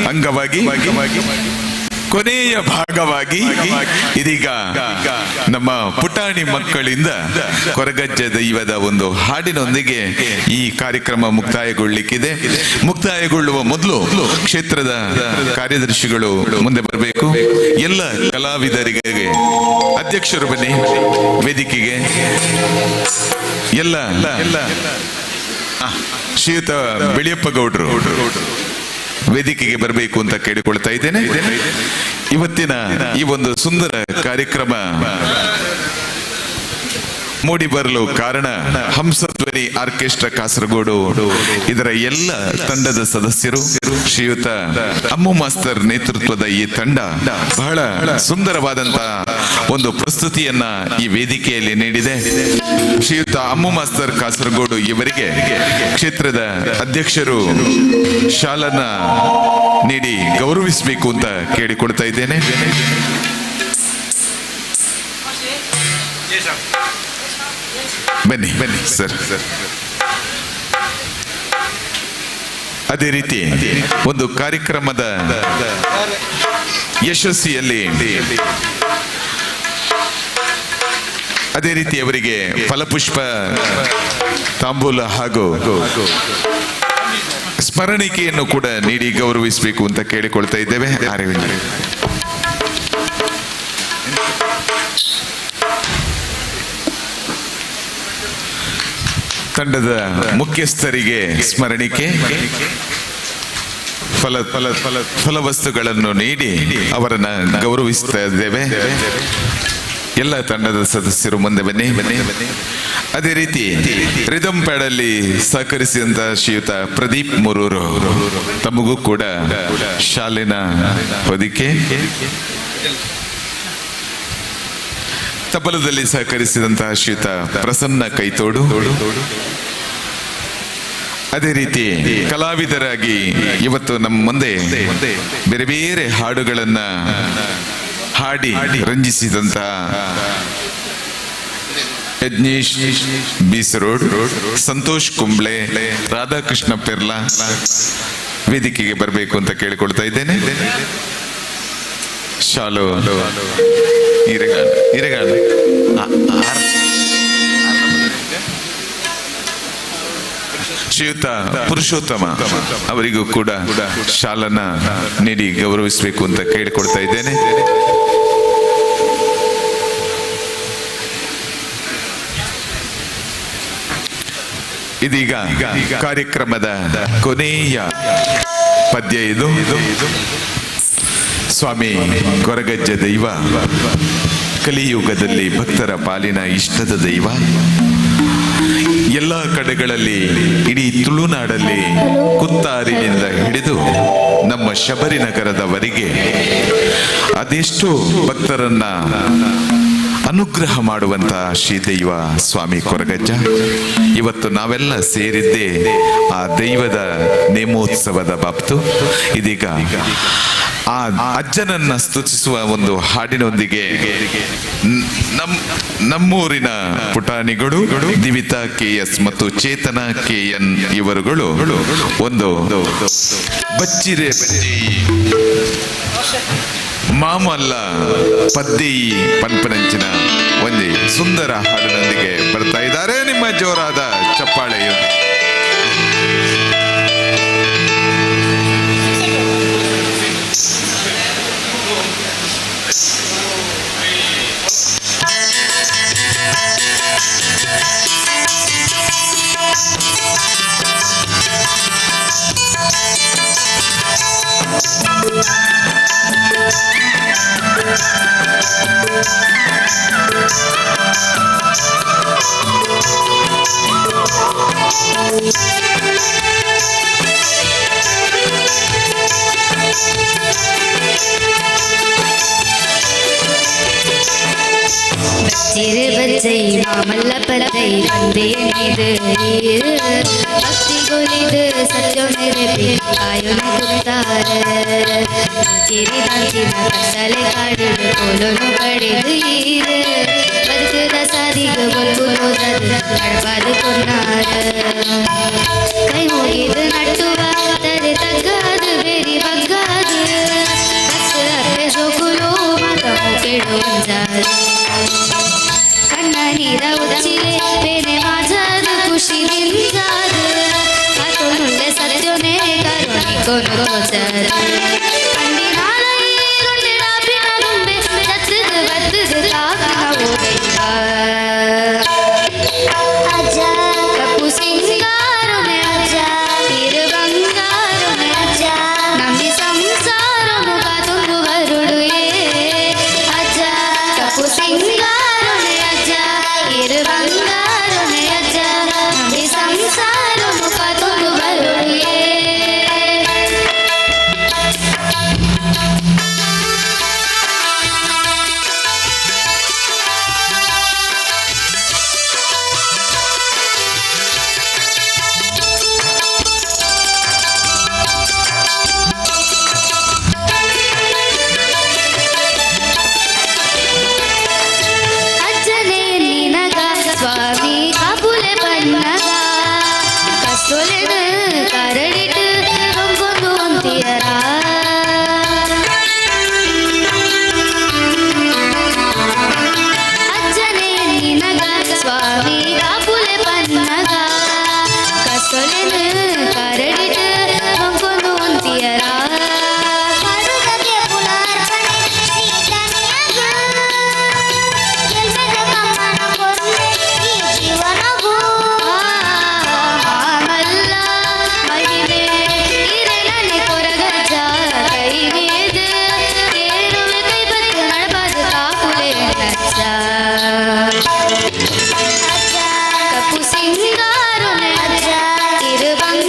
ಅಂಗವಾಗಿ ಕೊನೆಯ ಭಾಗವಾಗಿ ಇದೀಗ ನಮ್ಮ ಪುಟಾಣಿ ಮಕ್ಕಳಿಂದ ಕೊರಗಜ್ಜ ದೈವದ ಒಂದು ಹಾಡಿನೊಂದಿಗೆ ಈ ಕಾರ್ಯಕ್ರಮ ಮುಕ್ತಾಯಗೊಳ್ಳಿಕ್ಕಿದೆ. ಮುಕ್ತಾಯಗೊಳ್ಳುವ ಮೊದಲು ಕ್ಷೇತ್ರದ ಕಾರ್ಯದರ್ಶಿಗಳು ಮುಂದೆ ಬರಬೇಕು. ಎಲ್ಲ ಕಲಾವಿದರಿಗೆ ಅಧ್ಯಕ್ಷರು ಬನ್ನಿ ವೇದಿಕೆಗೆ. ಎಲ್ಲ ಶ್ರೀಯುತ ಬೆಳಿಯಪ್ಪ ಗೌಡ್ರು ವೇದಿಕೆಗೆ ಬರಬೇಕು ಅಂತ ಕೇಳಿಕೊಳ್ತಾ ಇದ್ದೇನೆ. ಇವತ್ತಿನ ಈ ಒಂದು ಸುಂದರ ಕಾರ್ಯಕ್ರಮ ಮೂಡಿ ಬರಲು ಕಾರಣ ಹಂಸಧ್ವನಿ ಆರ್ಕೆಸ್ಟ್ರಾ ಕಾಸರಗೋಡು, ಇದರ ಎಲ್ಲ ತಂಡದ ಸದಸ್ಯರು, ಶ್ರೀಯುತ ಅಮ್ಮು ಮಾಸ್ತರ್ ನೇತೃತ್ವದ ಈ ತಂಡ ಬಹಳ ಸುಂದರವಾದಂತಹ ಒಂದು ಪ್ರಸ್ತುತಿಯನ್ನ ಈ ವೇದಿಕೆಯಲ್ಲಿ ನೀಡಿದೆ. ಶ್ರೀಯುತ ಅಮ್ಮು ಮಾಸ್ತರ್ ಕಾಸರಗೋಡು ಇವರಿಗೆ ಕ್ಷೇತ್ರದ ಅಧ್ಯಕ್ಷರು ಶಾಲನ್ನ ನೀಡಿ ಗೌರವಿಸಬೇಕು ಅಂತ ಕೇಳಿಕೊಳ್ತಾ ಇದ್ದೇನೆ. ಬನ್ನಿ ಬನ್ನಿ ಸರ್. ಅದೇ ರೀತಿ ಒಂದು ಕಾರ್ಯಕ್ರಮದ ಯಶಸ್ಸಿಯಲ್ಲಿ ಅದೇ ರೀತಿ ಅವರಿಗೆ ಫಲಪುಷ್ಪ ತಾಂಬೂಲ ಹಾಗೂ ಸ್ಮರಣಿಕೆಯನ್ನು ಕೂಡ ನೀಡಿ ಗೌರವಿಸಬೇಕು ಅಂತ ಕೇಳಿಕೊಳ್ತಾ ಇದ್ದೇವೆ. ಅರವಿಂದ್ ತಂಡದ ಮುಖ್ಯಸ್ಥರಿಗೆ ಸ್ಮರಣಿಕೆ, ಫಲವಸ್ತುಗಳನ್ನು ನೀಡಿ ಅವರನ್ನ ಗೌರವಿಸ್ತಾ ಇದ್ದೇವೆ. ಎಲ್ಲ ತಂಡದ ಸದಸ್ಯರು ಮುಂದೆ ಬನ್ನಿ. ಅದೇ ರೀತಿ ರಿದಮ್ ಪ್ಯಾಡ್ ಅಲ್ಲಿ ಸಹಕರಿಸಿದಂತ ಶ್ರೀಯುತ ಪ್ರದೀಪ್ ಮುರೂರು, ತಮಗೂ ಕೂಡ ಶಾಲಿನ ಹೊದಿಕೆ. ತಬಲದಲ್ಲಿ ಸಹಕರಿಸಿದಂತಹ ಶ್ರೀಯುತ ಪ್ರಸನ್ನ ಕೈತೋಡು. ಅದೇ ರೀತಿ ಕಲಾವಿದರಾಗಿ ಇವತ್ತು ನಮ್ಮ ಮುಂದೆ ಬೇರೆ ಬೇರೆ ಹಾಡುಗಳನ್ನ ಹಾಡಿ ರಂಜಿಸಿದಂತಹ ಯಜ್ಞೇಶ್ ಬೀಸರೋಡ್, ಸಂತೋಷ್ ಕುಂಬ್ಳೆ, ರಾಧಾಕೃಷ್ಣ ಪೆರ್ಲಾ ವೇದಿಕೆಗೆ ಬರಬೇಕು ಅಂತ ಕೇಳಿಕೊಳ್ತಾ ಇದ್ದೇನೆ. ಶಾಲು ಶ್ರೀಯುತ ಪುರುಷೋತ್ತಮ ಅವರಿಗೂ ಕೂಡ ಶಾಲನ್ನ ನೀಡಿ ಗೌರವಿಸಬೇಕು ಅಂತ ಕೇಳಿಕೊಡ್ತಾ ಇದ್ದೇನೆ. ಇದೀಗ ಕಾರ್ಯಕ್ರಮದ ಕೊನೆಯ ಪದ್ಯ ಇದು. ಸ್ವಾಮಿ ಕೊರಗಜ್ಜ ದೈವ ಕಲಿಯುಗದಲ್ಲಿ ಭಕ್ತರ ಪಾಲಿನ ಇಷ್ಟದ ದೈವ. ಎಲ್ಲ ಕಡೆಗಳಲ್ಲಿ ಇಡೀ ತುಳುನಾಡಲ್ಲಿ ಕುತ್ತಾರಿನಿಂದ ಹಿಡಿದು ನಮ್ಮ ಶಬರಿನಗರದವರೆಗೆ ಅದೆಷ್ಟೋ ಭಕ್ತರನ್ನ ಅನುಗ್ರಹ ಮಾಡುವಂತ ಶ್ರೀದೈವ ಸ್ವಾಮಿ ಕೊರಗಜ್ಜ. ಇವತ್ತು ನಾವೆಲ್ಲ ಸೇರಿದ್ದೇ ಆ ದೈವದ ನೇಮೋತ್ಸವದ ಬಾಬ್ತು. ಇದೀಗ ಆ ಅಜ್ಜನನ್ನ ಸ್ತುತಿಸುವ ಒಂದು ಹಾಡಿನೊಂದಿಗೆ ನಮ್ಮೂರಿನ ಪುಟಾಣಿಗಳು ದಿವಿತಾ KS ಮತ್ತು ಚೇತನ KN ಇವರುಗಳು ಒಂದು ಬಚ್ಚಿರೆ ಬಜ್ಜಿ ಮಾಮಲ್ಲ ಪದ್ದಿ ಪನ್ಪನಂಚಿನ ಒಂದು ಸುಂದರ ಹಾಡಿನೊಂದಿಗೆ ಬರ್ತಾ ಇದ್ದಾರೆ. ನಿಮ್ಮ ಜೋರಾದ ಚಪ್ಪಾಳೆಯು சிறு பச்சை மாமல்ல பச்சை வந்தேனிது பக்தி கொலிது சத்தியம் நிரப்பி ஆயுன குத்தார சிறி தாಂಚಿನ ಕತ್ತಲೆ ಕಾಡಿದು ಕೋಲನು ಪಡೆದು ಈರು ಬದುಕದ ಸಾದಿಗೆ ಬದುಕುವುದದು ನಡಬಾದು ಕೊನ್ನಾರ ಕೈ ಮುಗಿದು ನಟ್ಟುವ ತಾರೆ ತಗ್ಗಾದು ಬೇರಿ ಬಗ್ಗಾದು ಕತ್ತು ಅಪ್ಪೆ ಸೋಕುಲು ಮಾತ ಮುಕೆಡು ಕಣ್ಣ ನೀರ ಉಚ್ಚಿಲೆ ಬೇನೆ ಮಾಜಾದು ಖುಷಿ ದಿಲ್ಜಾದು ಕಾತೊನುಳ್ಳೆ ಸತ್ಯನೇ ಕರುಣಿಕೊನು ರೋಜಾದು ಕಂಡಿನಾಲ ಈರುಂಡಿಡ ಪಿನಗುಂಬೆ ಸತ್ತದು ಬತ್ತದು ಕಾಕನ ಓದೈವ ಅಜ್ಜ ಕಪ್ಪು ಸಿಂಗಾರನೆ ಅಜ್ಜ ತಿರು ಬಂಗಾರನೆ ಅಜ್ಜ ನಮ್ಮಿ ಸಂಸಾರನು ಕಾತೊಂದು ಬರುಡು ಅಜ್ಜ ಕಪ್ಪು ಸಿಂಗಾರನೆ ಅಜ್ಜ ತಿರು ಬಂಗಾರನೆ ಅಜ್ಜ ನಮ್ಮಿ ಸಂಸಾರನು ಕಾತೊಂದು ಬರುಡು ಅಜ್ಜನೇ ನಿನಗ ಸ್ವಾಮಿ ಕಾಪುಲೆ ಬಣ್ಣಗ ಕಸೊಲೆನ ಕರಡಿಟ್ಟು ಹೊಂಗೊಂದು ಅಂತಿಯರ ಅಜ್ಜನೇ ನಿನಗ ಸ್ವಾಮಿ ಕಾಪುಲೆ ಬಣ್ಣಗ ಕಸೊಲೆನ ಕರಡಿಟ್ಟು ಹೊಂಗೊಂದು ಅಂತಿಯರ ಮಲ್ಲ ಮಹಿಮೆ ಇರಲನೆ ಕೊರಗಜ್ಜ ಕೈ ನೀದು ಕೇಳುವೆ ಕೈ ಬತ್ತು ನಡಬಾದು ಕಾಪುಲೆ ನಜ್ಜ ಕಪ್ಪು ಸಿಂಗಾರನೆ ಅಜ್ಜ ತಿರು ಬಂಗಾರನೆ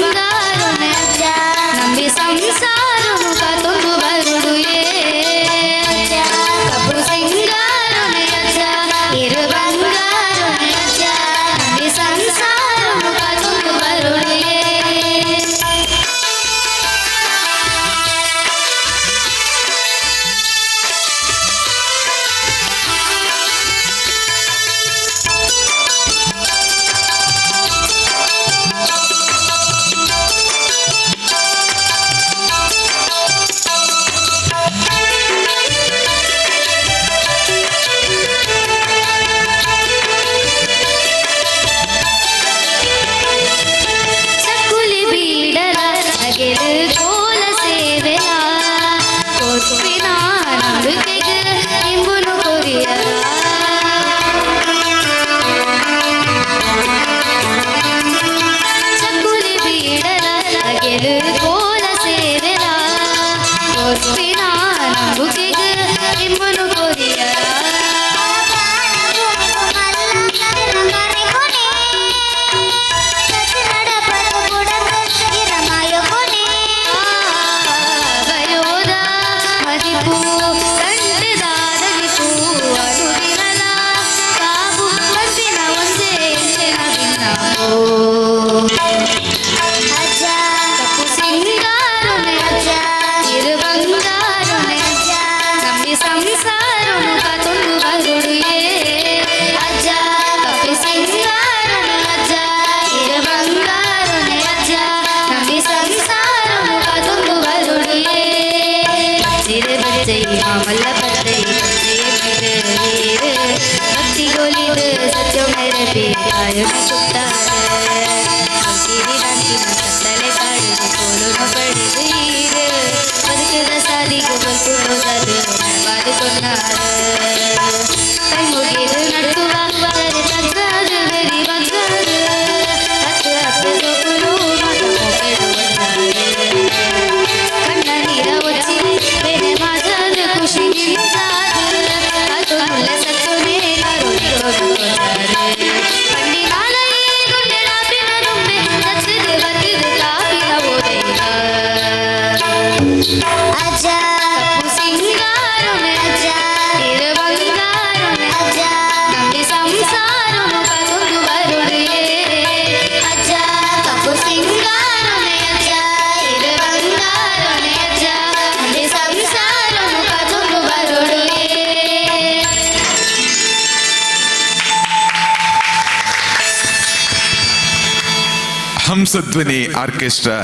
ಹಂಸಧ್ವನಿ ಆರ್ಕೆಸ್ಟ್ರಾ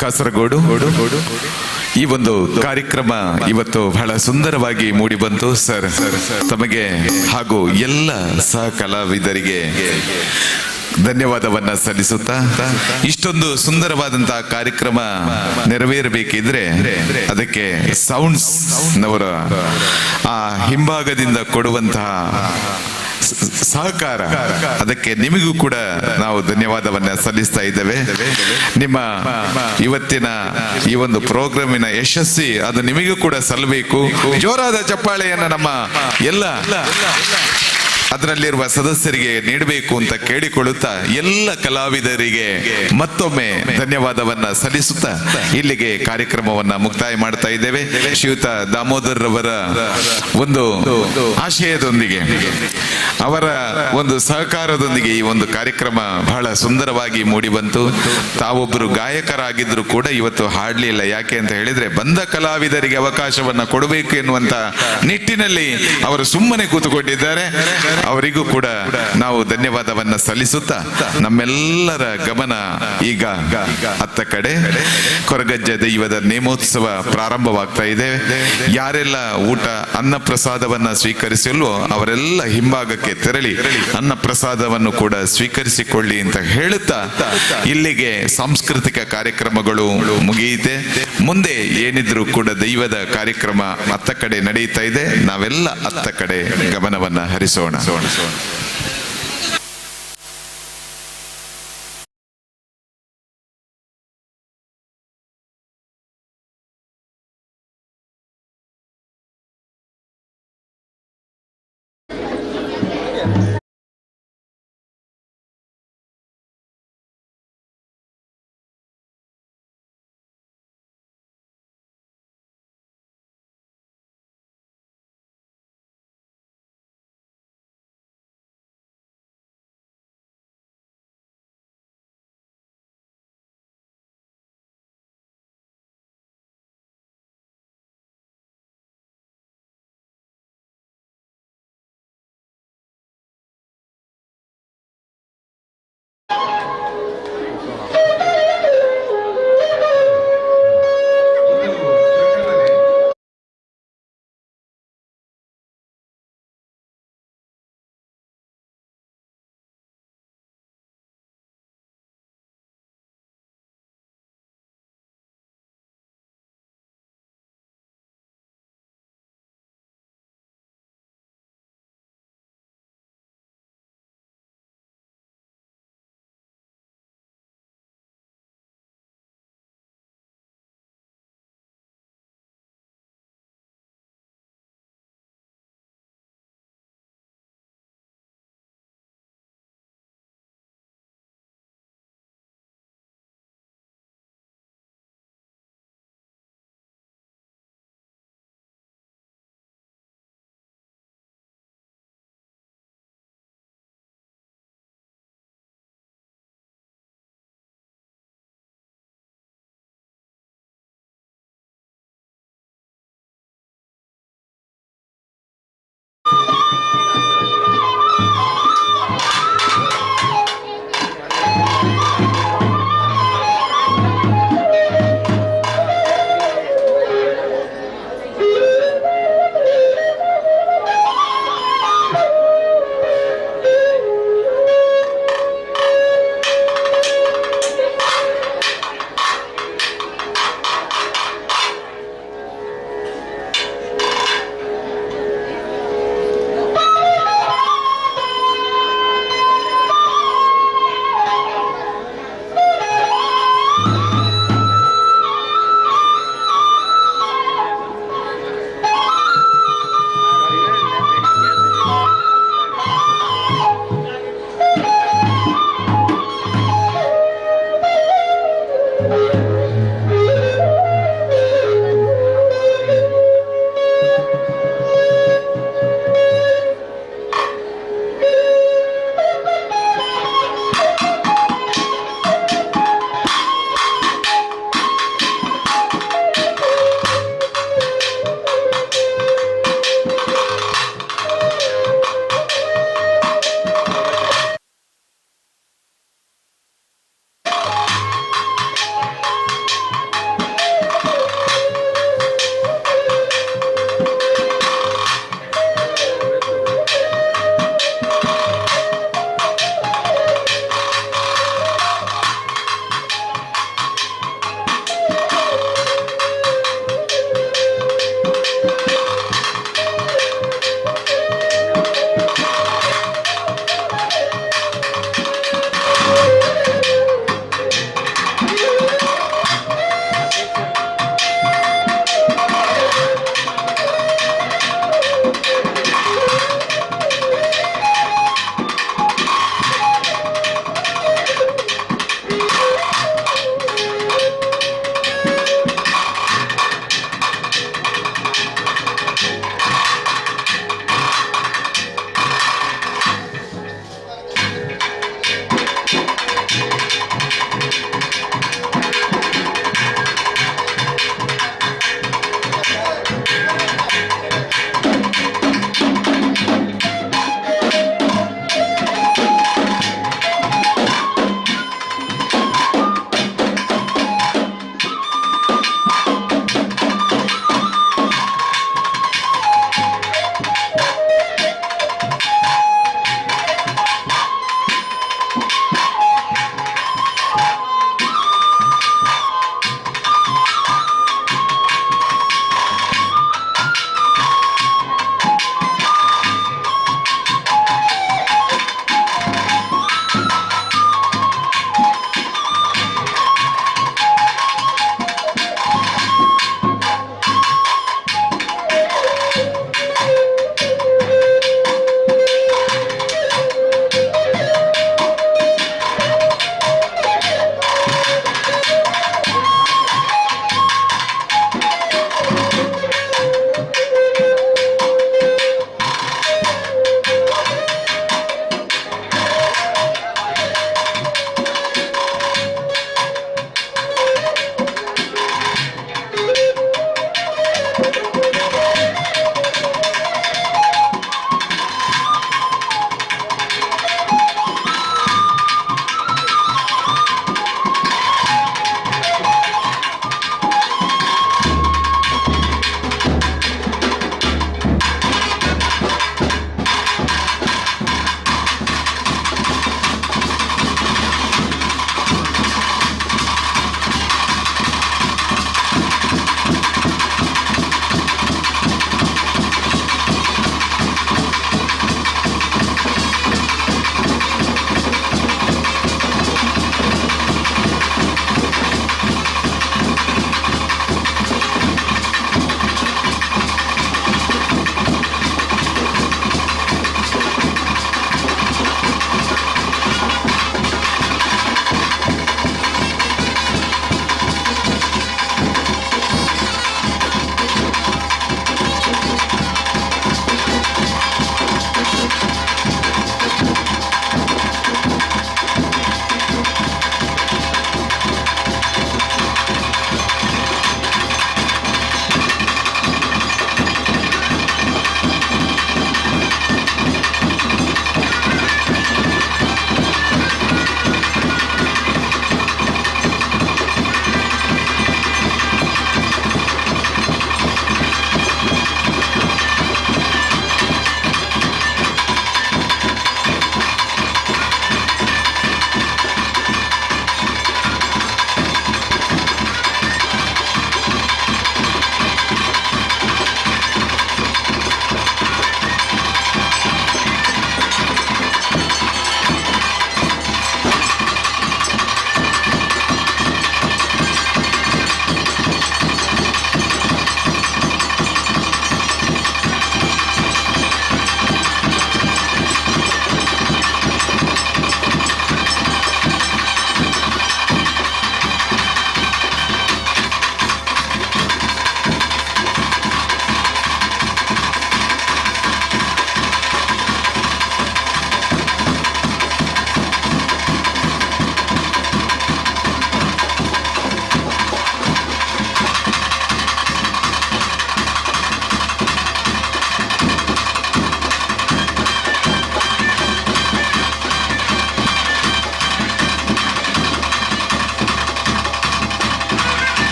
ಕಾಸರಗೋಡು ಈ ಒಂದು ಕಾರ್ಯಕ್ರಮ ಇವತ್ತು ಬಹಳ ಸುಂದರವಾಗಿ ಮೂಡಿ ಬಂತು ಸರ್. ತಮಗೆ ಹಾಗೂ ಎಲ್ಲ ಸಹ ಕಲಾವಿದರಿಗೆ ಧನ್ಯವಾದವನ್ನ ಸಲ್ಲಿಸುತ್ತಾ, ಇಷ್ಟೊಂದು ಸುಂದರವಾದಂತಹ ಕಾರ್ಯಕ್ರಮ ನೆರವೇರಬೇಕಿದ್ರೆ ಅದಕ್ಕೆ ಸೌಂಡ್ಸ್ ನವರ ಆ ಹಿಂಭಾಗದಿಂದ ಕೊಡುವಂತಹ ಸಹಕಾರ, ಅದಕ್ಕೆ ನಿಮಗೂ ಕೂಡ ನಾವು ಧನ್ಯವಾದವನ್ನ ಸಲ್ಲಿಸ್ತಾ ಇದ್ದೇವೆ. ನಿಮ್ಮ ಇವತ್ತಿನ ಈ ಒಂದು ಪ್ರೋಗ್ರಾಮಿನ ಯಶಸ್ವಿ ಅದು ನಿಮಗೂ ಕೂಡ ಸಲ್ಲಬೇಕು. ಜೋರಾದ ಚಪ್ಪಾಳೆಯನ್ನ ನಮ್ಮ ಎಲ್ಲ ಅದರಲ್ಲಿರುವ ಸದಸ್ಯರಿಗೆ ನೀಡಬೇಕು ಅಂತ ಕೇಳಿಕೊಳ್ಳುತ್ತಾ ಎಲ್ಲ ಕಲಾವಿದರಿಗೆ ಮತ್ತೊಮ್ಮೆ ಧನ್ಯವಾದವನ್ನ ಸಲ್ಲಿಸುತ್ತಾ ಇಲ್ಲಿಗೆ ಕಾರ್ಯಕ್ರಮವನ್ನ ಮುಕ್ತಾಯ ಮಾಡ್ತಾ ಇದ್ದೇವೆ. ಶ್ರೀಯುತ ದಾಮೋದರ್ ರವರ ಒಂದು ಆಶಯದೊಂದಿಗೆ, ಅವರ ಒಂದು ಸಹಕಾರದೊಂದಿಗೆ ಈ ಒಂದು ಕಾರ್ಯಕ್ರಮ ಬಹಳ ಸುಂದರವಾಗಿ ಮೂಡಿ ಬಂತು. ತಾವೊಬ್ಬರು ಗಾಯಕರಾಗಿದ್ರು ಕೂಡ ಇವತ್ತು ಹಾಡ್ಲಿಲ್ಲ. ಯಾಕೆ ಅಂತ ಹೇಳಿದ್ರೆ ಬಂದ ಕಲಾವಿದರಿಗೆ ಅವಕಾಶವನ್ನ ಕೊಡಬೇಕು ಎನ್ನುವಂತ ನಿಟ್ಟಿನಲ್ಲಿ ಅವರು ಸುಮ್ಮನೆ ಕೂತುಕೊಂಡಿದ್ದಾರೆ. ಅವರಿಗೂ ಕೂಡ ನಾವು ಧನ್ಯವಾದವನ್ನ ಸಲ್ಲಿಸುತ್ತಾ ನಮ್ಮೆಲ್ಲರ ಗಮನ ಈಗ ಅತ್ತ ಕಡೆ ಕೊರಗಜ್ಜ ದೈವದ ನೇಮೋತ್ಸವ ಪ್ರಾರಂಭವಾಗ್ತಾ ಇದೆ. ಯಾರೆಲ್ಲ ಊಟ ಅನ್ನ ಪ್ರಸಾದವನ್ನ ಸ್ವೀಕರಿಸಲ್ವೋ ಅವರೆಲ್ಲ ಹಿಂಭಾಗಕ್ಕೆ ತೆರಳಿ ಅನ್ನ ಪ್ರಸಾದವನ್ನು ಕೂಡ ಸ್ವೀಕರಿಸಿಕೊಳ್ಳಿ ಅಂತ ಹೇಳುತ್ತಾ ಇಲ್ಲಿಗೆ ಸಾಂಸ್ಕೃತಿಕ ಕಾರ್ಯಕ್ರಮಗಳು ಮುಗಿಯಿತೆ. ಮುಂದೆ ಏನಿದ್ರು ಕೂಡ ದೈವದ ಕಾರ್ಯಕ್ರಮ ಅತ್ತ ಕಡೆ ನಡೆಯುತ್ತಾ ಇದೆ. ನಾವೆಲ್ಲ ಅತ್ತ ಕಡೆ ಗಮನವನ್ನ ಹರಿಸೋಣ.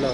ಹಲೋ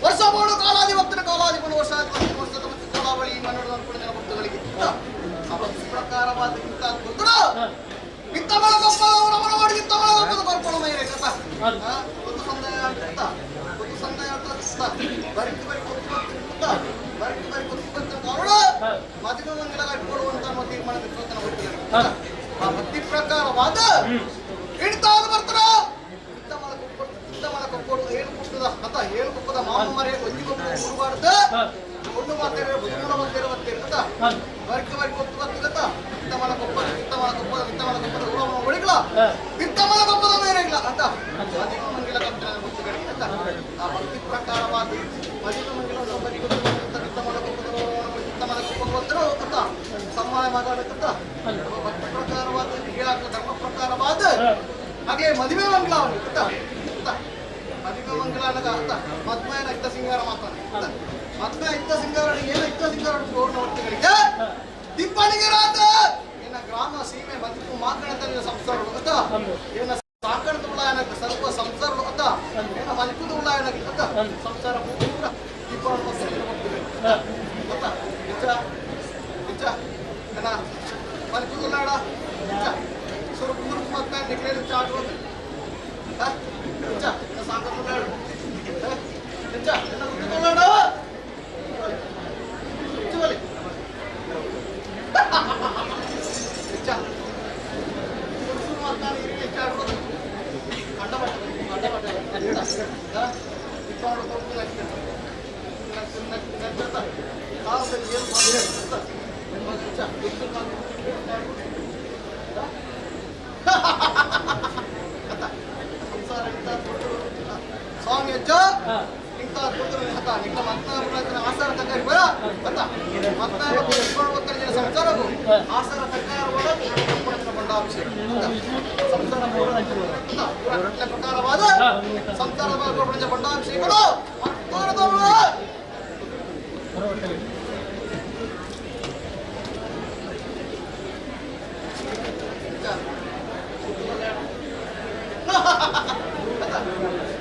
ವರ್ಷ ಮೂರು ಕಾಲಾಧಿಪತ್ಯನ ಕಾಲಾಧಿಪನ ವರ್ಷ ವರ್ಷದ ಮತ್ತು ಕೋಲಾವಳಿ ಮನ್ನಡ ಅನ್ಕೊಂಡಿದ್ದ ಭಕ್ತಗಳಿಗೆ ಪ್ರಕಾರವಾದಂತ ಇಂಥ ಮಳಗಪ್ಪ ಮಾಡಿ ಇಂಥ ಮಳಗಪ್ಪದ ಬರ್ಕೊಳ್ಳ ಮೇಲೆ ಒಂದು ಸಂದಾಯ ಅಂತ ಒಂದು ಸಂದಾಯ ಅಂತ ಬರಿಕೆ ಬರಿ ಕೊಟ್ಟು ಕಾರಣ ಮದುವೆ ಮಂಗಲ ಕಟ್ಟಿಕೊಡುವಂತ ತೀರ್ಮಾನ ಭಕ್ತಿಗಳಿಗೆ ಆ ಭಕ್ತಿ ಪ್ರಕಾರವಾದ ಹಿಡಿತಾದ ಬರ್ತಾರ ಏನು ಕುಟ್ಟದ ಅತ ಏನು ಕುಪ್ಪದ ಮಾಮ ಮರೆ ಒಂದಿಗೊಬ್ಬರು ಹುಡುಗಾಡ್ದ ಒಂದು ಮಾತೇರೆ ಬುದ್ಧಿಮೂಲ ಮಾತೇರೆ ಬರ್ತೇನೆ ಅತ ಬರಿಕೆ ಬರಿ ಕೊಟ್ಟು ಬರ್ತದ ಇಂತಮಲ ಕೊಪ್ಪದ ಉಳಮ ಒಳಿಗ್ಲ ಇಂತಮಲ ಕೊಪ್ಪದ ಮೇಲೆ ಇಲ್ಲ ಅಂತ ಮದುವೆ ಮಂಗಲ ಕಟ್ಟಿನ ಭಕ್ತಿಗಳಿಗೆ ಅಂತ ಆ ಭಕ್ತಿ ಪ್ರಕಾರವಾದ ಮದುವೆ ಮಂಗಲ ಬರಿ ಕೊಟ್ಟು ಇಂತಮಲ ಕೊಪ್ಪದ ಬಂದರು ಅಂತ ಸಮ್ಮಾನ ಮಾತಾಡಕ್ಕಂತ ಭಕ್ತಿ ಪ್ರಕಾರವಾದ ಹೇಳಾಕ ಧರ್ಮ ಪ್ರಕಾರವಾದ ಹಾಗೆ ಮದುವೆ ಮಂಗಲ ಅಂತ ಮದುವೆ ಮಂಗಲ ಅನ್ನಗ ಅಂತ ಮದ್ಮೆನ ಇದ್ದ ಸಿಂಗಾರ ಮಾತಾಡ ಮದ್ಮೆ ಇದ್ದ ಸಿಂಗಾರ ಏನ ಇದ್ದ ಸಿಂಗಾರ ಪೂರ್ಣವರ್ತಿಗಳಿಗೆ ತಿಪ್ಪಣಿಗೆ ರಾತ ಏನ ಗ್ರಾಮ ಸೀಮೆ ಬದುಕು ಮಾತನಾಡ್ತಾ ಸಂಸಾರ ಅಂತ ಏನ ಸಾಕಣದ ಉಳ್ಳಾಯನಕ್ಕೆ ಸರ್ವ ಸಂಸಾರ ಅಂತ ಏನ ಮಲ್ಕುದ ಉಳ್ಳಾಯನಕ್ಕೆ ಅಂತ ಸಂಸಾರ ಪೂರ ತಿಪ್ಪಣ ಹೋಗ್ತಿದೆ ಗೊತ್ತಾ ನಿಜ ನಿಜ ಏನ ಮಲ್ಕುದ ಉಳ್ಳಾಡ ನಿಜ ಸ್ವರೂಪ ಮುರುಕು ಮತ್ತೆ ನಿಗ್ರೇಲಿ ಚಾಡುವುದು ನಿಜ ಸಾಕಣದ ಉಳ್ಳಾಡ ನಿಜ ಏನ ಉಳ್ಳಾಡ ಸ್ವಾಮಿ ಅಜ್ಜ ಇಂಥ ನಿನ್ನ ಮತ್ತನ ಆಸಾರ ತಕ್ಕ ಮತ್ತ ಸಂಸಾರವು ಆಸಾರ ತಕ್ಕ ಬಂಡಾಭಿಷೇಕ ಸಂಸಾರ ಪ್ರಕಾರವಾದ ಸಂಸಾರ ಬಂಡಾಭಿಷೇಕಗಳು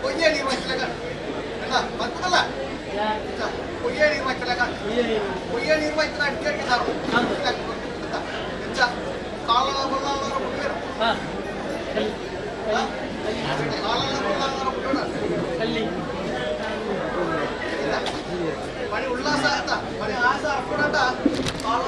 ಕೊಯ್ಯ ನೀರು ಹಾಕಿಲಾಗ ಬರ್ತದಲ್ಲ ಕೊಯ್ಯ ನೀರು ಹಾಕಿಲಾಗ ಕೊಯ್ಯ ನೀರು ಹಾಕಿದ ಅಡಿಕೆ ಹಾಕಿದಾರು ಹೆಚ್ಚ ಕಾಲ ಬಳ್ಳಾಳವರ ಬಿಟ್ಟರು ಕಾಲ ಬಳ್ಳಾಳವರ ಬಿಟ್ಟೋಣ ಮನೆ ಉಲ್ಲಾಸ ಆಯ್ತ ಮನೆ ಆಸ ಅರ್ಪಣಾಟ ಕಾಲ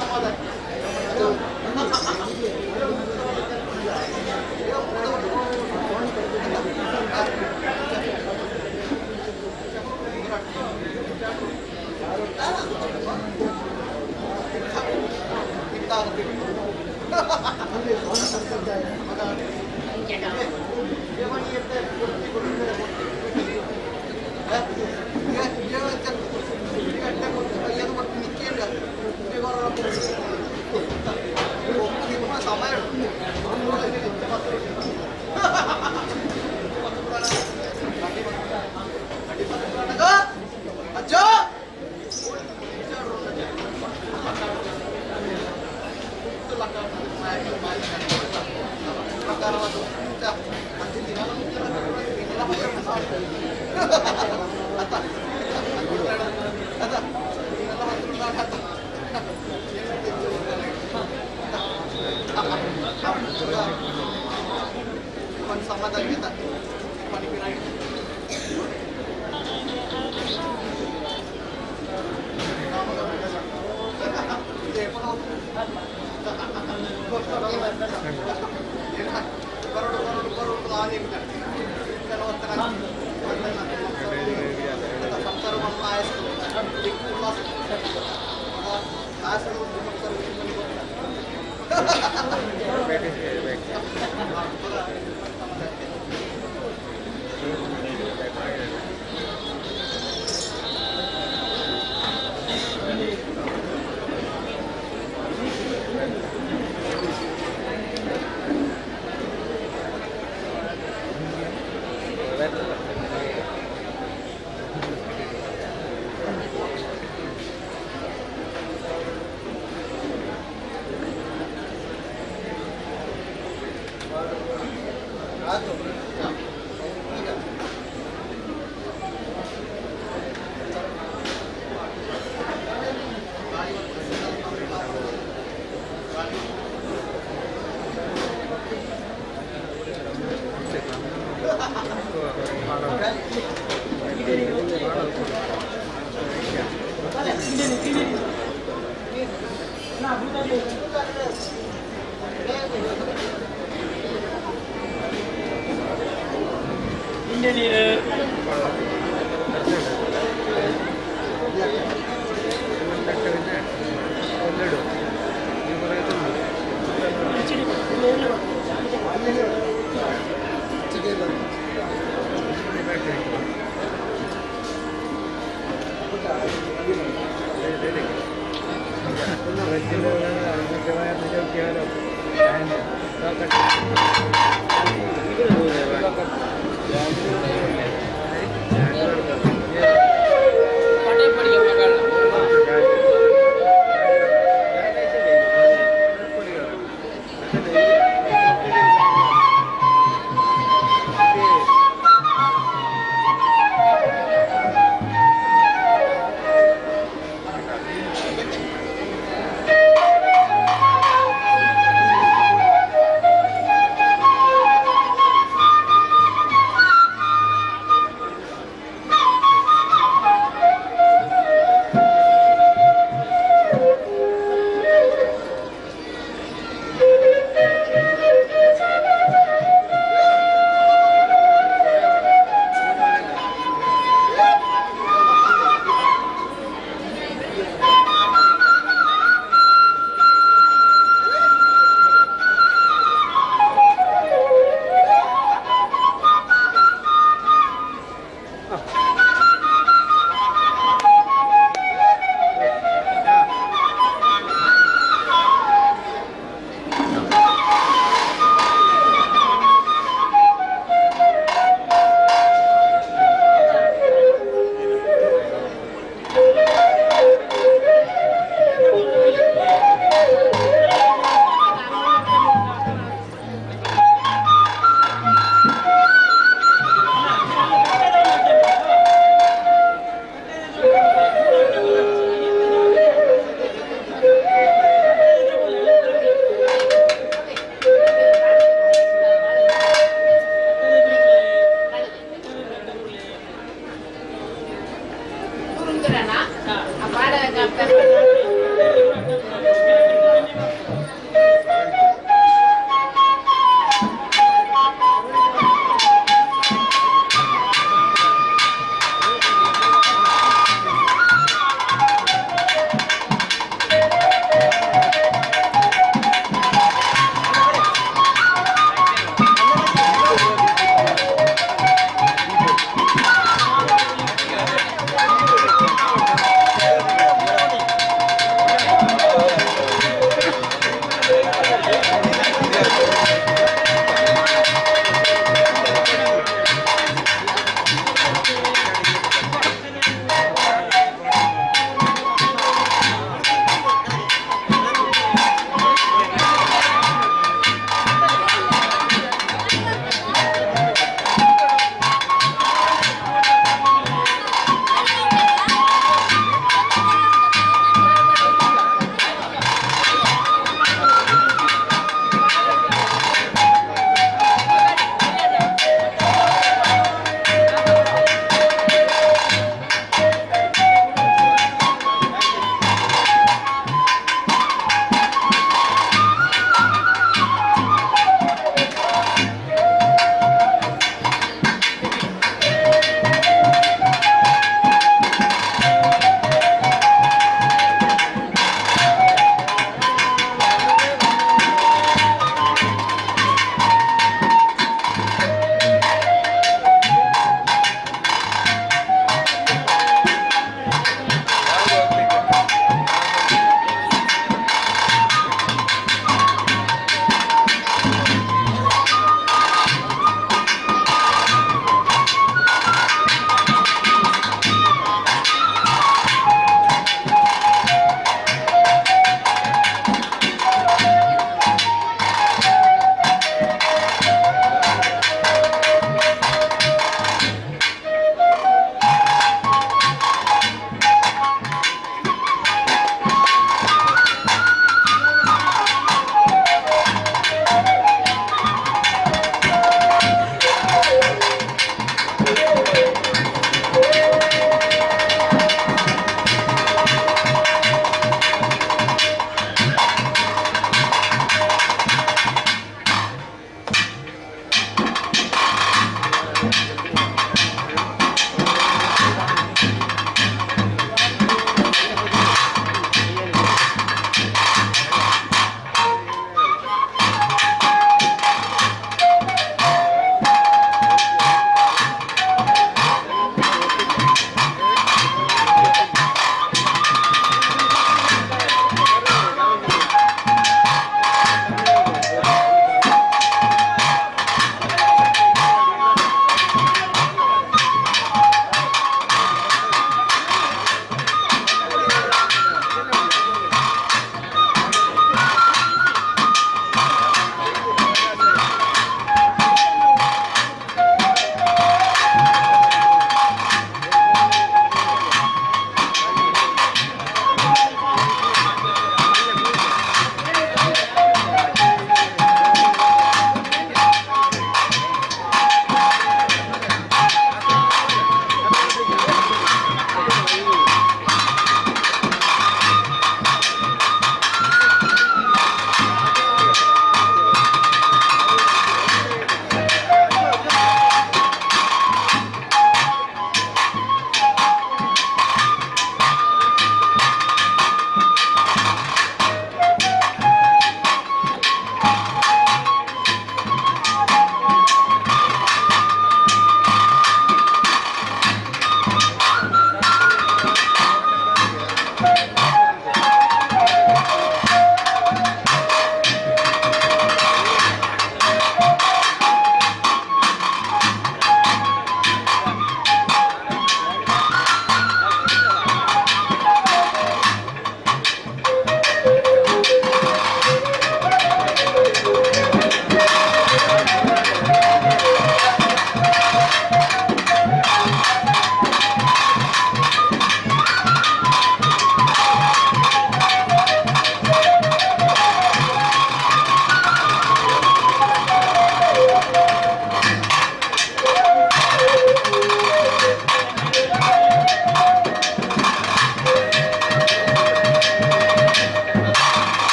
ಸಮಾಧಾನ ಸಮಯ ಅಜ್ಜ ಸಮಾಧಾನ ಹಿಂದೆ ನೀರು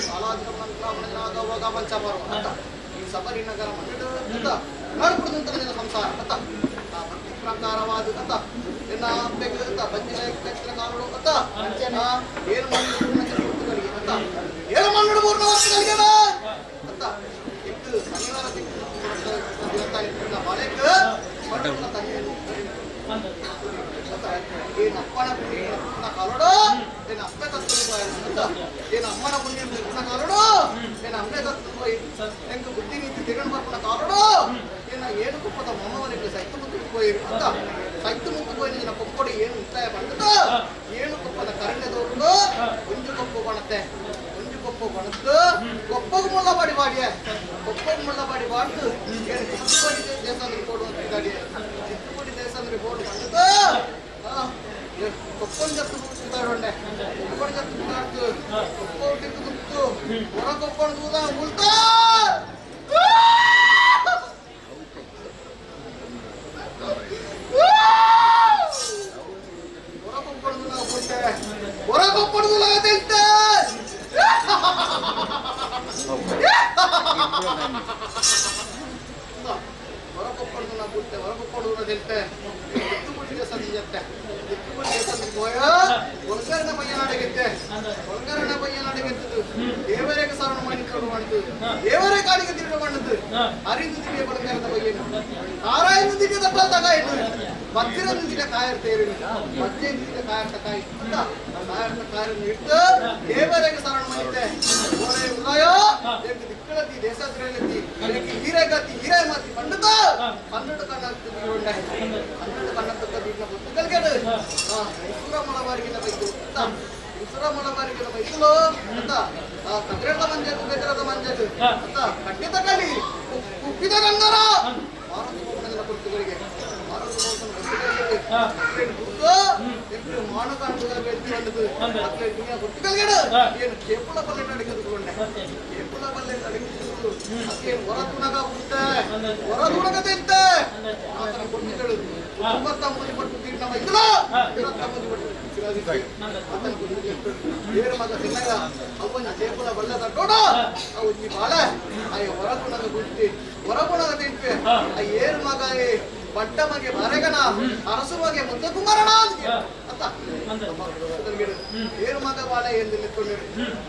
ಸಾಲಾದಿನ ಮಂಚಪರು ಅಂತ ಈ ಸಬರಿ ನಗರ ಮಂದಿರ ಅಂತ ನಡ್ಬಿಡುದಂತ ನಿನ್ನ ಸಂಸಾರ ಅಂತ ಆ ಭಕ್ತಿ ಪ್ರಕಾರವಾದ ಅಂತ ನಿನ್ನ ಬೇಕಂತ ಬಂದಿನ ಕಾಲಗಳು ಅಂತ ಏನು ಮಾಡಿಗಳಿಗೆ ಅಂತ ಏನು ಮಾಡಿ 3 ವರ್ಷಗಳಿಗೆ ಅಂತ ಇಟ್ಟು ಶನಿವಾರ ದಿನ ಬಾಳೆಕ ಮಠದ ತಂದೆಯನ್ನು ಏನ್ ಅಪ್ಪನ ಪುಣ್ಯ ಕಾಲೋಡು ಏನ್ ಅಪ್ಪ ತತ್ವ ಅಂತ ಏನ್ ಅಮ್ಮನ ಪುಣ್ಯ ಕಾಲೋಡು ಏನ್ ಅಮ್ಮೆ ತತ್ವ ಹೆಂಗ ಬುದ್ಧಿ ನೀತಿ ತಿರುಗಣ ಬರ್ಪನ ಕಾಲೋಡು ಏನ ಏನು ಕುಪ್ಪದ ಮೊಮ್ಮವನಿಗೆ ಸೈತು ಮುತ್ತು ಹೋಯಿರು ಅಂತ ಸೈತು ಮುತ್ತು ಹೋಗಿ ನಿನ್ನ ಕೊಪ್ಪಡಿ ಏನು ಉತ್ತಾಯ ಬಂದದ ಏನು ಕುಪ್ಪದ ಕರಣ್ಯದವರು ಒಂದು ಕೊಪ್ಪು ಬಣತ್ತೆ ಒಂದು ಕೊಪ್ಪು ಬಣದ್ದು ಕೊಪ್ಪಗೆ ಮುಳ್ಳ ಬಾಡಿ ಬಾಡಿಯ ಕೊಪ್ಪಗೆ ಮುಳ್ಳ ಬಾಡಿ ಬಾಡ್ದು ಏನು ಚಿತ್ತುಪಡಿ ದೇವಸ್ಥಾನಕ್ಕೆ ಕೊಡುವಂತ ಚಿತ್ತುಪಡಿ ದೇವಸ್ಥಾನಕ್ಕೆ ಕೊಡು ಬಂದದ ಕೊಪ್ಪನ ಜತ್ತು ಮುಗಿಸಿದಾಡೊಂಡೆ ಕೊಪ್ಪನ ಜತ್ತು ಮುಗಿದಾಡ್ತು ಕೊಪ್ಪ ಹುಟ್ಟಿದ್ದು ಮುಗಿತು ಹೊರ ಕೊಪ್ಪನ ದೂದ ಉಳ್ತಾ ಹೊರ ಕೊಪ್ಪಣದು ನಾವು ಕೊಟ್ಟೆ ಹೊರ ಕೊಪ್ಪಣದು ಆಗತ್ತೆ ಹೊರಕೊಪ್ಪಣದು ನಾವು ಬಿಟ್ಟೆ ಹೊರಕೊಪ್ಪಣದು ಅದೆಂತೆ ದಿಕ್ಕುಬಿಟ್ಟಿಗೆ ಸಂಜೆ ಒಳಗರಣ ಪಯ್ಯನಾಡಿಗೆತ್ತೆ ಒಳಗರಣ ಪಯ್ಯನಾಡಿಗೆತ್ತದು ದೇವರೇಗೆ ಸರಣ ಮಾಡಿಕೊಂಡು ಮಾಡಿದ್ದು ದೇವರೇ ಕಾಲಿಗೆ ತಿರುಗ ಮಾಡಿದ್ದು ಅರಿದು ದಿವ್ಯ ಬಳಗಾರದ ಪಯ್ಯನು ನಾರಾಯಣ ದಿವ್ಯ ತಪ್ಪ ತಗಾಯಿತು ಮತ್ತಿರ ದಿವ್ಯ ಕಾಯಿರ್ತೇವೆ ಮಧ್ಯೆ ದಿವ್ಯ ಕಾಯರ್ತ ಕಾಯಿ ಅಂತ ಕಾಯರ್ತ ಕಾಯನ್ನು ಇಟ್ಟು ದೇವರೇಗೆ ಸರಣ ಮಾಡಿದ್ದೆ ಓರೇ ಉದಯ ದಿಕ್ಕಳತಿ ದೇಶದ್ರಲ್ಲಿ ಹೀರೆಗತಿ ಹೀರೆ ಮಾತಿ ಪಂಡಿತ 12 ಕಣ್ಣ ತುಂಬಿಕೊಂಡೆ 12 ಕಣ್ಣ ತುಂಬಿದ ಪುಸ್ತಕಗಳು ಇಸುರಮಳ ಬಾರಿಗಿನ ಬೈತು ಅಂತ ಇಸುರಮಳ ಬಾರಿಗಿನ ಬೈತುಲು ಅಂತ ಕಗ್ರದ ಮಂಜದು ಗಜರದ ಮಂಜದು ಅಂತ ಖಂಡಿತ ಕಲಿ ಕುಪ್ಪಿದ ಗಂಧರ ಭಾರತ ಭವನದ ಪುಸ್ತಕಗಳಿಗೆ ಭಾರತ ಭವನದ ಮಾನು ಕಾಣುವುದರ ಬೆಳೆದು ಬಂದದು ಅಕ್ಕೆ ದುನಿಯಾ ಪುಸ್ತಕಗಳು ಏನು ಕೇಪುಳ ಬಲ್ಲೆ ನಡೆದುಕೊಂಡೆ ಕೇಪುಳ ಬಲ್ಲೆ ನಡೆದುಕೊಂಡು ಅಕ್ಕೆ ಹೊರತುಣಗ ಉಂಟೆ ಹೊರತುಣಗದಂತೆ ಆತನ ಪುಸ್ತಕಗಳು 99 ಪಟ್ಟು ತೀರ್ಣ ಬೈತಲ 99 ಪಟ್ಟು ಆತನ ಏರು ಮಗ ತಿನ್ನಗ ಅವನ ಕೇಪುಳ ಬಲ್ಲೆ ತಟ್ಟೋಡ ಅವು ಈ ಬಾಳೆ ಆ ಹೊರತುಣಗ ಗುಂಟಿ ಹೊರಗುಣಗ ತಿಂಪೆ ಆ ಏರು ಮಗ ಬಡ್ಡ ಮಗೆ ಬರೆಗನ ಅರಸು ಮಗೆ ಮುದ್ದ ಕುಮಾರಣ ಅಂತ ಏರು ಮಗ ಬಾಳೆ ಎಂದು ನಿಂತ್ಕೊಂಡಿರು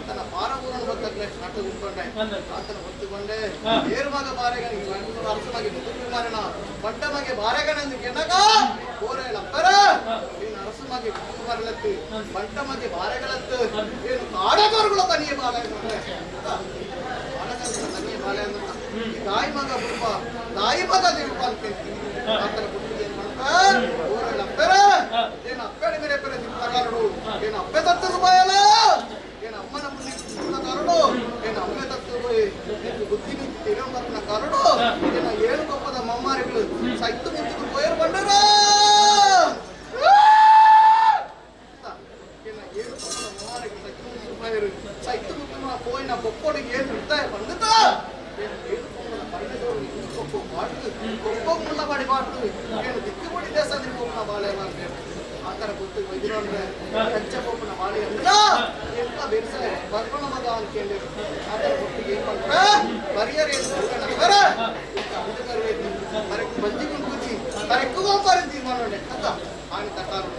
ತನ್ನ ಪಾರಪೂರನ ಬದ್ದಕ್ಕೆ ನಾಟ ಉಂಟೊಂಡೆ ಆತನ ಹೊತ್ತುಕೊಂಡೆ ಏರು ಮಗ ಬಾರೆಗನ ಅರಸು ಮಗೆ ಮುದ್ದ ಕುಮಾರಣ ಬಡ್ಡ ಮಗೆ ಬಾರೆಗನ ಎಂದು ಕೆನಗ ಕೋರೆ ಲಪ್ಪರ ನೀನು ಅರಸು ಮಗೆ ಮುದ್ದ ಕುಮಾರಲತ್ತು ಬಡ್ಡ ಮಗೆ ಬಾರೆಗಳತ್ತು ಏನು ಕಾಡಗೋರುಗಳ ತನಿಯ ಬಾಳೆ ತನಿಯ ಬಾಳೆ ಅಂತ ಈ ತಾಯಿ ಮಗ ಬುರ್ಪ ತಾಯಿ ಮಗ ದಿರುಪ ಅಂತ ಆತನ ಪುಟ್ಟಿಗೆ ಏನ್ ಮಾಡ್ತಾರೆ ಕೋರೆ ಲಪ್ಪರ ಏನು ಅಪ್ಪೆಡೆ ಬೇರೆ ಬೇರೆ ತಿಂತಾರು ಏನು ಅಪ್ಪೆ ತತ್ತು ರೂಪಾಯಲ್ಲ ಏನು ಅಮ್ಮನ ಮುಂದೆ ಕಾರಡು ಏನು ಅಮ್ಮೆ ತತ್ತು ಬುದ್ಧಿ ನೀತಿ ತಿರುಮನ ಕಾರಡು ಏನು 7 ಕೊಪ್ಪದ ಮಮ್ಮಾರಿಗಳು ಸೈತು ಮುಚ್ಚಿದು ಪೋಯರು ಬಂಡರ ಏನು 7 ಕೊಪ್ಪದ ಮಮ್ಮಾರಿಗಳು ಸೈತು ಮುಚ್ಚಿದು ಪೋಯರು ಸೈತು ಮುಚ್ಚಿನ ಪೋಯಿನ ಕೊಪ್ಪಡಿಗೆ ಏನು ಇರ್ತಾಯ ಬಂದಿತ ಕೊಪ್ಪ ಮುಳ್ಳ ಬಾಡಿ ಬಾಡ್ತು ಏನು ದಿಕ್ಕುಬಡಿ ದೇಶದಲ್ಲಿ ಹೋಗ್ನ ಬಾಳೆ ಮಾಡ್ತೇವೆ ಆತರ ಗೊತ್ತು ವೈದ್ಯರು ಅಂದ್ರೆ ಕಂಚಪೋಪನ ಬಾಳೆ ಅಂದ್ರೆ ಎಂತ ಬೆರೆಸ ಬರ್ಬಣ ಮಗ ಅಂತ ಕೇಳಿದ್ರು ಆತರ ಗೊತ್ತಿಗೆ ಏನ್ ಮಾಡ್ತಾರೆ ಬರಿಯರೇ ಕರೆಕ್ಟ್ ಬಂಜಿಕೊಂಡು ಕೂತಿ ಕರೆಕ್ಟ್ ಗೋಪಾರ ತೀರ್ಮಾನ ಅಂತ ಆನೆ ತಕಾರು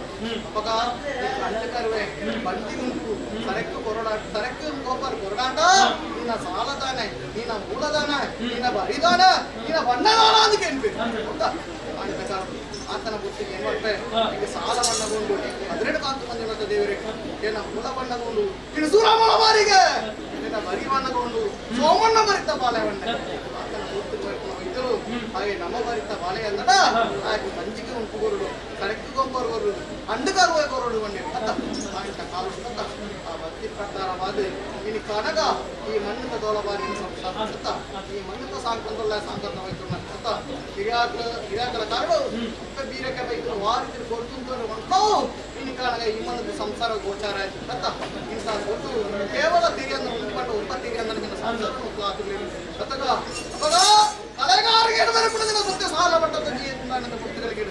ಅಪ್ಪಗ ಅಂಟಕರುವೆ ಬಂಜಿಗುಂಟು ಕರೆಕ್ಟ್ ಕೊರಡಾಟ ಕರೆಕ್ಟ್ ಗೋಪಾರ ಕೊರಡಾಟ ನಿನ್ನ ಸಾಲದಾನೆ ನಿನ್ನ ಮೂಲದಾನ ನಿನ್ನ ಬರಿದಾನ ನಿನ್ನ ಬಣ್ಣದಾನ ಅಂತ ಕೇಳ್ಬೇಕು ಅಂತ ಆನೆ ತಕಾರು ಆತನ ಬುದ್ಧಿಗೆ ಏನ್ ಮಾಡ್ತಾರೆ ಈಗ ಸಾಲ ಬಣ್ಣಗೊಂಡು 12 ಕಾಂತು ಮಂಜುನಾಥ ದೇವರಿಗೆ ಏನ ಮೂಲ ಬಣ್ಣಗೊಂಡು ಇನ್ನು ಸೂರಮಳ ಬಾರಿಗೆ ನಿನ್ನ ಬರಿ ಬಣ್ಣಗೊಂಡು ಸೋಮಣ್ಣ ಬರಿತ ಬಾಳೆ ಬಣ್ಣ ಆತನ ಬುದ್ಧಿಗೆ ಇದ್ದರು ಹಾಗೆ ನಮ್ಮ ಬರಿತ ಬಾಳೆ ಅಂದಡ ಹಾಗೆ ಮಂಜಿಗೆ ಉಂಟು ಕೊರಡು ಕರೆಕ್ಟ್ ಗೊಂಬರು ಅಂಡಗಾರುವ ಕೊರಡು ಬಣ್ಣೆ ಅಂತ ಆಯ್ತ ಕಾಲು ಅಂತ ಆ ಭಕ್ತಿ ಪ್ರಕಾರವಾದ ಇನ್ನು ಕನಗ ಈ ಮಣ್ಣದ ದೋಳಬಾರಿ ಸಂಸಾರ ಈ ಮಣ್ಣದ ಸಾಂಕೊಂದಲ್ಲ ಸಾಂಕರ್ಣವಾಯ್ತು ಅಂತ ಹಿರಿಯಾಕಲ ಕಾರಣ ಬೀರಕ್ಕೆ ಬೈತು ವಾರಿದ್ರು ಕೊಡ್ತು ಮಾಡ್ತಾವು ಇನ್ನು ಕಾಣಗ ಈ ಮಣ್ಣದ ಸಂಸಾರ ಗೋಚಾರ ಆಯ್ತು ಅಂತ ಇಂಥ ಕೊಟ್ಟು ಕೇವಲ ತಿರಿಯನ್ನು ಉಂಟು ಒಬ್ಬ ತಿರಿಯನ್ನ ಸಂಸಾರ ಅತಗ ಅಪಗ ಕಲೆಗಾರಿಗೆ ಬೇರೆ ಬಿಡದಿಲ್ಲ ಸತ್ಯ ಸಾಲ ಪಟ್ಟದ ಜೀವನದ ಪುಸ್ತಕಗಳಿಗೆ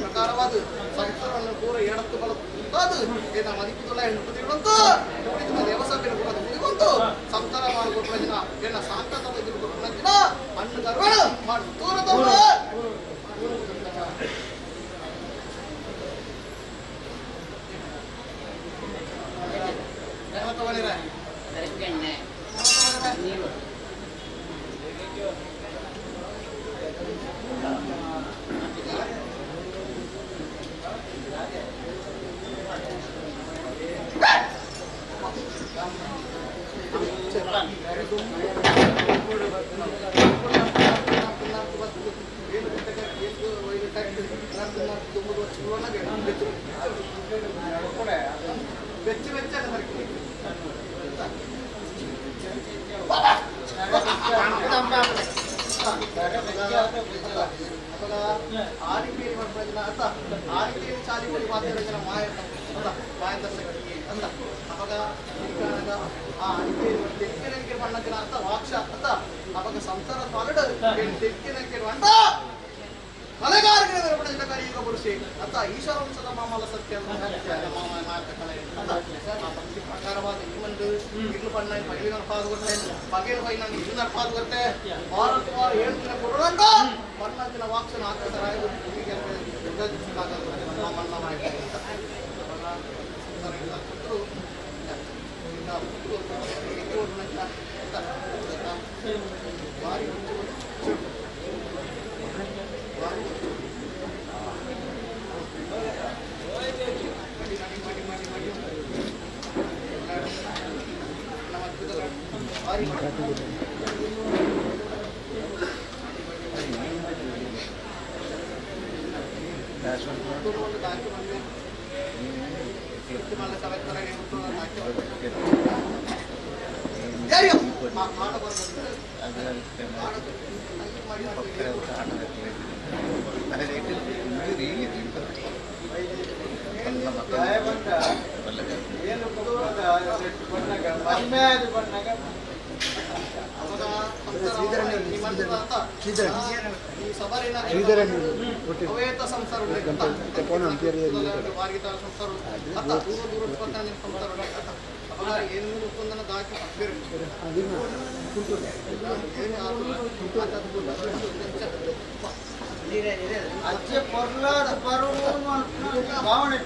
ಪ್ರಕಾರವಾದ ಸಂಸಾರವನ್ನು ಪೂರ ಎಡತ್ತು ಬಲತ್ತು ಏನ ಮದಿಪುದಲ್ಲ ಹೆಣ್ಣು ಕುದಿರುವಂತು ದೇವಸಭೆಯನ್ನು ಕೂಡ ಕುದಿರುವಂತು ಸಂಸಾರ ಮಾಡಿಕೊಟ್ಟ ದಿನ ಏನ ಸಾಂತ ಕೊಟ್ಟ ದಿನ ಹಣ್ಣು ಕರ್ಬೇಡ ಮಾಡಿ ತೋರದವ ತಗೊಂಡಿರ ಬೆಚ್ಚ ಬೆಚ್ಚ ಆರಿಕೆಯಲ್ಲಿ ಮಾಡ್ಬೋದಿಲ್ಲ ಅಂತ ಆರಿಕೆಯಲ್ಲಿ ಚಾಲಿಪಡಿ ಮಾತಾಡೋದಿನ ಮಾಯದರ್ಶಕರಿಗೆ ಅಂತ ಅವಾಗ ಆ ಆರಿಕೆಯಲ್ಲಿ ತೆಕ್ಕಿನಕ್ಕೆ ಬಣ್ಣದಿನ ಅಂತ ವಾಕ್ಷ ಅಂತ ಅವಾಗ ಸಂಸಾರ ಪಾಲಡು ತೆಕ್ಕಿನಕ್ಕೆ ಬಣ್ಣ ಮಲೆಗಾರಗಳ ನಿರ್ವಹಣೆಕಾರಿ ಈಗ ಬರುಸಿ ಅಂತ ಈಶ್ವರಂಸದ ಮಾಮಲ ಸತ್ಯ ಭಕ್ತಿ ಪ್ರಕಾರವಾದ ಇನ್ನೊಂದು ಇನ್ನು ಬಣ್ಣ ಮಹಿಳೆ ನಡಪಾದ ಬರುತ್ತೆ ಬಗೆಯ ಬೈ ನಂಗೆ ಇದು ನಡಪಾದ ಬರುತ್ತೆ ವಾರ 7 ದಿನ ಕೊಡುವಂತ ಬಣ್ಣದಿನ ವಾಕ್ಷನ ಹಾಕ್ತಾರೆ ಅವೇತ ಸಂಸಾರ ಏನು ಉತ್ಪನ್ನ ದಾಖಿ ಅಜ್ಜೆ ಪರ್ಲಾದ ಭಾವನೆ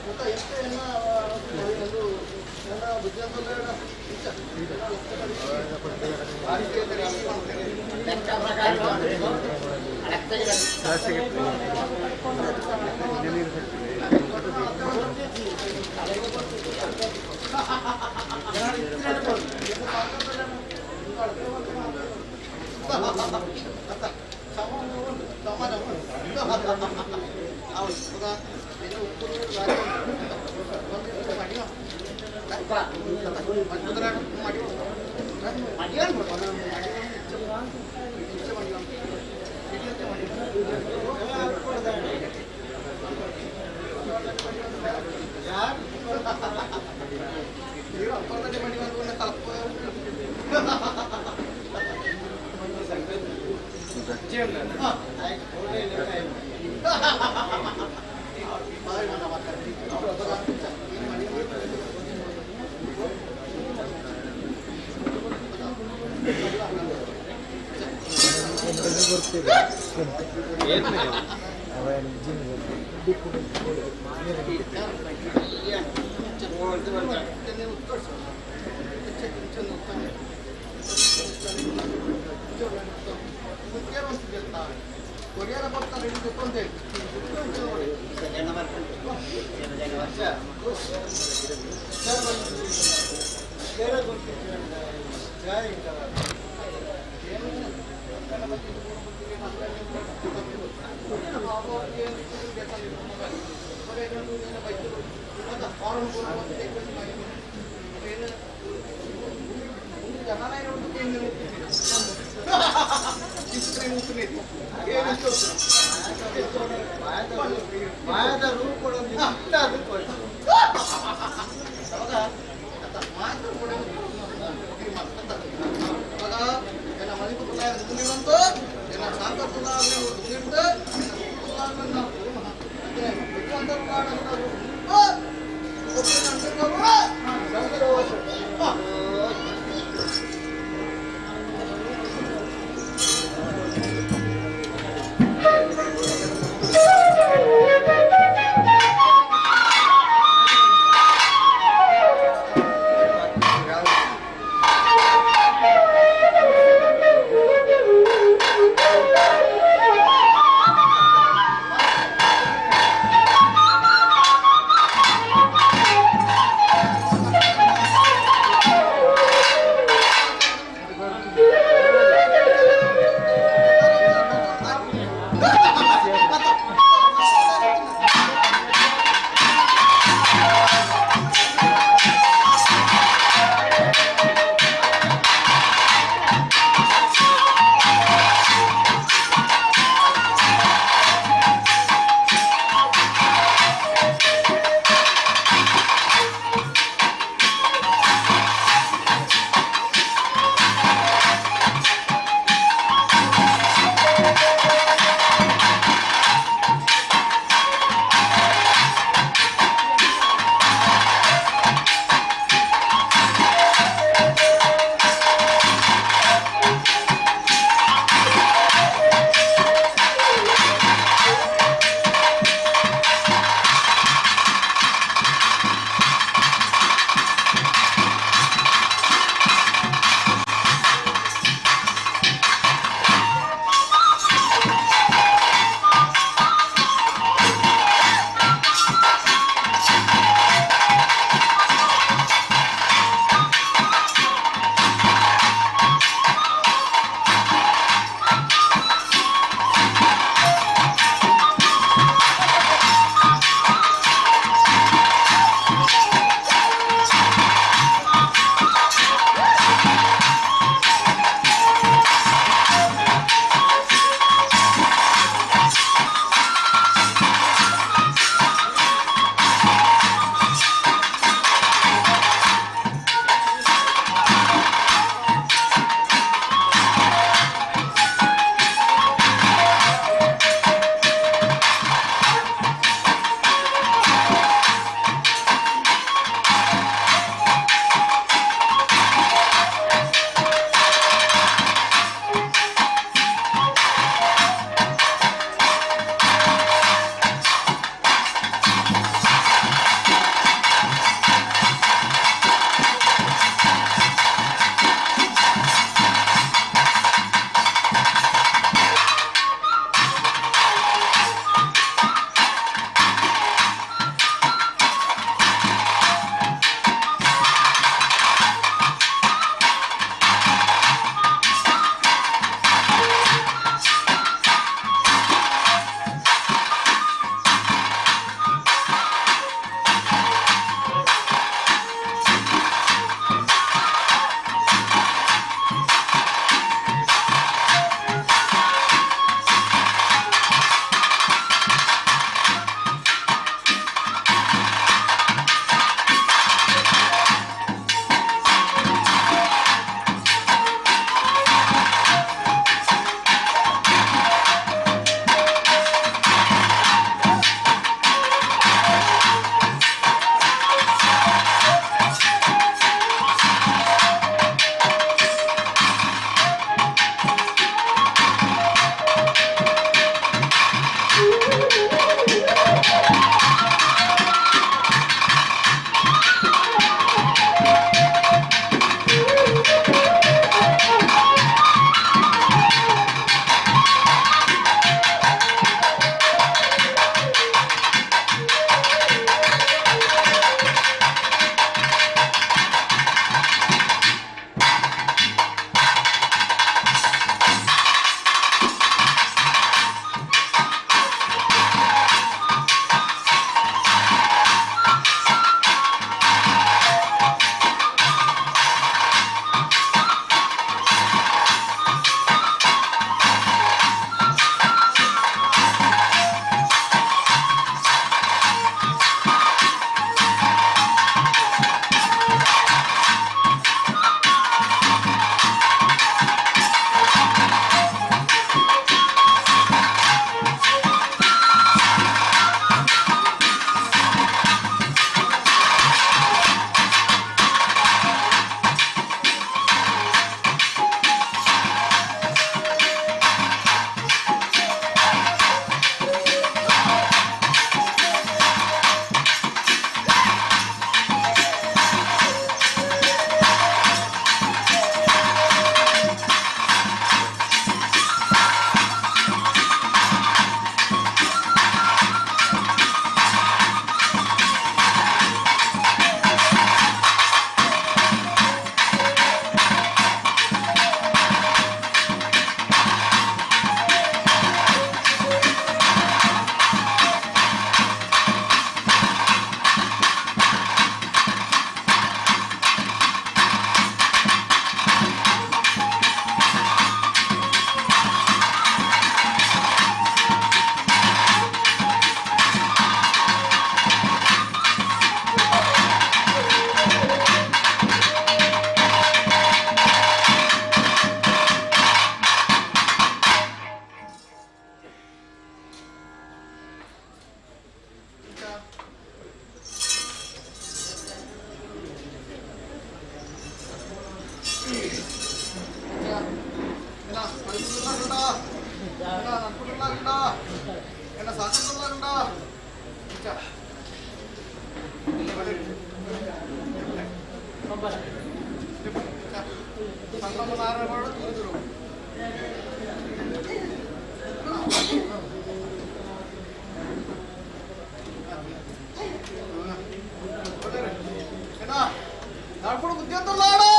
నడుపుడు ఉద్యోగంలాడా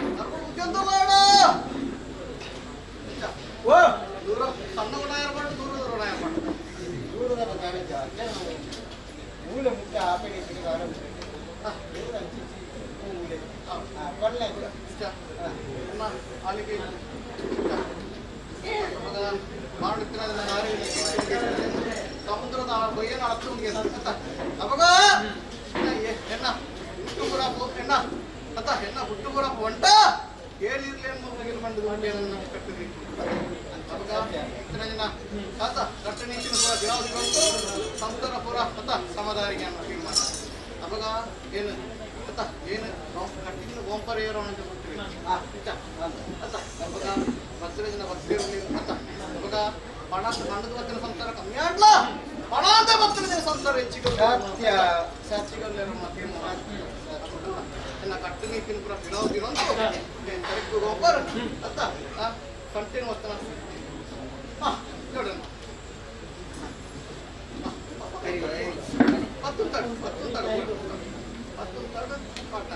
నడుపుడు ఉద్యోగంలాడా ఓ దూరం సన్నగా ఏర్పడు దూరం ఏర్పడు దూరం మూల ముక్క ఆపేది వాళ్ళకి ಸಮುದ್ರದ ಬಯ್ಯನ ಅಳತ್ತು ಅವಾಗ ಹೆಣ್ಣ ಹುಟ್ಟುಗುರ ಹೆಣ್ಣ ಅತ್ತ ಹೆಣ್ಣ ಹುಟ್ಟುಗುರ ಹೊಂಟ ಏನಿರ್ಲೇನು ಮುಗಿಲು ಬಂದು ಹೊಂಟೇನನ್ನ ಕಟ್ಟಿದ್ರಿ ಅವಾಗ ಇತ್ತಿನ ಜನ ಆತ ಕಟ್ಟ ನೀತಿನ ಪೂರ ಯಾವ್ದು ಬಂತು ಸಮುದ್ರ ಪೂರ ಅತ್ತ ಸಮದಾರಿಗೆ ಅನ್ನೋ ತೀರ್ಮಾನ ಅವಾಗ ಏನು ಅತ್ತ ಏನು ಕಟ್ಟಿನ ಗೋಂಪರ ಏರೋ ಅಂತ ಕೊಟ್ಟಿವಿ ಅತ್ತ ಅವಾಗ ಭಕ್ತರ ಜನ ಭಕ್ತಿರಲಿ ಅತ್ತ ಅವಾಗ ಪಣ ಹಣ್ಣದ ಭಕ್ತರ ಸಂಸಾರ ಕಮ್ಮಿ ಆಗ್ಲ ಪಣಾದ ಭಕ್ತರ ಜನ ಸಂಸಾರ ಹೆಚ್ಚಿಗೆ ಕಟ್ಟು ನೀತಿನ ಪುರ ಬಿಡೋದಿರೋದು ಕರೆಕ್ಟ್ ಗೋಂಪರ ಅತ್ತ ಕಂಟಿನ್ಯೂ ಒತ್ತನ ನೋಡೋಣ ಮತ್ತೊಂದು ತಡ ಪಾಠ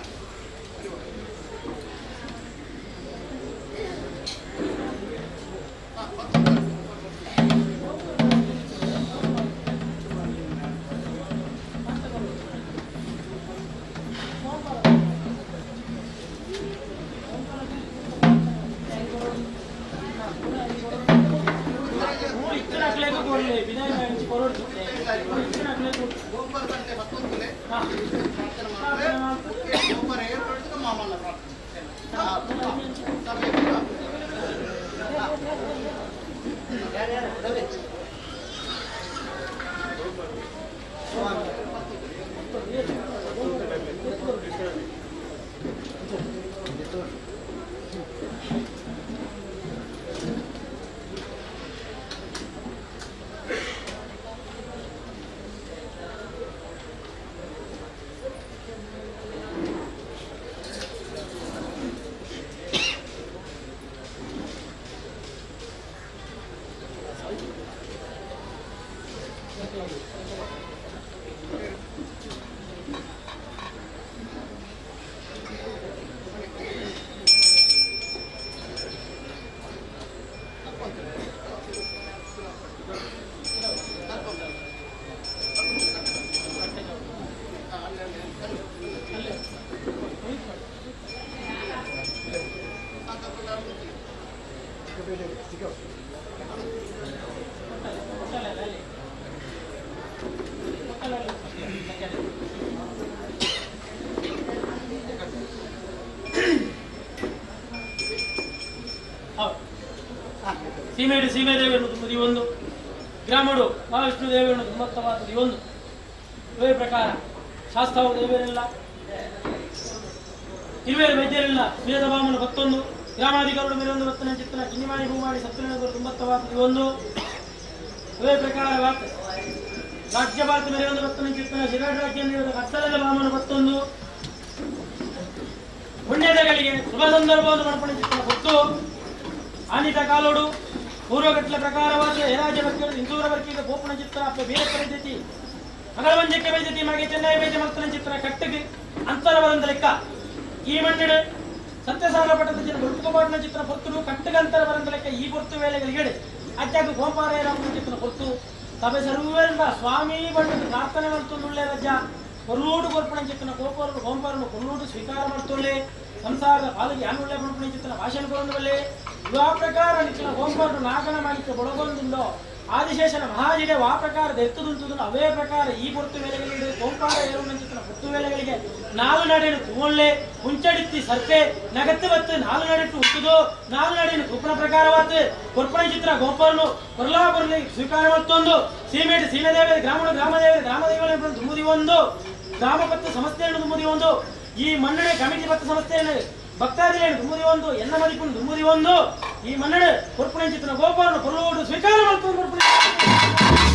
ಸೀಮೇಡು ಸೀಮೆದೇವಿಯನ್ನು ತುಂಬುದು ಒಂದು ಗ್ರಾಮಡು ಮಹಾವಿಷ್ಣು ದೇವಿಯನ್ನು ತುಂಬತ್ತವಾದದ್ದು ಒಂದು ಇವೇ ಪ್ರಕಾರ ಶಾಸ್ತ್ರವು ದೇವರೆಲ್ಲ ಇರುವೇರು ವೈದ್ಯರೆಲ್ಲ ಶ್ರೀಯದ ಬಾಮನ ಭಕ್ತೊಂದು ಗ್ರಾಮಾಧಿಕಾರಿಗಳು ಮೇಲೊಂದು ಭಕ್ತನ ಚಿತ್ತನ ಕಿನ್ನಿಮಾಡಿ ಭೂಮಾಡಿ ಸತ್ಯನಗರ ತುಂಬತ್ತವಾದದ್ದು ಒಂದು ಇವೇ ಪ್ರಕಾರ ರಾಜ್ಯ ಭಾರತ ಮೇಲೊಂದು ಭಕ್ತನ ಚಿತ್ತನ ಶಿರಾಡ್ ರಾಜ್ಯ ಕತ್ತಲದ ಬಾಮನ ಭಕ್ತೊಂದು ಪುಣ್ಯದಗಳಿಗೆ ಶುಭ ಸಂದರ್ಭವನ್ನು ಮಣಪಣೆ ಚಿತ್ತನ ಹೊತ್ತು ಆನಿತ ಕಾಲೋಡು ಪೂರ್ವಘಟ್ಲ ಪ್ರಕಾರವಾದ ಹೆರಾಜ ವರ್ಗದ ಹಿಂದೂರ ವರ್ಗೀಯ ಗೋಪಣ ಚಿತ್ರ ಅಪ್ಪ ಬೇರೆ ಪರಿಸ್ಥಿತಿ ಮಗಳವಂಜಕ್ಕೆ ವೈದ್ಯತಿ ಮಗೆ ಚೆನ್ನೈ ವೈದ್ಯ ಮಕ್ಕಳ ಚಿತ್ರ ಕಟ್ಟಿಗೆ ಅಂತರ ಬರಂದ ಲೆಕ್ಕ ಈ ಮಣ್ಣಿಡೆ ಸತ್ಯಸಾರ ಪಟ್ಟದ ಜನ ಗುರುತುಪಾಟಿನ ಚಿತ್ರ ಪೊತ್ತುಡು ಕಟ್ಟಿಗೆ ಅಂತರ ಬರಂದ ಲೆಕ್ಕ ಈ ಪೊತ್ತು ವೇಳೆಗಳಿಗೆ ಅಜ್ಜಾಗ ಗೋಪಾರಾಯರಾಮನ ಚಿತ್ರ ಪೊತ್ತು ಸಭೆ ಸರ್ವೇಂದ್ರ ಸ್ವಾಮಿ ಬಣ್ಣದ ಪ್ರಾರ್ಥನೆ ಮಾಡ್ತೊಳ್ಳೆ ರಜ ಕೊಲ್ಲೂಡು ಗೊರ್ಪಣ ಚಿತ್ರನ ಗೋಪಾರನು ಗೋಂಪಾರನು ಕೊಲ್ಲೂಡು ಸ್ವೀಕಾರ ಮಾಡ್ತೊಳ್ಳೆ ಸಂಸಾರದ ಪಾಲಿಗೆ ಯಾನುಳ್ಳೆ ಬಣ್ಣ ಚಿತ್ರನ ಭಾಷಣ ಕೊರೊಂದುವಲ್ಲೇ ಆ ಪ್ರಕಾರ ನಿಟ್ಟಿನ ಗೋಂಪಾರನು ನಾಗನ ಮಾಡಿಕ್ಕೆ ಬೊಳಗೊಂದುಂಡೋ ಆದಿಶೇಷನ ಮಹಾಜಿಡೆ ಆ ಪ್ರಕಾರದ ಎತ್ತುದುಂಟುದು ಅವೇ ಪ್ರಕಾರ ಈ ಪೊತ್ತು ವೇಳೆಗಳಿಗೆ ಗೋಂಪಾರ ಏರುಣ ಚಿತ್ರನ ಪೊತ್ತು ವೇಳೆಗಳಿಗೆ ನಾಲು ನಡೆನು ತುಮೊಳ್ಳೆ ಮುಂಚಡಿತ್ತಿ ಸರ್ಪೆ ನಗತ್ತು ಬತ್ತು ನಾಲು ನಡೆಟ್ಟು ಹುಟ್ಟುದು ನಾಲು ನಡೆನು ಕುಪ್ಪಣ ಪ್ರಕಾರವಾತು ಕೊರ್ಪಣ ಚಿತ್ರ ಗೋಪಾರನು ಕೊರ್ಲಾ ಕೊರ್ಲಿ ಸ್ವೀಕಾರ ಮತ್ತೊಂದು ಸೀಮೆಡು ಸೀಮೆದೇವರ ಗ್ರಾಮದೇವರ ಗ್ರಾಮದೇವರ ತುಂಬುದಿ ಒಂದು ಗ್ರಾಮ ಪತ್ತು ಸಮಸ್ಯೆಯನ್ನು ತುಂಬುದಿ ಒಂದು ಈ ಮನ್ನಣೆ ಕಮಿಟಿ ಭಕ್ತ ಸಂಸ್ಥೆಯನ್ನು ಭಕ್ತಾದಿಗಳನ್ನು ತುಂಬುದಿ ಒಂದು ಎನ್ನ ಮದಿಪುನ್ನು ತುಂಬುದಿ ಒಂದು ಈ ಮನ್ನಣೆ ಕೊರ್ಪುಣೆ ಚಿತ್ರ ಗೋಪಾಲನ ಕೊಲ್ಲೋಡು ಸ್ವೀಕಾರ ಮಾಡ್ಕೊಂಡು ಕೊರ್ಪುಣೆ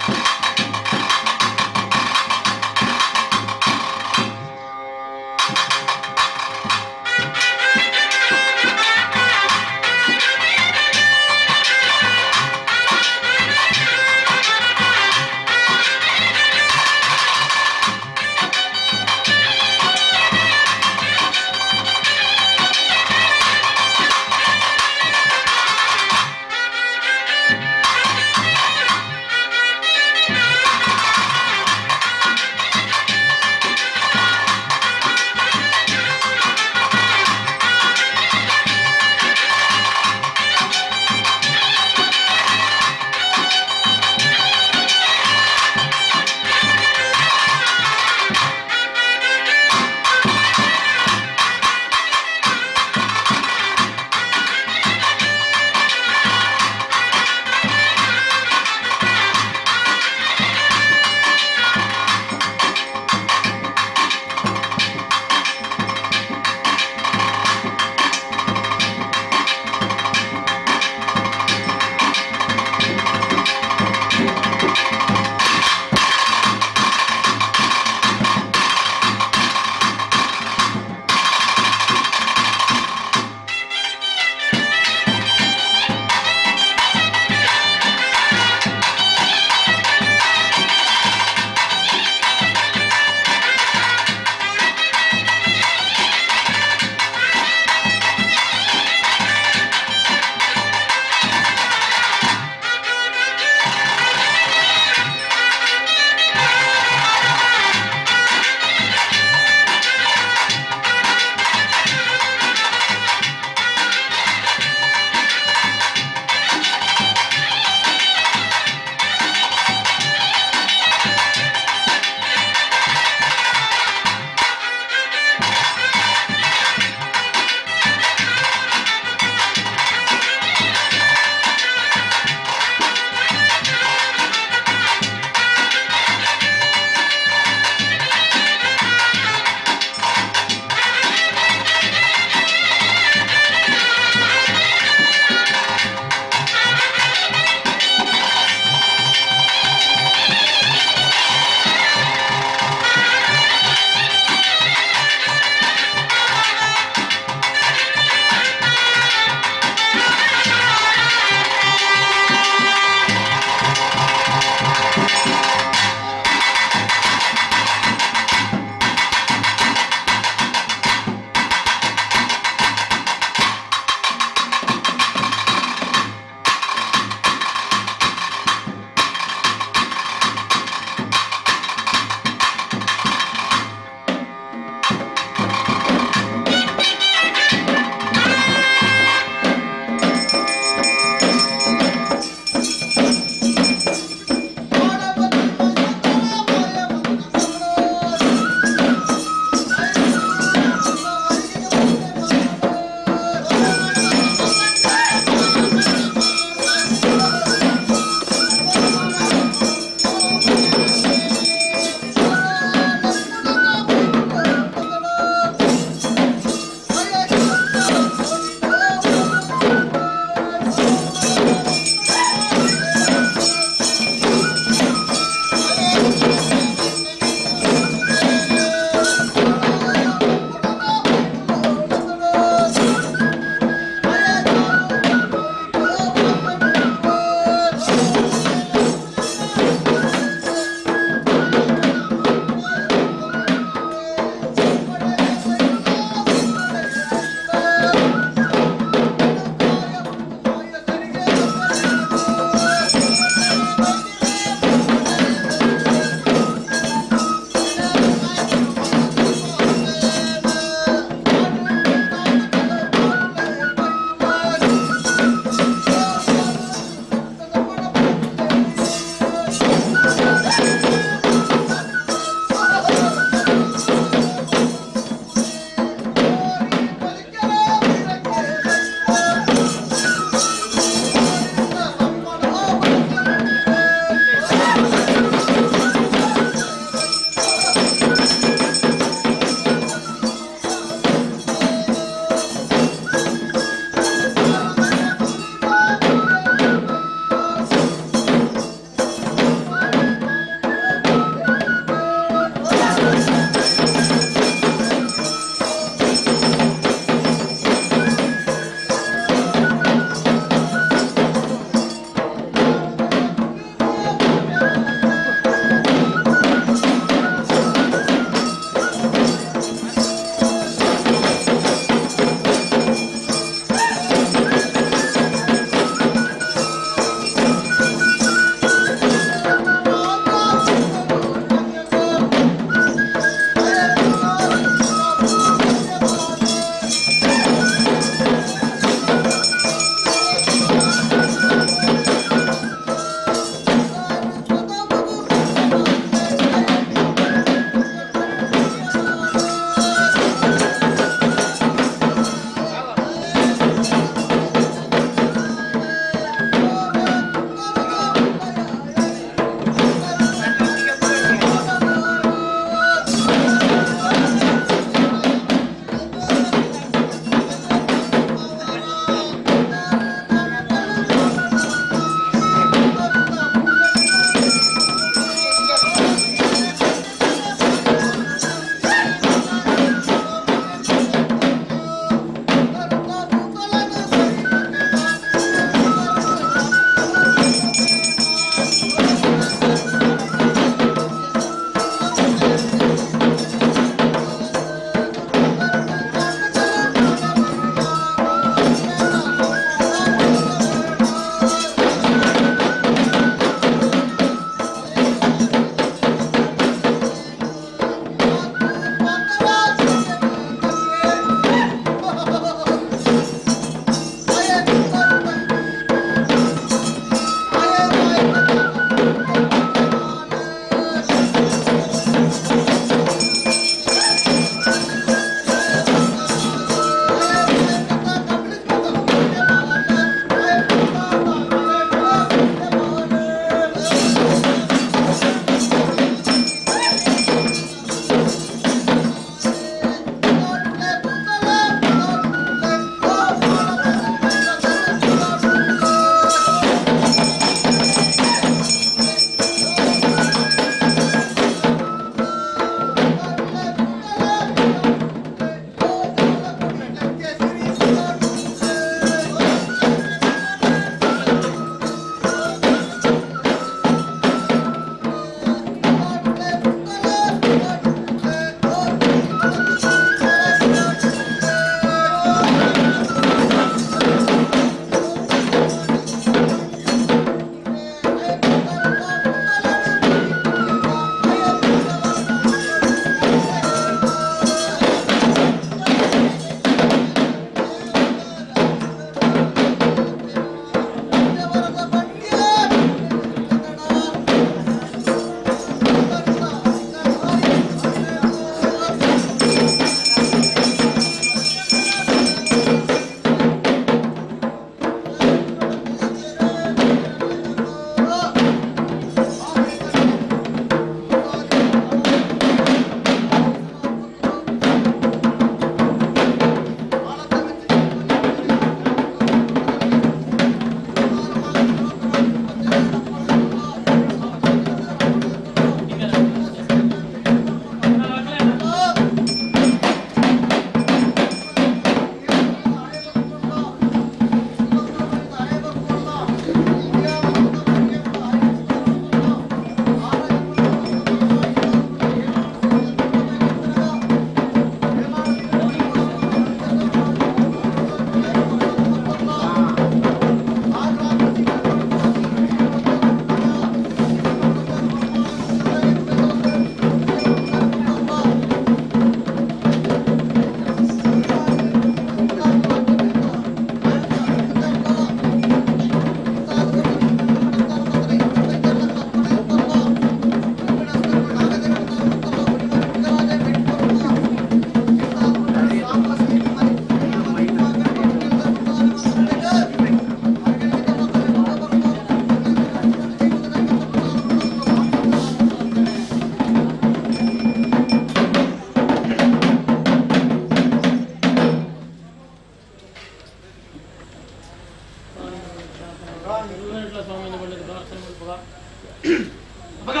ಮಗ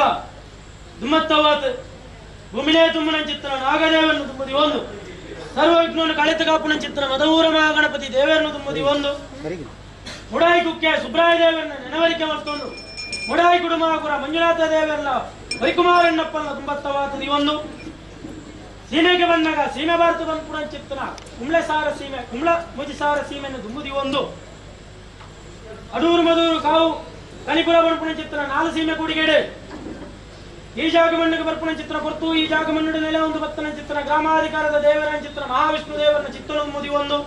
ದುಮ್ಮತ್ತವಾತ್ ಭೂಮಿನೇ ತುಮ್ಮನ ಚಿತ್ರ ನಾಗದೇವರನ್ನು ತುಂಬುದಿ ಒಂದು ಸರ್ವ ವಿಘ್ನವನ್ನು ಕಳೆತ ಕಾಪುನ ಚಿತ್ರ ಮದವೂರ ಮಹಾಗಣಪತಿ ದೇವರನ್ನು ತುಂಬುದಿ ಒಂದು ಮುಡಾಯಿ ಕುಕ್ಕೆ ಸುಬ್ರಾಯ ದೇವರನ್ನ ನೆನವರಿಕೆ ಮಾಡ್ಕೊಂಡು ಮುಡಾಯಿ ಕುಡುಮಾಗುರ ಮಂಜುನಾಥ ದೇವರನ್ನ ವೈಕುಮಾರಣ್ಣಪ್ಪನ ತುಂಬತ್ತವಾತದಿ ಒಂದು ಸೀಮೆಗೆ ಬಂದಾಗ ಸೀಮೆ ಭಾರತ ಬಂದ್ಪುಣ ಚಿತ್ರ ಕುಂಬ್ಳೆ ಸಾರ ಸೀಮೆ ಕುಂಬ್ಳ ಮುಜಿ ಸಾರ ಸೀಮೆಯನ್ನು ತುಂಬುದಿ ಒಂದು ಅಡೂರು ಮದೂರು ಕಾವು ಕನಿಪುರ ಬಂದ್ಪುಣ ಚಿತ್ರ ನಾಲು ಸೀಮೆ ಕೂಡಿಗೆಡೆ ಈ ಜಾಗ ಮಣ್ಣಿಗೆ ಬರ್ಪುಣ ಚಿತ್ರ ಕೊರ್ತು ಈ ಜಾಗ ಮಣ್ಣು ನೆಲೆ ಒಂದು ಬತ್ತನ ಚಿತ್ರ ಗ್ರಾಮಾಧಿಕಾರದ ದೇವರ ಚಿತ್ರ ಮಹಾವಿಷ್ಣು ದೇವರನ್ನ ಚಿತ್ತಳು ಮುದಿ ಒಂದು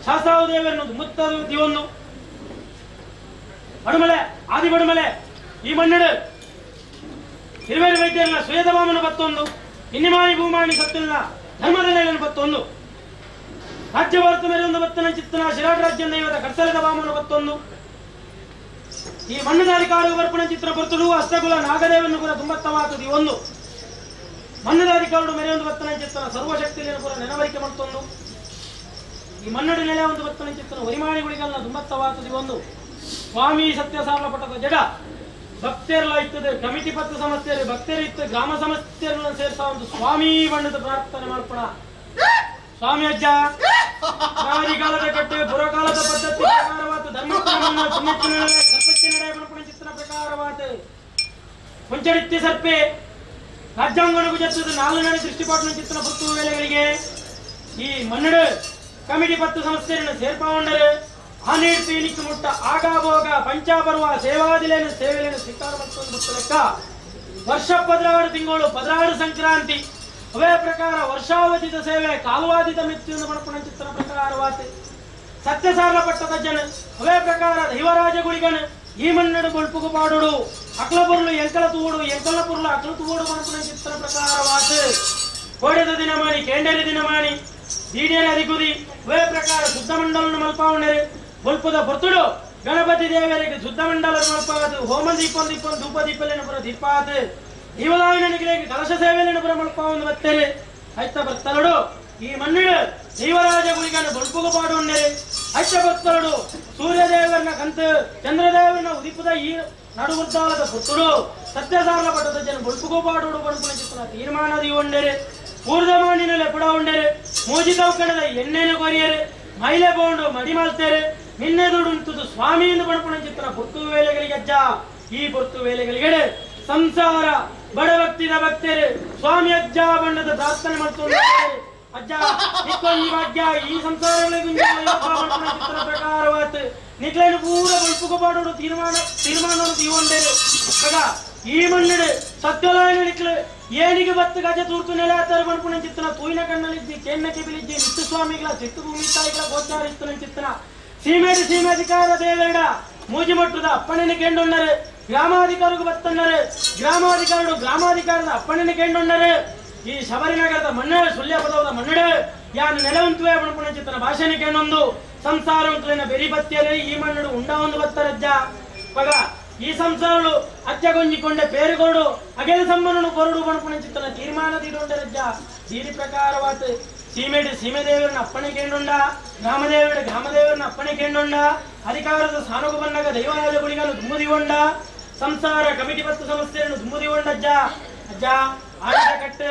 ಶಾಸ್ತ್ರಾವ ದೇವರನ್ನು ಮುತ್ತದಿ ಒಂದು ಬಡುಮಲೆ ಆದಿ ಬಡುಮಲೆ ಈ ಮಣ್ಣಡು ಹಿರಿವೇರಿ ವೈದ್ಯರನ್ನ ಶ್ವೇತ ಬಾಮನ ಬತ್ತೊಂದು ಇನ್ನಿಮಾನಿ ಭೂಮಾನಿ ಸತ್ತಿನ ಧರ್ಮದ ನೆಲೆಯನ್ನು ಬತ್ತೊಂದು ರಾಜ್ಯ ಭಾರತ ಮೇಲೆ ಒಂದು ಬತ್ತನ ಚಿತ್ತನ ಶಿರಾಟ ರಾಜ್ಯ ದೈವದ ಕರ್ಸಲದ ಬಾಮನ ಬತ್ತೊಂದು ಈ ಮಣ್ಣದ ಅಧಿಕಾರಿ ಬರ್ಪಣ ಚಿತ್ರ ಬರ್ತಡು ಅಷ್ಟಕುಲ ನಾಗದೇವನ್ನು ಕೂಡ ತುಂಬತ್ತವಾತದಿ ಒಂದು ಮಣ್ಣದ ಅಧಿಕಾರು ಮೇಲೆ ಒಂದು ಬತ್ತನ ಚಿತ್ರ ಸರ್ವಶಕ್ತಿಯನ್ನು ಕೂಡ ನೆನವರಿಕೆ ಮಾಡ್ತೊಂದು ಈ ಮಣ್ಣಡಿ ನೆಲೆ ಒಂದು ಬತ್ತನ ಚಿತ್ರ ವರಿಮಾಣಿಗಳಿಗೆಲ್ಲ ತುಂಬತ್ತವಾತದಿ ಒಂದು ಸ್ವಾಮಿ ಸತ್ಯ ಸಾರಲಪಟ್ಟದ ಜಡ ಭಕ್ತರೆಲ್ಲ ಇರ್ತದೆ ಕಮಿಟಿ ಪತ್ರ ಸಮಸ್ಯೆ ಭಕ್ತರು ಇತ್ತು ಗ್ರಾಮ ಸಮಸ್ಯೆಗಳನ್ನ ಸೇರ್ತಾ ಒಂದು ಸ್ವಾಮಿ ಬಣ್ಣದ ಪ್ರಾರ್ಥನೆ ಮಾಡ್ಕೊಳ ಸ್ವಾಮಿ ಅಜ್ಜ ಕಾಲದ ಕಟ್ಟೆ ಪುರಕಾಲದ ಪದ್ಧತಿ ಪ್ರಕಾರವಾದ ಧರ್ಮಸ್ಥಾನ ಸರ್ಪಚ್ಚ ಚಿತ್ರ ಪ್ರಕಾರವಾದ ಕೊಂಚಡಿತ್ಯ ಸರ್ಪೆ ರಾಜ್ಯಾಂಗಣಗೂ ಜತ್ತದ ನಾಲ್ಕು ನಡೆ ದೃಷ್ಟಿಪಾಟನ ಚಿತ್ರ ಪುತ್ತು ವೇಳೆಗಳಿಗೆ ಈ ಮನ್ನಡ ಕಮಿಟಿ ಪತ್ತು ಸಂಸ್ಥೆಯನ್ನು ಸೇರ್ಪಗೊಂಡರೆ ಆನೇರ್ತಿ ನಿಕ್ಕು ಮುಟ್ಟ ಆಗಾಭೋಗ ಪಂಚಾಪರ್ವ ಸೇವಾದಿಲೇನು ಸೇವೆಯನ್ನು ಸ್ವೀಕಾರ ಮಾಡ್ಕೊಂಡು ಲೆಕ್ಕ ವರ್ಷ 16 ತಿಂಗಳು 16 ಸಂಕ್ರಾಂತಿ ಅವೇ ಪ್ರಕಾರ ವರ್ಷಾವಧಿತ ಸೇವೆ ಕಾಲವಾದಿತ ಮೆಚ್ಚುವನ್ನು ಪಡ್ಕೊಂಡ ಚಿತ್ರ ಪ್ರಕಾರವಾತೆ ಸತ್ಯ ಸಾರಲಪಟ್ಟದ ಜನ ಅವೇ ಪ್ರಕಾರ ದೈವರಾಜ ಗುಳಿಗನ ಈ ಮಣ್ಣಡು ಬೊಳ್ಪುಗು ಪಾಡುಡು ಅಕ್ಲ ಪುರ್ಲು ಎಂಕಲ ತೂಡು ಎಂಕಲ ಪುರ್ಲು ಅಕ್ಲ ತೂಡು ಪಡ್ಕೊಂಡ ಚಿತ್ರ ಪ್ರಕಾರವಾತೆ ಕೋಡೆದ ದಿನಮಾಣಿ ಕೇಂಡರಿ ದಿನಮಾಣಿ ದೀಡಿಯರ ಅಧಿಗುದಿ ಅವೇ ಪ್ರಕಾರ ಶುದ್ಧ ಮಂಡಲನ್ನು ಮಲ್ಪಾವಣೆರೆ ಬೊಲ್ಪದ ಬರ್ತುಡು ಗಣಪತಿ ದೇವರಿಗೆ ಶುದ್ಧ ಮಂಡಲ ಮಲ್ಪಾದು ಹೋಮ ದೀಪ ಧೂಪ ದೀಪಲೇನ ಪುರ ದೀಪಾತ್ ದೀವಲಾವಿನಿಗೆ ಕಲಶ ಸೇವೆಯನ್ನು ಪುರ ಮಲ್ಪಾವನ್ನು ಬತ್ತರೆ ಆಯ್ತ ಬರ್ತಲಡು ಈ ಮಣ್ಣಿಡು ದೈವರಾಜ ಗುಳಿಗನ್ನು ಬೊಲ್ಪುಗು ಪಾಡುಂಡರೆ ಆಯ್ತ ಬರ್ತಲಡು ಸೂರ್ಯದೇವರನ್ನ ಕಂತು ಚಂದ್ರದೇವರನ್ನ ಉದಿಪುದ ಈ ನಡುಗುದ್ದಾಲದ ಪುತ್ತುಡು ಸತ್ಯ ಸಾರಲ ಪಟ್ಟದ ಜನ ಬೊಲ್ಪುಗು ಪಾಡುಡು ಬಣ್ಪುಣ ಚಿತ್ರ ತೀರ್ಮಾನದಿ ಉಂಡೆರೆ ಪೂರ್ದ ಮಣ್ಣಿನಲ್ಲಿ ಪುಡ ಉಂಡೆರೆ ಮೂಜಿ ತೌಕಣದ ಎಣ್ಣೆನು ಕೊರಿಯರೆ ಮೈಲೆ ಬೋಂಡು ಮಡಿ ಮಲ್ತೇರೆ ನಿನ್ನೆ ದುಡುಂತುದು ಸ್ವಾಮಿಯಿಂದ ಬಣ್ಪುಣ ಚಿತ್ರ ಪುರ್ತು ವೇಳೆಗಳಿಗೆ ಅಜ್ಜ ಈ ಪುರ್ತು ವೇಳೆಗಳಿಗೆ ಸಂಸಾರ ಬಡ ಭಕ್ತಿದ ಭಕ್ತರು ಸ್ವಾಮಿ ಅಜ್ಜ ಬಣ್ಣದ ಪ್ರಾರ್ಥನೆ ಮಾಡ್ತಾರೆ ಅಜ್ಜ ನಿಕ್ಕೊಂದು ಭಾಗ್ಯ ಈ ಸಂಸಾರಗಳಿಗೆ ಚಿತ್ರ ಪ್ರಕಾರವಾತ ನಿಕ್ಲೇನು ಪೂರ ಬಲ್ಪುಗ ಪಾಡೋಡು ತೀರ್ಮಾನ ತೀವೊಂಡೇರು ಈ ಮಣ್ಣಡೆ ಸತ್ಯಲಾಯನ ನಿಕ್ಲೆ ಏನಿಗೆ ಬತ್ತು ಗಜ ತೂರ್ತು ನೆಲೆ ಆತರ ಬಣ್ಪುಣ ಚಿತ್ರ ತೂಯಿನ ಕಣ್ಣಲ್ಲಿದ್ದಿ ಕೇನ್ನಕ್ಕೆ ಬಿಲಿದ್ದಿ ನಿತ್ಯ ಸ್ವಾಮಿಗಳ ಚಿತ್ತು ಭೂಮಿ ತಾಯಿಗಳ ಗೋಚಾರ ಇತ್ತು ಚಿತ್ರ ಸೀಮಾಧಿಕಾರ ದೇವರಡ ಮೂಜಿ ಮಟ್ಟದ ಅಪ್ಪಣೆನ ಕೇಂಡೊಂಡರೆ ಗ್ರಾಮಾಧಿಕಾರಿಗೂ ಬತ್ತನ್ನರೆ ಗ್ರಾಮಾಧಿಕಾರದ ಅಪ್ಪಣೆನ ಕೇಂಡೊಂಡರೆ ಈ ಶಬರಿನಗರದ ಮಣ್ಣೆ ಸುಳ್ಯ ಪದವದ ಮಣ್ಣಡೆ ಯಾನು ನೆಲವಂತುವೆ ಬಣ್ಪುಣ ಚಿತ್ರ ಭಾಷೆನ ಕೇಂಡೊಂದು ಸಂಸಾರವಂತುವಿನ ಬೆರಿ ಬತ್ತಿಯರೆ ಈ ಮಣ್ಣಡು ಉಂಡ ಒಂದು ಬತ್ತರಜ್ಜ ಪಗ ಈ ಸಂಸಾರಗಳು ಅಜ್ಜಗೊಂಜಿಕೊಂಡೆ ಪೇರುಗೋಡು ಅಗೆದ ಸಂಬಂಧನು ಕೊರಡು ಬಣ್ಪುಣ ಚಿತ್ರ ತೀರ್ಮಾನದಿಡೊಂಡರಜ್ಜ ದೀರಿ ಪ್ರಕಾರವಾತ ಸೀಮೆ ದೇವರನ್ನ ಅಪ್ಪಣೆ ಕೇಂಡೊಂಡ ಗ್ರಾಮದೇವರನ್ನ ಅಪ್ಪಣೆ ಕೇಂಡೊಂಡ ಅಧಿಕಾರದ ಸಾನುಗು ಬಣ್ಣಗ ದೈವರಾಜ ಗುಳಿಗನ್ನು ದುಮ್ಮುದಿಗೊಂಡ ಸಂಸಾರ ಕಮಿಟಿ ಪತ್ತು ಸಮಸ್ಯೆಯನ್ನು ದುಮ್ಮುದಿಗೊಂಡಜ್ಜ ಅಜ್ಜ ಆಡಿದ ಕಟ್ಟೆ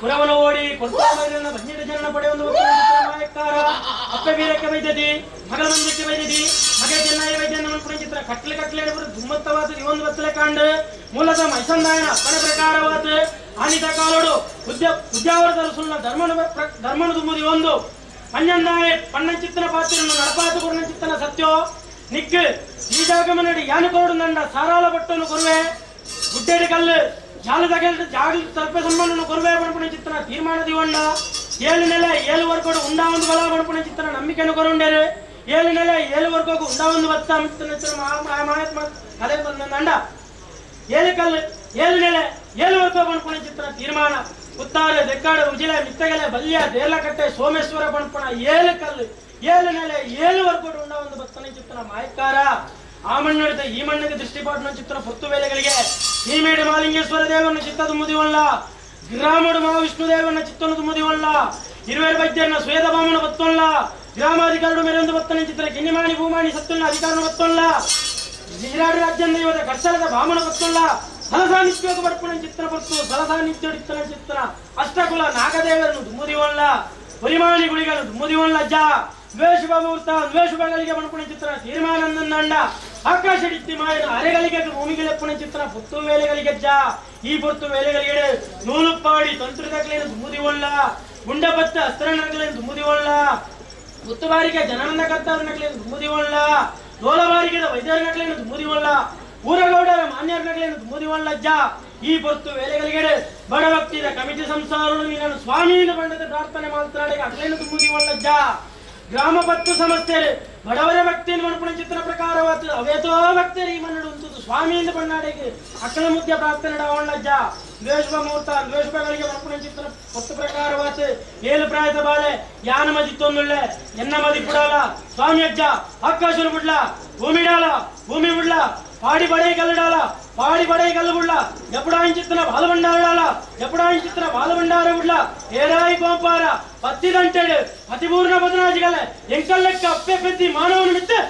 ಪುರವನ ಓಡಿ ಕೊಡ್ತಾರನ್ನ 12 ಜನ ಪಡೆಯೊಂದು ಮಾಯಕಾರ ಅಪ್ಪ ಬೀರಕ್ಕೆ ವೈದ್ಯತಿ ಮಗಳ ಮಂದಿರಕ್ಕೆ ವೈದ್ಯತಿ ಮಗೆ ಚೆನ್ನೈ ವೈದ್ಯನ ಮನ್ಪುಣ ಚಿತ್ರ ಕಟ್ಲೆ ದುಮ್ಮತ್ತವಾದ ಒಂದು ಬತ್ತಲೆ ಕಾಂಡ ಮೂಲತಃ ಮೈಸಂದಾಯನ ಅಪ್ಪಣೆ ಪ್ರಕಾರವಾದ ಆನಿತ ಕಾಲೋಡು ಉದ್ಯಾವರದ ಸುಳ್ಳ ಧರ್ಮನ ದುಮ್ಮುದಿ ಒಂದು ಪಂಜಂದಾಯ ಪಣ್ಣ ಚಿತ್ರ ಪಾತ್ರನ್ನು ನಡಪಾತು ಕೊರಣ ಚಿತ್ತನ ಸತ್ಯೋ ನಿಕ್ ಈ ಜಾಗಮನಡಿ ಯಾನುಕೋಡು ನಂಡ ಸಾರಾಳ ಬಟ್ಟನ್ನು ಕೊರುವೆ ಗುಡ್ಡೇಡಿ ಕಲ್ಲು ಜಾಗದ ತರ್ಪೆ ಸಂಬಂಧವನ್ನು ಕೊರುವೆ ಬಣ್ಪುಣ ಚಿತ್ರ ತೀರ್ಮಾನದಿ ಹೊಂಡ 7 ನೆಲೆ 7 ವರ್ಗೋಡು ಉಂಡ ಒಂದು ಬಲ ಬಣ್ಪುಣ ಚಿತ್ರ ನಂಬಿಕೆಯನ್ನು ಕೊರುಂಡೇರೆ 7 ನೆಲೆ 7 ವರ್ಗೋಗು ಉಂಡ ಒಂದು ಬತ್ತ ಮಹಾತ್ಮ ಅದೇ ನಂಡ 7 ಕಲ್ಲು 7 ನೆಲೆ 7 ವರ್ಗೋ ಬಣ್ಪುಣ ಚಿತ್ರ ತೀರ್ಮಾನ ಉತ್ತಾರೆ ದೆಕ್ಕಾಡು ಉಜಿಲೆ ಮಿತ್ತಗೆಲೆ ಬಲ್ಯ ದೇರ್ಲಕಟ್ಟೆ ಸೋಮೇಶ್ವರ ಬಣ್ಪುಣ 7 ಕಲ್ಲು 7 ನೆಲೆ 7 ವರ್ಗೋಡು ಉಂಡ ಒಂದು ಬತ್ತನ ಚಿತ್ರ ಮಾಯಕಾರ ಆ ಮಣ್ಣೆಡೆದ ಈ ಮಣ್ಣಿಗೆ ದೃಷ್ಟಿಪಾಟನ ಚಿತ್ರ ಪುತ್ತು ವೇಳೆಗಳಿಗೆ ಸೀಮೇಡು ಮಾಲಿಂಗೇಶ್ವರ ದೇವರನ್ನ ಚಿತ್ತ ತುಂಬುದಿವಲ್ಲ ಗ್ರಾಮಡು ಮಹಾವಿಷ್ಣು ದೇವರನ್ನ ಚಿತ್ತನ್ನು ತುಂಬುದಿವಲ್ಲ ಹಿರುವೇರು ವೈದ್ಯರನ್ನ ಶ್ವೇತ ಬಾಮನ ಬತ್ತೊಲ್ಲ ಗ್ರಾಮಾಧಿಕಾರಡು ಮೇರೊಂದು ಬತ್ತನ ಚಿತ್ರ ಕಿನ್ನಿಮಾಣಿ ಭೂಮಾಣಿ ಸತ್ತನ್ನ ಅಧಿಕಾರನ ಬತ್ತೊಲ್ಲ ಗುಜರಾತ್ ರಾಜ್ಯ ಇವರ ಕರ್ಸಲದ ಬಾಮನ ಗೊತ್ತುಳ್ಳ ಸಲಸಾ ನಿತ್ಯೋಗ ಬರ್ಪಣ ಚಿತ್ರ ಬರ್ತು ಸಲಸಾ ನಿತ್ಯೋಡಿತ್ತನ ಚಿತ್ರ ಅಷ್ಟಕುಲ ನಾಗದೇವರನ್ನು ದುಮ್ಮುದಿವಲ್ಲ ಪರಿಮಾಣಿಗುಳಿಗಳು ದುಮ್ಮುದಿವಲ್ಲ ಅಜ್ಜ ದ್ವೇಷುಭ ಮುಹೂರ್ತ ದ್ವೇಷುಭಗಳಿಗೆ ಬಣಪಣ ಚಿತ್ರ ತೀರ್ಮಾನಂದಂಡ ಆಕಾಶ ಡಿತ್ತಿ ಮಾಯನ ಅರೆಗಳಿಗೆ ಭೂಮಿಗಳೆಪ್ಪಣ ಚಿತ್ರ ಪುತ್ತು ವೇಲೆಗಳಿಗೆಜ್ಜ ಈ ಪೊತ್ತು ವೇಲೆಗಳಿಗೆ ನೂಲುಪ್ಪಾಡಿ ತಂತ್ರದಗಳೇನು ದುಮ್ಮುದಿವಲ್ಲ ಗುಂಡಬತ್ತ ಅಸ್ತ್ರನಗಳೇನು ದುಮ್ಮುದಿವಲ್ಲ ಮುತ್ತುಬಾರಿಗೆ ಜನನಂದ ಕರ್ತಾರನಗಳೇನು ದುಮ್ಮುದಿವಲ್ಲ ಲೋಲಬಾರಿಗೆ ವೈದ್ಯರನಗಳೇನು ದುಮ್ಮುದಿವಲ್ಲ ಊರಗೌಡರ ಮಾನ್ಯರನಗಳೇನು ದುಮ್ಮುದಿವಲ್ಲ ಅಜ್ಜ ಈ ಪೊತ್ತು ವೇಲೆಗಳಿಗೆ ಬಡ ಭಕ್ತಿದ ಕಮಿಟಿ ಸಂಸಾರಗಳು ನೀನು ಸ್ವಾಮಿಯಿಂದ ಬಂಡದ ಪ್ರಾರ್ಥನೆ ಮಾತನಾಡಿ ಅಗಲೇನು ದುಮ್ಮುದಿವಲ್ಲ ಅಜ್ಜ ಗ್ರಾಮ ಪತ್ತು ಸಮಸ್ಯೆ ಬಡವರ ಭಕ್ತಿಯನ್ನು ಮಣಪಣ ಚಿತ್ರ ಪ್ರಕಾರವಾದ ಅವೇತೋ ಭಕ್ತರು ಈ ಮನ್ನಡು ಉಂಟು ಸ್ವಾಮಿಯಿಂದ ಬಣ್ಣಾಡೆಗೆ ಅಕ್ಕಳ ಮುದ್ದೆ ಪ್ರಾರ್ಥನೆ ಡಾವಣ್ಣಜ್ಜ ದ್ವೇಷುಭ ಮುಹೂರ್ತ ದ್ವೇಷುಭಗಳಿಗೆ ಮಣಪಣ ಚಿತ್ರ ಪತ್ತು ಪ್ರಕಾರವಾದ ಏಳು ಪ್ರಾಯದ ಬಾಲೆ ಯಾನ ಮದಿತ್ತೊಂದುಳ್ಳೆ ಎನ್ನ ಮದಿ ಬಿಡಾಲ ಸ್ವಾಮಿ ಅಜ್ಜ ಆಕಾಶನು ಬಿಡ್ಲ ಭೂಮಿ ಬಿಡ್ಲ పాడి పడే కల్లడాల పాడి పడే కల్లబుళ్ళ ఎప్పుడాయిన చిత్ర బాలబండారాల ఎప్పుడాయిన చిత్ర బాలబండార బుళ్ళ ఏరాయి పంపార పత్తి దంటాడు అతిపూర్ణ బదనాజిగల ఎంకల్లెక్క అప్పే పెద్ది మానవుని మిత్తే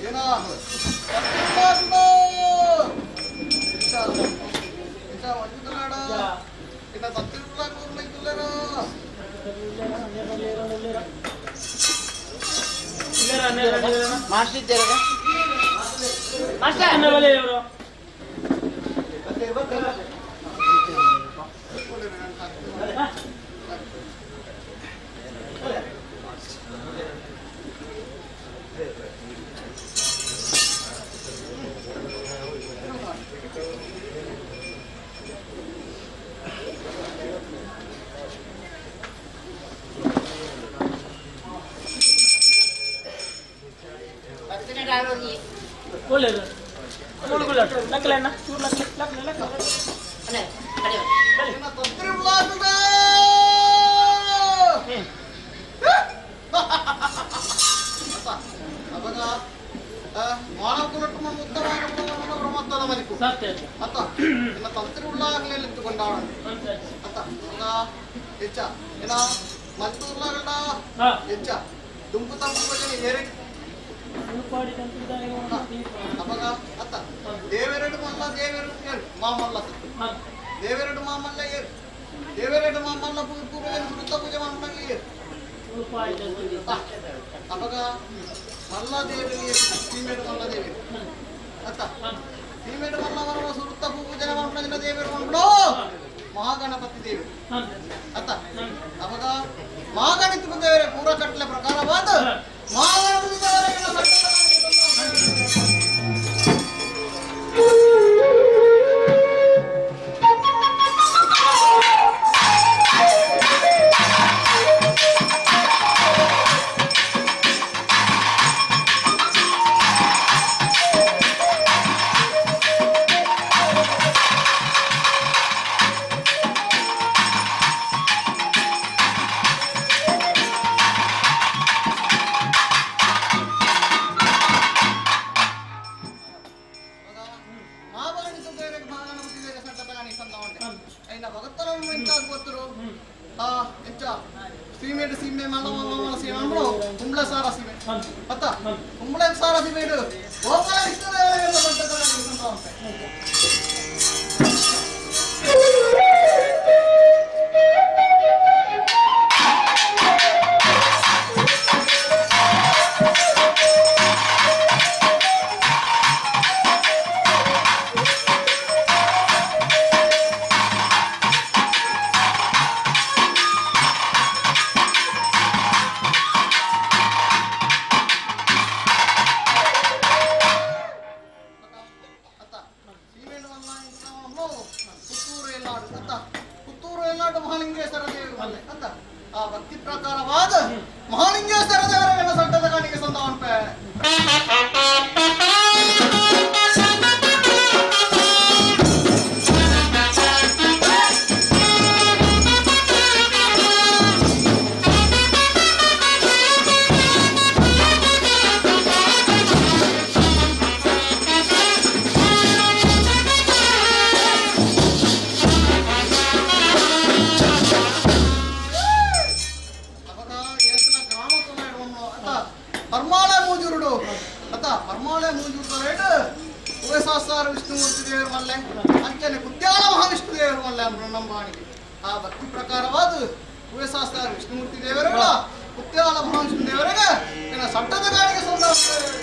ಏನೋ ಇನ್ನ ತತ್ತಿರುಲ್ಲ ಕೂರ್ಲೈತಿಲ್ಲರೋ ಒಳ್ಳೇದು ಲಕ್ಕಲೆ ಅಣ್ಣ ಚೂರು ಲಕ್ಕಲೆ ತಂತ್ರಿ ಉಳ್ಳಾಗಲೇ ಕೊಂಡಾಡ ಹೆಚ್ಚ ಏನ ಮತ್ತು ಉಳ್ಳಾಗಡ ಹೆಚ್ಚ ದುಂಪು ತಂಪು ಭಜನೆ ಏರೆ ಅವಾಗ ಅತ್ತ ದೇವೆರಡು ಮಲ್ಲ ದೇವೆರಡು ಏರು ಮಾಮಲ್ಲ ದೇವೆರಡು ಮಾಮಲ್ಲ ಏರು ದೇವೆರಡು ಮಾಮಲ್ಲ ಪೂಜೆ ವೃತ್ತ ಪೂಜೆ ಮಾಡಿ ಏರು ಅವಾಗ ಮಲ್ಲ ದೇವಿ ಸೀಮೆಡು ಮಲ್ಲ ದೇವಿ ಅತ್ತ ಸೀಮೆಡು ಮಲ್ಲವರ ವೃತ್ತ ಪೂಜೆ ಮಾಡಿದ ದೇವರು ಮಗಳು ಮಹಾಗಣಪತಿ ದೇವಿ ಅತ್ತ ಅವಾಗ ಮಹಾಗಣಪತಿ ದೇವರೇ ಪೂರ ಕಟ್ಟಲೆ ಪ್ರಕಾರವಾದ ಮಹಾಗಣಪತಿ ದೇವರಿಗೆ ಸೀಮೆಡು ಸೀಮೆ ಮಲ್ಲ ಸೀಮೆ ಅಂದ್ರು ಕುಂಬಳ ಸಾರ ಸೀಮೆ ಅತ್ತ ಕುಂಬಳ ಸಾರ ಸೀಮೆಡು ಗೋಪಾಲ ಪುತ್ತೂರು ಎಲ್ಲಾಡು ಮಹಾಲಿಂಗೇಶ್ವರ ದೇವರು ಅಂತ ಆ ಭಕ್ತಿ ಪ್ರಕಾರವಾದ ಮಹಾಲಿಂಗೇಶ್ವರ ದೇವರ ಸಟ್ಟದ ಕಾಣಿಕೆ ಸಂದವನ್ಪೆ ವಿಷ್ಣುಮೂರ್ತಿ ದೇವರ ಮಲ್ಲೆ ಅಂಚನೆ ಕುದ್ಯಾಲ ಮಹಾವಿಷ್ಣು ದೇವರ ಮಲ್ಲೆ ಬ್ರಹ್ಮಂಬಾಣಿಗೆ ಆ ಭಕ್ತಿ ಪ್ರಕಾರವಾದ ಉಪಶಾಸ್ತ್ರ ವಿಷ್ಣುಮೂರ್ತಿ ದೇವರುಗಳ ಕುದ್ಯಾಲ ಮಹಾವಿಷ್ಣು ದೇವರಿಗೆ ಸಟ್ಟದ ಗಾಳಿಗೆ ಸಂದರ್ಭ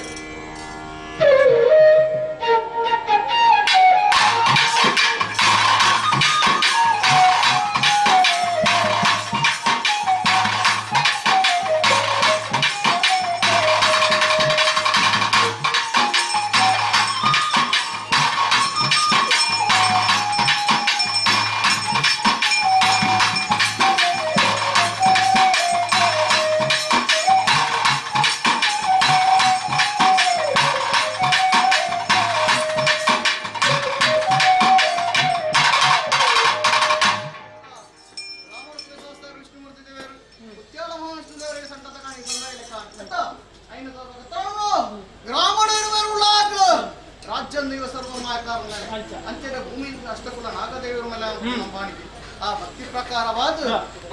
ಅಂಚೆನ ಭೂಮಿ ಅಷ್ಟಕುಲ ನಾಗದೇವರ ಮೇಲೆ ನಂಬಾಣಿಕೆ ಆ ಭಕ್ತಿ ಪ್ರಕಾರವಾದ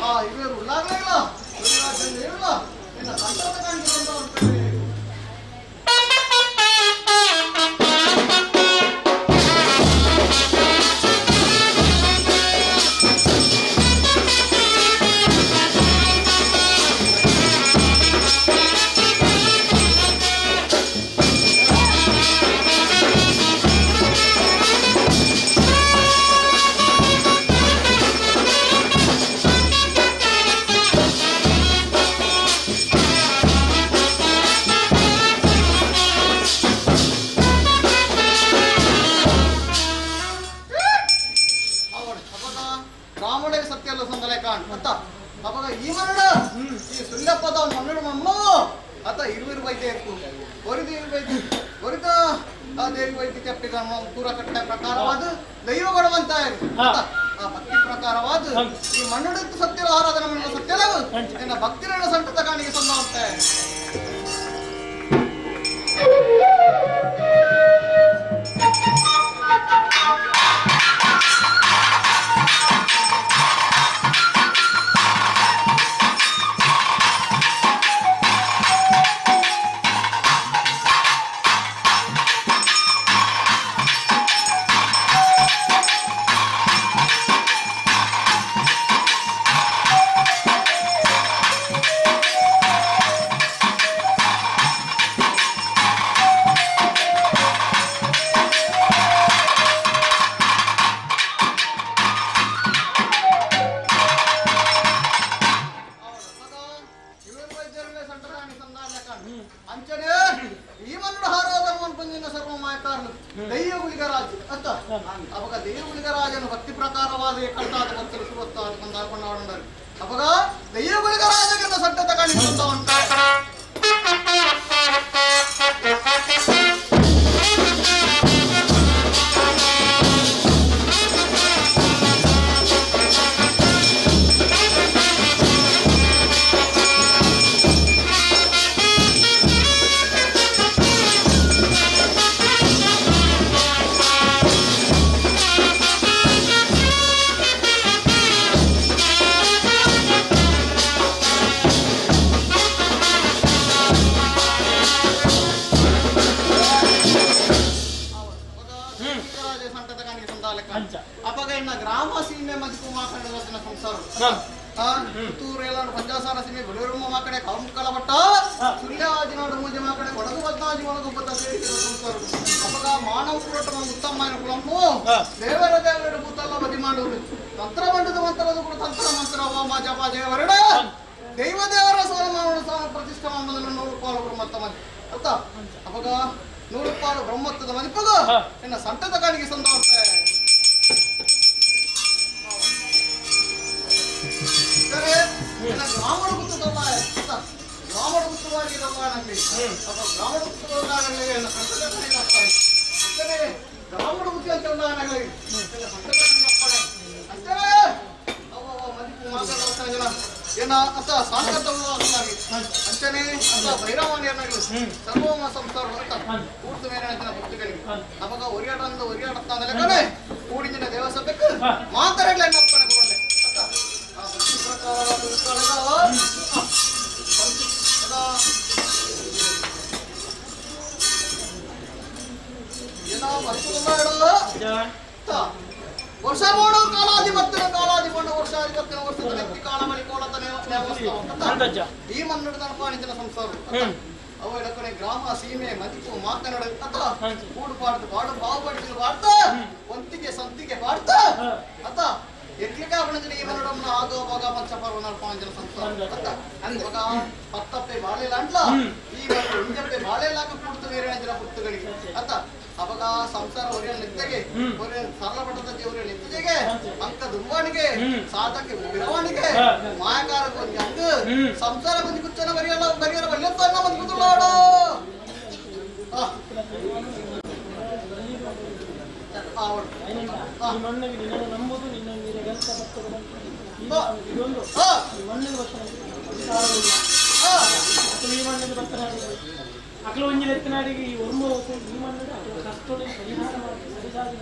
ಆ ಇವರು ಉಳ್ಳಾಗಲೇ ಇಲ್ಲ ಇನ್ನ ಸಂತದ ಕಾಣಿಕೆ ತೇರ್ಕು ಒರಿದ ಆ ದೇವಿ ವೈದ್ಯ ಕೆಪ್ಪಿಗ ಪೂರ ಕಟ್ಟ ಪ್ರಕಾರವಾದ ದೈವಗಣವಂತ ಆ ಭಕ್ತಿ ಪ್ರಕಾರವಾದ ಈ ಮಣ್ಣುಡಿತ್ತು ಸತ್ಯದ ಆರಾಧನೆ ಮಾಡಿದ ಸತ್ಯದ ನಿನ್ನ ಭಕ್ತಿರಣ ಸಂತತ ಕಾಣಿಗೆ ಸಂಬಂಧ ಅಂಚನೆ ಈ ಮನ್ನಡ ಹಾರೋದಮ್ಮನ್ ಪಂಜಿನ ಸರ್ವ ಮಾಯಕಾರನು ದೈವ ಗುಳಿಗರಾಜ ಅಂತ ಅವಾಗ ದೈವ ಗುಳಿಗರಾಜನು ಭಕ್ತಿ ಪ್ರಕಾರವಾದ ಕಟ್ಟಾದ ಭಕ್ತರು ಸುವತ್ತಾದ ಕೊಂಡಾಕೊಂಡು ಆಡಂಡರು ಅವಾಗ ದೈವ ಗುಳಿಗರಾಜನ ಸಟ್ಟತ ಕಾಣಿಸುತ್ತ ಉಂಟ ಅವಾಗ ಇನ್ನ ಗ್ರಾಮ ಸೀಮೆ ಮದಿಪು ಮಾಕಡೆ ಸಂಸಾರ ಪುತ್ತೂರು ಪಂಚಾಸಾರ ಸೀಮೆ ಬಡೂರಮ್ಮ ಮಾಕಡೆ ಕೌಂಕಲ ಬಟ್ಟ ಸುಳ್ಯಾಜಿನಾಡು ಮೂಜೆ ಮಾಕಡೆ ಕೊಡಗು ಬದ್ದಾಜಿ ಒಳಗು ಬದ್ದ ಸೇರಿಸಿದ ಸಂಸಾರ ಅವಾಗ ಮಾನವ ಪುರೋಟ ಉತ್ತಮನ ಕುಲಂಪು ದೇವರ ದೇವರ ಭೂತಲ್ಲ ಬದಿ ಮಾಡುವುದು ತಂತ್ರ ಮಂಡದ ಮಂತ್ರದ ಕೂಡ ತಂತ್ರ ಮಂತ್ರ ಹೋಮ ಜಪ ದೇವರಡ ದೈವ ದೇವರ ಸೋಮ ಪ್ರತಿಷ್ಠಾ ನೂರು ಪಾಲು ಮತ್ತ ಮದಿ ಅರ್ಥ ಅವಾಗ 100 ಪಾಲು ಬ್ರಹ್ಮತ್ವದ ಮದಿಪಗ ಇನ್ನ ಸಂತದ ಕಾಣಿಗೆ ಸಂದೋಷ ಬ್ರಾಹ್ಮಣ ಗುತ್ತದಲ್ಲ ಬ್ರಾಹ್ಮಣ ಗುತ್ತವಾಗಿರಲ್ಲ ನಮಗೆ ಬ್ರಾಹ್ಮಣ ಗುತ್ತದಾಗಲಿ ಬ್ರಾಹ್ಮಣ ಗುತ್ತಿ ಅಂತ ಅಷ್ಟೇ ಮದಿಪು ಮಾತಾಡೋಣ ಏನ ಅಂತ ಸಾಂಕೇತವಾಗಿ ಅಂಚನೆ ಅಂತ ಭೈರವಾಣಿಯನ್ನಾಗಲಿ ಸರ್ವೋಮ ಸಂಸಾರ ಅಂತ ಪೂರ್ತಿ ಮೇಲಿನ ಭಕ್ತಿಗಳಿಗೆ ಅವಾಗ ಒರಿಯಾಡತ್ತಾನೆ ಕಡೆ ಕೂಡಿನ ದೇವಸಭೆಗೆ ಮಾತಾಡಲಿ ಅಪ್ಪಣೆ ಕೊಡಲೆ ಅಂತ ಆ ಭಕ್ತಿ ಪ್ರಕಾರ ಏನೋ ಮರುಕುಲ್ಲ ವರ್ಷ ಮೂಡು ಕಾಲಾಧಿಪತ್ಯನ ಕಾಲಾಧಿಪಂಡ ವರ್ಷಾಧಿಪತ್ಯನ ವರ್ಷದ ವ್ಯಕ್ತಿ ಕಾಲಮಣಿ ಕೋಳತನೆ ಈ ಮನ್ನಡ ತನಪಾಣಿನ ಸಂಸಾರ ಅವ ಎಡಕಡೆ ಗ್ರಾಮ ಸೀಮೆ ಮದಿಪು ಮಾತನಾಡ ಕೂಡು ಪಾಡ್ದು ಬಾಡು ಬಾವು ಪಡಿಸಲು ಬಾಡ್ತ ಒಂತಿಗೆ ಸಂತಿಗೆ ಬಾಡ್ತ ಅತ್ತ ಎಕ್ಲಿಕ ಬಣಜನ ಈ ಮನ್ನಡಮ್ನ ಆಗೋ ಭಾಗ ಪಂಚಪರ್ವ ನಡ್ಪಾಂಜನ ಸಂಸಾರ ಅತ್ತ ಪತ್ತಪ್ಪೆ ಬಾಳೆಲ್ಲ ಅಂಟ್ಲ ಈ ಮನ್ನಡ ಇಂಜಪ್ಪೆ ಬಾಳೆಲ್ಲಾಕ ಕೂಡ್ತು ನೇರಣ ಪುತ್ತಗಳಿಗೆ ಅತ್ತ ಅವಾಗ ಸಂಸಾರ ಹೊರೆಯ ನೆತ್ತೆಗೆ ಹೊರೆ ಸರಳ ಪಟ್ಟದ ಹೊರೆಯ ನೆತ್ತಿಗೆ ಅಂಕ ದುರ್ವಾಣಿಗೆ ಸಾಧಕ್ಕೆ ಬಿರವಾಣಿಗೆ ಮಾಯಕಾರ ಕೊಂದು ಹಂಗ ಸಂಸಾರ ಬಂದು ಕುಚ್ಚನ ಬರೆಯಲ್ಲ ಬರೆಯಲ್ಲ ಬಲ್ಲೆತ್ತನ್ನ ಬಂದು ಕುತ್ತುಳಾಡು ನಂಬುದು ನಿನ್ನ ಅಕಲ ಒಂಜಿನ ಎತ್ತಿನಾಡಿಗೆ ಈ ಒಂದು ಈ ಮಣ್ಣು ಅಕಲ ಕಷ್ಟೋಡೆ ಪರಿಹಾರ ಮಾಡಿ ಸರಿಸಾಗಿ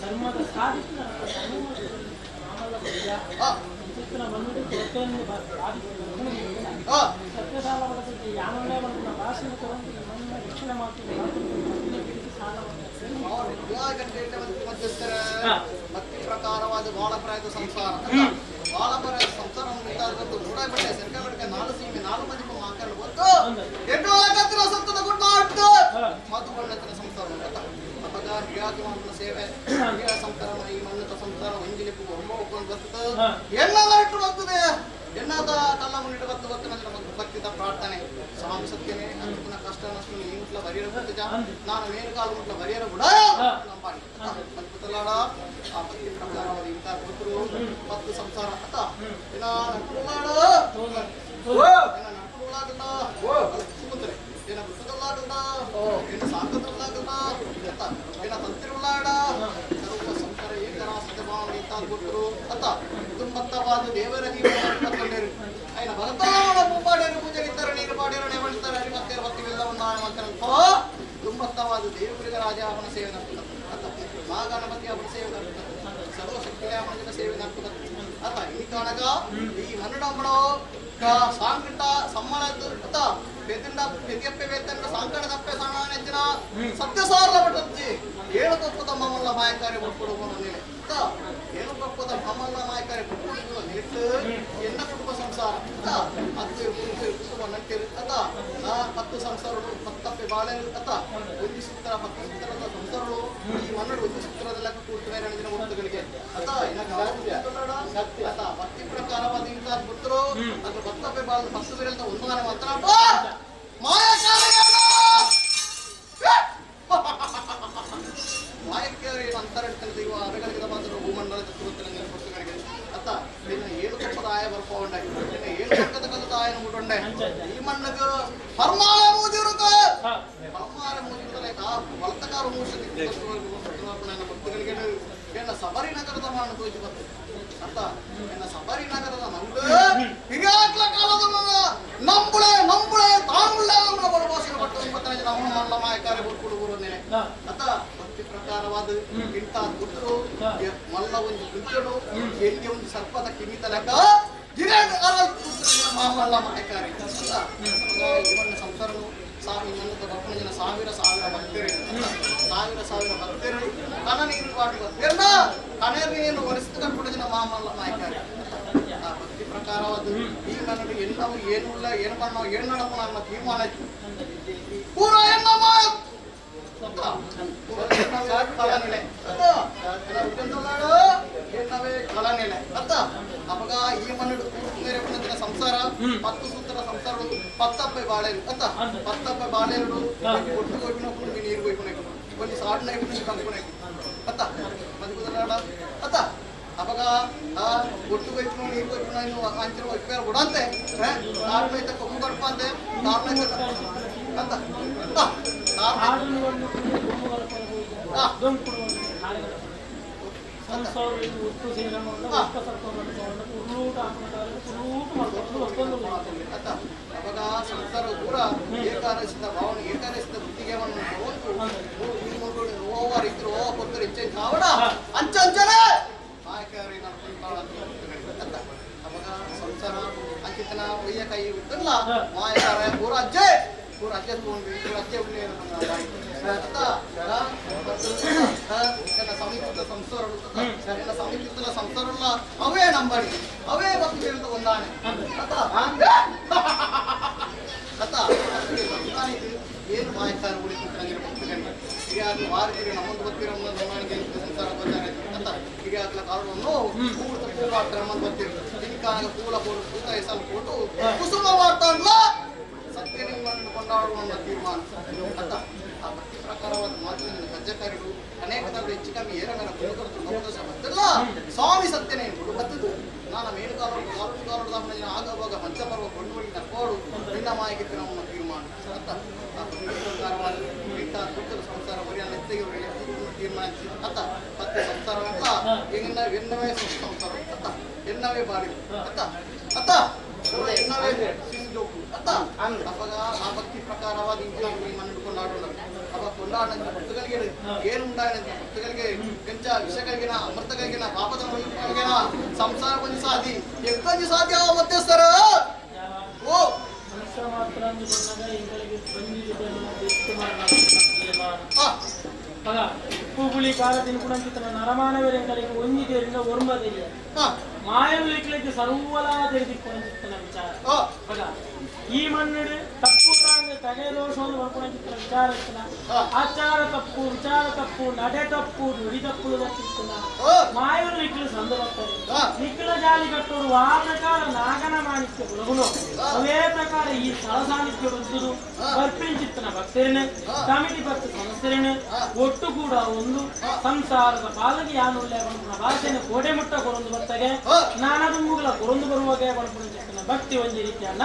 ಧರ್ಮದ ಸಾಧಿಸಿ ಮಣ್ಣು ಕೊರತೆಯನ್ನು ಸತ್ಯ ಸಾಲ ಬರ್ತದೆ ಯಾಮನ್ನೇ ಬಂದ ಭಾಷೆ ತಗೊಂಡು ಈ ಮಣ್ಣಿನ ರಕ್ಷಣೆ ಮಾಡ್ತೀವಿ ಸಾಲ ಭಕ್ತಿ ಪ್ರಕಾರವಾದ ಬಾಳಪರಾಯದ ಸಂಸಾರ ಬಾಳಪರಾಯದ ಸಂಸಾರ ಮೂಡ ಬಟ್ಟೆ ಸೆಂಕ ಬಟ್ಟೆ 4 ಸೀಮೆ 4 ಮದಿಪು ಮಾಕಲು ಬಂದು ಎಂಟು ಆಗತ್ತಿನ ಸತ್ತದ ಗುಡ್ಡ ಆಡ್ತು ಮಧು ಬಣ್ಣತ್ತಿನ ಸಂಸಾರ ಅಪಗ ಕ್ರಿಯಾತಿ ಮಾಡುವ ಸೇವೆ ಕ್ರಿಯಾ ಸಂಸಾರ ಈ ಮಣ್ಣದ ಸಂಸಾರ ಒಂಜಿಲಿಪು ಒಮ್ಮ ಒಪ್ಕೊಂಡು ಬರ್ತದೆ ಎಲ್ಲೆಲ್ಲ ಇಟ್ಟು ಬರ್ತದೆ ಎನ್ನದ ಕಲ್ಲ ಮುನ್ನಿಟ್ಟು ಬತ್ತು ನನ್ನ ಭಕ್ತಿದ ಪ್ರಾರ್ಥನೆ ಸ್ವಾಮಿ ಸತ್ಯನೇ ನನ್ನ ಕಷ್ಟ ನಷ್ಟ ಈ ಮುಟ್ಲ ಬರಿಯರ ಬರ್ತಜ ನಾನು ಮೇಲು ಕಾಲು ಮುಟ್ಲ ಬರಿಯರ ಬಿಡ ನಂಬಾಡಿ ಅದ್ಭುತಲಾಡ ಆ ಭಕ್ತಿ ಪ್ರಕಾರವಾದ ಇಂಥ ಕೂತರು ಮತ್ತು ಸಂಸಾರ ಅತ್ತ ಏನ ನಟುಳಾಡ ಏನ ನಟುಳಾಗಲ್ಲ ಸುಮಂತ್ರೆ ಏನು ಸಾಕುತ್ತಲ್ಲ ಅತ್ತ ಏನ ತಂತಿರುಳ್ಳಾಡ ಸರ್ವ ಸಂಕರ ಏಕರ ಸದಭಾವನೆ ಅಂತ ಕೊಟ್ಟರು ಅತ್ತ ಕುಟುಂಬತ್ತವಾದ ದೇವರ ಜೀವನಗೊಂಡರು ఆయన భగతాల పూపాడేరు పూజలిస్తారు నీరు పాడేరు నెవళ్తారు అని మత్తేరు భక్తి వెళ్దామన్నా మంత్రంతో కుటుంబత్తవాద దేవుడిగా రాజావన సేవ నడుపుతారు అత మా గణపతి అవన సేవ నడుపుతారు సర్వశక్తి మందిర సేవ నడుపుతారు అత ఈ కానగా ఈ మన్నడమ్మడో సాంకట సమ్మనదు అత పెద్ద పెద్ద వేతండ సాంకట తప్పే సమానెచ్చిన సత్యసార్ల పట్టొచ్చి ఏಳು ತಪ್ಪದ ಮಮ್ಮಲ್ಲ ಮಾಯಕಾರಿ ಕೊಟ್ಕೊಡುವ ಅತ್ತ ಏಳು ತಪ್ಪದ ಮಮ್ಮಲ್ಲ ಮಾಯಕಾರಿ ಕೊಟ್ಕೊಡುವ ನಿಟ್ಟು ಎನ್ನ ಕುಟುಂಬ ಸಂಸಾರ ಅದು ಕುಟುಂಬ ನಂಟಿರು ಅತ್ತ 10 ಸಂಸಾರಗಳು 10 ಬಾಳೆ ಅತ್ತ ಒಂದು ಸೂತ್ರ 10 ಸೂತ್ರದ ಸಂಸಾರಗಳು ಈ ಮನ್ನಡು ಒಂದು ಸೂತ್ರದೆಲ್ಲ ಕೂಡ್ತಾರೆ ನಡೆದಿನ ವಸ್ತುಗಳಿಗೆ ಅತ್ತ ಅತ್ತ ಭಕ್ತಿ ಪ್ರಕಾರವಾದ ಇಂಥ ಪುತ್ರರು ಅದು 10 ಬಾಳ 10 ಬೇರೆ ಒಂದಾನೆ ಮಾತ್ರ ಮಾಯಕ್ಕೆ ಅಂತರಂತೆ ಅರಗಲಿಗೆ ಮಾತ್ರ ಭೂಮಂಡಲದ ಸುತ್ತಲಿನ ಪುಸ್ತಕಗಳಿಗೆ ಅತ್ತ ನಿನ್ನ ಏಳು ತಪ್ಪದ ಆಯ ಬರ್ಕೊಂಡೆ ನಿನ್ನ ಏಳು ತಕ್ಕದ ಕಲಿತ ಆಯನ ಮುಟ್ಟೊಂಡೆ ಈ ಮಣ್ಣಗ ಪರಮಾಳ ಮೂಜಿರುತ್ತ ಪರಮಾಳ ಮೂಜಿರುತ್ತಲೇ ವರ್ತಕಾರ ಮೂಷದಿಕ್ಕೆ ಪುಸ್ತಕಗಳಿಗೆ ಎನ್ನ ಸಬರಿ ನಗರದ ಮಾಡ ತೋಚಿ ಬರ್ತದೆ ಅತ್ತ ಎನ್ನ ಸಬರಿ ನಗರದ ನಂದು ಹಿರಿಯಾಕ್ಲ ಕಾಲದ ನಂಬುಳೆ ತಾಂಬುಳೆ ನಮ್ಮ ಬಡವಾಸಿನ ಪಟ್ಟು 25 ನಮ್ಮ ಮಲ್ಲ ಮಾಯಕಾರಿ ಕೊಟ್ಕೊಡುವರು ನೇನೆ ಅತ್ತ ಭಕ್ತಿ ಪ್ರಕಾರವಾದ ಇಂಥ ಪುತ್ರರು ಮಲ್ಲ ಒಂದು ಕೃತ್ಯನು ಎಲ್ಲಿ ಒಂದು ಸರ್ಪದ ಕಿಮಿತ ಲೆಕ್ಕ ಮಲ್ಲ ಮಾಯಕಾರಿ ಇವನ್ನ ಸಂಸಾರನು ಸಾವಿರ ಭಕ್ತರು ಸಾವಿರ ಭಕ್ತರು ಕಣ ನೀರು ಪಾಟು ಭಕ್ತರನ್ನ ಕಣೆ ನೀನು ಒರೆಸಿದ ಕಟ್ಬಿಟ್ಟು ಜನ ಮಾಮಲ್ಲ ಮಾಯಕಾರಿ ಆ ಭಕ್ತಿ ಪ್ರಕಾರವಾದ ಈ ನನ್ನ ಎಲ್ಲವೂ ಏನೂ ಇಲ್ಲ ಏನು ಮಾಡೋ ಏನು ನಡಪ ನನ್ನ ತೀರ್ಮಾನ ಪೂರ ಎನ್ನ ಮಾಯ ಕಳನೆಲೆ ಎನ್ನವೇ ಕಳನೆಲೆ ಅತ್ತ ಅವಾಗ ಈ ಮಣ್ಣು ಮೇರೆ ಬಂದಿನ ಸಂಸಾರ 10 ಸೂತ್ರ ಸಂಸಾರಗಳು 10 ಬಾಳೆರು ಅತ್ತ 10 ಬಾಳೆರು ಒಟ್ಟು ಹೋಗ್ಬಿಟ್ಟು ನೀರು ಹೋಗ್ಬೇಕು ಒಂದು ಸಾಡ್ನ ಕಲ್ಪನೆ ಅತ್ತ ಮದುವೆ ಅತ್ತ ಅವಾಗ ಒಟ್ಟು ಹೋಗ್ಬಿಟ್ಟು ನೀರು ಹೋಗ್ಬಿಟ್ಟು ಇನ್ನು ಅಂಚಿನ ಹೋಗ್ತಾರೆ ಬಿಡಂತೆ ಸಾಡ್ನೈತೆ ಕೊಂಬು ಕಡ್ಪ ಅಂತೆ ಸಾಡ್ನೈತೆ ಅಂತ ಅವಾಗ ಸಂಸಾರ ದೂರ ಏಕಾದಶಿದ ಭಾವನೆ ಏಕಾದಶಿದ ಗುತ್ತಿಗೆವನ್ನು ಓವರ್ ಇದ್ರು ಕೊಡ್ತಾರೆ ಹೆಚ್ಚು ಕಾವಡ ಅಂಚಂಚನೆ ಮಾಯಕಾರಿ ಅಂತ ಅವಾಗ ಸಂಸಾರ ಅಂಕಿತನ ಒಯ್ಯ ಕೈ ಬಿಟ್ಟಲ್ಲ ಮಾಯಕಾರ ಪೂರ ಅಜ್ಜೆ ಸಮೀಪಿತ ಸಂಸಾರಲ್ಲ ಅವೇ ನಂಬಡಿ ಅವೇ ಭಕ್ತಿ ಒಂದಾನೆ ಏನು ಮಾಯಕಾರ ಉಳಿಸಿದ್ರೆ ಭಕ್ತಿಗಳು ಹಿರಿಯಾದ ವಾರದಿಗೆ ನಮ್ಮೊಂದು ಭಕ್ತಿರ ನಮ್ಮನಿಗೆ ಸಂಸಾರ ಬಂದಾನೆ ಅಂತ ಹಿರಿಯಾದ ಕಾರಣವನ್ನು ನಮ್ಮನ್ನು ಬರ್ತೀರಿ ತಿನ್ಕಾಗ ಪೂಲ ಕೊಡು ಪೂತ ಹೆಸರು ಕೊಟ್ಟು ಕುಸುಮ ಮಾಡ್ತಾನಲ್ಲ ಸತ್ಯ ನಿಮ್ಮನ್ನು ಕೊಂಡಾಡುವ ತೀರ್ಮಾನ ಅಂತ ಆ ಭಕ್ತಿ ಪ್ರಕಾರವಾದ ಮಾತಿನ ಗಜ್ಜಕಾರಿಗಳು ಅನೇಕದಲ್ಲಿ ಹೆಚ್ಚು ಕಮ್ಮಿ ಏರಗನ ಕುಲಕರ್ತು ನವದಶ ಬಂದಲ್ಲ ಸ್ವಾಮಿ ಸತ್ಯನೇ ಬತ್ತದು ನಾನು ಮೇಲುಗಾಲದ ಆಗುವಾಗ ಪಂಚಪರ್ವ ಕೊಂಡುಬಳಿ ನಕ್ಕೋಡು ನಿನ್ನ ಮಾಯಿಗೆ ನಮ್ಮ ತೀರ್ಮಾನ ಅಂತ ಆ ಭಕ್ತಿ ಪ್ರಕಾರವಾದ ಇಂಥ ದೊಡ್ಡ ಸಂಸಾರ ಬರೀ ನೆತ್ತಿಗೆ ತೀರ್ಮಾನ ಅತ್ತ ಮತ್ತೆ ಸಂಸಾರವೆಲ್ಲ ಎನ್ನವೇ ಸಂಸಾರ ಅತ್ತ ಎನ್ನವೇ ಬಾಡಿ ಅತ್ತ ಅತ್ತ ಎನ್ನವೇ ಅತ್ತ ಅವಾಗ ಆ ಭಕ್ತಿ ಪ್ರಕಾರವಾದ ಮಣ್ಣು ಕೊಂಡಾಡೋಣ ಅವಾಗ ಕೊಂಡಾಡ ಭಕ್ತಗಳಿಗೆ ಏನು ಉಂಟಾಯನಂತೆ ಭಕ್ತಗಳಿಗೆ ಕೆಂಚ ವಿಷಗಳಿಗಿನ ಅಮೃತಗಳಿಗಿನ ಪಾಪದ ಮನುಷ್ಯಗಳಿಗಿನ ಸಂಸಾರ ಬಂದು ಸಾಧಿ ಎಕ್ಕಂಜಿ ಸಾಧ್ಯ ಮಧ್ಯಸ್ಥರ ಓ ಉಪ್ಪುಗುಳಿ ಕಾಲದಿನ ಕುಣಂಚಿತನ ನರಮಾನವರೆಂಗಳಿಗೆ ಒಂದಿದೆಯಿಂದ ಒರ್ಮದಿಲ್ಲ ಮಾಯವಿಲಿಕ್ಕೆ ಸರ್ವಲಾ ತೆಗೆದಿಕ್ಕುಣಂಚಿತ್ತನ ವಿಚಾರ ಈ ಮಣ್ಣು ತಪ್ಪು ತಗೆ ದೋಷವನ್ನು ಬರ್ಕೊಳಂಚಿತ್ತನ ವಿಚಾರ ಇತ್ತನ ಆಚಾರ ತಪ್ಪು ವಿಚಾರ ತಪ್ಪು ನಡೆ ತಪ್ಪು ನುಡಿ ತಪ್ಪು ಮಾಯವರು ನಿಖಿಲ ಸಂದು ಬರ್ತಾರೆ ನಿಖಿಲ ಜಾಲಿ ಕಟ್ಟೋರು ಆ ಪ್ರಕಾರ ನಾಗನ ಮಾಣಿಕ್ಯ ಬುಲಗುನು ಅವೇ ಪ್ರಕಾರ ಈ ಸ್ಥಳ ಸಾನ್ನಿಧ್ಯ ಬಂದುದು ಬರ್ಪಿಂಚಿತ್ತನ ಭಕ್ತರಿನ ಕಮಿಟಿ ಭಕ್ತ ಸಂಸ್ಥೆರಿನ ಒಟ್ಟು ಕೂಡ ಒಂದು ಸಂಸಾರದ ಪಾಲನೆ ಯಾನುಳ್ಳೆ ಭಾಷೆನ ಕೋಟೆ ಮುಟ್ಟ ಕೊರೊಂದು ಬರ್ತಗೆ ನಾನದು ಮೂಗಲ ಕೊರೊಂದು ಬರುವಾಗ ಕೊಡಪುಣಿಚಿತ್ತನ ಭಕ್ತಿ ಒಂದು ರೀತಿಯಲ್ಲ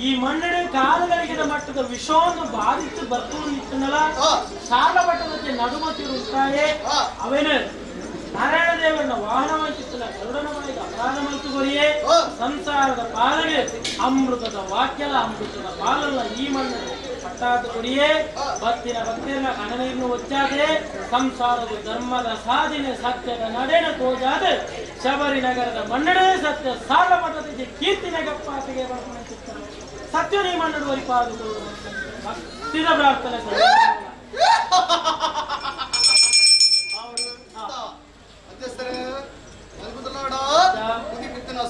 ಈ ಮಣ್ಣು ಕಾಲಗಳಿಗೆ ಮಟ್ಟದ ವಿಷವನ್ನು ಬಾಧಿಸಿ ಬರ್ತೂರು ಇಟ್ಟನಲ್ಲ ಸಾಲ ಮಟ್ಟದಕ್ಕೆ ನಡುಮತಿರುತ್ತಾಯೇ ಅವೇನೇ ನಾರಾಯಣ ದೇವರನ್ನ ವಾಹನವಾಗಿತ್ತಲ್ಲ ಗರುಡನ ಮನೆಗೆ ಅಪರಾಧ ಮಲ್ತುಗೊರಿಯೇ ಸಂಸಾರದ ಪಾಲನೆ ಅಮೃತದ ವಾಕ್ಯದ ಅಮೃತದ ಪಾಲಲ್ಲ ಈ ಮಣ್ಣು ಪಟ್ಟಾದ ಕೊಡಿಯೇ ಬತ್ತಿನ ಭಕ್ತಿಯನ್ನ ಕಣನೀರ್ನು ಒಚ್ಚಾದೆ ಸಂಸಾರದ ಧರ್ಮದ ಸಾಧನೆ ಸತ್ಯದ ನಡೆನ ತೋಜಾದೆ ಶಬರಿ ನಗರದ ಮನ್ನಡೆ ಸತ್ಯ ಸಾಲ ಮಠದ ಕೀರ್ತಿನ ಗಪ್ಪಾತಿಗೆ ಸತ್ಯ ನೀ ಮನ್ನಡು ವರಿಪಾದು ಭಕ್ತಿದ ಪ್ರಾರ್ಥನೆ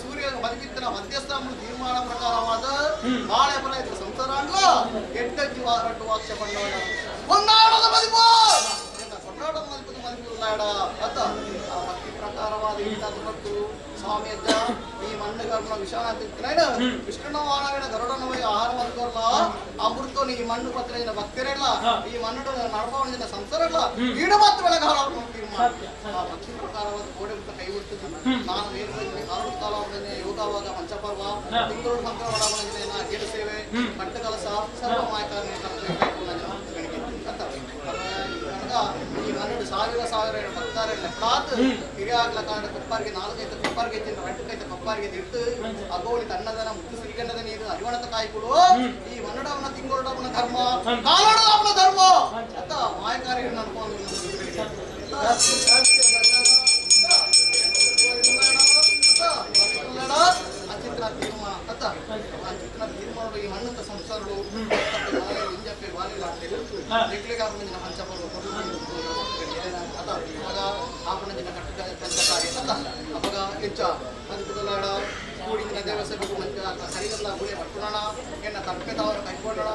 ಸೂರ್ಯ ಮದುಪಿತ್ತನ ಮಧ್ಯಸ್ಥ ತೀರ್ಮಾನ ಪ್ರಕಾರವಾದ ನಾಳೆ ಬರ ಸಂಸಾರ ಅಲ್ಲ ಎಡ್ಡಜ್ಜಿ ವಾರಟ್ಟು ವಾಕ್ಯ ಬಂಡವಾಳ ಹೊನ್ನಾಡದ ಮದುಪು ಹೊನ್ನಾಡದ ಮದುಪು ಮದುಪಿಲ್ಲಾಡ ಅತ್ತ ಆ ಭಕ್ತಿ ಪ್ರಕಾರವಾದ ಇಂಥದ್ದು ಮತ್ತು ಸ್ವಾಮಿ ಅಜ್ಜ ಈ ಮಣ್ಣುಗರ್ನ ವಿಷಾಣ ವಿಷ್ಣುವಾಣಗಳ ಗರುಡನವೈ ಆಹಾರ ಮಾಡ್ತಾರಲ್ಲ ಅಮೃತ ಈ ಮಣ್ಣು ಪತ್ರ ಭಕ್ತಿರಲ್ಲ ಈ ಮಣ್ಣು ನಡಪವಣಿನ ಸಂಸಾರಲ್ಲ ಈಡು ಮತ್ತು ಬೆಳಗಾಲ ತೀರ್ಮಾನ ಆ ಭಕ್ತಿ ಪ್ರಕಾರವಾದ ಗೋಡೆ ಮುಟ್ಟ ಕೈ ಬಿಡ್ತದೆ ನಾನು ಏನು ಕಾಲವನ್ನೇ ಯೋಗವಾಗ ಮಂಚಪರ್ವ ತಿಂಗಳು ಸಂಕ್ರಮಣ ಗೇಡು ಸೇವೆ ಕಟ್ಟ ಕಲಸ ಸರ್ವ ಮಾಯಕಾರಣ ಈ 12,000 ಭಕ್ತಾರೆ ಲೆಕ್ಕಾತ್ ಹಿರಿಯಾಗ್ಲ ಕಾರಣ ಕೊಪ್ಪಾರಿಗೆ 4-5 ಕೊಪ್ಪಾರಿಗೆ 2-5 ಕೊಪ್ಪಾರಿಗೆ ಇಟ್ಟು ಅಗೋಳಿ ತನ್ನದನ ಮುತ್ತು ಸಿರಿಗನ್ನದ ನೀರು ಅರಿವಣತ ಕಾಯ್ಕೊಡು ಈ ಮನ್ನಡವನ ತಿಂಗಳವನ ಧರ್ಮ ಕಾಲೋಡವನ ಧರ್ಮ ಅಂತ ಮಾಯಕಾರಿ ಅನ್ಕೊಂಡು ಅಚಿತ್ರ ತೀರ್ಮಾನ ಅಂತ ಅಚಿತ್ರ ತೀರ್ಮಾನ ಈ ಮಣ್ಣಂತ ಸಂಸಾರಗಳು ಇಂಜಪ್ಪೆ ಬಾಲಿಲಾಗ್ತೇವೆ ಲೆಕ್ಲಿಗಾರ ಮಂಚಪರ್ವ ಅವಾಗ ಆಪಣ ಜನ ಕಟ್ಟಕಾರಿ ಅವಾಗ ಹೆಚ್ಚ ಅದ್ಭುತಲಾಡ ಕೂಡಿನ ದೇವಸಭೆಗೂ ಮಂಚ ಸರಿಗಲ್ಲ ಗುಳೆ ಪಟ್ಟಣ ಎನ್ನ ತಪ್ಪೆದವರು ಕೈಕೊಂಡಣ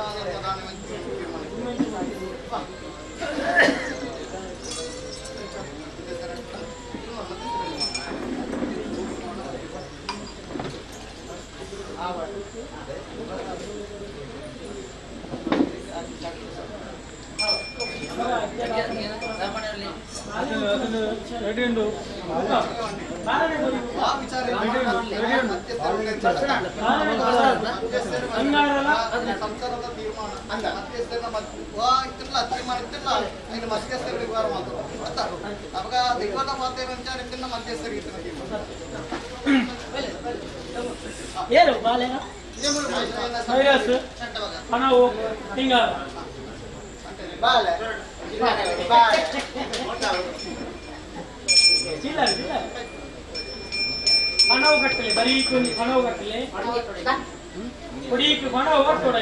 ರೆಡಿ ಉಂಟು ಸಂಸಾರದ ತೀರ್ಮಾನ ತೀರ್ಮಾನ ಇತ್ತಿಲ್ಲ ಇನ್ನು ಮಧ್ಯಸ್ಥರಿಗೆ ವ್ಯವಹಾರ ಮಾತು ಅವಾಗ ದೈವದ ಮಾತೇನು ವಿಚಾರ ಇತ್ತಿಲ್ಲ ಮಧ್ಯಸ್ಥರಿಗೆ ಏನು ಬಾಲೆನ ಹಣ ಹಿಂಗ ಬಾಲೆ ಹಣವು ಕಟ್ಟಲೆ ಬರೀಕು ಹಣವು ಕಟ್ಟಲೆ ಕೊಡೀಕು ಹಣವು ಕೊಡ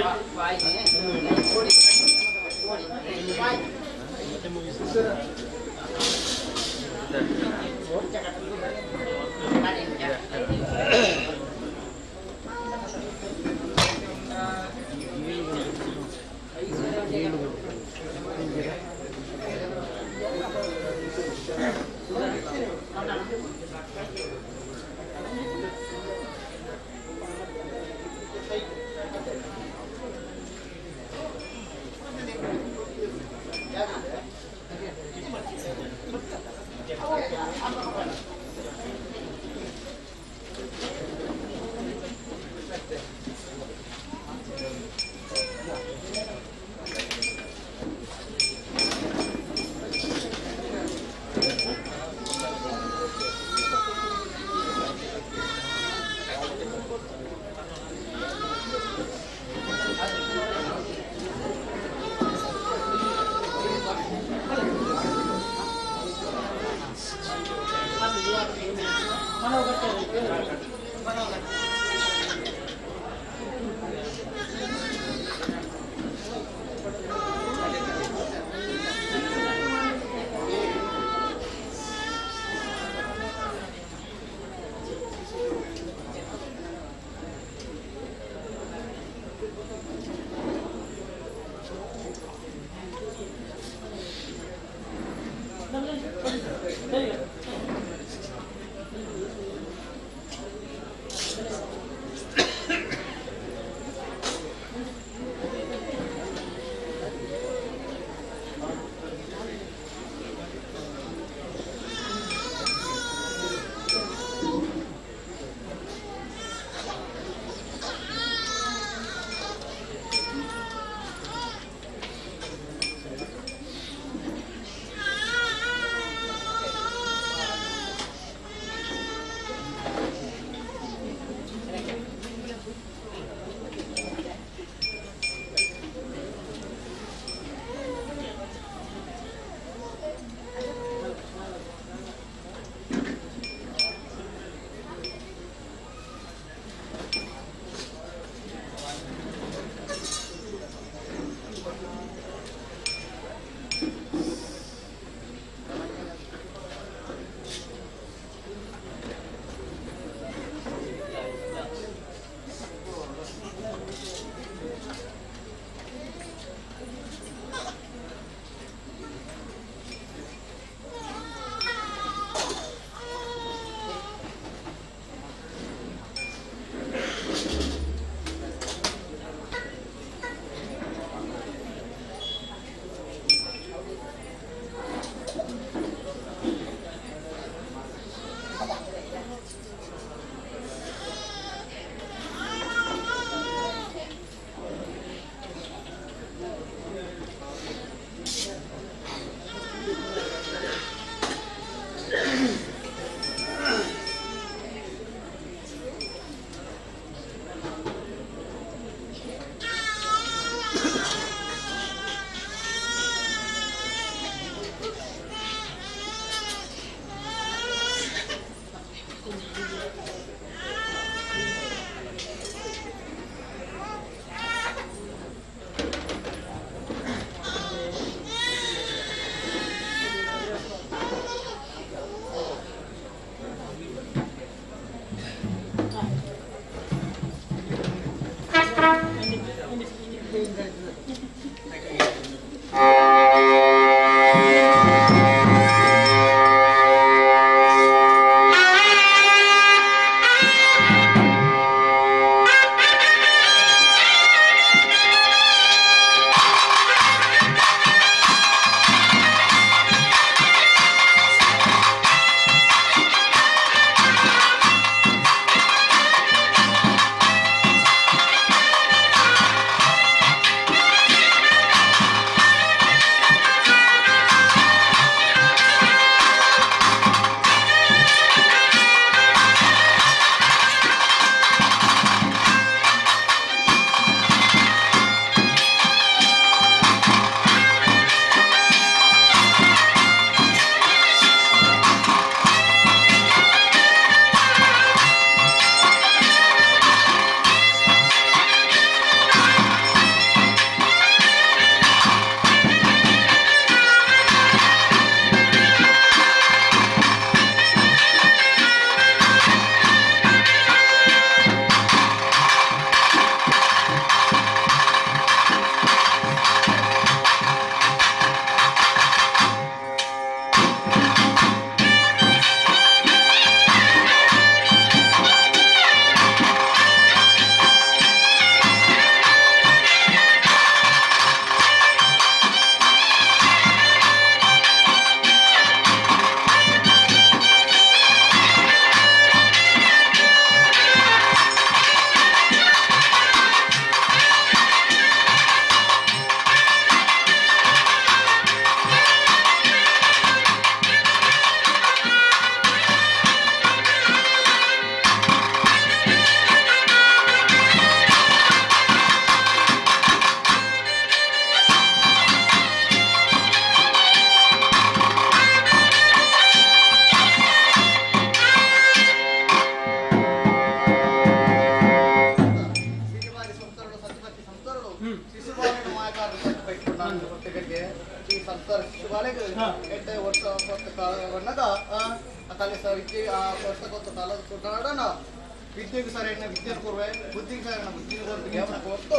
విద్యకు సరైన విద్యను కొరవే బుద్ధికి సరైన బుద్ధిని కొరకు ఏమైనా కోరుతూ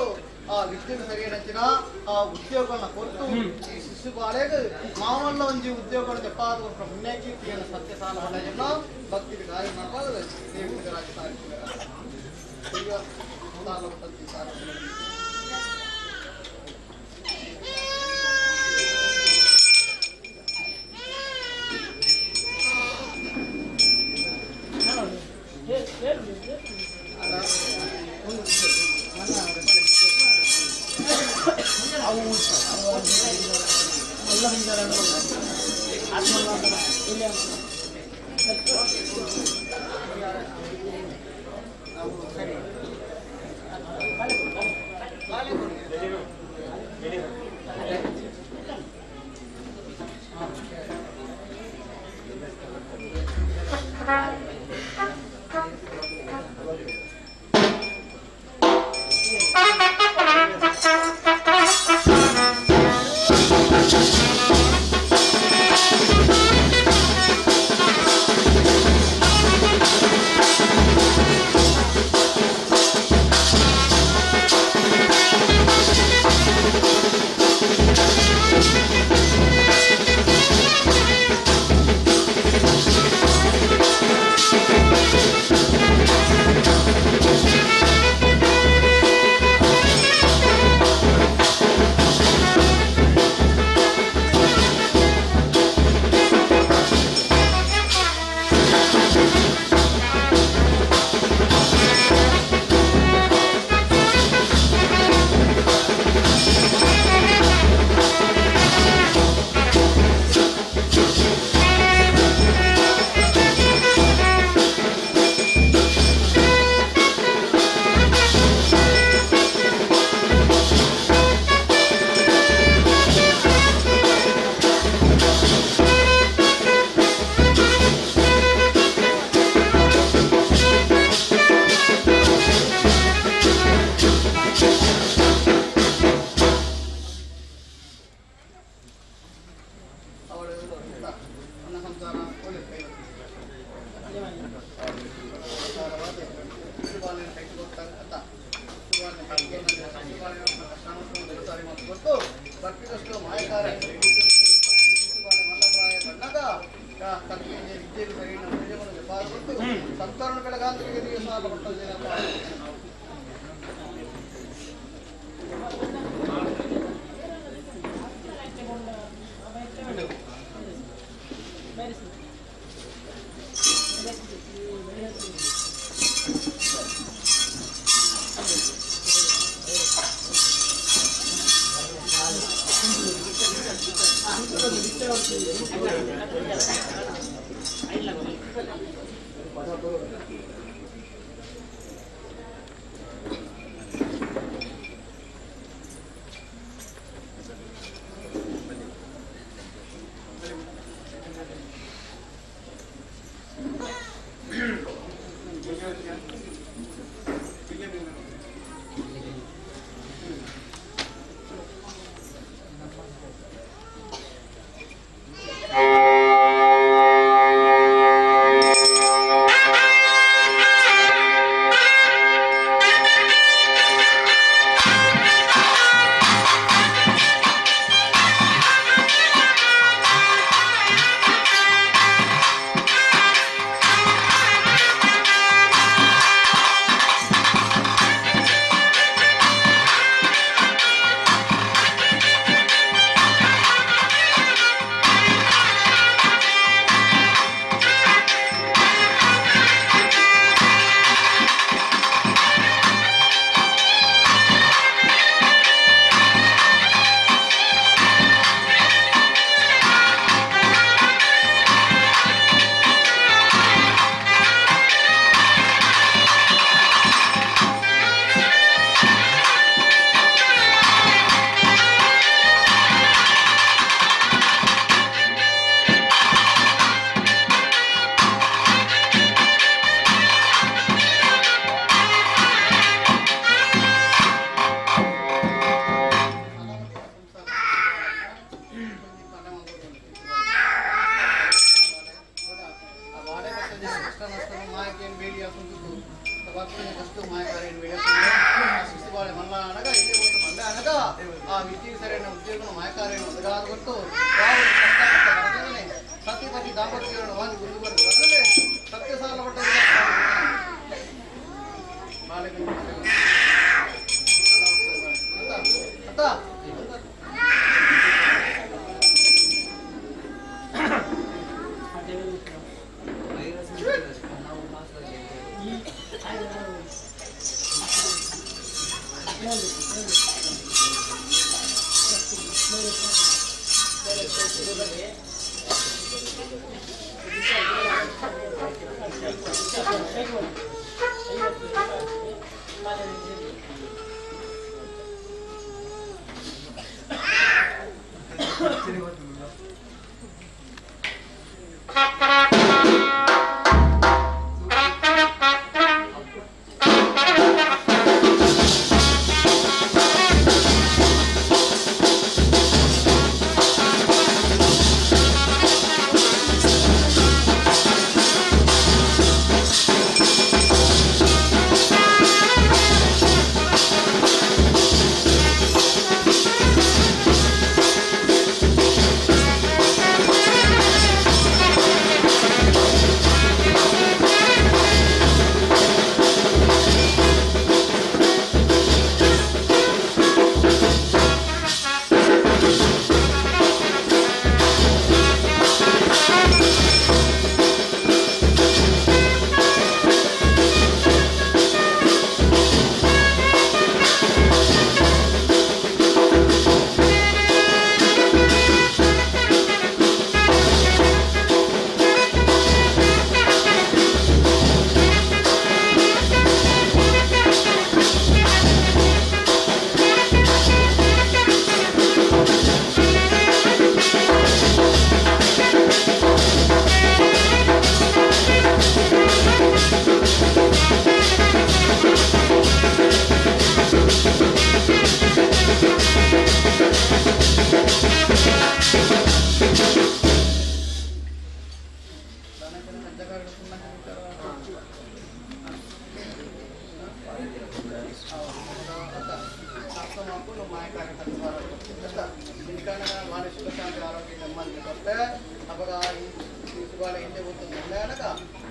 ఆ విద్యకు సరైన ఆ ఉద్యోగాలను కోరుతూ ఈ శిశు బాలేకు మామూలు ఉంచి ఉద్యోగాలు చెప్పాలి పుణ్యకి సత్యసాల వల్ల భక్తికి కార్యం నడవాలి దేవుడికి రాజధాని ಕಷ್ಟಕಷ್ಟು ಮಾಯಕಾರ ಮಲ್ಲಪ್ರಾಯ ಬಣ್ಣದ ಕಲ್ಪಿಗೆ ವಿದ್ಯೆಗೆ ಸರಿಯಿನ ಪ್ರಜೆಗಳು ಜಪಾರಗೊಟ್ಟು ಸಂತರಣ ಬೆಳಗಾಂತರಿಗೆ ಸಾಲ ಪಟ್ಟದೇನಪ್ಪ. ಸತ್ಯಪತಿ ದಾಂಪತ್ಯಗಳನ್ನು ವಾದಿ ಮುಂದುವರೆದು ಬರಲೇ ಸತ್ಯ ಸಾಲ ಮಾನಸಿಕ ಶಾಂತಿ ಆರೋಗ್ಯ ನೆಮ್ಮದಿ ಕೊಟ್ಟೆ ಅವಾಗ ಈ ಸುಗಾಲ ಹಿಂದೆ ಬಂತು ನೆಲೆಯನಕ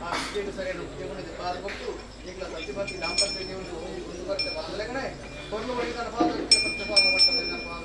ಆ ವಿದ್ಯೆಗೆ ಸರಿಯಾದ ಉದ್ಯೋಗಕ್ಕೆ ಪಾದ ಕೊಟ್ಟು ಈಗಲ ಸತ್ಯಪತಿ ದಾಂಪತ್ಯ ಜೀವನ ಮುಂದೆ ಬರುತ್ತೆ ಬರದಲೆ ಕಣೆ ಕೊರ್ಲು ಬಳಿ ನನ್ನ ಪಾದ ಸತ್ಯಪಾದ ಬರ್ತದೆ ನನ್ನ ಪಾದ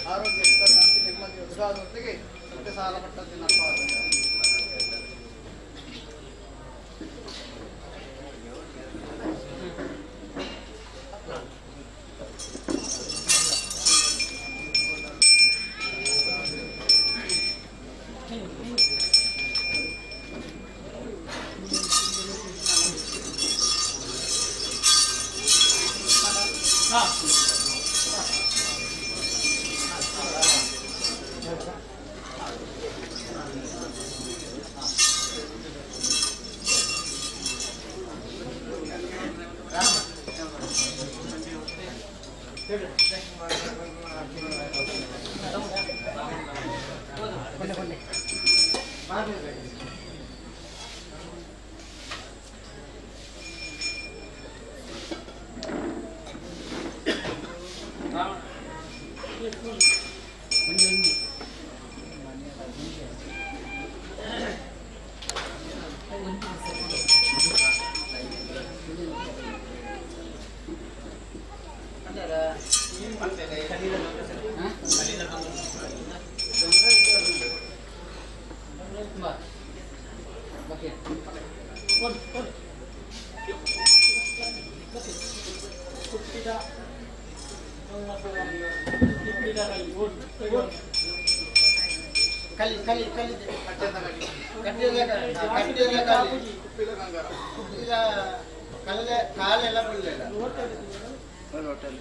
ಆರೋಗ್ಯ ಶಾಂತಿ ನೆಮ್ಮದಿ ಹೊರಗೆ ಸತ್ಯ ಸಾಲ ಪಟ್ಟದ್ದು ಕಾಲೆಲ್ಲ ಬಿಡಲಿಲ್ಲ ಹೋಟೆಲ್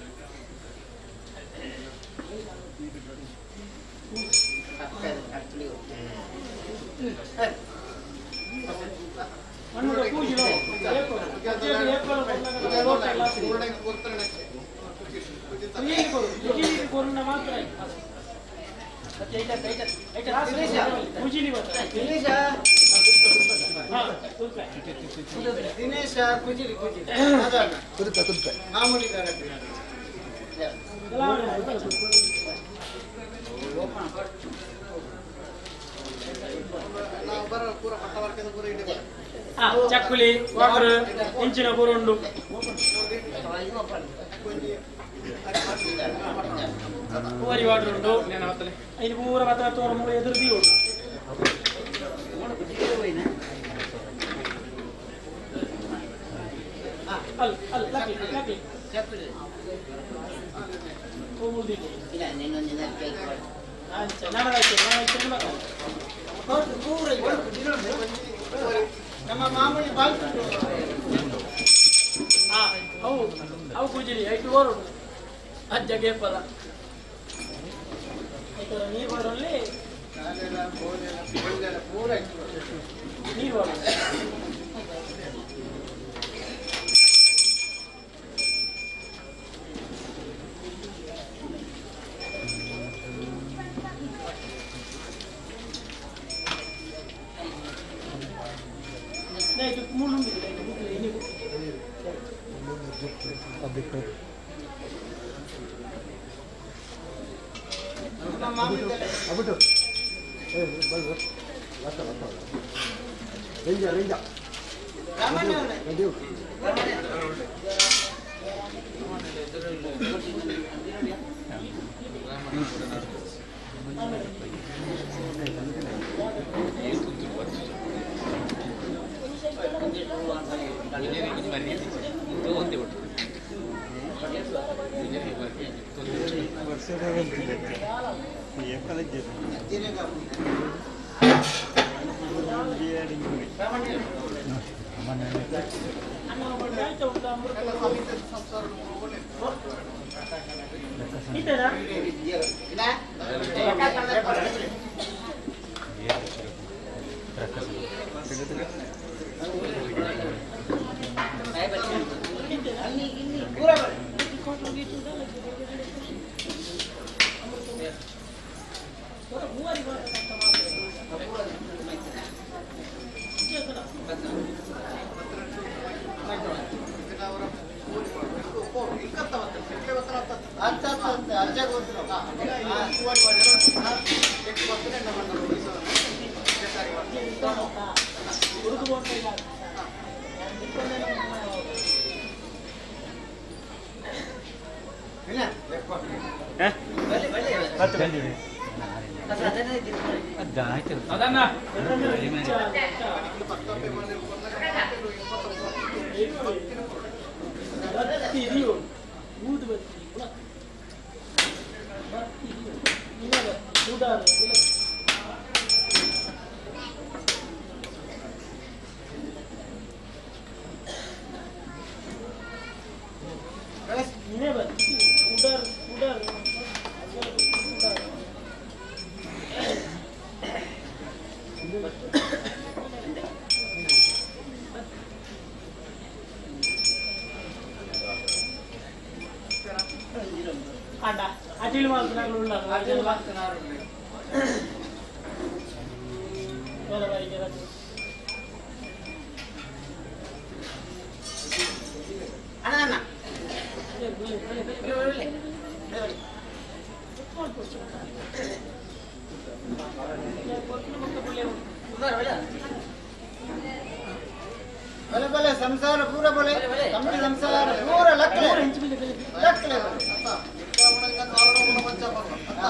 ದಿನೇಶ ಕುಜಿರಿ ಮಾಮೂಲಿ ಚಕ್ಕುಲಿ ವಾಕರು ಇಂಚಿನ ಬುರುಂಡು ಪೂರಿ ವಾಟರ್ ಉಂಟು ಇದು ಪೂರ ಭತ್ತ ತೋರ ಮೂರು ಎದುರು ದೀ ಉಂಟು ನಮ್ಮ ಮಾಮೂಲಿ ಬಾಲ್ ಅವು ಪೂಜೆ ಐದು ಓರು ಅಜ್ಜಗೆ ಪದ ನೀರು ಬರೋಲ್ಲಿ ನೀರು ಅದನ್ನ ಅಡಿಲು ಮಾತನಾಡಲು भले भले संसार पूरा बोले कंपनी संसार पूरा लक्ले लक्ले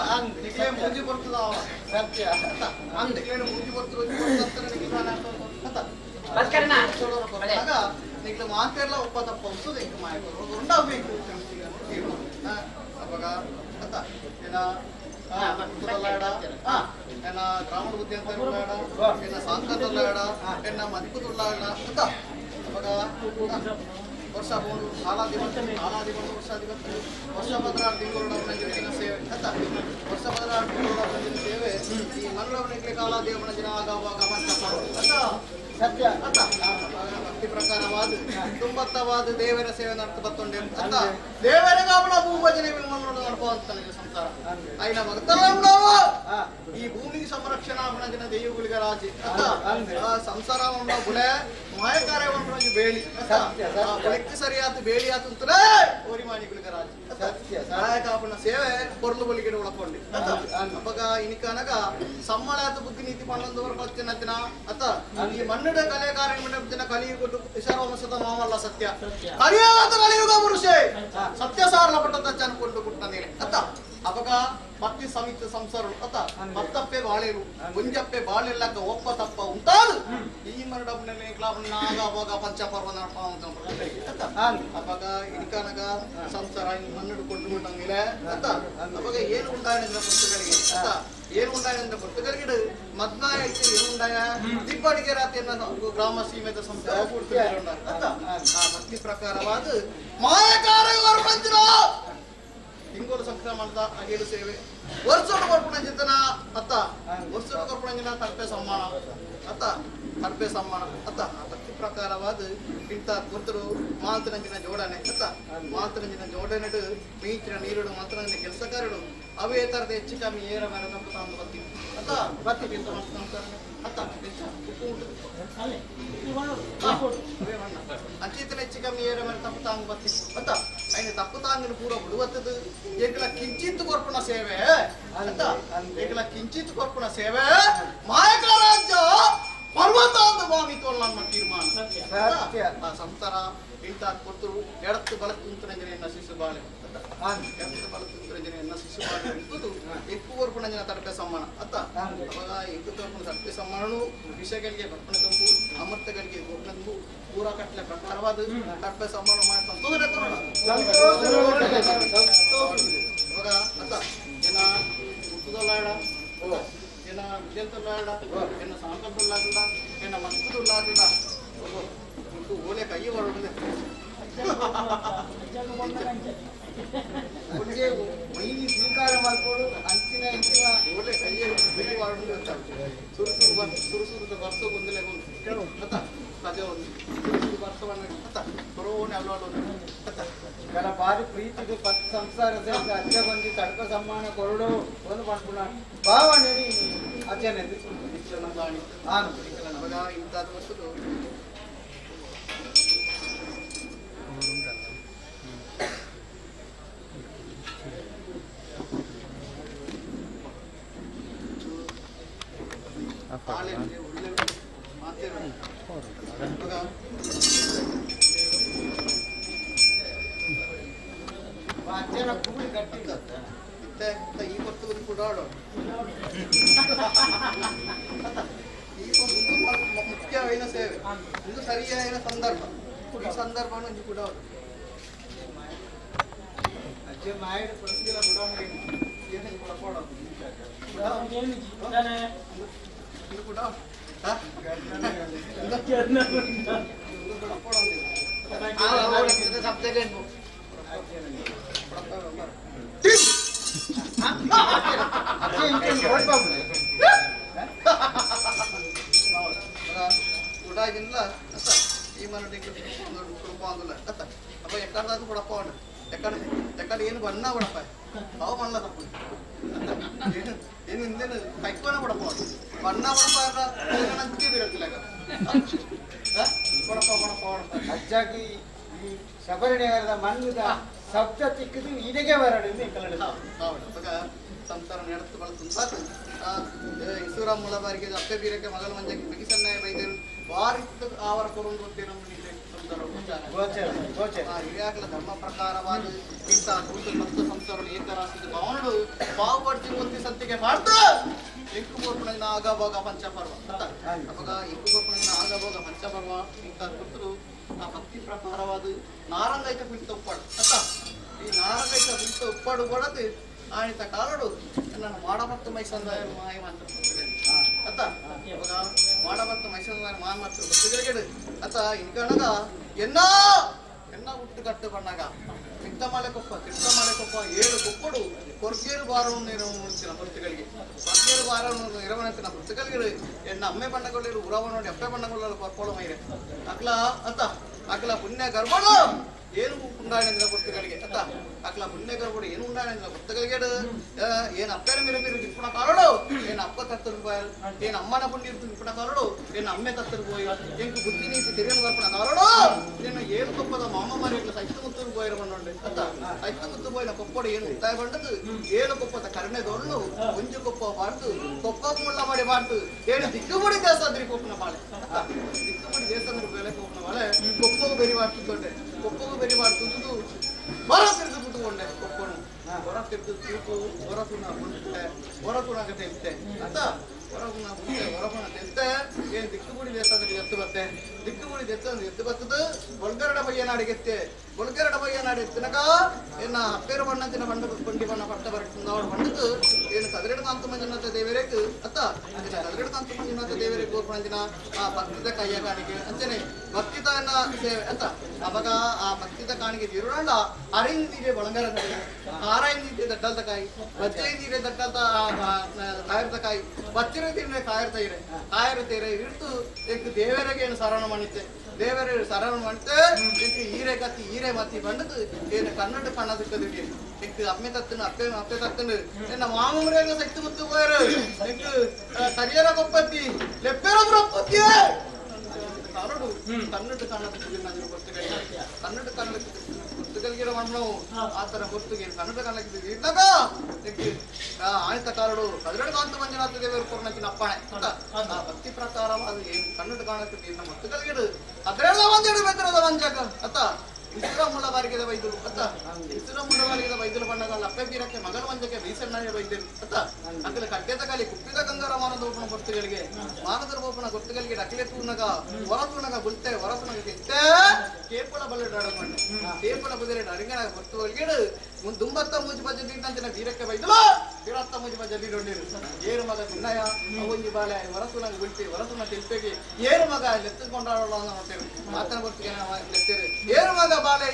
अंतिके मुझे बರ್ತದ ಸತ್ಯ ಅಂತಿಕೆ ಮುಜಿ ಬರ್ತದ ಬಸ್ಕರನ ಆಗ ನಿಕ್ಲ ಮಾತೆಲ್ಲ ಒಪ್ಪ ತಪ್ಪ ಹೊಸದು ಇಂಕ ಮಾಯಕರು ಉಂಡಾಗಬೇಕು ಅವಾಗ ಅತ್ತ ಏನ ಮತ್ತುದಲ್ಲಾಡ ಏನ ಗ್ರಾಮೀಣ ಬುದ್ಧಿ ಅಂತ ಉಳ್ಳಾಡ ಏನ ಸಾಂಕದಲ್ಲಾಡ ಏನ ಮದಿಪುದುಲ್ಲಾಡ ಅಂತ ಅವಾಗ ವರ್ಷ ಬೋದು ಹಾಲಾದಿ ಬಂದು ವರ್ಷ ಬದಲಾದ ತಿಂಗಳು ಸೇವೆ ಅಂತ ವರ್ಷ ಬದಲಾದ ತಿಂಗಳು ಸೇವೆ ಈ ಮಲ್ಲವನಿಗೆ ಕಾಲಾದೇವನ ದಿನ ಆಗುವಾಗ ಅಂತ ಸತ್ಯ ಅಂತ ಭಕ್ತಿ ಪ್ರಕಾರವಾದ ತುಂಬತ್ತವಾದ ದೇವರ ಸೇವೆ ನಡ್ತು ಬತ್ತೊಂಡೆ ಅಂತ ದೇವರ ಗಾಮನ ಭೂಭಜನೆ ನಡ್ಕೋಂತ ಸಂಸಾರ అయిన ಭಕ್ತರಂಗವ ಈ ಭೂಮಿಗೆ ಸಂರಕ್ಷಣಾ ದಿನ ದೇವುಗಳಿಗೆ ರಾಜಿ ಅಂತ ಸಂಸಾರ ಬುಲೆ ಮಾಯಕಾರ್ಯವನ್ನು ಬೇಳಿ ಬೆಳಕ್ಕೆ ಸರಿಯಾದ ಬೇಳಿ ಆತು ಅಂತಲೇ ಓರಿಮಾನಿಗಳಿಗೆ ರಾಜಿ ಸಹಾಯಕಾಪನ ಸೇವೆ ಕೊರ್ಲು ಬಲಿಗೆ ಒಳಕೊಂಡಿ ಅವಾಗ ಇನಿಕನಗ ಸಮ್ಮಳಾತ ಬುದ್ಧಿ ನೀತಿ ಪನ್ನೊಂದು ಪ್ರತಿನತ್ತಿನ ಅತ್ತ ಈ ಮನ್ನಡ ಕಲೆ ಕಾರ್ಯ ಕಲಿಯುಗ ವಿಶಾಲವಂಶದ ಮಾಮಲ್ಲ ಸತ್ಯ ಕಲಿಯುಗ ಕಲಿಯುಗ ಪುರುಷೇ ಸತ್ಯ ಸಾರಲ ಪಟ್ಟದ ಅನ್ಕೊಂಡು ಕುಟ್ಟಂದೇನೆ ಅತ್ತ ಅವಾಗ ಭಕ್ತಿ ಸಮಿತ ಸಂಸಾರಗಳು ಅತ್ತ ಮತ್ತಪ್ಪೆ ಬಾಳೆರು ಗುಂಜಪ್ಪೆ ಬಾಳೆಲ್ಲಕ್ಕ ಒಪ್ಪ ತಪ್ಪ ಉಂಟಾದು ಈ ಮರಣ ಡಬ್ನಲ್ಲಿ ಕ್ಲಾಬ್ನಾಗ ಅವಾಗ ಪಂಚಪರ್ವ ನಡ್ಪ ಅವಾಗ ಇಡಿಕಾನಾಗ ಸಂಸಾರ ಮಣ್ಣು ಕೊಟ್ಟು ಬಿಟ್ಟಂಗಿಲ್ಲ ಅಂತ ಅವಾಗ ಏನು ಉಂಟಾಯಿನ ಪುಸ್ತಕಗಳಿಗೆ ಅಂತ ಏನು ಉಂಟಾಯಿನ ಪುಸ್ತಕಗಳಿಗೆ ಮದ್ನ ಐತಿ ಏನು ಉಂಟಾಯ ದೀಪಾವಳಿಗೆ ರಾತ್ರಿಯನ್ನ ಗ್ರಾಮ ಸೀಮೆದ ಸಂಸಾರ ಅಂತ ಆ ಭಕ್ತಿ ಪ್ರಕಾರವಾದ ಮಾಯಕಾರ ಹಿಂಗೋಲು ಸಂಕ್ರಮಣದ ಅಗೇಡು ಸೇವೆ ವರ್ಷೋಡು ಕೊರ್ಪುಣ ಚಿಂತನ ಅತ್ತ ವರ್ಷೋಡು ಕೊರ್ಪುಣ ತರ್ಪೆ ಸಮ್ಮಾನ ಅತ್ತ ತರ್ಪೆ ಸಮ್ಮಾನ ಅತ್ತ ಆ ಭಕ್ತಿ ಪ್ರಕಾರವಾದ ಇಂಥ ಕೊರ್ತರು ಮಾತರಂಜಿನ ಜೋಡಣೆ ಅತ್ತ ಮಾತರಂಜಿನ ಜೋಡಣೆ ಮೀಚಿನ ನೀರುಡು ಮಾತರಂಜಿನ ಕೆಲಸಕಾರರು ಅವೇ ತರದ ಹೆಚ್ಚು ಕಮ್ಮಿ ಏರ ಮೇಲೆ ತಪ್ಪು ತಂದು ಬರ್ತೀವಿ ಅತ್ತ ಬರ್ತೀವಿ ಅತ್ತ ಅಂಚಿತನ ಹೆಚ್ಚು ಕಮ್ಮಿ ಏರ ಮೇಲೆ ತಪ್ಪು ತಾಂಗ್ ಬರ್ತೀವಿ ಅತ್ತ ఆయన తప్పు తాంగిని పూర ఉడువత్తదు ఏకల కించిత్ కొర్పున సేవే ಅಂತ ಏಕಲ ಕಿಂಚಿತ್ ಕೊರ್ಪುಣ ಸೇವೆ ಮಾಯಕರಾಜ್ಯ ಪರ್ವತಾಂತ ಭಾವಿತು ನಮ್ಮ ತೀರ್ಮಾನ ಸಂಸಾರ ಇಂತ ಕೊಟ್ಟರು ಎಡತ್ತು ಬಲತ್ತು ಉಂತರಂಜನೆಯನ್ನ ಶಿಶು ಬಾಳೆ ಎಡತ್ತು ಬಲತ್ತು ಉಂತರಂಜನೆಯನ್ನ ಶಿಶು ಬಾಳೆ ಇರ್ತದು ఎక్కువ ಕೊರ್ಪುಣಂಜನ ತಡಪೆ ಸಮ್ಮಾನ ಅತ್ತ ಅವಾಗ ఎక్కువ ಕೊರ್ಪುಣ ತಡಪೆ ಸಮ್ಮಾನನು ವಿಷಯಗಳಿಗೆ ಬರ್ಪಣ ತಂಬು ಅಮೃತಗಳಿಗೆ ಗೋಪನಂಬು ಪೂರ ಕಟ್ಲೆ ಪ್ರಕಾರವಾದ ತಡಪೆ ಸಮ್ಮಾನ ಮಾಡಿ ಇವಾಗ ಅತ್ತ ಏನ ಮುಟ್ಟುದಲ್ಲಾಡ ಏನ ವಿಜಯತಲ್ಲಾಡ ಏನ ಸಾಂಕಲ್ಲಾಗಲ್ಲ ಏನ ಮನ್ಸುದಲ್ಲಾಗಲ್ಲ ಮುಟ್ಟು ಓಲೆ ಕೈ ಬರೋದಿಲ್ಲ ಮೈನಿ ಸ್ವೀಕಾರ ಮಾಡ್ಕೊಂಡು ಅಂಚಿನ ಇಂಚಿನ ಓಲೆ ಕೈ ಮಾಡೋದು ಅಂತ ಸುರುಸುರದ ವರ್ಷ ಗೊಂದಲೇ ಗೊತ್ತ ಅದೇ ಒಂದು ಸುರುಸುರು ವರ್ಷವನ್ನು ಅಂತ ಬರೋನೆ ಅಲ್ಲ ಭಾರಿ ಪ್ರೀತಿದು ಪತ್ ಸಂಸಾರದ ಅಜ್ಜ ಬಂದು ತಡ್ಕ ಸಮ್ಮಾನ ಕೊರಡು ಒಂದು ಮಾಡ್ಕೊಂಡ ಭಾವನೆ ಅಜ್ಜನೇ ನಮಗ ಇಂಥದ್ದು ವಸ್ತುದು ಅಜ್ಜನ ಕೂಡಿ ಗಟ್ಟಿ ಈ ವಸ್ತು ಕೂಡ ಈ ಒಂದು ಮುಖ್ಯವಾದ ಸೇವೆ ಇದು ಸರಿಯಾದ ಸಂದರ್ಭ ಈ ಸಂದರ್ಭವನ್ನು ಕೂಡ ಅಜ್ಜ ಮಾಯಡ ಪ್ರತಿದಿನ ಬಿಡೋಣ ಏನೇನು ಕೊಡೋದು ಇದು ಕೂಡ ಉಡಾಗಿಲ್ಲ ಅತ್ತ ಈ ಮರಡಿಗೆ ಕುರುಪ ಅಂದಿಲ್ಲ ಅತ್ತ ಅಪ್ಪ ಎಕ್ಕಡದಾದ್ರು ಕೊಡಪ್ಪ ಅವನು ಎಕ್ಕಡ ಏನು ಬಣ್ಣ ಕೊಡಪ್ಪ ಅವ ಬಣ್ಣ ತಪ್ಪ ಏನು ಹಿಂದೇನು ಕೈಕೋಣ ಕೊಡಪ್ಪ ಅವನು ಬಣ್ಣ ಕೊಡಪ್ಪ ನಂಬಿಕೆ ಇರತ್ತಿಲ್ಲ ಕೊಡಪ್ಪ ಕೊಡಪ್ಪ ಅಜ್ಜಾಗಿ ಈ ಶಬರಿಣೆಗಾರದ ಮಣ್ಣದ ಶಬ್ದ ತಿಕ್ಕಿದು ಇದಕ್ಕೆ ಬರಡಿಂದ ಸಂಸಾರ ನಡೆತು ಬಳತು ಸಾಕು ಇಸೂರಾಮ್ ಮುಳ ಬಾರಿಗೆ ಅಪ್ಪೆ ಬೀರಕ್ಕೆ ಮಗಲ ಮಂಜಕ್ಕೆ ಬಿಗಿಸನ್ನ ಬೈದರು ಬಾರಿ ಆವರ ಕೊರೊಂದು ಗೊತ್ತೇ ನಮ್ಮ ಹಿರಿಯಾಕಲ ಧರ್ಮ ಪ್ರಕಾರವಾದ ಇಂಥ ಕೂತು ಮತ್ತು ಸಂಸಾರಗಳು ಏಕರಾಸಿದ ಭಾವನಡು ಬಾವುಪಡಿಸಿರುವಂತೆ ಸಂತಿಗೆ ಮಾಡ್ತಾ ಎಂಕು ಗೋರ್ಪಣಿನ ಆಗಭೋಗ ಪಂಚಪರ್ವ ಅವಾಗ ಎಂಕು ಗೋರ್ಪಣಿನ ಆಗಭೋಗ ಪಂಚಪರ್ವ ಇಂಥ ಕೂತರು ಆ ಭಕ್ತಿ ಪ್ರಕಾರವಾದ ನಾರಂಗೈಕ ಕುಳಿತ ಉಪ್ಪಾಡು ಅತ್ತ ಈ ನಾರಂಗೈಕ ಕುಳಿತ ಉಪ್ಪಾಡು ಕೊಡದು ಆಣಿತ ಕಾಲಡು ನಾನು ಮಾಡಬತ್ತು ಮೈಸಂದಾಯ ಮಾಯ ಮಾತ್ರ ಅತ್ತ ಇವಾಗ ಮಾಡಬತ್ತು ಮೈಸಂದಾಯ ಮಾಯ ಮಾತ್ರ ಬಸ್ಸುಗಳಿಗೆ ಅತ್ತ ಇನ್ಕಣಗ ಎನ್ನ ಹುಟ್ಟು ಕಟ್ಟು ಬಣ್ಣಗ ತಿಟ್ಟಮಲೆ ಕೊಪ್ಪ 7 ಕೊಪ್ಪಡು ಕೊರ್ಗೇರು ಬಾರವನ್ನು ನಿರ್ವಹಿಸಿನ ವೃತ್ತಿಗಳಿಗೆ ಕೊರ್ಗೇರು ಬಾರವನ್ನು ನಿರ್ವಹಿಸಿನ ವೃತ್ತಿಗಳಿಗೆ ಎನ್ನ ಅಮ್ಮೆ ಬಣ್ಣಗಳಿರು ಉರವ ನೋಡಿ ಅಪ್ಪೆ ಬಣ್ಣಗಳು ಕೊರ್ಕೊಳ್ಳೋ ಮೈರೆ ಅಕ್ಲ ಅತ್ತ ಅಕ್ಲ ಪುಣ್ಯ ಗರ್ಭಡು ಏನು ಉಂಡಾಣಿಂದ ವೃತ್ತಿಗಳಿಗೆ ಅತ್ತ ಅಕ್ಲ ಪುಣ್ಯ ಗರ್ಭಡು ಏನು ಉಂಡಾಣಿಂದ ವೃತ್ತಿಗಳಿಗೆ ಏನು ಅಪ್ಪೆನ ಮಿರಮಿರು ತಿಪ್ಪಣ ಕಾರಡು ಏನು ಅಪ್ಪ ತತ್ತರು போய் ಏನು ಅಮ್ಮನ ಪುಣ್ಯ ತಿಪ್ಪಣ ಕಾರಡು ಏನು ಅಮ್ಮೆ ತತ್ತರು போய் ಎಂಕು ಬುದ್ಧಿ ನೀತಿ ತಿರುಗನ ಬರ್ಪಣ ಕಾರಡು ಏನು ಏನು ಕೊಪ್ಪದ ಮಾಮ ಮರಿಗಳ ಸೈತ ಮುತ್ತರು போயிರ ಬಂಡೊಂಡೆ ಅತ್ತ ಸೈತ ಮುತ್ತು போயிನ ಕೊಪ್ಪಡು ಏನು ಉತ್ತಾಯ ಬಂಡದು ಏನು ಕೊಪ್ಪದ ಕರ್ಣೆ ದೊಳ್ಳು ಒಂಜು ಕೊಪ್ಪ ಬಾರ್ದು ಕೊಪ್ಪ ಮುಳ್ಳ ಮಾಡಿ ಬಾರ್ದು ಏನು ದಿಕ್ಕುಬಡಿ ದೇಶಾದ್ರಿ ಕೊಪ್ಪನ ಬಾಳೆ ಅತ್ತ ದಿಕ್ಕುಬಡಿ ದೇಶಾದ್ರಿ ಬೆಲೆ ಕೊಪ್ಪನ ಬಾಳೆ ಕೊಪ್ಪವು ಬೆರಿ ಮಾಡ್ತಿದ್ದೆ ಕೊಪ್ಪವು ಬೆರಿ ಮಾಡ್ತಿದ್ದು ಹೊರ ತಿರುಗಿ ಬಿಟ್ಟುಕೊಂಡೆ ಕೊಪ್ಪನು ಹೊರ ತಿರುಗಿ ತೂಕು ಹೊರತುನ ಹೊರತುನಾಗತೆ ಇತ್ತೆ ಅಂತ ಹೊರಗುಣ ಮುಂದೆ ಹೊರಗುಣ ತೆತ್ತೆ ಏನ್ ದಿಕ್ಕುಗುಡಿ ದೇವಸ್ಥಾನದಲ್ಲಿ ಎತ್ತು ಬತ್ತೆ ದಿಕ್ಕುಗುಡಿ ದೇವಸ್ಥಾನ ಎತ್ತು ಬತ್ತದು ಬೊಲ್ಗರಡ ಬಯ್ಯನಾಡಿಗೆತ್ತೆ ಬೊಲ್ಗರಡ ಬಯ್ಯನಾಡಿ ಎತ್ತಿನಕ ಏನ ಅಪ್ಪೇರು ಬಣ್ಣಂತಿನ ಬಂಡ ಕೊಂಡಿ ಬಣ್ಣ ಪಟ್ಟ ಬರ್ತದೆ ಅವಳು ಬಂಡದು ಏನು ಕದರೆಡು ಕಾಂತು ಮಂಜುನಾಥ ದೇವರೇಕು ಅತ್ತ ಕದರೆಡು ಕಾಂತು ಮಂಜುನಾಥ ದೇವರೇಕು ಕೋರ್ಪಣಂಜಿನ ಆ ಭಕ್ತಿದ ಕೈಯ ಕಾಣಿಕೆ ಅಂಚನೆ ಭಕ್ತಿತನ ಸೇವೆ ಅಂತ ಅವಾಗ ಆ ಭಕ್ತಿದ ಕಾಣಿಕೆ ತಿರುಳಂಡ ಅರಿಂದಿದೆ ಬೊಳಂಗರ ಆರೈಂದಿದೆ ದಡ್ಡಲ್ದ ಕಾಯಿ ಬಚ್ಚೈಂದಿದೆ ದಡ್ಡಲ್ದ ಕಾಯಿರ್ದ ಕಾಯಿ ಬಚ್ಚಿರ ತಿಂದ್ರೆ ಕಾಯಿರ ತೀರೆ ಇರ್ತು ಏಕ್ ದೇವರಿಗೆ ಏನು ಸರಣ ಮಾಡಿತ್ತೆ ದೇವರ ಸರಣ ಮಾಡಿತೆ ಏಕ್ ಈರೆ ಕತ್ತಿ ಈರೆ ಮತ್ತಿ ಬಂಡದು ಏನು ಕನ್ನಡ ಕಣ್ಣದಕ್ಕೆ ಏಕ್ ಅಮ್ಮೆ ತತ್ತನು ಅಪ್ಪೆ ತತ್ತನು ಏನ ಮಾಮೂರಿಯಾಗ ಸಕ್ತಿ ಮುತ್ತು ಹೋಯರು ಏಕ್ ಕರಿಯರ ಕೊಪ್ಪತ್ತಿ ಲೆಪ್ಪೆರ ಪ್ರಪತ್ತಿ ಕನ್ನಡ ಕನ್ನಡಕ್ಕೆ ಕನ್ನಡ ಕನ್ನಡಕ್ಕೆ ಗುರ್ತುಗಳಿಗೆ ಮಣ್ಣು ಆತರ ಗುರ್ತುಗೆ ಕನ್ನಡ ಕನ್ನಡಕ್ಕೆ ಇದ್ದಾಗ ಆಯ್ತ ಕಾರಡು ಕದರಡು ಕಾಂತ ಮಂಜುನಾಥ ದೇವರು ಕೊರ್ನಕ್ಕಿನ ಅಪ್ಪಣೆ ಅಂತ ಆ ಭಕ್ತಿ ಪ್ರಕಾರವಾದ ಏನು ಕನ್ನಡ ಕಾಣಕ್ಕೆ ನಮ್ಮ ಗುರ್ತುಗಳಿಗೆ ಅದರೆಲ್ಲ ಒಂದೆರಡು ಬೆತ್ತರದ ಮಂಜಕ ಅತ್ತ ಇಸುರ ಮುಳ್ಳ ಬಾರಿಗೆದ ವೈದ್ಯರು ಅತ್ತ ಇಸುರ ಮುಳ್ಳ ಬಾರಿಗೆದ ವೈದ್ಯರು ಬಣ್ಣಗಳ ಅಪ್ಪೆ ಬೀರಕ್ಕೆ ಮಗನ ಮಂಜಕ್ಕೆ ಬೀಸಣ್ಣ ವೈದ್ಯರು ಅತ್ತ ಅಕಲ ಕಟ್ಟೆದ ಕಾಲಿ ಕುಪ್ಪಿದ ಗಂಗರ ಮಾನದ ಒಪ್ಪನ ಗುರ್ತುಗಳಿಗೆ ಮಾನದರ ಒಪ್ಪನ ಗುರ್ತುಗಳಿಗೆ ಡಕ್ಲೆ ತೂನಗ ಹೊರ ತೂನಗ ಗುಲ್ತೆ ಹೊರ ತೂನಗ ತಿಂತೆ ಕೇಪಳ ಬಲ್ಲೆ ಡಾಡಕೊಂಡೆ ಕೇಪಳ ಬದಲೆ ಡರಿಂಗನ ಗುರ್ತುಗಳಿಗೆ ದುಂಬತ್ತ ಮೂಜಿ ಬಜ್ಜಿ ಅಂತಿನ ಬೀರಕ್ಕೆ ವೈದ್ಯರು ಕಿರತ್ತ ಮೂಜಿ ಬಜ್ಜಿ ಡೊಂಡಿರು ಏರು ಮಗ ಚಿನ್ನಯ ಅವೊಂಜಿ ಬಾಲೆ ಹೊರತುನಗ ಗುಲ್ತಿ ಹೊರತುನ ತಿಲ್ಪೆಗೆ ಏರು ಮಗ ಎತ್ತಿಕೊಂಡಾಡಲ್ಲ ಅಂತ ನೋಡ್ತೇವೆ ಆತನ ಗುರ್ತಿಗೆ ಲೆತ್ತೇವೆ ಏರು ಮಗ ಬಾಲೆ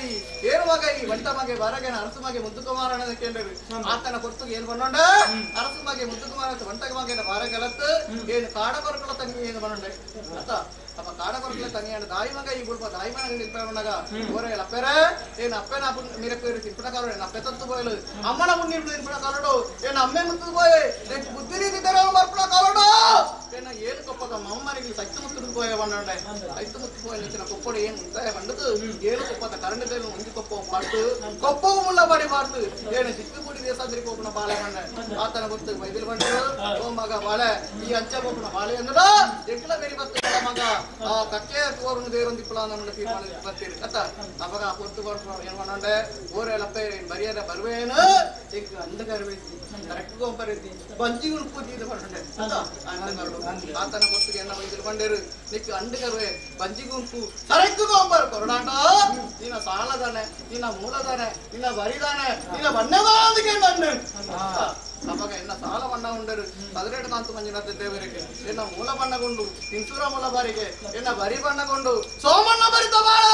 ಏರು ಮಗ ಈ ಬಂಟ ಮಗೆ ಬಾರಗೆನ ಅರಸು ಮಗೆ ಮುದ್ದು ಕುಮಾರನ ಕೇಂದ್ರರು ಆತನ ಗುರ್ತಿಗೆ ಏನ್ ಬಂಡೊಂಡ ಅರಸು ಮಗೆ ಮುದ್ದು ಕುಮಾರ ಬಂಟ ಮಗೆ ಬಾರಗೆಲತ್ತು ಏನು ಕಾಡ ಬರ್ಕೊಳ ತಂಗಿ ಏನು ಬಂಡೊಂಡೆ ಅತ್ತ ಅಪ್ಪ ಕಾಡ ಬರ್ಕೊಳ ತಂಗಿ ಅಣ್ಣ ದಾಯಿ ಮಗ ಈ ಬಿಡ್ಪ ದಾಯಿ ಮಗ ನಿಲ್ಪಣ್ಣಗ ಓರೆ ಅಪ್ಪೆರ ಏನು ಅಪ್ಪೆನ ಮಿರಕ್ಕೆ ತಿಪ್ಪಣ ಕಾಲು ಏನು ಅಪ್ಪೆ ತತ್ತು ಬೋಯಲು ಅಮ್ಮನ ಮುನ್ನಿರ್ದು ತಿಪ್ಪಣ ಕಾಲಡು ಏನು ಅಮ್ಮೆ ಮುತ್ತು ಬೋಯ್ ಬುದ್ಧಿ ರೀತಿ ತರ ಬರ್ಪಣ ಕಾಲಡು ಏನ ಏನು ಕೊಪ್ಪದ ಮಮ್ಮನಿಗೆ ಸೈತು ಮುತ್ತು ಬೋಯ ಬಂಡೊಂಡೆ ಸೈತು ಮುತ್ತು ಬೋಯ್ ನಿಂತಿನ ಕೊಪ್ಪಡು ಏನು ಮುಂತಾಯ ಬಂಡದು ಏನು ಕೊಪ್ಪದ ಕರಂಡದಲ್ಲಿ ಒಂಜಿ ಕೊಪ್ಪ ಪಾಡ್ತು ಕೊಪ್ಪವು ಮುಳ್ಳ ಬಾಡಿ ಪಾಡ್ತು ಏನು ದಿಕ್ಕುಗುಡಿ ದೇಶಾದ್ರಿ ಕೊಪ್ಪನ ಬಾಳೆ ಬಂಡೆ ಆತನ ಗೊತ್ತು ವೈದ್ಯರು ಬಂದರು ಓ ಮಗ ಬಾಳೆ ಈ ಅಂಚೆ ಕೊಪ್ಪನ ಬಾಳೆ ಅಂದ್ರ ಎಕ್ಲ ಬೇರೆ ಬರ್ತದೆ ಮಗ ಆ ಕಕ್ಕೆ ಕೋರನ್ನು ದೇವರೊಂದಿಪ್ಪಳ ನಮ್ಮ ತೀರ್ಮಾನ ಬರ್ತೀರಿ ಅತ್ತ ಅವಾಗ ಹೊತ್ತು ಬರ್ತಾರೆ ಏನ್ ಮಾಡಂಡೆ ಓರೆಲ್ಲಪ್ಪೆ ಬರಿಯದ ಬರುವೇನು ಈಗ ಅಂಧಕರಬೇಕು ಕರೆಕ್ಟ್ ಗೋಂಬರೈತಿ ಬಂಜಿಗಳು ಪೂಜೆ ಬಂಡೆ ಅಂಧಕರು ಆತನ ಗೊತ್ತಿಗೆ ಎಲ್ಲ ವೈದ್ಯರು ಬಂಡೇರು ನಿಕ್ಕ ಅಂಧಕರುವೆ ಬಂಜಿ ಗುಂಪು ಕರೆಕ್ಟ್ ಗೋಂಬರ್ ಕೊರಡಾಟ ನಿನ್ನ ಸಾಲದಾನೆ ನಿನ್ನ ಮೂಲದಾನೆ ನಿನ್ನ ಬರಿದಾನೆ ನಿನ್ನ ಬಣ್ಣದಾದಿಗೆ ಬಂಡೆ ಅವಾಗ ಎನ್ನ ಸಾಲ ಬಣ್ಣ ಉಂಡರು ಕದರೆಡು ಕಾಂತು ಮಂಜುನಾಥ ದೇವರಿಗೆ ಎನ್ನ ಮೂಲ ಬಣ್ಣಗೊಂಡು ಇಂಚೂರ ಮೂಲ ಬಾರಿಗೆ ಎನ್ನ ಬರಿ ಬಣ್ಣಗೊಂಡು ಸೋಮಣ್ಣ ಬರಿತ ಬಾಳೆ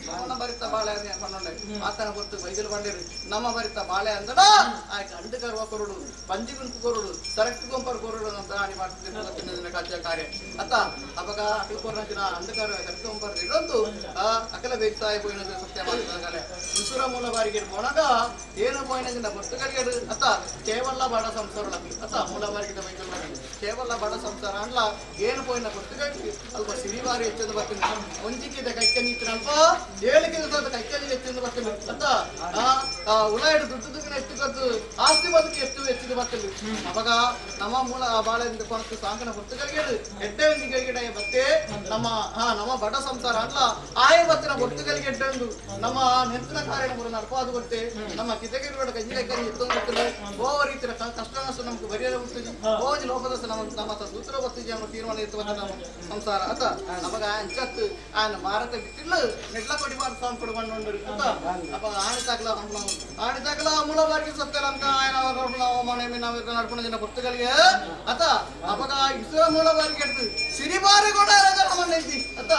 ಸೋಮಣ್ಣ ಬರಿತ ಬಾಳೆ ಬಣ್ಣೊಂಡೆ ಆತನ ಗೊತ್ತು ವೈದ್ಯರು ಬಂದಿರು ನಮ್ಮ ಬರಿತ ಬಾಳೆ ಅಂದಡ ಆಯ್ತು ಅಂಡು ಕರುವ ಕೊರಡು ಬಂಜಿ ಗುಂಪು ಕೊರಡು ಸರಕ್ಟ್ ಗೊಂಪರ್ ಕೊರಡು ಅಂತ ಹಾನಿ ಮಾಡ್ತಿದ್ದ ಕಾರ್ಯ ಕಾರ್ಯ ಅತ್ತ ಅವಾಗ ಅಕಲ ಕೊರನ ಅಂಧಕಾರ ಸರಕ್ಟ್ ಗೊಂಪರ್ ಇಡೊಂದು ಅಕಲ ಬೇಕ್ತಾಯಿ ಪೋಯಿನದು ಸತ್ಯ ಮಾಡಿದಾಗಲೇ ಇಂಚೂರ ಮೂಲ ಬಾರಿಗೆ ಪೋಣಗ ಏನು ಪೋಯಿನದಿಂದ ಗೊತ್ತುಗಳಿಗೆ ಅತ್ತ ಕೇವಲ ಬಡ ಸಂಸಾರ ಅತ್ತ ಮೂಲ ಬಾರಿಗೆ ವೈದ್ಯರು ಕೇವಲ ಬಡ ಸಂಸಾರ ಅಲ್ಲ ಏನು ಪೋಯಿನ ಗೊತ್ತುಗಳಿಗೆ ಅಲ್ಪ ಸಿರಿವಾರಿ ಹೆಚ್ಚು ಬರ್ತೀನಿ ಒಂಜಿಕ್ಕಿದ ಕೈಕ ನೀತಿನ ಅಲ್ಪ ಏಳಿಕೆ ಕೈಕಲ್ಲಿ ಹೆಚ್ಚಿಂದ ಬರ್ತೀನಿ ಅಂತ ಉಲಾಯಿಡು ದುಡ್ಡು ಹೆಚ್ಚು ಆಸ್ತಿ ಬದುಕು ಹೆಚ್ಚಿಗೆ ಬರ್ತೀನಿ ಅವಾಗ ನಮ್ಮ ಮೂಲ ಬಾಳೆಯಿಂದ ಕೊರತು ಸಾಂಕನ ಗೊತ್ತುಗಳಿಗೆ ಎಡ್ಡೆ ಒಂದಿಗೆ ಬತ್ತೆ ನಮ್ಮ ಬಡ ಸಂಸಾರ ಅಲ್ಲ ಆಯ ಬತ್ತಿನ ಗೊತ್ತುಗಳಿಗೆ ಎಡ್ಡೆಂದು ನಮ್ಮ ನೆಂತಿನ ಕಾರ್ಯ ನಡಪಾದು ಗೊತ್ತೇ ನಮ್ಮ ಕಿತಗಿರಿಗಳ ಕೈಕೈ ಎತ್ತೊಂದು ಗೊತ್ತಿಲ್ಲ ಓ ರೀತಿಯ ಕಷ್ಟ ನಷ್ಟ ನಮ್ಗೆ ಬರೆಯಲು ಗೊತ್ತಿದೆ ಓಜ್ ಲೋಕದಸ ನಮ್ಮ ಸೂತ್ರ ಗೊತ್ತಿದೆ ನಮ್ಮ ತೀರ್ಮಾನ ಇತ್ತು ನಮ್ಮ ಸಂಸಾರ ಅತ್ತ ನಮಗ ಅಂಚತ್ತು ಆಯ್ನ ಮಾರತ ಬಿಟ್ಟಿಲ್ಲ ನೆಡ್ಲ ಕೊಡಿ ಮಾರ ಸಾಂಗ್ ಕೊಡ್ಕೊಂಡು ಅಂತ ಅಪ್ಪ ಆಣಿದಾಗಲ ಮೂಲ ಬಾರಿಗೆ ಸತ್ತಲ್ಲ ಅಂತ ఆయన ಮನೆ ನಾವು ನಡ್ಕೊಂಡು ಜನ ಗೊತ್ತುಗಳಿಗೆ ಅತ್ತ ಅವಾಗ ಇಸುರ ಮೂಲ ಬಾರಿಗೆ ಎಡ್ದು ಸಿರಿಬಾರಿ ಕೂಡ ನಮ್ಮನ್ನೈತಿ ಅತ್ತ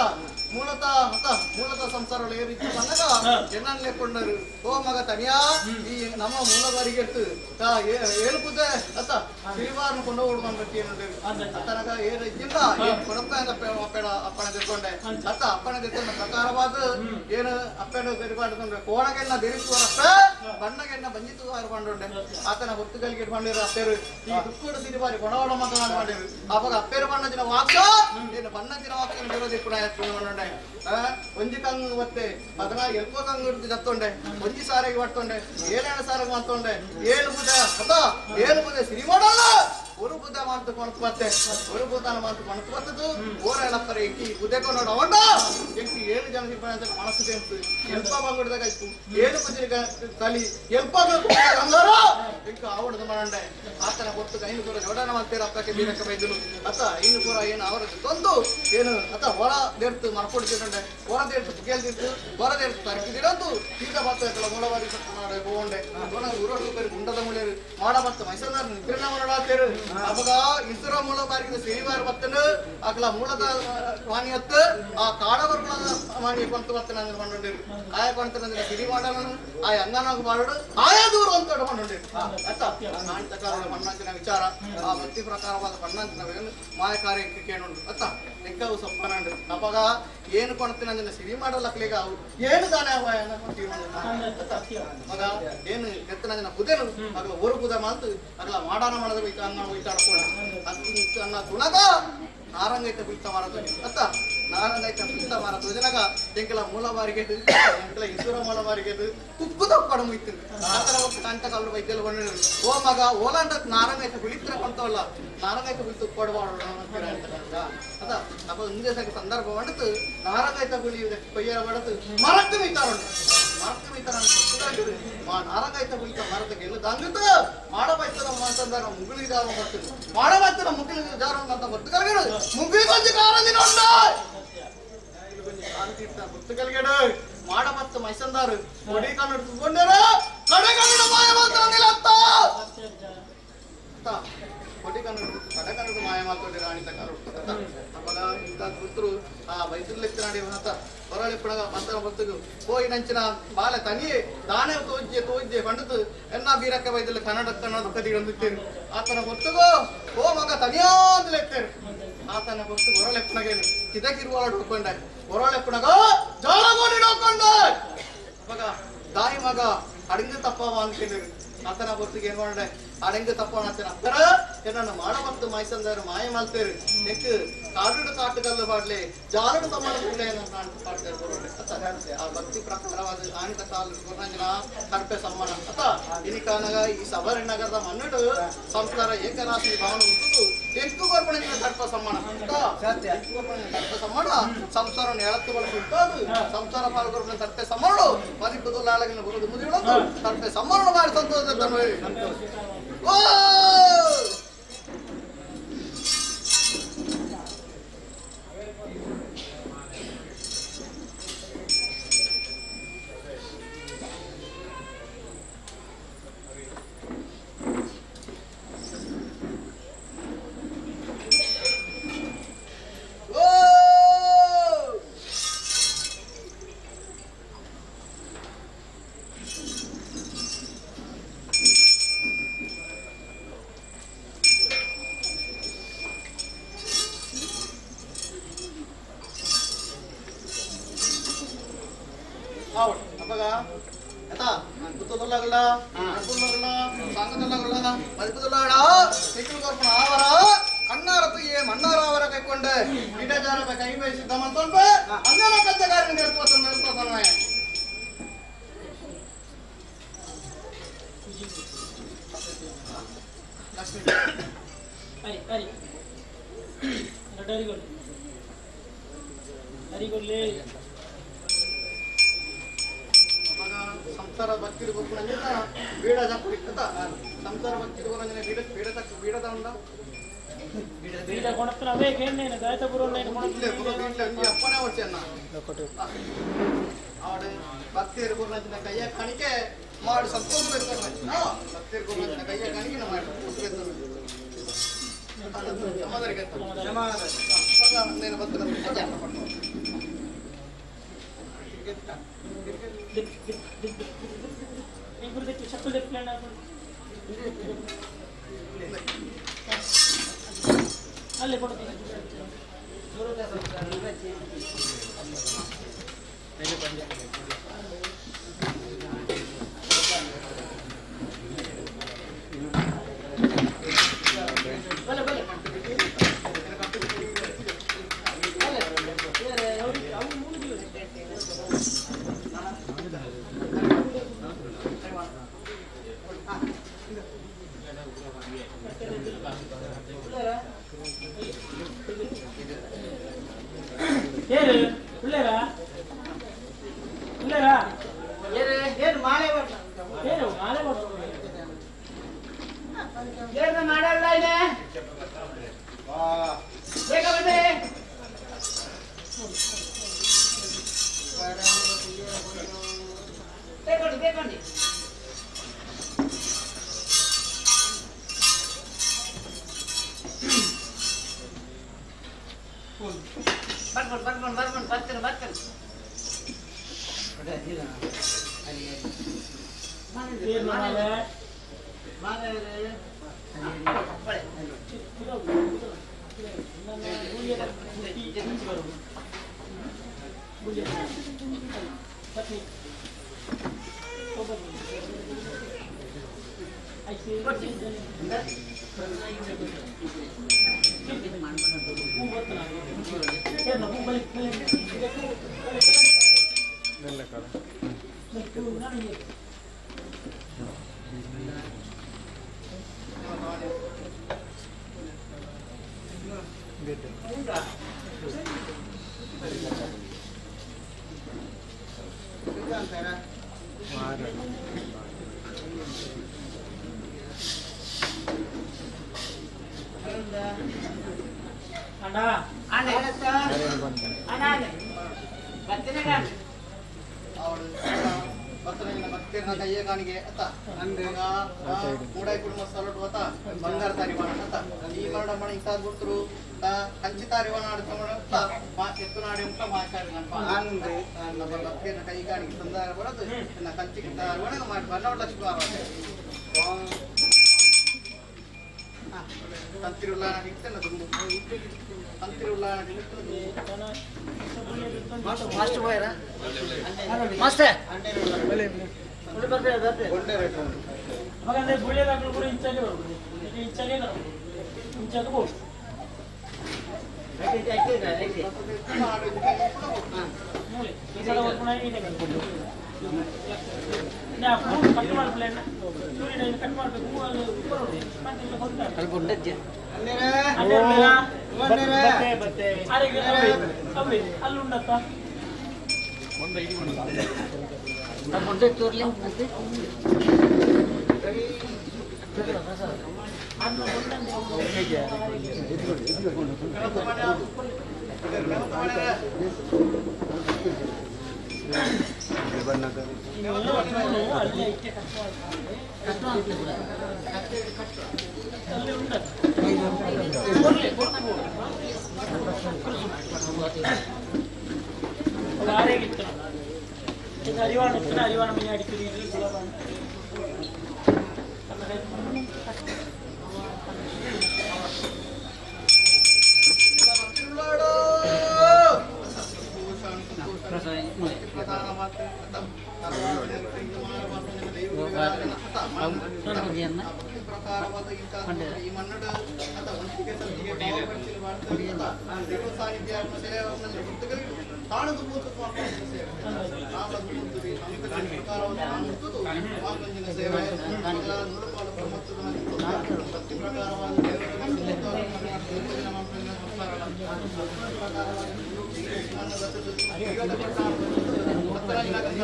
ಮೂಲತಃ ಸಂಸಾರ ಏ ರೀತಿ ಬಂದಾಗ ಜನನ್ ಲೆಕ್ಕೊಂಡರು ಓ ಮಗ ತನಿಯಾ ಈ ನಮ್ಮ ಮೂಲ ಬಾರಿಗೆ ಎಟ್ಟು ಏಳು ಪೂಜೆ ಅತ್ತ ಸಿರಿಬಾರನ್ನು ಕೊಂಡು ಓಡ್ಕೊಂಡ್ಬರ್ತಿ ಅತ್ತನಗ ಏನಿಲ್ಲ ಕೊಡಪ್ಪ ಅಪ್ಪಣ ತಿಳ್ಕೊಂಡೆ ಅತ್ತ ಅಪ್ಪಣ ತಿಳ್ಕೊಂಡ ಪ್ರಕಾರವಾದ ಏನು ಅಪ್ಪನ ತಿರುಗಾಡ್ಕೊಂಡ್ರೆ ಕೋಣಗೆಲ್ಲ ಬೆರಿಸುವರಪ್ಪ ಬಣ್ಣಗೆಲ್ಲ ಬಂಜಿತು ಮಾಡ್ಕೊಂಡೆ ಆತನ ಹೊತ್ತುಗಳಿಗೆ ಇಟ್ಕೊಂಡಿರು ಅಪ್ಪೇರು ಈ ದುಕ್ಕೂಡು ಸಿರಿಬಾರಿ ಕೊಡೋಡ ಮಗ ಮಾಡಿರು ಅವಾಗ ಅಪ್ಪೇರು ಬಣ್ಣ ದಿನ ವಾಕ್ಸ ಏನು ಬಣ್ಣ ದಿನ ವಾಕ್ಯ ವಿರೋಧಿ ಕೂಡ ಎತ್ಕೊಂಡು ಒಂಜಿ ಕಂಗ್ ಮತ್ತೆ ಅದನ್ನ ಎಲ್ಕೋ ಕಂಗ್ ಹಿಡಿದು ಜತ್ತೊಂಡೆ ಒಂಜಿ ಸಾರಿಗೆ ಪಟ್ಕೊಂಡೆ 7 ಸಾರಿಗೆ ಮಾಡ್ಕೊಂಡೆ 7 ಬುಧ ಸಿರಿ ಮಾಡಲ್ಲ ஒரு புத மாத்து கொண்டு பார்த்தேன் ஒரு புதான மாத்து கொண்டு பார்த்தது ஓர ಎಳಪರೆ ಇಂಕಿ ಬುದೆಕೊ ನೋಡ ಹೊಂಡ ಎಂಕಿ 7 ಜನ ಇಪ್ಪನ ಮನಸ್ಸು ತೆಂತು ಎಲ್ಪ ಬಂಗುಡದಾಗ ಆಯ್ತು 7 ಪಜಿನ ಕಲಿ ಎಲ್ಪ ಗಂಗಾರ ಎಂಕ ಆವಡದ ಮಾಡಂಡೆ ಆತನ ಗೊತ್ತು ಕೈನು ಕೂಡ ಜೋಡಾನ ಮಾಡ್ತೀರ ಅಪ್ಪಕ್ಕೆ ಬೀರಕ್ಕೆ ಬೈದನು ಅತ್ತ ಇನ್ನು ಕೂಡ ಏನು ಅವರ ತಂದು ಏನು ಅತ್ತ ಹೊರ ದೇರ್ತು ಮರ್ಕೊಡ್ತಿರಂಡೆ ಹೊರ ದೇರ್ತು ಕೇಳ್ತಿತ್ತು ಹೊರ ದೇರ್ತು ತರಕಿದಿರಂತು ಈಗ ಬಾತ ಮೂಲವಾರಿ ಸತ್ತ ಮಾಡಿ ಹೋಗೊಂಡೆ ಊರೋಡು ಬೇರೆ ಗುಂಡದ ಮುಳ್ಳೇರು ಮಾಡ ಬತ್ತ ಮೈಸೂರಿನ ನಿದ್ರಣ ಮಾಡಾತೇರು ಅವಾಗ ಇಸುರ ಮೂಲ ಬಾರಿಗೆ ಸಿರಿವಾರ ಬತ್ತನು ಅಗಲ ಮೂಲದ ವಾಣಿಯತ್ತು ಆ ಕಾಡವರ್ಗಳ ವಾಣಿ ಕೊಂತ ಬತ್ತನ ಕೊಂಡೊಂಡಿರು ಆಯ ಕೊಂತನ ಸಿರಿ ಮಾಡನು ಆ ಅಂಗನಾಗ ಮಾಡೋಡು ಆಯಾ ದೂರ ಅಂತ ಕೊಂಡೊಂಡಿರು ಅತ್ತ ನಾಂತಕಾರದ ಬಣ್ಣಂಚಿನ ವಿಚಾರ ಆ ಭಕ್ತಿ ಪ್ರಕಾರವಾದ ಬಣ್ಣಂಚಿನ ಮಾಯ ಕಾರ್ಯಕ್ಕೆ ಕೇಳೋಣ ಅತ್ತ ನೆಕ್ಕವು ಸಪ್ಪನಂಡು ಅವಾಗ ಏನು ಕೊಡ್ತೀನಿ ಅಂದ್ರೆ ಸಿರಿ ಮಾಡಲಕ್ಲಿಗ ಅವು ಏನು ದಾನ ಮಗ ಏನು ಎತ್ತನ ಬುಧೆನು ಅಗಲ ಊರು ಬುಧ ಮಾತು ಅಗಲ ಮಾಡಾನ ಮಾಡದ ಅನ್ನ ಒಯ್ತಾಡ್ಕೊಳ್ಳ ಅನ್ನ ತುಣಗ ನಾರಂಗೈತ ಬಿಲ್ತ ಮಾರದು ಅತ್ತ ನಾರಂಗೈತ ಬಿಲ್ತ ಮಾರದು ಜನಗ ಎಂಕಲ ಮೂಲ ಬಾರಿಗೆ ಎಂಕಲ ಇಸುರ ಮೂಲ ಬಾರಿಗೆ ಕುಕ್ಕುದ ಪಡ ಮುಯ್ತು ಆತರ ಒಟ್ಟು ಕಂಟ ಕಲ್ಲು ವೈದ್ಯಲು ಬಂದಿರು ಓ ಮಗ ಓಲಾಂಡ ನಾರಂಗೈತ ಬಿಳಿತ್ರ ಕೊಂತವಲ್ಲ ನಾರಂಗೈತ ಬಿಲ್ತು ಕೊಡಬಾರ್ದು ಅಂತೀರ ಅಂತ ಅದ ಅಪ್ಪ ಒಂದೇ ಸರಿ ಸಂದರ್ಭ ಮಾಡಿತು ನಾರಂಗೈತ ಬಿಳಿ ಕೊಯ್ಯರ ಬಡತು ಮರತ್ತು ಮೀತಾರೋಣ ಮರತ್ತು ಮೀತಾರ ನಾರಂಗೈತ ಬಿಲ್ತ ಮರದ ಗೆಲ್ಲು ದಂಗಿತು ಮಾಡಬಾಯ್ತದ ಮಾತಂದಾರ ಮುಗುಳಿದಾರ ಬರ್ತದೆ ಮಾಡಬಾಯ್ತದ ಮುಗುಳಿದ ಜಾರ ಅಂತ ಬತ್ತು ಕಲ್ಗೆಡು ಮುಗಿಗೊಂದು ಕಾಲದಿನ ಉಂಡ ಬತ್ತು ಕಲ್ಗೆಡು ಮಾಡಬತ್ತು ಮೈಸಂದಾರು ಕೊಡಿ ಕನ್ನಡ ತುಂಬಿಕೊಂಡಾರ ಕಡೆ ಕನ್ನಡ ಮಾಯ ಮಾತಾಡಿಲ್ಲ ಅತ್ತ ಕೊಡಿ ಕನ್ನಡ ಕಡೆ ಕನ್ನಡ ಮಾಯ ಮಾತಾಡಿ ರಾಣಿತ ಕಾರು ಅವಾಗ ಇಂಥ ಪುತ್ರು ಆ ವೈದ್ಯುಲೆತ್ತಿ ನಾಡಿ ಮಾತ ಹೊರಳಿಪ್ಪಣಗ ಮಂತ್ರ ಬತ್ತದು ಹೋಗಿ ನಂಚಿನ ಬಾಲ ತನಿ ದಾನೆ ತೋಜ್ಜೆ ಕಂಡದು ಎನ್ನ ಬೀರಕ್ಕೆ ವೈದ್ಯಲು ಕನ್ನಡ ಕನ್ನಡ ಕದಿಗಂದಿತ್ತೇರು ಆತನ ಗೊತ್ತಗೋ ಓ ಮಗ ತನಿಯಾದಲೆತ್ತೇರು ಆತನ ಗೊತ್ತು ಹೊರಳೆಪ್ಪಣಗೇನು ಕಿದಕಿರುವಾಡು ಹೋಗ್ಕೊಂಡೆ ಹೊರಳೆಪ್ಪಣಗ ಜಾಲಗೋಡಿ ಹೋಗ್ಕೊಂಡೆ ಮಗ ದಾಯಿ ಮಗ ಅಡಿಂಗ ತಪ್ಪವ ಅನ್ಕೊಂಡಿರು ಆತನ ಗೊತ್ತಿಗೆ ಏನ್ ಮಾಡ್ದೆ ಅಡಿಂಗ ತಪ್ಪವ ಅಂತಾರ ಅತ್ತರ ಏನನ್ನ ಮಾಡಬತ್ತು ಮೈಸಂದರು ಮಾಯ ಮಾಡ್ತೇರು ನೆಕ್ ಕಾಡುಡು ಕಾಟುಗಲ್ಲು ಬಾಡ್ಲೆ ಜಾಲಡು ತಮ್ಮಡೇ ಪಾಡ್ತಾರೆ ಬರೋಡೆ ಆ ಭಕ್ತಿ ಪ್ರಕಾರವಾದ ಆಣಿತ ಕಾಲ ಗುರುನಂಜನ ಕರ್ಪೆ ಸಮ್ಮಾನ ಅತ್ತ ಇನಿ ಕಾನಗ ಈ ಸಬರಿ ನಗರದ ಮನ್ನಡು ಸಂಸ್ಕಾರ ಏಕರಾಶಿ ಭಾವನೆ ಉಂಟು ಎಂಟು ಗೋರ್ಪಣೆಗಳ ಕರ್ಪ ಸಮ್ಮಾನ ಕರ್ಪ ಸಮ್ಮಾನ ಸಂಸಾರವನ್ನು ಎಳತ್ತು ಬಳಸುಂಟು ಅದು ಸಂಸಾರ ಪಾಲ್ಗೊರ್ಪಣೆ ಕರ್ಪೆ ಸಮ್ಮಾನ ಮದಿಪುದು ಲಾಳಗಿನ ಬರುದು ಮುದಿಗಳದು ಕರ್ಪೆ ಸಮ್ಮಾನ ಮಾಡಿ ಸಂತೋಷ ಓ ಅವಾಗ ಆಯ್ತಾ ಗುತ್ತದಲ್ಲಾಗಲ್ಲ ಅಡ್ಬುಲ್ಲಾಗಲ್ಲ ಸಾಂಗದಲ್ಲಾಗಲ್ಲ ಮದಿಪದಲ್ಲಾಡ ನಿಖಿಲ್ ಕೊರ್ಪಣ ಆವರ ಅಣ್ಣಾರತ್ತು ಏ ಮಣ್ಣಾರ ಅವರ ಕೈಕೊಂಡೆ ಇಡಜಾರ ಕೈ ಬಯಸಿದ್ದ ಮಂತೊಂಡು ಅಂಗನ ಕಲ್ತಗಾರನ ನಿಲ್ಕೋತಾನೆ ಸಂಸಾರ ಭಕ್ತಿ ಬೀಡ ಜಪ್ಪಿತ್ತ ಸಂಸಾರ ಭಕ್ತಿ ಬೀಡದ ಉಂಡ ಅಪ್ಪನೇ ವರ್ಷ ಅವಳು ಭಕ್ತಿಯರು ಗುರುನಂಚಿನ ಕೈಯ ಕಾಣಿಕೆ ಮಾಡಿ ಸಂತೋಷ ಭಕ್ತಿಯರು ಗುರುನಂಚಿನ ಕೈಯ ಕಾಣಿಕೆ ಮಾಡಿ ಅಲ್ಲೇ ಕೊಡ್ತೀನಿ ಏರು ಒಳ್ಳೆರಾ ಒಳ್ಳೆರಾ ಏನು ಮಾಲೆ ಏನು ಮಾಲೆ ಏನು ಮಾಡಲ್ಲ ಇದೆ ಬೇಗ ಬನ್ನಿ ಬೇಕಂಡಿ ಬರ್ತೀನಿ ಕೈಯ ಕಾಣಿಗೆ ಅತ್ತ ಕೂಡಾಯಿ ಕುಟುಂಬ ಸಲಟು ಅತ್ತ ಬಂಗಾರ ತಾರಿವಾಣ ಅತ್ತ ಈ ಮರಣ ಮಣ ಇಂತಾದ್ ಗುರ್ತರು ಕಂಚಿ ತಾರಿವಾಣ ಆಡ್ಕೊಂಡ ಎತ್ತು ನಾಡಿ ಉಂಟ ಮಾಚಾರಿ ಭಕ್ತಿಯನ್ನ ಕೈ ಕಾಣಿಗೆ ತಂದಾಗ ಬರೋದು ಕಂಚಿ ತಾರಿವಾಣ ಮಾಡಿ ಬನ್ನೋಡ ಲಕ್ಷ್ಮಿ ತಂತಿರುಳ್ಳ ಹಿಟ್ಟನ್ನು ತುಂಬ ತಂತಿರುಳ್ಳ ಮಾಸ್ಟರ್ ಬಾಯ್ರ ಮಾಸ್ಟರ್ ಮಗಂದ್ರೆ ಗುಳಿಯದಾಗಲು ಕೂಡ ಇಂಚಾಗೆ ಬರ್ಬೋದು ಇಂಚಾಗೆ ಇಂಚಾಗೆ ಬೋದು ಕಟ್ ಮಾಡ್ಬಿಡ ಕಟ್ ಮಾಡ್ಬೇಕು ಅಲ್ಲಿ ಉಂಡತ್ತ ಅರಿವಾಣ ಅರಿವಾಣ ಮನೆ ಅಡಿಕೆ ಪ್ರಕಾರವಾದ ಈ ಮನ್ನಡ ಅಥವಾ ಒಂಟಿಗೆ ಸಂಧಿಗೆ ಸಾಹಿತ್ಯ ತಾಣದ ಮೂಲಕ ಸೇವೆ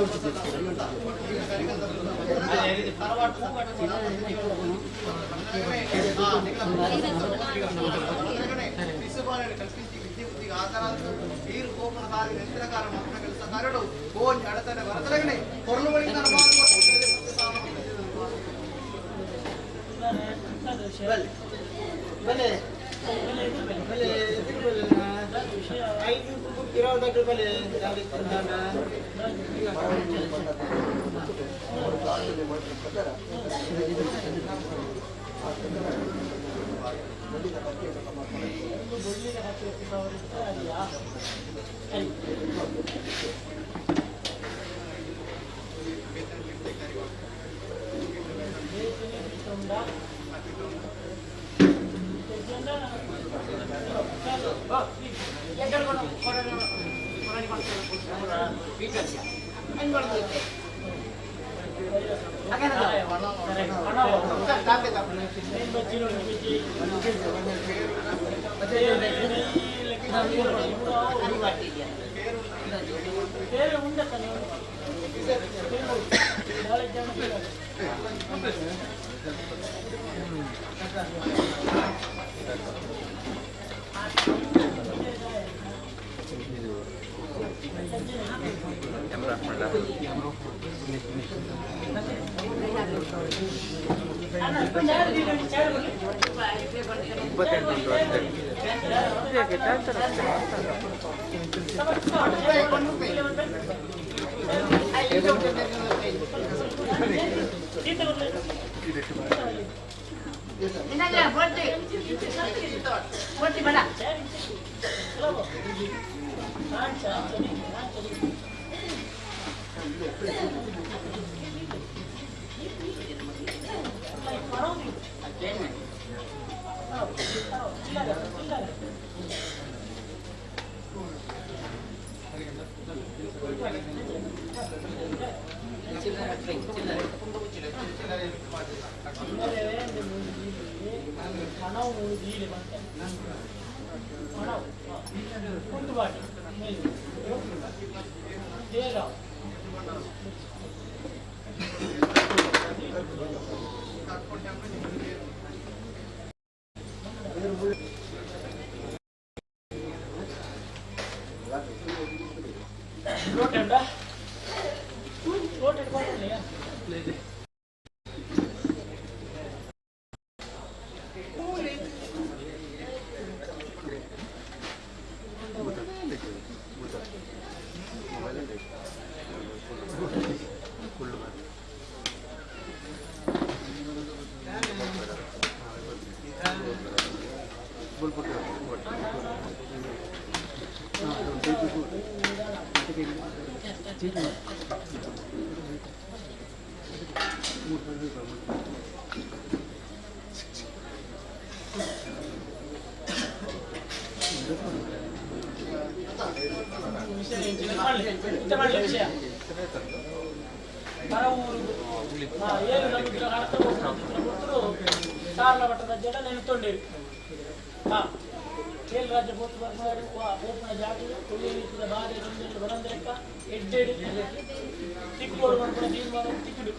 ಭಕ್ತಿ ಪ್ರಕಾರವಾದ ಕಲ್ಪಿಸಿ ವಿದ್ಯೆ ಬುದ್ಧಿಗೆ ಆಧಾರ ನೀರು ಕೋಪನ ಕಾಲ ನಿಂತಿರಕಾರ ಮಕ್ಕಳ ಕೆಲಸ ಕರಡು ಕೋಚ್ ಅಡತನೆ ಬರತಲಗನೆ ಕೊರಲು ಬಳಿ ಬಲೆ ಬಲೆ ಐದು ಇರೋದಕ್ಕೆ ಬಲೆ ಬೇರೆ ಉಂಡೆ ತಾನೆ ನಾಳೆ ಜನ ಸಾರ್ಲಘಟ್ಟದ ಜಡ ನೆನೆತೊಂಡೇವಿ ಕೇಲ್ ರಾಜ್ಯ ಬೋತು ಬರ್ಮಾಡಿ ಓಪನ ಜಾತಿ ಕೊಲ್ಲಿಯ ಬಾರಿ ರಂಜಲ್ಲಿ ಬರಂದ್ರೆಕ್ಕ ಎಡ್ಡೆಡಿ ತಿಕ್ಕೋಡು ಮಾಡ್ಕೊಂಡು ಜೀವ ಮಾಡೋ ತಿಕ್ಕಿಡು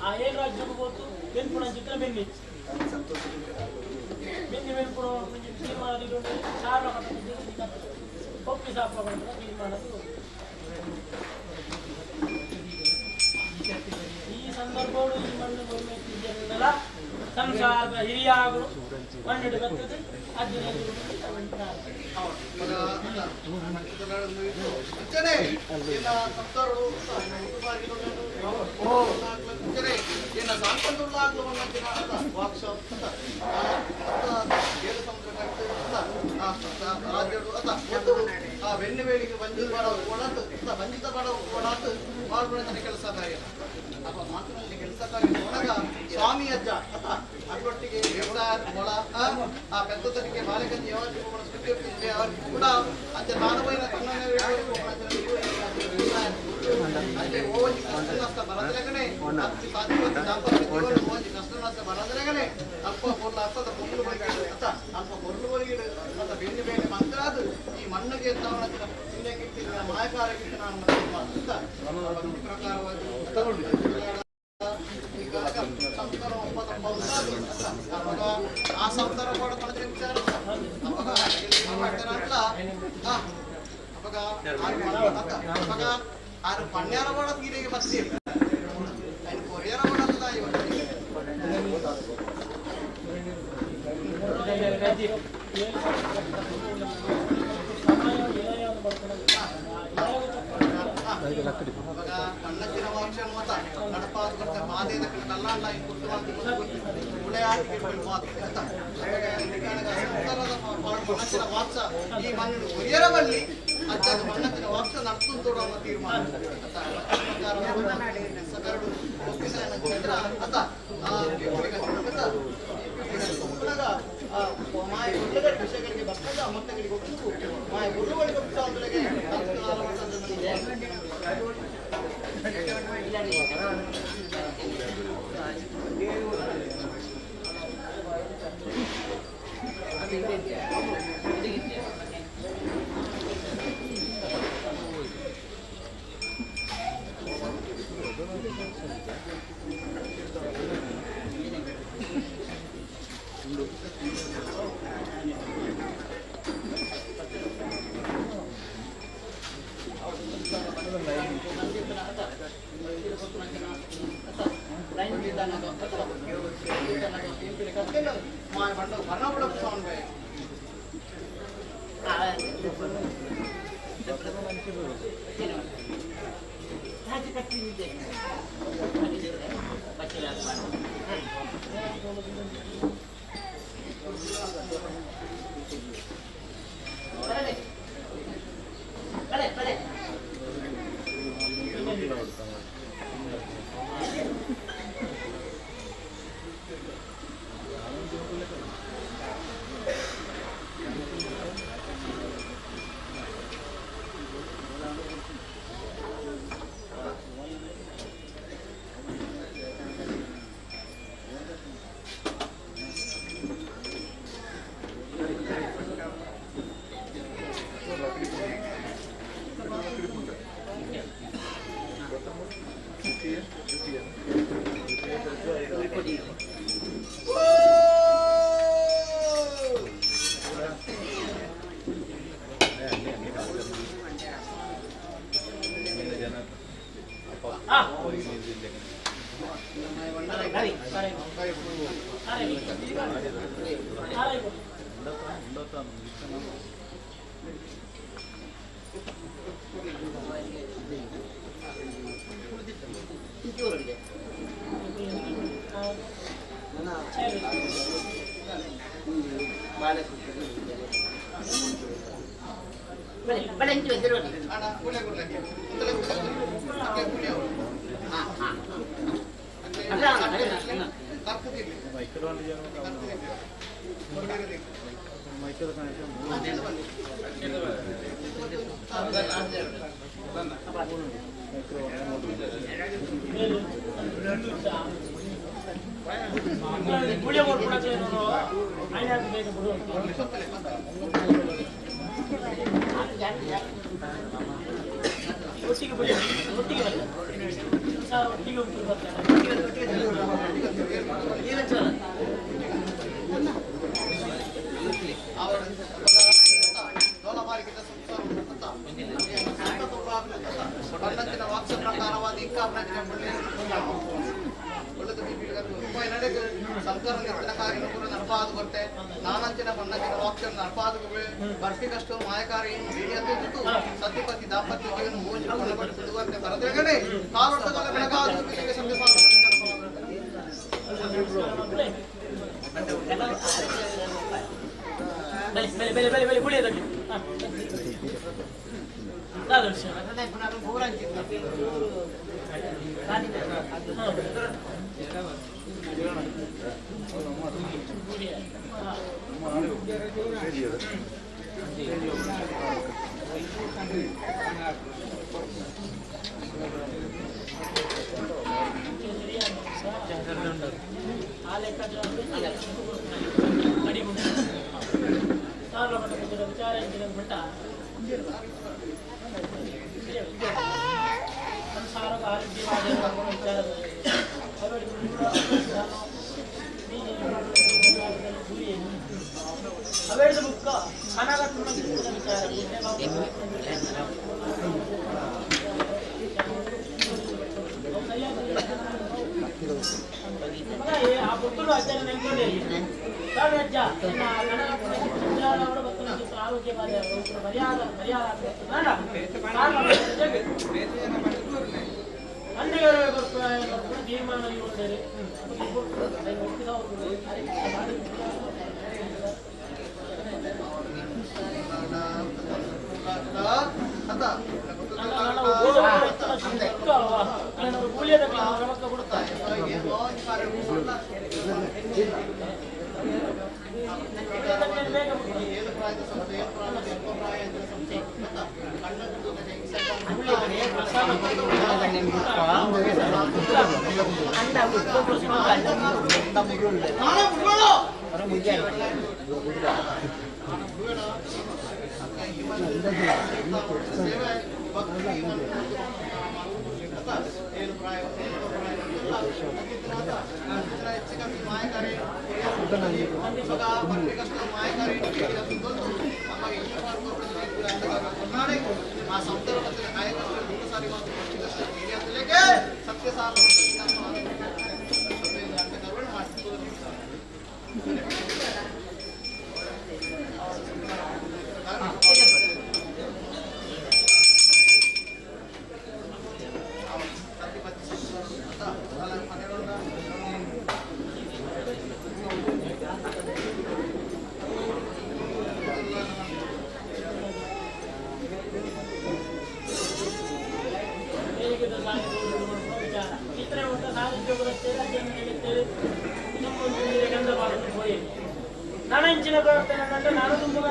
ಆ ಏಳು ರಾಜ್ಯಕ್ಕೆ ಬೋತು ಬೆನ್ಪುಣ ಚಿತ್ರ ಬೆನ್ನಿ ಬೆನ್ನಿ ಬೆನ್ಪುಣ ಜೀವ ಮಾಡೋದು ಸಾರ್ಲಘಟ್ಟದ ಒಪ್ಪಿ ಸಾಪ ಜೀವ ಮಾಡೋದು ಈ ಸಂದರ್ಭಗಳು ಈ ಮಣ್ಣು ಭೂಮಿಯಲ್ಲ ಸಂಸಾರದ ಹಿರಿಯಾಗಳು ಮಣ್ಣಿಡು ಬರ್ತದೆ వెన్ను వేడికి ವಂಚಿತ ಮಾಡೋ ಮಾಡ್ಕೊಳ್ಳೋ ಕೆಲಸ ಅಪ್ಪ ಮಾತಿನಲ್ಲಿ ಕೆಲಸಕ್ಕಾಗಿ ಒಳಗ ಸ್ವಾಮಿ ಅಜ್ಜ ಅಷ್ಟೊಟ್ಟಿಗೆ ಮೊಳ ಆ ಪೆದ್ದತನಿಗೆ ಬಾಲೆಗಂಜಿ ಯಾವಾಗ ಕೂಡ ಅಂಚೆ ಮಾನವೈನ అంటే ఓంచి కష్టనష్ట బరదలగనే అతి సాధ్యవతి దాంపత్య జీవన ఓంచి కష్టనష్ట బరదలగనే అల్ప పొర్ల అత్త పొర్లు బొలిగిడు అత్త అల్ప పొర్లు బొలిగిడు అత్త ಬೆನ್ನು ಬೇನೆ ಮಂತ್ರಾದು ಈ ಮಣ್ಣಿಗೆ ತಾವನ ಚಿಹ್ನೆ ಕಿತ್ತಿನ ಮಾಯಕಾರ ಕಿತ್ತಿನ ಅತ್ತ ಭಕ್ತಿ ಪ್ರಕಾರವಾಗಿ ಸಂಸ್ಕಾರ ಒಪ್ಪದ ಪೌಸಾದು ಅವಾಗ ಆ ಸಂಸ್ಕಾರ ಪಡ್ಕೊಂಡ್ರೆ ವಿಚಾರ ಅವಾಗ ಅವಾಗ ಆರು ಪಣ್ಯಾರ ಕೂಡ ತೀರೆಗೆ ಬರ್ತೀವಿ ఆయన కొరియర్ కూడా ఇవ్వండి ಕಣ್ಣಚ್ಚಿನ ವಾಕ್ಷ ಮತ ನಡಪಾದ ಮಾದೇದ ಕಲ್ಲಾಂಡ ಮನಸ್ಸಿನ ವಾಕ್ಷ ಈ ಮಣ್ಣು ಕೊರಿಯರವಲ್ಲಿ ಅಜ್ಜದ ಮಣ್ಣತ್ತಿನ ವಾಕ್ಷ ನಡ್ತು ತೋಡುವ ತೀರ್ಮಾನ ಸಕರಡು ಒಪ್ಪಿಸಲ ಅತ ಮಾಯ ಉಳ್ಳಗಡೆ ವಿಷಯಗಳಿಗೆ ಬರ್ತದ ಮೊತ್ತಗಳಿಗೆ ಹೋಗುವುದು ಮಾಯ ಉಳ್ಳುಗಳಿಗೆ ಒಪ್ಪಿಸೋದ್ರಿಗೆ ಸಂಸಾರ ನಿರ್ವಹಣಾ ಕಾರ್ಯಕ್ರಮ ನಡಪಾದು ಬರುತ್ತೆ ನಾನಂಚಿನ ಬಣ್ಣಂಚಿನ ವಾಕ್ಯ ನಡಪಾದು ಬರ್ಫಿಕಷ್ಟು ಮಾಯಕಾರಿ ಬೇಡಿಯದ್ದು ಸತ್ಯಪತಿ ದಾಂಪತ್ಯ ಜೀವನ ಮೋಜು ಕೊಲ್ಲಬಡಿಸುವಂತೆ ಬರದೆಗಡೆ ಕಾಲೋಟದ ಬೆಳಗಾದ ಸಂದೇಶ ನಾನಂಚಿನ ಪ್ರವರ್ತನೆ ನಾನು ತುಂಬ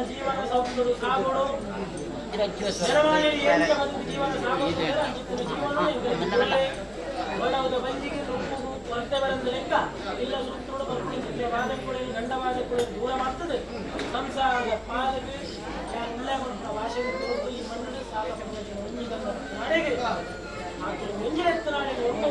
ಜೀವನ ಸೌಖ್ಯಗಳು ಸಾಗೋಡು ಜೀವನ ಸಾಗೋದು ಬಂದಿಗೆ ಹೊರತೆ ಬರಂದ ಲೆಕ್ಕ ಇಲ್ಲ ಸುತ್ತೋಡು ಬರ್ತಿದ್ದೆ ವಾದ ಕೂಡ ಗಂಡವಾದ ಕೂಡ ದೂರ ಮಾಡ್ತದೆ ಸಂಸಾರದ ಪಾದಕ್ಕೆ ಒಳ್ಳೆ ನಡೆಗೆ ಎಂಜಿನ ನಾಳೆಗೆ ಒಟ್ಟು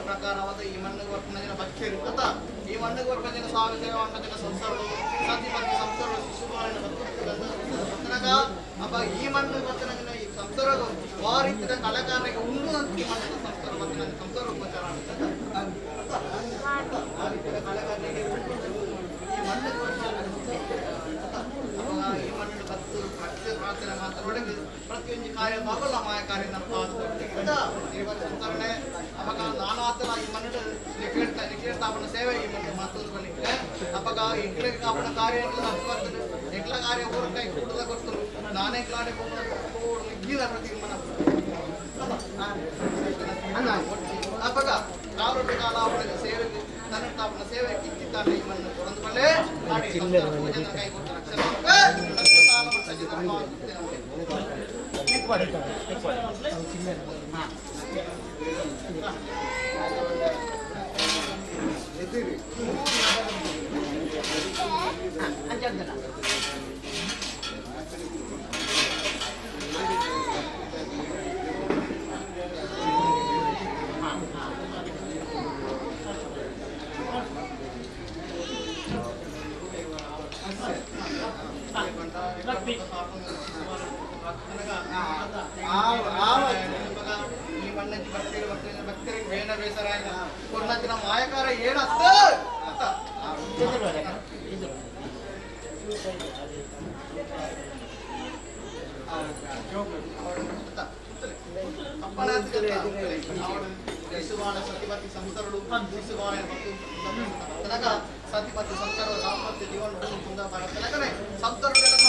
ಪ್ರಕಾರವಾದ ಈ ಮಣ್ಣಿಗೆ ವರ್ಪಣ ಜನ ಭಕ್ತಿ ಇರುತ್ತ ಈ ಮಣ್ಣಿಗೆ ವರ್ಪಣ ಜನ ಸಾವಿರ ಸೇವಾ ಜನ ಸಂಸಾರಗಳು ಸತಿ ಸಂಸಾರಗಳು ಶಿಶುಪಾಲನೆ ಅಪ್ಪ ಈ ಮಣ್ಣು ಬರ್ತನ ಜನ ಈ ಸಂಸಾರಗಳು ವಾರಿತ್ತಿನ ಕಲಾಕಾರರಿಗೆ ಉಂಡು ಅಂತ ಈ ಮಣ್ಣಿನ ಸಂಸಾರ ಬರ್ತನ ಸಂಸಾರ ಉಪಚಾರ ಕಲಾಕಾರರಿಗೆ ಈ ಮಣ್ಣಿಗೆ ಈ ಮಣ್ಣಿನ ಬತ್ತು ಭಕ್ತಿ ಪ್ರಾರ್ಥನೆ ಮಾತ್ರೊಳಗೆ ಪ್ರತಿಯೊಂದು ಕಾರ್ಯ ಮಗಳ ಮಾಯ ಕಾರ್ಯ ಸಂತರಣೆ ಅವಾಗ ನಾನಾತನ ಈ ಮಣ್ಣಿನ ನಿಖಿಲ ಸೇವೆ ಈ ಮಣ್ಣಿನ ಮಾತುಗಳು ಬಲಿಕ್ಕೆ ಅವಾಗ ಎಂಕ್ಲೆ ಕಾಪಣ ಕಾರ್ಯ ಬರ್ತದೆ ಎಂಕ್ಲ ಕಾರ್ಯ ಊರ ಕೈ ಕೂಡದ ಕೊಡ್ತರು ನಾನೇ ಕ್ಲಾಡೆ ಇದ್ದಿಲ್ಲ ಪ್ರತಿ ಮನ ಅವಾಗ ಕಾಲೊಟ್ಟು ಕಾಲ ಅವಳಿಗೆ ಸೇವೆಗೆ ತನ್ನ ತಾಪನ ಸೇವೆ ಕಿತ್ತಿದ್ದಾನೆ ಈ ಮಣ್ಣು ಕೊಡೊಂದು ಬಲ್ಲೆ ಮಾಡಿ ಪೂಜೆನ ಕೈ ಕೊಟ್ಟು ರಕ್ಷಣೆ ಕಾಲ ಈ ಮಣ್ಣಕ್ಕೆ ಭಕ್ತರಿಗೆ ಬೇನ ಬೇಸರ ಇಲ್ಲ ಕೊರ್ನತ್ತಿನ ಮಾಯಕಾರ ಏನತ್ತ ಅಪ್ಪನ ಶಿಶುವಾಳ ಸತಿಪತಿ ಸಂಸಾರಗಳು ಶಿಶುವಾಳ ತನಕ ಸತಿಪತಿ ಸಂಸಾರ ದಾಂಪತ್ಯ ಜೀವನ ಸುಂದರ ತನಕನೇ ಸಂಸಾರಗಳೆಲ್ಲ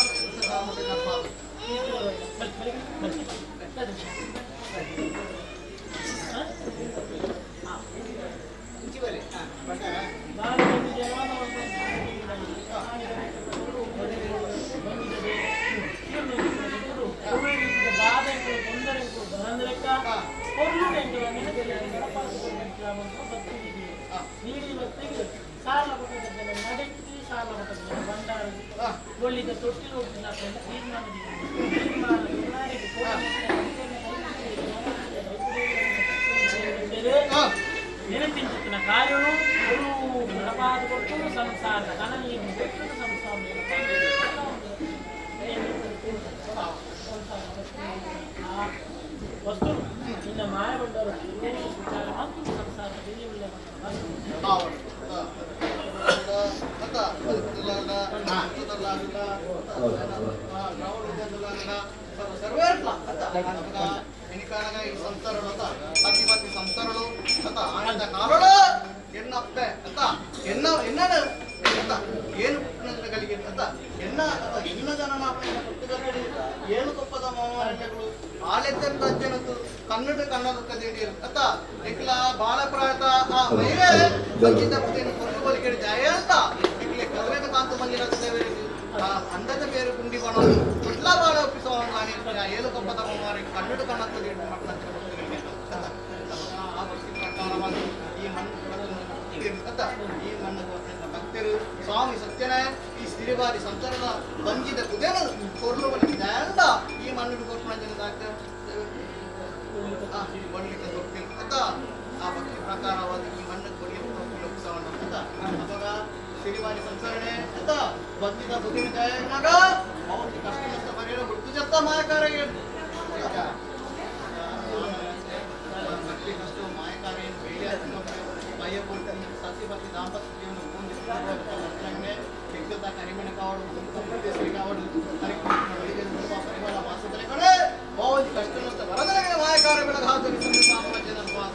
ಒಳ್ಳಿದ ತೊಟ್ಟಿಲು ನೆನಪಿನ ಕಾರ್ಯವು ನಡಪಾದ ಕೊಟ್ಟು ಸಂಸಾರ ಕನನಿಯನ್ನು ಕೊಟ್ಟು ಸಂಸಾರ ವಸ್ತು ನಿನ್ನ ಮಾಯಗೊಂಡವರು ವಿಚಾರ ಮತ್ತು ಸಂಸಾರದಲ್ಲಿ ಒಳ್ಳೆಯ ಈ ಸಂಸಾರಗಳು ಸತಿಪತಿ ಸಂಸಾರಗಳು ಆನಂದ ಕಾರಳು ಎನ್ನಪ್ಪೆ ಅಂತ ಎನ್ನ ಎನ್ನಡ ಏನು ಗಳಿಗೆ ಅಂತ ಎನ್ನ ಜನನ ಏನು ಕೊಪ್ಪದ ಮಾಮಗಳು ಆಲೆತ್ತಂತ ಅಜ್ಜನದ್ದು ಕನ್ನಡ ಕನ್ನಡಕ್ಕದೇಡಿ ಅಂತ ಎಕ್ಲ ಬಾಳ ಪ್ರಾಯತ ಆ ಮೈಗೆ ಬಂದಿದ್ದ ಪುಟಿಯನ್ನು ಕೊಟ್ಟು ಬಲಿಕೆ ಜಾಯ ಅಂತ ಎಕ್ಲೆ ಕಲ್ವೇದ ಕಾಂತು ಮಂದಿರ ಅಂದದ ಬೇರೆ ಗುಂಡಿ ಬಣ ಎಲ್ಲ ಬಾಳ ಒಪ್ಪಿಸುವ ಏನು ಕೊಪ್ಪದ ಮಾಮಾರಿ ಕನ್ನಡ ಕನ್ನಡಕ್ಕದೇಡಿ ಆ ಭಕ್ತಿ ಪ್ರಕಾರವಾಗಿ ಈ ಮಣ್ಣು ಈ ಮಣ್ಣು ಭಕ್ತರು ಸ್ವಾಮಿ ಸತ್ಯನ ಈ ಸಿರಿವಾರಿ ಸಂಸಾರದ ಬಂಜಿದ ಕುದೇನ ಕೊರ್ಲು ಬಲಿಕಿದ ಈ ಮಣ್ಣಿಗೆ ಕೊಟ್ಟು ಜನದಾಕ ಬಣ್ಣಿಕ ತೊಟ್ಟಿ ಅಂತ ಆ ಭಕ್ತಿ ಪ್ರಕಾರವಾದ ಈ ಮಣ್ಣಿಗೆ ಕೊಡ್ಲಿಕ್ಕೆ ತೊಟ್ಟಿ ಉತ್ಸವನ ಅಂತ ಅವಾಗ ಸಿರಿವಾರಿ ಸಂಸಾರಣೆ ಅಂತ ಬಂಜಿದ ಬುದ್ಧಿನ ಜಾಯನಾಗ ಅವನಿಗೆ ಕಷ್ಟ ನಷ್ಟ ಬರೆಯಲು ಹುಟ್ಟು ಜತ್ತ ಮಾಯಕಾರಿಗೆ ಭಕ್ತಿ ಕಷ್ಟ ಮಾಯಕಾರ ಏನು ಬೇರೆ ಭಯ ಕೊಡ್ತಾನೆ ಸತಿಪತಿ ದಾಂಪತ್ಯ ಜೀವನ వ్యక్తిగత కరిమని కావడం కావడం పరిమళ మాసదలే కడే बहुत कष्ट नष्ट वरदने मायकार ಬೆಳಗಾದ ಸಾಮ್ರಾಜ್ಯದ ಸ್ವಾದ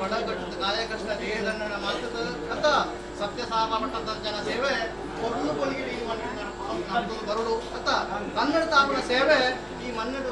ಬಡ ಕಾಯ ಕಷ್ಟ ದೇಹದಂಡನ ಮಾತದ ಅಂತ ಸತ್ಯಸಾಮ ಮಟ್ಟದ ಜನ ಸೇವೆ ಕೊರ್ಲು ಕೊಲಿಗಿಡಿ ನಮ್ದು ಬರುಡು ಅಂತ ಕನ್ನಡ ತಾಪನ ಸೇವೆ ಈ ಮನ್ನಡು